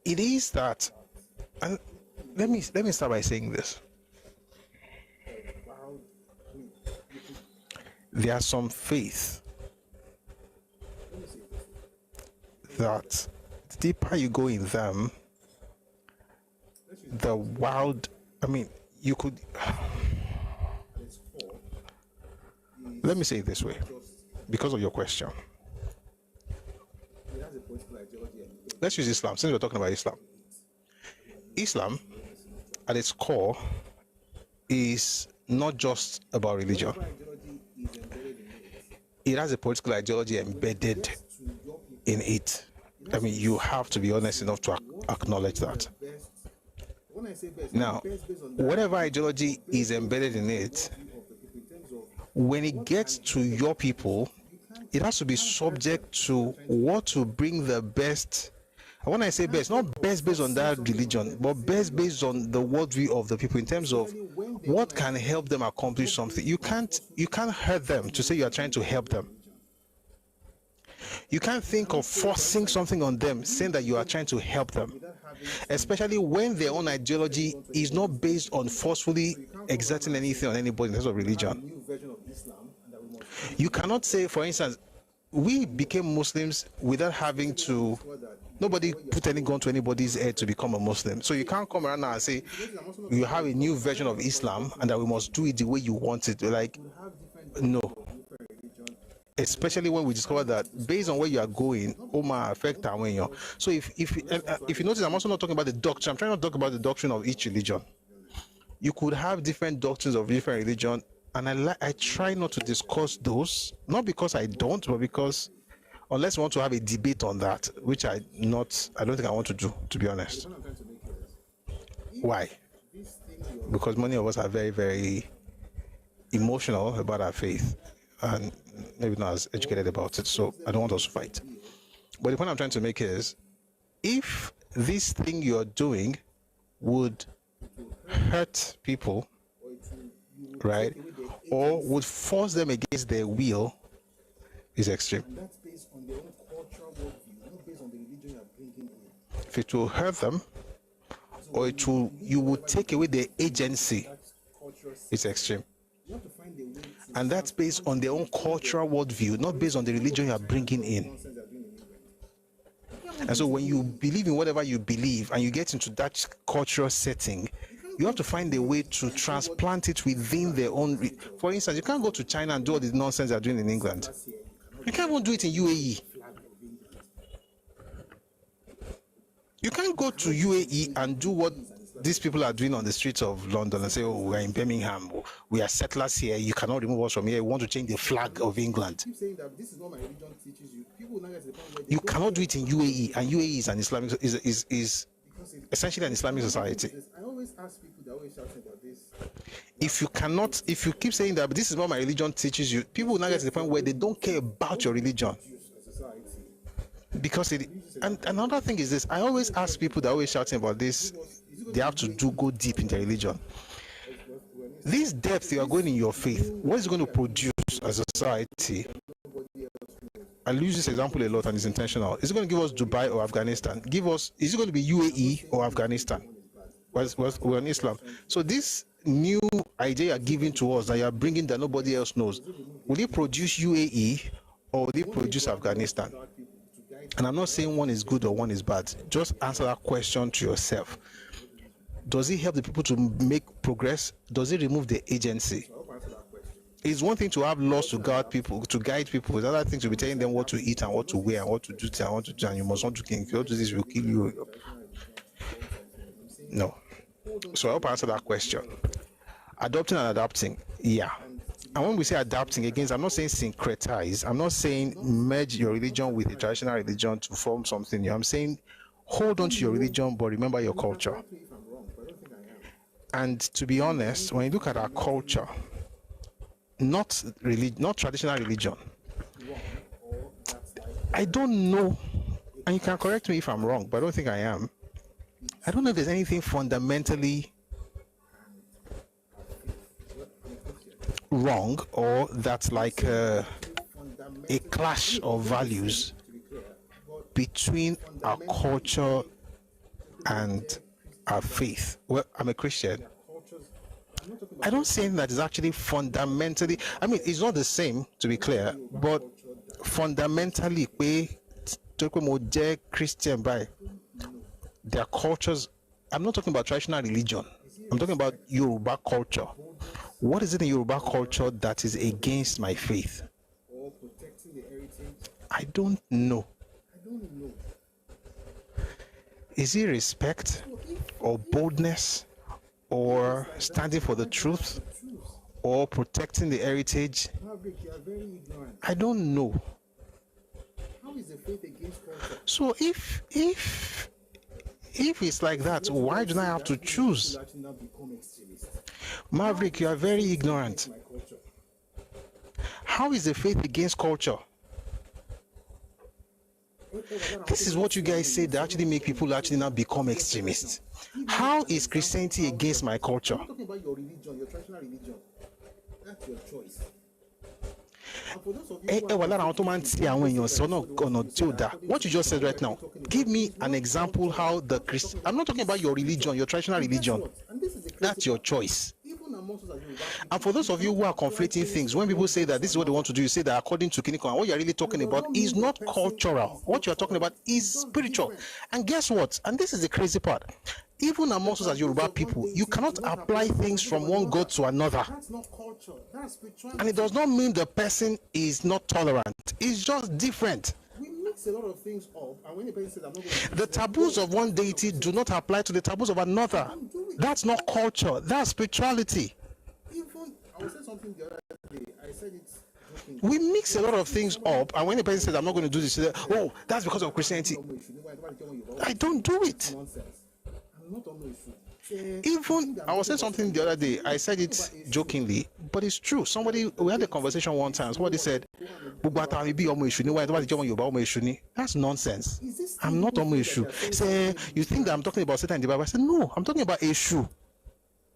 It is that, and let me start by saying this. There are some faiths that the deeper you go in them, the wild, you could, let me say it this way, because of your question. Let's use Islam, since we're talking about Islam. Islam, at its core, is not just about religion. It has a political ideology embedded in it. You have to be honest enough to acknowledge that. Now, whatever ideology is embedded in it, when it gets to your people, it has to be subject to what will bring the best. And when I say best, not best based on that religion, but best based on the worldview of the people in terms of what can help them accomplish something. You can't hurt them to say you are trying to help them. You can't think of forcing something on them, saying that you are trying to help them, especially when their own ideology is not based on forcefully exerting anything on anybody in terms of religion. You cannot say, for instance, we became Muslims without having to, nobody put any gun to anybody's head to become a Muslim. So you can't come around now and say you have a new version of Islam and that we must do it the way you want it. Like, no. Especially when we discover that based on where you are going, Oma affect our way. So if you notice, I'm also not talking about the doctrine. I'm trying not to talk about the doctrine of each religion. You could have different doctrines of different religion, and I try not to discuss those, not because I don't, but because unless you want to have a debate on that, which I don't think I want to do, to be honest. Why? Because many of us are very, very emotional about our faith and maybe not as educated about it, so I don't want us to fight. But the point I'm trying to make is, if this thing you're doing would hurt people, right, or would force them against their will, is extreme. If it will hurt them, or you would take away their agency, it's extreme. And that's based on their own cultural worldview, not based on the religion you are bringing in. And so when you believe in whatever you believe and you get into that cultural setting, you have to find a way to transplant it within their own. For instance, you can't go to China and do all the nonsense they're doing in England. You can't even do it in UAE. You can't go to UAE and do what these people are doing on the streets of London and say, oh, we're in Birmingham, we are settlers here, you cannot remove us from here, we want to change the flag of England. You cannot do it in UAE, and UAE is an Islamic, is essentially an Islamic society. I always ask people that always shouting about this. If you keep saying that this is what my religion teaches you, people will now get to the point where they don't care about your religion. Because and another thing is this, I always ask people that are always shouting about this, they have to go deep in their religion. This depth you are going in your faith, what is it going to produce as a society? I use this example a lot and it's intentional. Is it going to give us Dubai or Afghanistan? Is it going to be UAE or Afghanistan? We're in Islam. So this new idea you're giving to us that you're bringing that nobody else knows, will it produce UAE or will it produce Afghanistan? And I'm not saying one is good or one is bad. Just answer that question to yourself. Does it help the people to make progress? Does it remove the agency? It's one thing to have laws to guide people. It's another thing to be telling them what to eat and what to wear and what to do and what to do. And you must not do things. If you do this, will kill you. No. So I hope I answer that question. Adopting and adapting, yeah. And when we say adapting, again, I'm not saying syncretize. I'm not saying merge your religion with a traditional religion to form something new. I'm saying hold on to your religion, but remember your culture. And to be honest, when you look at our culture, not traditional religion, I don't know, and you can correct me if I'm wrong, but I don't think I am. I don't know if there's anything fundamentally wrong or that's like a clash of values between our culture and our faith. Well, I'm a Christian. I don't say that is actually fundamentally, I mean, it's not the same, to be clear, but fundamentally, Christian by their cultures. I'm not talking about traditional religion. I'm talking about Yoruba culture. What is it in Yoruba culture that is against my faith? I don't know. Is it respect or boldness or standing for the truth or protecting the heritage? I don't know. How is the faith against culture? So if it's like that, why do I have to choose? Maverick, you are very ignorant. How is the faith against culture? This is what you guys say that actually make people actually now become extremists. How is Christianity against my culture? I'm talking about your religion, your traditional religion. That's your choice. What you just said right now, give me an example how the Christian. I'm not talking about your religion, your traditional religion. That's your choice. And for those of you who are conflating things, when people say that this is what they want to do, you say that according to Kiniko, and what you're really talking about is not cultural. What you're talking about is spiritual. And guess what? And this is the crazy part. Even amongst us as Yoruba people, you cannot apply things from one God to another. That's not culture. That's spirituality. And it does not mean the person is not tolerant. It's just different. We mix a lot of things up, and when the person says, I'm not going to... The taboos of one deity do not apply to the taboos of another. That's not culture. That's spirituality. Even, I was saying something the other day. I said it's... We mix a lot of things up, and when the person says, I'm not going to do this, say, oh, that's because of Christianity. I don't do it. Even I was saying something the other day. I said it jokingly, but it's true. We had a conversation one time. Somebody said, "That's nonsense. I'm not Omo Eshu." Say, you think that I'm talking about Satan in the Bible? I said, no, I'm talking about Eshu,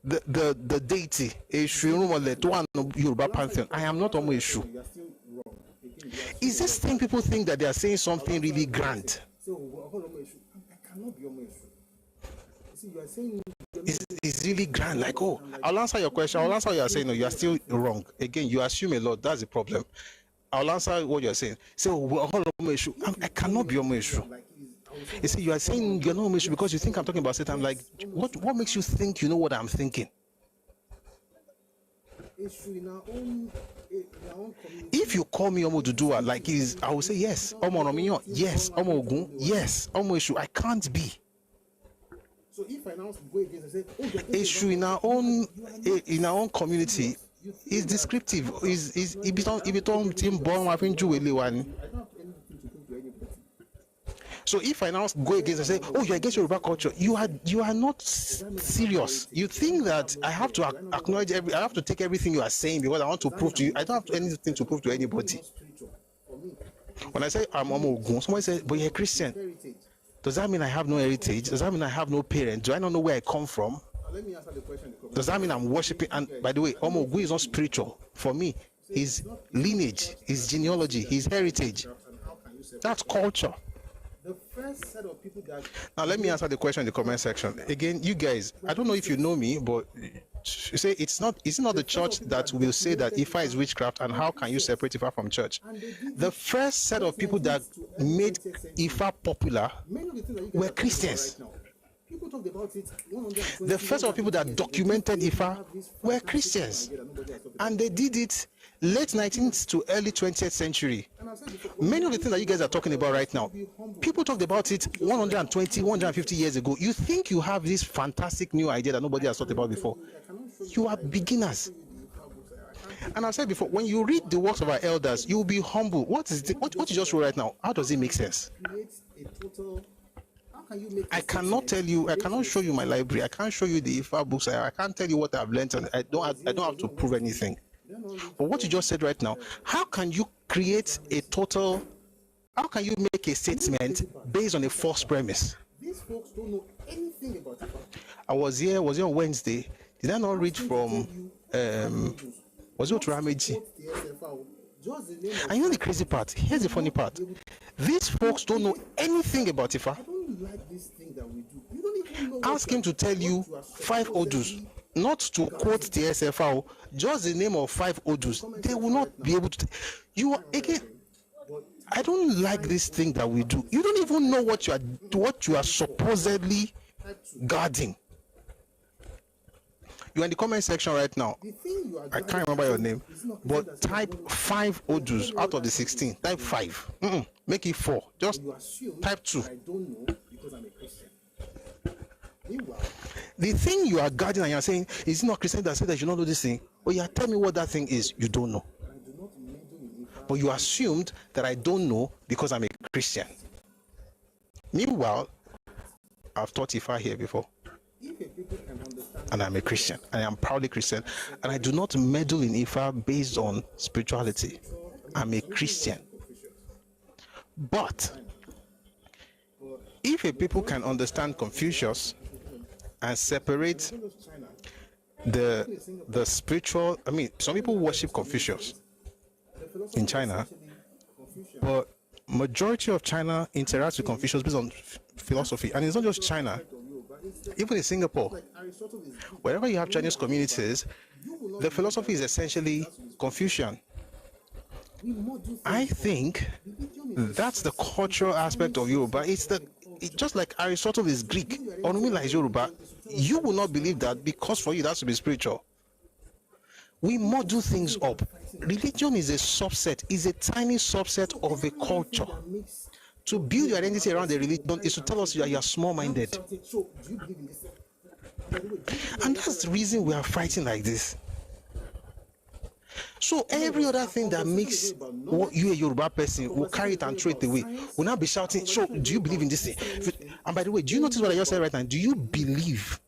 the deity, Eshu, Yoruba pantheon. I am not Omo Eshu. Is this thing people think that they are saying something really grand? It's really grand, like, oh, I'll answer your question, I'll answer what you're saying. No, you are still wrong. Again, you assume a lot, that's the problem. I'll answer what you're saying. So, I cannot be Omo Eshu. You see, you are saying you're not Muslim because you think I'm talking about Satan. I'm like, what makes you think you know what I'm thinking? If you call me Omo Dudua, like I will say yes. Omo Romiyo, yes. Omo Ogun, yes. Omo Ishu, I can't be. So if I now go against and say, issue in our own community is descriptive. Is team born having one. So if I now go against and say, oh, you're against Yoruba culture, you are not serious. You think that I have to acknowledge I have to take everything you are saying because I want to prove to you. I don't have anything to prove to anybody. When I say I'm Omo Ogun, somebody says, but you're a Christian. Does that mean I have no heritage? Does that mean I have no parents? Do I not know where I come from? Let me answer the question. Does that mean I'm worshiping? And by the way, Omo Ogun is not spiritual. For me, his lineage, his genealogy, his heritage, that's culture. The first set of people that... Now let me answer the question in the comment section. Again, you guys, I don't know if you know me, but you say it's not the church that will say that Ifa is witchcraft, and how can you separate Ifa from church? The first set of people that made Ifa popular were Christians. People talked about it. The first set of people that documented Ifa were Christians, and they did it late 19th to early 20th century. Many of the things that you guys are talking about right now, people talked about it 120, 150 years ago. You think you have this fantastic new idea that nobody has talked about before. You are beginners. And I've said before, when you read the works of our elders, you will be humble. What you just wrote right now, how does it make sense? I cannot tell you, I cannot show you my library, I can't show you the Ifa books, I can't tell you what I've learned, and I don't have to prove anything. But what you just said right now, how can you create a total, how can you make a statement based on a false premise? These folks don't know anything about it. I was here on Wednesday. Did I not read from was it Rameji? And you know the crazy part? Here's the funny part. These folks don't know anything about Ifa. I don't like this thing that we do. You don't even know. Ask him to tell you 5 odus, not to quote the SFO, just the name of 5 odus. They will not be able to. You are again. I don't like this thing that we do. You don't even know what you are supposedly guarding. You're in the comment section right now. I can't remember your name, but type 5 odus out of the 16. Type 5. Make it 4. Just type 2. I don't know because I'm a Christian. Meanwhile, the thing you are guarding and you're saying, is it not Christian that said that you don't know this thing? Oh yeah, tell me what that thing is. You don't know. But you assumed that I don't know because I'm a Christian. Meanwhile, I've taught Ifa here before. And I'm a Christian. I am proudly Christian. And I do not meddle in Ifa based on spirituality. I'm a Christian. But if a people can understand Confucius and separate the spiritual, I mean, some people worship Confucius in China, but majority of China interacts with Confucius based on philosophy. And it's not just China. Even in Singapore, wherever you have Chinese communities, the philosophy is essentially Confucian. I think that's the cultural aspect of Yoruba. It's just like Aristotle is Greek, Orunmila is Yoruba. You will not believe that because for you that has to be spiritual. We model things up. Religion is a subset, is a tiny subset of a culture. To build your identity around the religion is to tell us that you are small-minded. And that's the reason we are fighting like this. So every other thing that makes you a Yoruba person will carry it and throw it away. We'll now be shouting, so do you believe in this thing? And by the way, do you notice what I just said right now? Do you believe?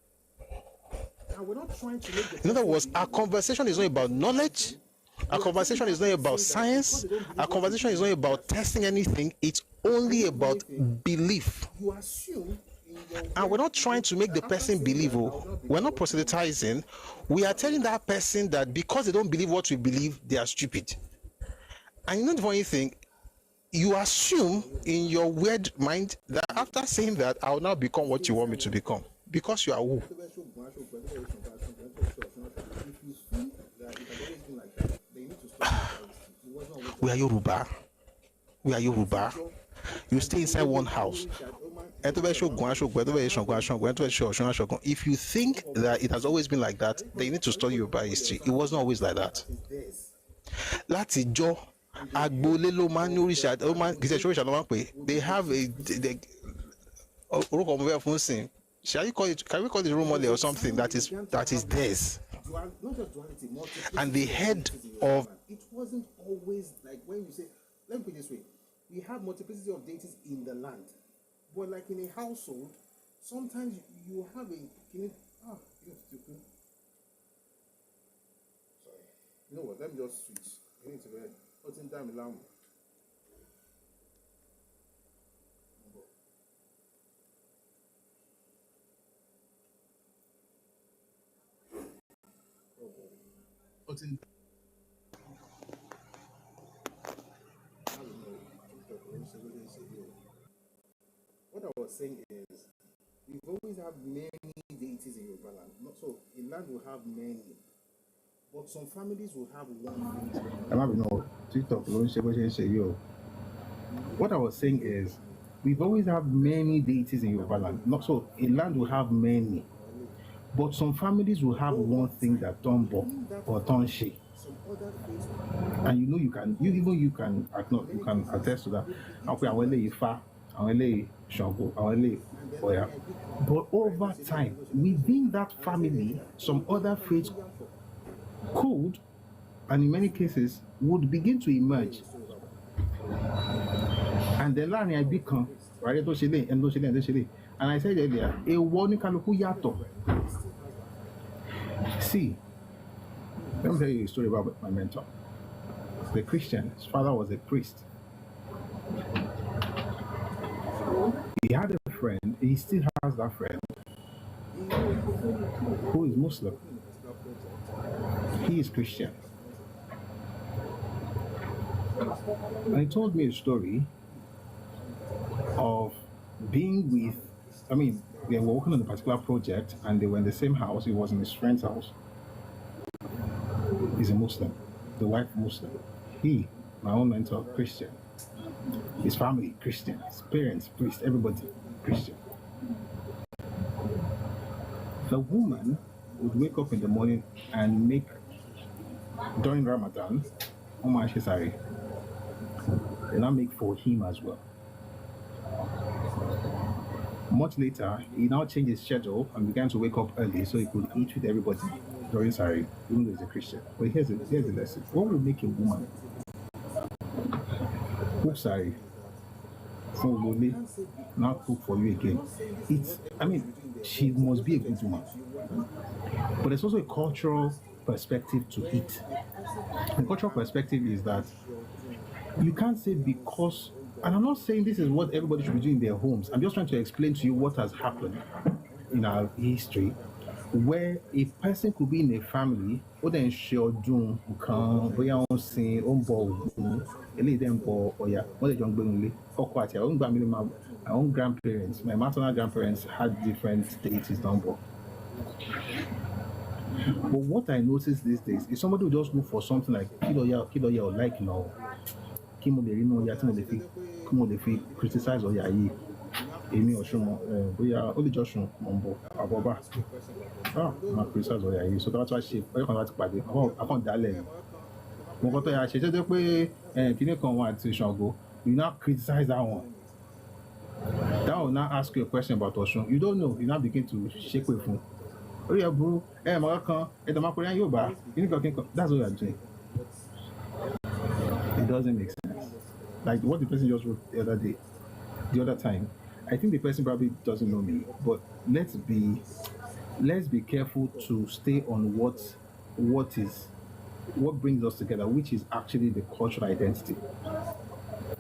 In other words, our conversation is not about knowledge. Our conversation is not about science. Our conversation is not about testing anything. It's only about belief. And we're not trying to make the person believe. We're not proselytizing. We are telling that person that because they don't believe what we believe, they are stupid. And you know the funny thing? You assume in your weird mind that after saying that, I will now become what you want me to become. Because you are who? We are Yoruba. We are Yoruba. You stay inside one house. If you think that it has always been like that, then you need to study Yoruba history. It wasn't always like that. Látijọ́ agboolé ló máa ń ní òrìṣà, ó máa ń kì í ṣe òrìṣà ló máa ń pè. They have orúkọ ọmọ bẹ́ẹ̀ fún sìn. Can we call it Romole or something that is theirs? And the head of it wasn't always like when you say, let me put it this way, we have multiplicity of deities in the land, but like in a household, sometimes you have a sorry, you know what, let me just switch. You need to go ahead. What's in time alarm? What's in what I was saying is, we've always had many deities in Yoruba land. Not so, a land will have many, but some families will have one deity. What I was saying is, we've always had many deities in Yoruba land. Not so, a land will have many, but some families will have one thing that Tombo or Tonshi. And you can attest to that. But over time, within that family, some other faiths could, and in many cases, would begin to emerge. And the land I become, right? And I said earlier, a warning yato. See, let me tell you a story about my mentor. The Christian, his father was a priest. He had a friend, he still has that friend, who is Muslim. He is Christian. And he told me a story of being with, they were working on a particular project and they were in the same house. He was in his friend's house. He's a Muslim, the wife Muslim. He, my own mentor, Christian. His family, Christian. His parents, priest. Everybody, Christian. The woman would wake up in the morning and make, during Ramadan, Omar Shesari, and I make for him as well. Much later, he now changed his schedule and began to wake up early so he could eat with everybody during Sari, even though he's a Christian. But here's the lesson. What will make a woman cook Sari, not cook for you again? She must be a good woman. But there's also a cultural perspective to it. The cultural perspective is that you can't say because, and I'm not saying this is what everybody should be doing in their homes. I'm just trying to explain to you what has happened in our history, where a person could be in a family, or then share doom, my own grandparents, my maternal grandparents had different deities down below. But what I noticed these days is somebody will just look for something like Kidoya or like criticize or Amy or Shumo, we are only Joshua Mombo, Aboba. My criticize or so that's why she, I can't dale. Mokoto, she said, you now criticize that one. That will now ask you a question about Oshun. You don't know, you now begin to shake with him. Oh yeah, bro. That's what you're doing. It doesn't make sense. Like what the person just wrote the other time. I think the person probably doesn't know me, but let's be careful to stay on what brings us together, which is actually the cultural identity,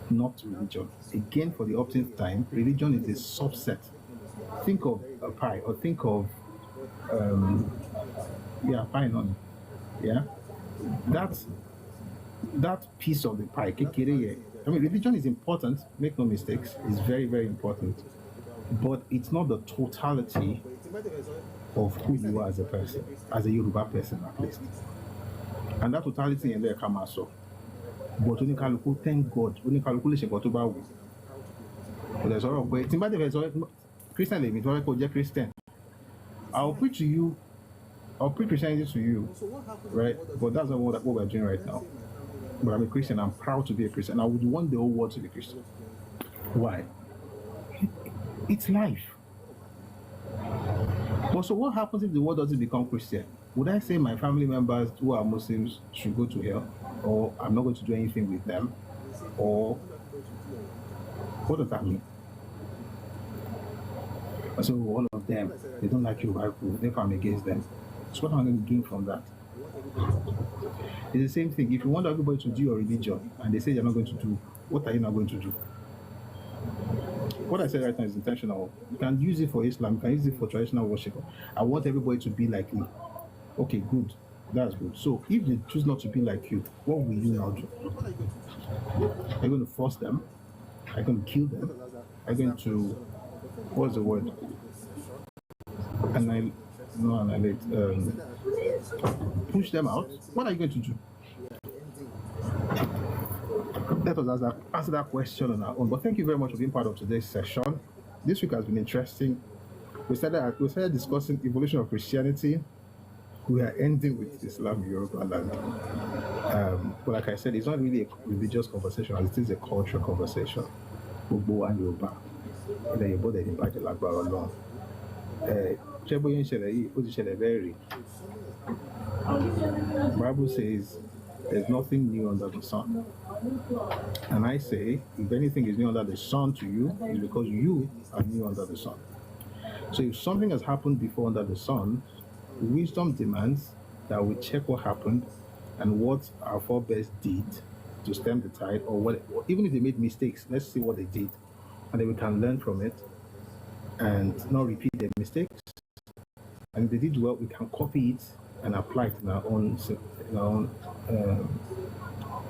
not religion. Again, for the uptime time, religion is a subset. Think of a pie, or think of pie on. Yeah, that piece of the pie. Religion is important. Make no mistakes. It's very, very important, but it's not the totality of who you are as a person, as a Yoruba person at least. And that totality in there come also. But thank God, there's a lot of ways. Christian, they mean Christian. I'll preach to you. I'll preach Christianity to you, right? But that's not what we're doing right now. But I'm a Christian. I'm proud to be a Christian. I would want the whole world to be Christian. Why? It's life. But so what happens if the world doesn't become Christian? Would I say my family members who are Muslims should go to hell? Or I'm not going to do anything with them? Or what does that mean? So all of them, they don't like you, therefore I'm against them. So what am I going to gain from that? It's the same thing. If you want everybody to do your religion and they say you're not going to do, what are you not going to do? What I said right now is intentional. You can use it for Islam, you can use it for traditional worship. I want everybody to be like me. Okay, good. That's good. So if they choose not to be like you, what will you now do? Are you going to force them? Are you going to kill them? Are you going to, what's the word? Push them out? What are you going to do? Let us answer that question on our own. But thank you very much for being part of today's session. This week has been interesting. We started discussing evolution of Christianity. We are ending with Islam in Yoruba land. But like I said, it's not really a religious conversation, it is a cultural conversation. Gbogbo and Yoruba. Ilẹ̀ Yorùbá dẹ̀ ní bàjẹ́ lágbára Ọlọ́run. Ṣé bóyá ń ṣẹlẹ̀ yìí, ó ti ṣẹlẹ̀ bẹ́ẹ̀ rí. The Bible says there's nothing new under the sun. And I say, if anything is new under the sun to you, it's because you are new under the sun. So if something has happened before under the sun, wisdom demands that we check what happened and what our forebears did to stem the tide, or even if they made mistakes, let's see what they did. And then we can learn from it and not repeat their mistakes. And if they did well, we can copy it and apply it in our own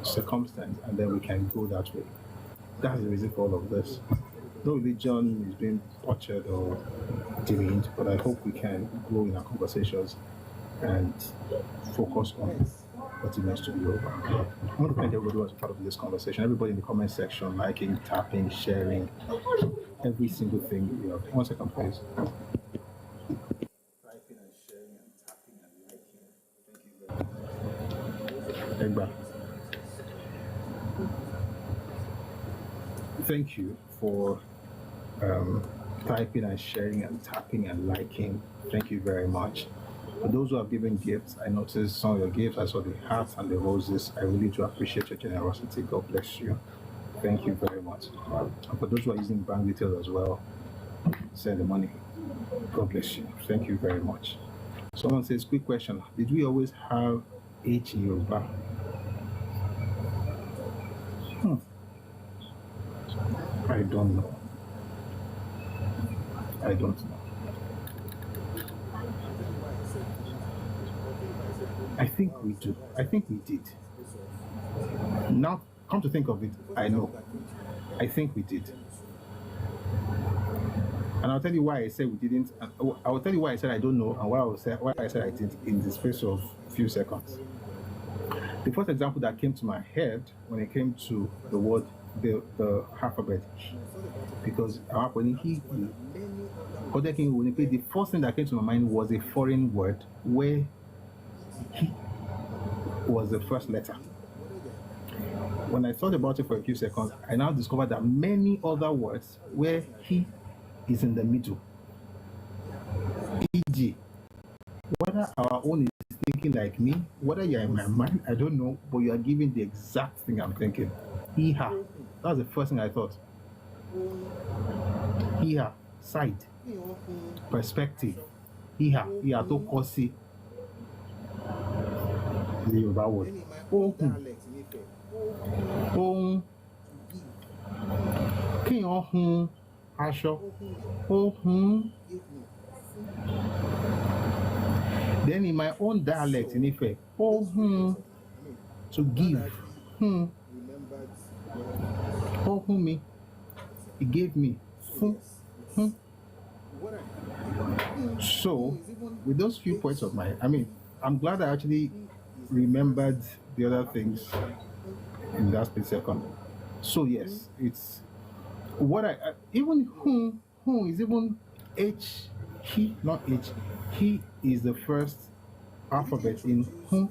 circumstance, and then we can go that way. That's the reason for all of this. No religion is being butchered or demeaned, but I hope we can grow in our conversations and focus on what it means to be over. I want to thank everybody who was part of this conversation. Everybody in the comment section, liking, tapping, sharing, every single thing. You know. 1 second, please. Typing and sharing and tapping and liking. Thank you very much. Thank you for typing and sharing and tapping and liking. Thank you very much. For those who have given gifts, I noticed some of your gifts. I saw the hearts and the roses. I really do appreciate your generosity. God bless you. Thank you very much. And for those who are using bank details as well, send the money. God bless you. Thank you very much. Someone says, quick question. Did we always have H in Yoruba? I don't know. I don't know. I think we do. I think we did. Now, come to think of it, I know. I think we did. And I'll tell you why I said we didn't. I will tell you why I said I don't know, and why I said I did in the space of a few seconds. The first example that came to my head when it came to the word, the alphabet, because when the first thing that came to my mind was a foreign word where he was the first letter. When I thought about it for a few seconds, I now discovered that many other words where he is in the middle. E.g., whether our own is thinking like me, whether you're in my mind, I don't know, but you are giving the exact thing I'm thinking. He-ha. That was the first thing I thought. He-ha. Side. Perspective. He-ha. He-ha. To kosi. The Yoruba word. Ohun. Kí ohun aṣọ. Ohun. Then in my own dialect in Ife, ohun, to give. Ohun me. He gave me. So, with those few points of mine, I'm glad I actually remembered the other things in that split second. So yes, What even whom is even H, he, not H. He is the first alphabet in whom.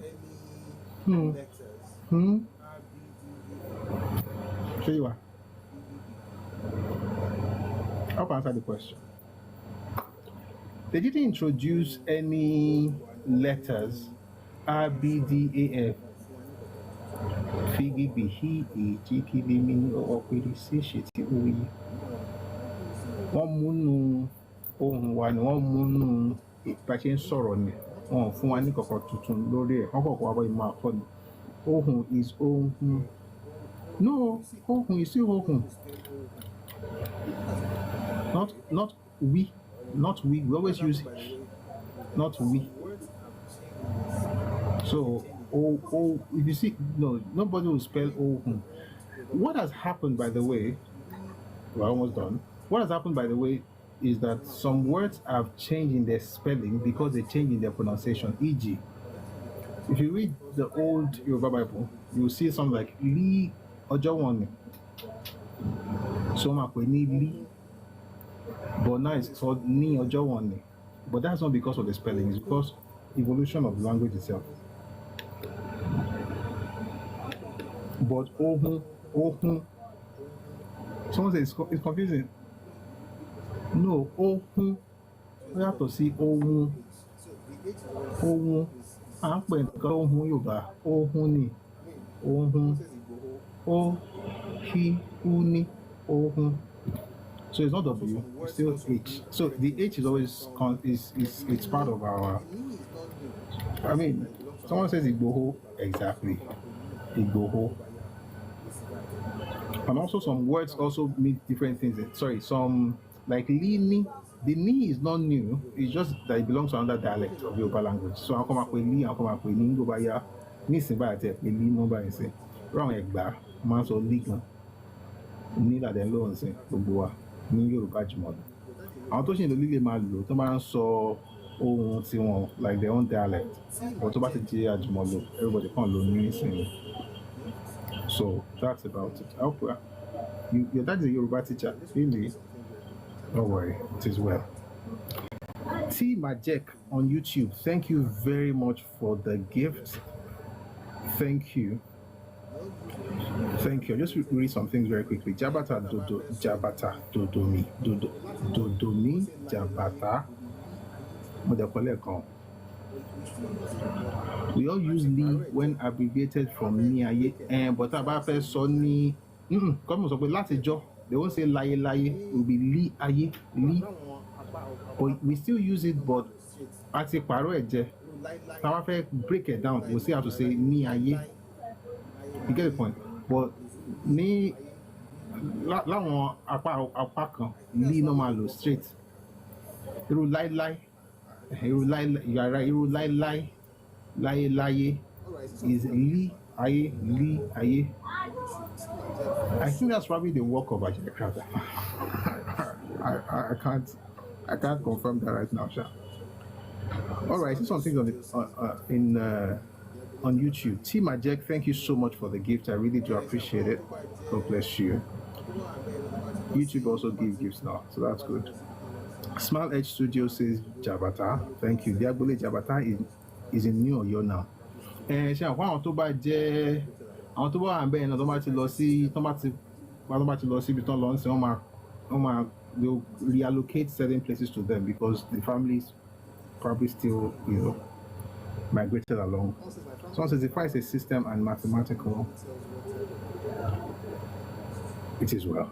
Show you what. I'll answer the question. They didn't introduce any letters A, B, D, A, F. Figi, B, he, E, G, K, D, M, O, P, D, C, Sh, T, O, E. Wọ́n múnú ohun wa ni wọ́n múnú ìpàṣẹ ń sọ̀rọ̀ ni wọ́n fún wa ní kọ̀kọ̀ tuntun lórí ẹ̀ wọ́n kọ̀kọ̀ wá bọ́ ìmọ̀ àkọ́ni. Ohun is ohun. No, ohun is still ohun. Not we. Not we. We always use he, not we. So, if you see, no, nobody will spell ohun. What has happened, by the way, we're almost done. What has happened, by the way, is that some words have changed in their spelling because they change in their pronunciation. E.g., if you read the old Yoruba Bible, you will see something like Li Ojawani. So Makweni Li. But now it's called Ni Ojawani. But that's not because of the spelling, it's because evolution of the language itself. But ohun. Someone says it's confusing. No, ohun. We have to see ohun. Ohun. À ń pè nǹkan ohun Yorùbá. Ohun ni. Ohun. O, he, uni, ohun. So it's not W, it's still H. So the H is always it's part of our. I mean, someone says Igboho, exactly. Igboho. And also some words also mean different things. Sorry, some like Lini. The Ni is not new, it's just that it belongs to another dialect of Yoruba language. So I'll come up with Ni, I'll come up with Ni, Ngobaya, Ni Simbaya, Ni Number and say, Wrong Egba, Man's or Ligan, Ni that alone say, Oboa, Ni Yoruba Jimon. I'm talking the Lily Malo, Toman saw ohun tí wọn like their own dialect. But tó bá ti jẹ́ Ajimolo, everybody can learn new singing. So that's about it. I hope your dad is a Yoruba teacher, really. Don't worry, it is well. T Majek on YouTube, thank you very much for the gift. Thank you. Thank you. I'll just read some things very quickly. Jabata Dodo, Jabata Dodomi, Dodomi, Jabata. We all use Li when abbreviated from Ni Aye, but about Sony. Come on, so láti jọ. They won't say Laye Laye, it will be Li Aye, Li. But we still use it, but at a paro eje. Now if I break it down, we'll see how to say Ni Aye. You get the point? But Ni láwọn apá kan, Li normal straight. Irú Lai. You are right. You lie. Is Li Aye, Li Aye. I think that's probably the work of Ajay Crowder. I can't confirm that right now, Sha. All right, I see some things on YouTube. T Majek, thank you so much for the gift. I really do appreciate it. God bless you. YouTube also gives gifts now, so that's good. Smile Edge Studio says Jabata. Thank you. Diagbole Jabata is in New York now. And ṣe àwọn tó bá jẹ́ àwọn tó bá wà ńbẹ̀ náà tó bá ti lọ sí ibi tán lọ sí wọ́n máa they'll reallocate certain places to them because the families probably still migrated along. Someone says if I say system and mathematical, it is well.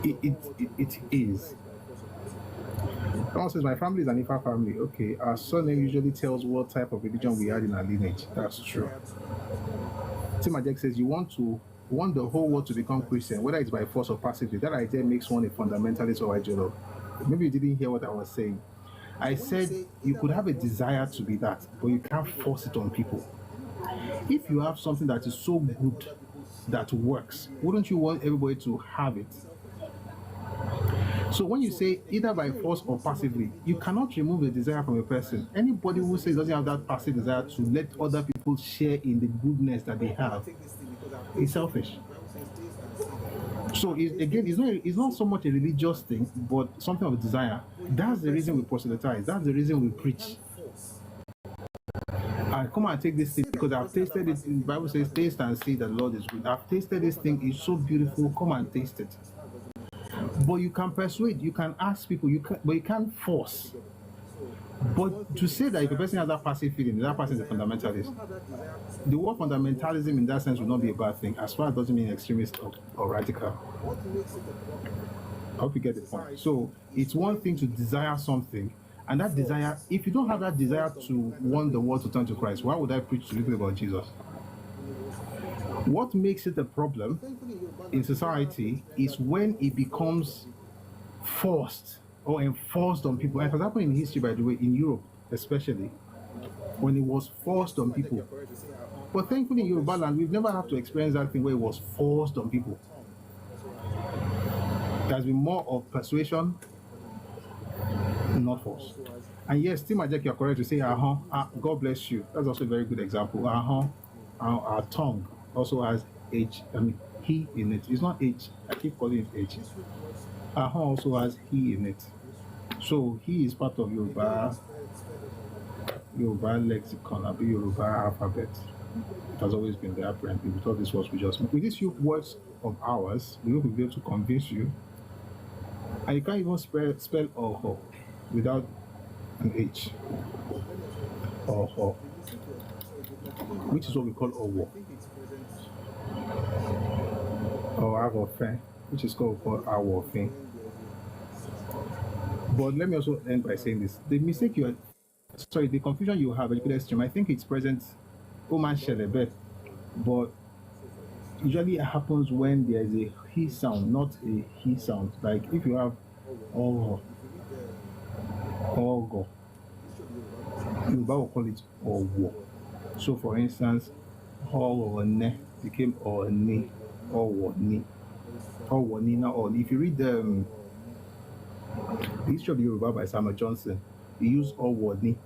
It is. Someone says, my family is an Ifa family. Okay, our surname usually tells what type of religion we had in our lineage. That's true. Timajek says, you want the whole world to become Christian, whether it's by force or passively. That idea makes one a fundamentalist or ideologue. Maybe you didn't hear what I was saying. I said you could have a desire to be that, but you can't force it on people. If you have something that is so good that works, wouldn't you want everybody to have it? So when you say either by force or passively, you cannot remove a desire from a person. Anybody who says doesn't have that passive desire to let other people share in the goodness that they have is selfish. So it's not so much a religious thing, but something of a desire. That's the reason we proselytize. That's the reason we preach. I come and take this thing because I've tasted it. The Bible says, "Taste and see that the Lord is good." I've tasted this thing; it's so beautiful. Come and taste it. But you can persuade, you can ask people, but you can't force. But to say that if a person has that passive feeling, that person is a fundamentalist. The word fundamentalism in that sense would not be a bad thing, as far as it doesn't mean extremist or radical. I hope you get the point. So it's one thing to desire something, and that desire, if you don't have that desire to want the world to turn to Christ, why would I preach to people about Jesus? What makes it a problem in society is when it becomes forced or enforced on people. And it has happened in history, by the way, in Europe especially, when it was forced on people. But thankfully in Yoruba land, we've never had to experience that thing where it was forced on people. There's been more of persuasion, not force. And yes, Tim Ajek, you're correct to say, God bless you. That's also a very good example. Our tongue also has H, he in it. It's not H, I keep calling it H. Also has he in it. So he is part of Yoruba lexicon, Yoruba alphabet. It has always been there apparently. We thought this was just with these few words of ours, we will be able to convince you. And you can't even spell Oho without an H. Oho. Which is what we call Owo. Or Agofen, which is called Awofen. But let me also end by saying this. The confusion you have, I think it's present, Oman Shelebe, but usually it happens when there is a he sound, not a he sound. Like if you have Ogo, you will call it Owo. So for instance, Owo became Oni, Owo Ni. Now, if you read the history of Yoruba by Samuel Johnson, he used Owoni.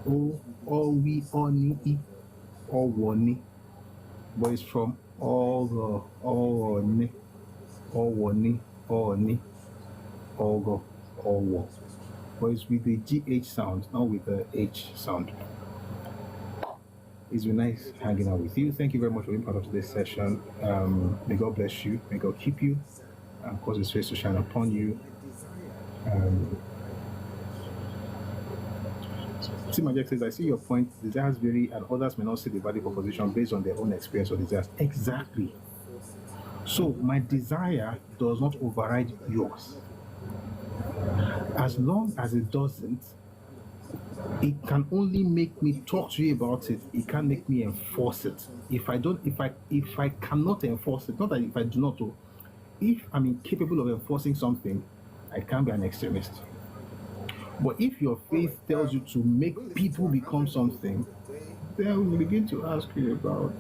Oni, Owoni. But it's from Owoni, Oni, Ogo, Owo. But it's with the GH sound, not with the H sound. It's been nice hanging out with you. Thank you very much for being part of today's session. May God bless you. May God keep you and cause His face to shine upon you. Tim Ajek says, I see your point. Desires vary and others may not see the value proposition based on their own experience or desires. Exactly. So my desire does not override yours. As long as it doesn't, it can only make me talk to you about it. It can't make me enforce it. If I cannot enforce it, not that if I do not, if I'm incapable of enforcing something, I can't be an extremist. But if your faith tells you to make people become something, then we'll begin to ask you about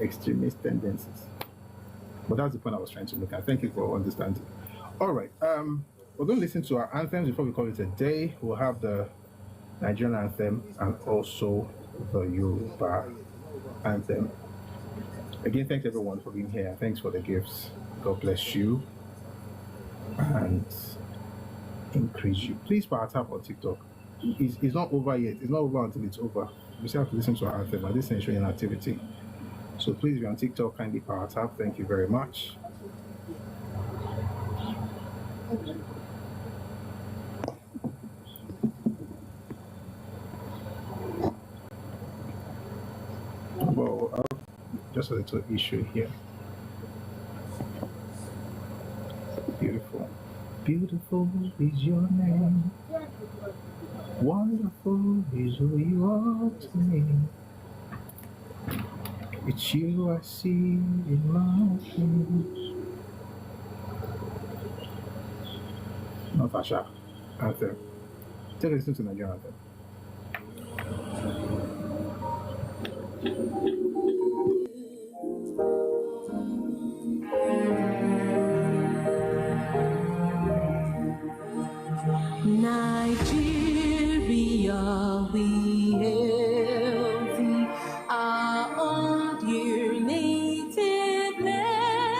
extremist tendencies. But that's the point I was trying to look at. Thank you for understanding. All right. We're going to listen to our anthems before we call it a day. We'll have the Nigerian anthem and also the Yoruba anthem. Again, thanks everyone for being here. Thanks for the gifts. God bless you and increase you. Please power tap on TikTok. It's not over yet. It's not over until it's over. You still have to listen to our anthem, but this is showing activity. So please, if you're on TikTok, kindly power tap. Thank you very much. Well, just a little issue here. Beautiful. Beautiful is your name. Wonderful is who you are to me. It's you I see in my dreams. Natasha, anthem. Take a listen to Nigerian anthem. Nigeria, we hail thee, our own dear native land.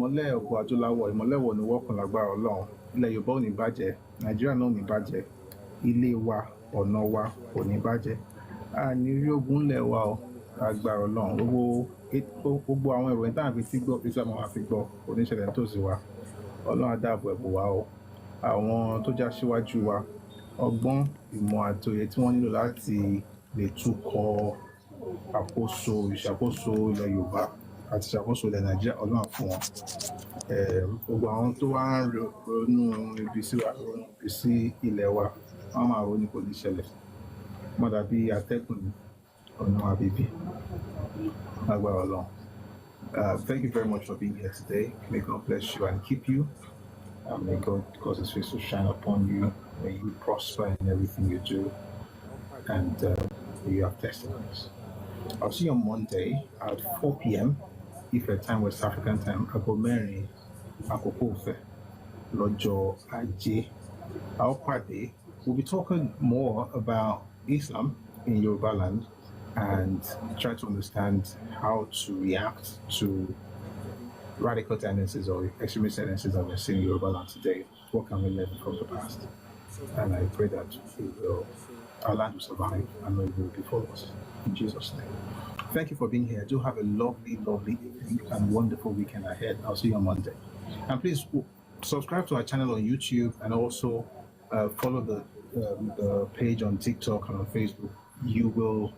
ìmọ́lẹ̀ ògo adúláwọ̀ ìmọ́lẹ̀ wọ̀ ní wọ́kùn lágbára ọlọ́run ilẹ̀ yorùbá ò ní bàjẹ́ nàìjíríà náà ò ní bàjẹ́ ilé wa ọ̀nà wa kò ní bàjẹ́ a ní rí ogun ńlẹ̀ wa o agbára ọlọ́run gbogbo àwọn ìròyìn táwọn fi ti gbọ́ fi sọ àwọn àfi gbọ́ oníṣẹ̀lẹ̀ nítòsí wa ọlọ́run á dáàbò ẹ̀bù wa o àwọn tó já síwájú wa ọgbọ́n ìmọ̀ àtòyè tí wọ́n nílò láti lè túkọ̀ ìṣàkóso ilẹ̀ yorùbá àti ìṣàkóso ilẹ̀ nàìjíríà ọlọ́run fún wọn gbogbo àwọn tó wá ń ronú ibi sí ilẹ̀ wa wọ́n máa ronú kò ní ṣẹlẹ̀ wọ́n dàbí atẹ́gùn ní ọ̀nà àbíbí lágbára ọlọ́run. Thank you very much for being here today. May God bless you and keep you. May God cause His face to shine upon you. May you prosper in everything you do. And may you have testimonies. I'll see you on Monday at 4 p.m. if your time West African time. Agomeri Akokofe Lojo Aje. Our party will be talking more about Islam in Yoruba land and try to understand how to react to radical tendencies or extremist tendencies that we're seeing in Yoruba land today. What can we learn from the past? And I pray that our land will survive and we will be followers. In Jesus' name. Thank you for being here. Do have a lovely, lovely evening and wonderful weekend ahead. I'll see you on Monday. And please subscribe to our channel on YouTube and also follow the page on TikTok and on Facebook. You will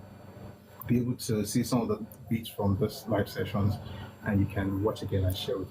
be able to see some of the beats from this live sessions and you can watch again and share with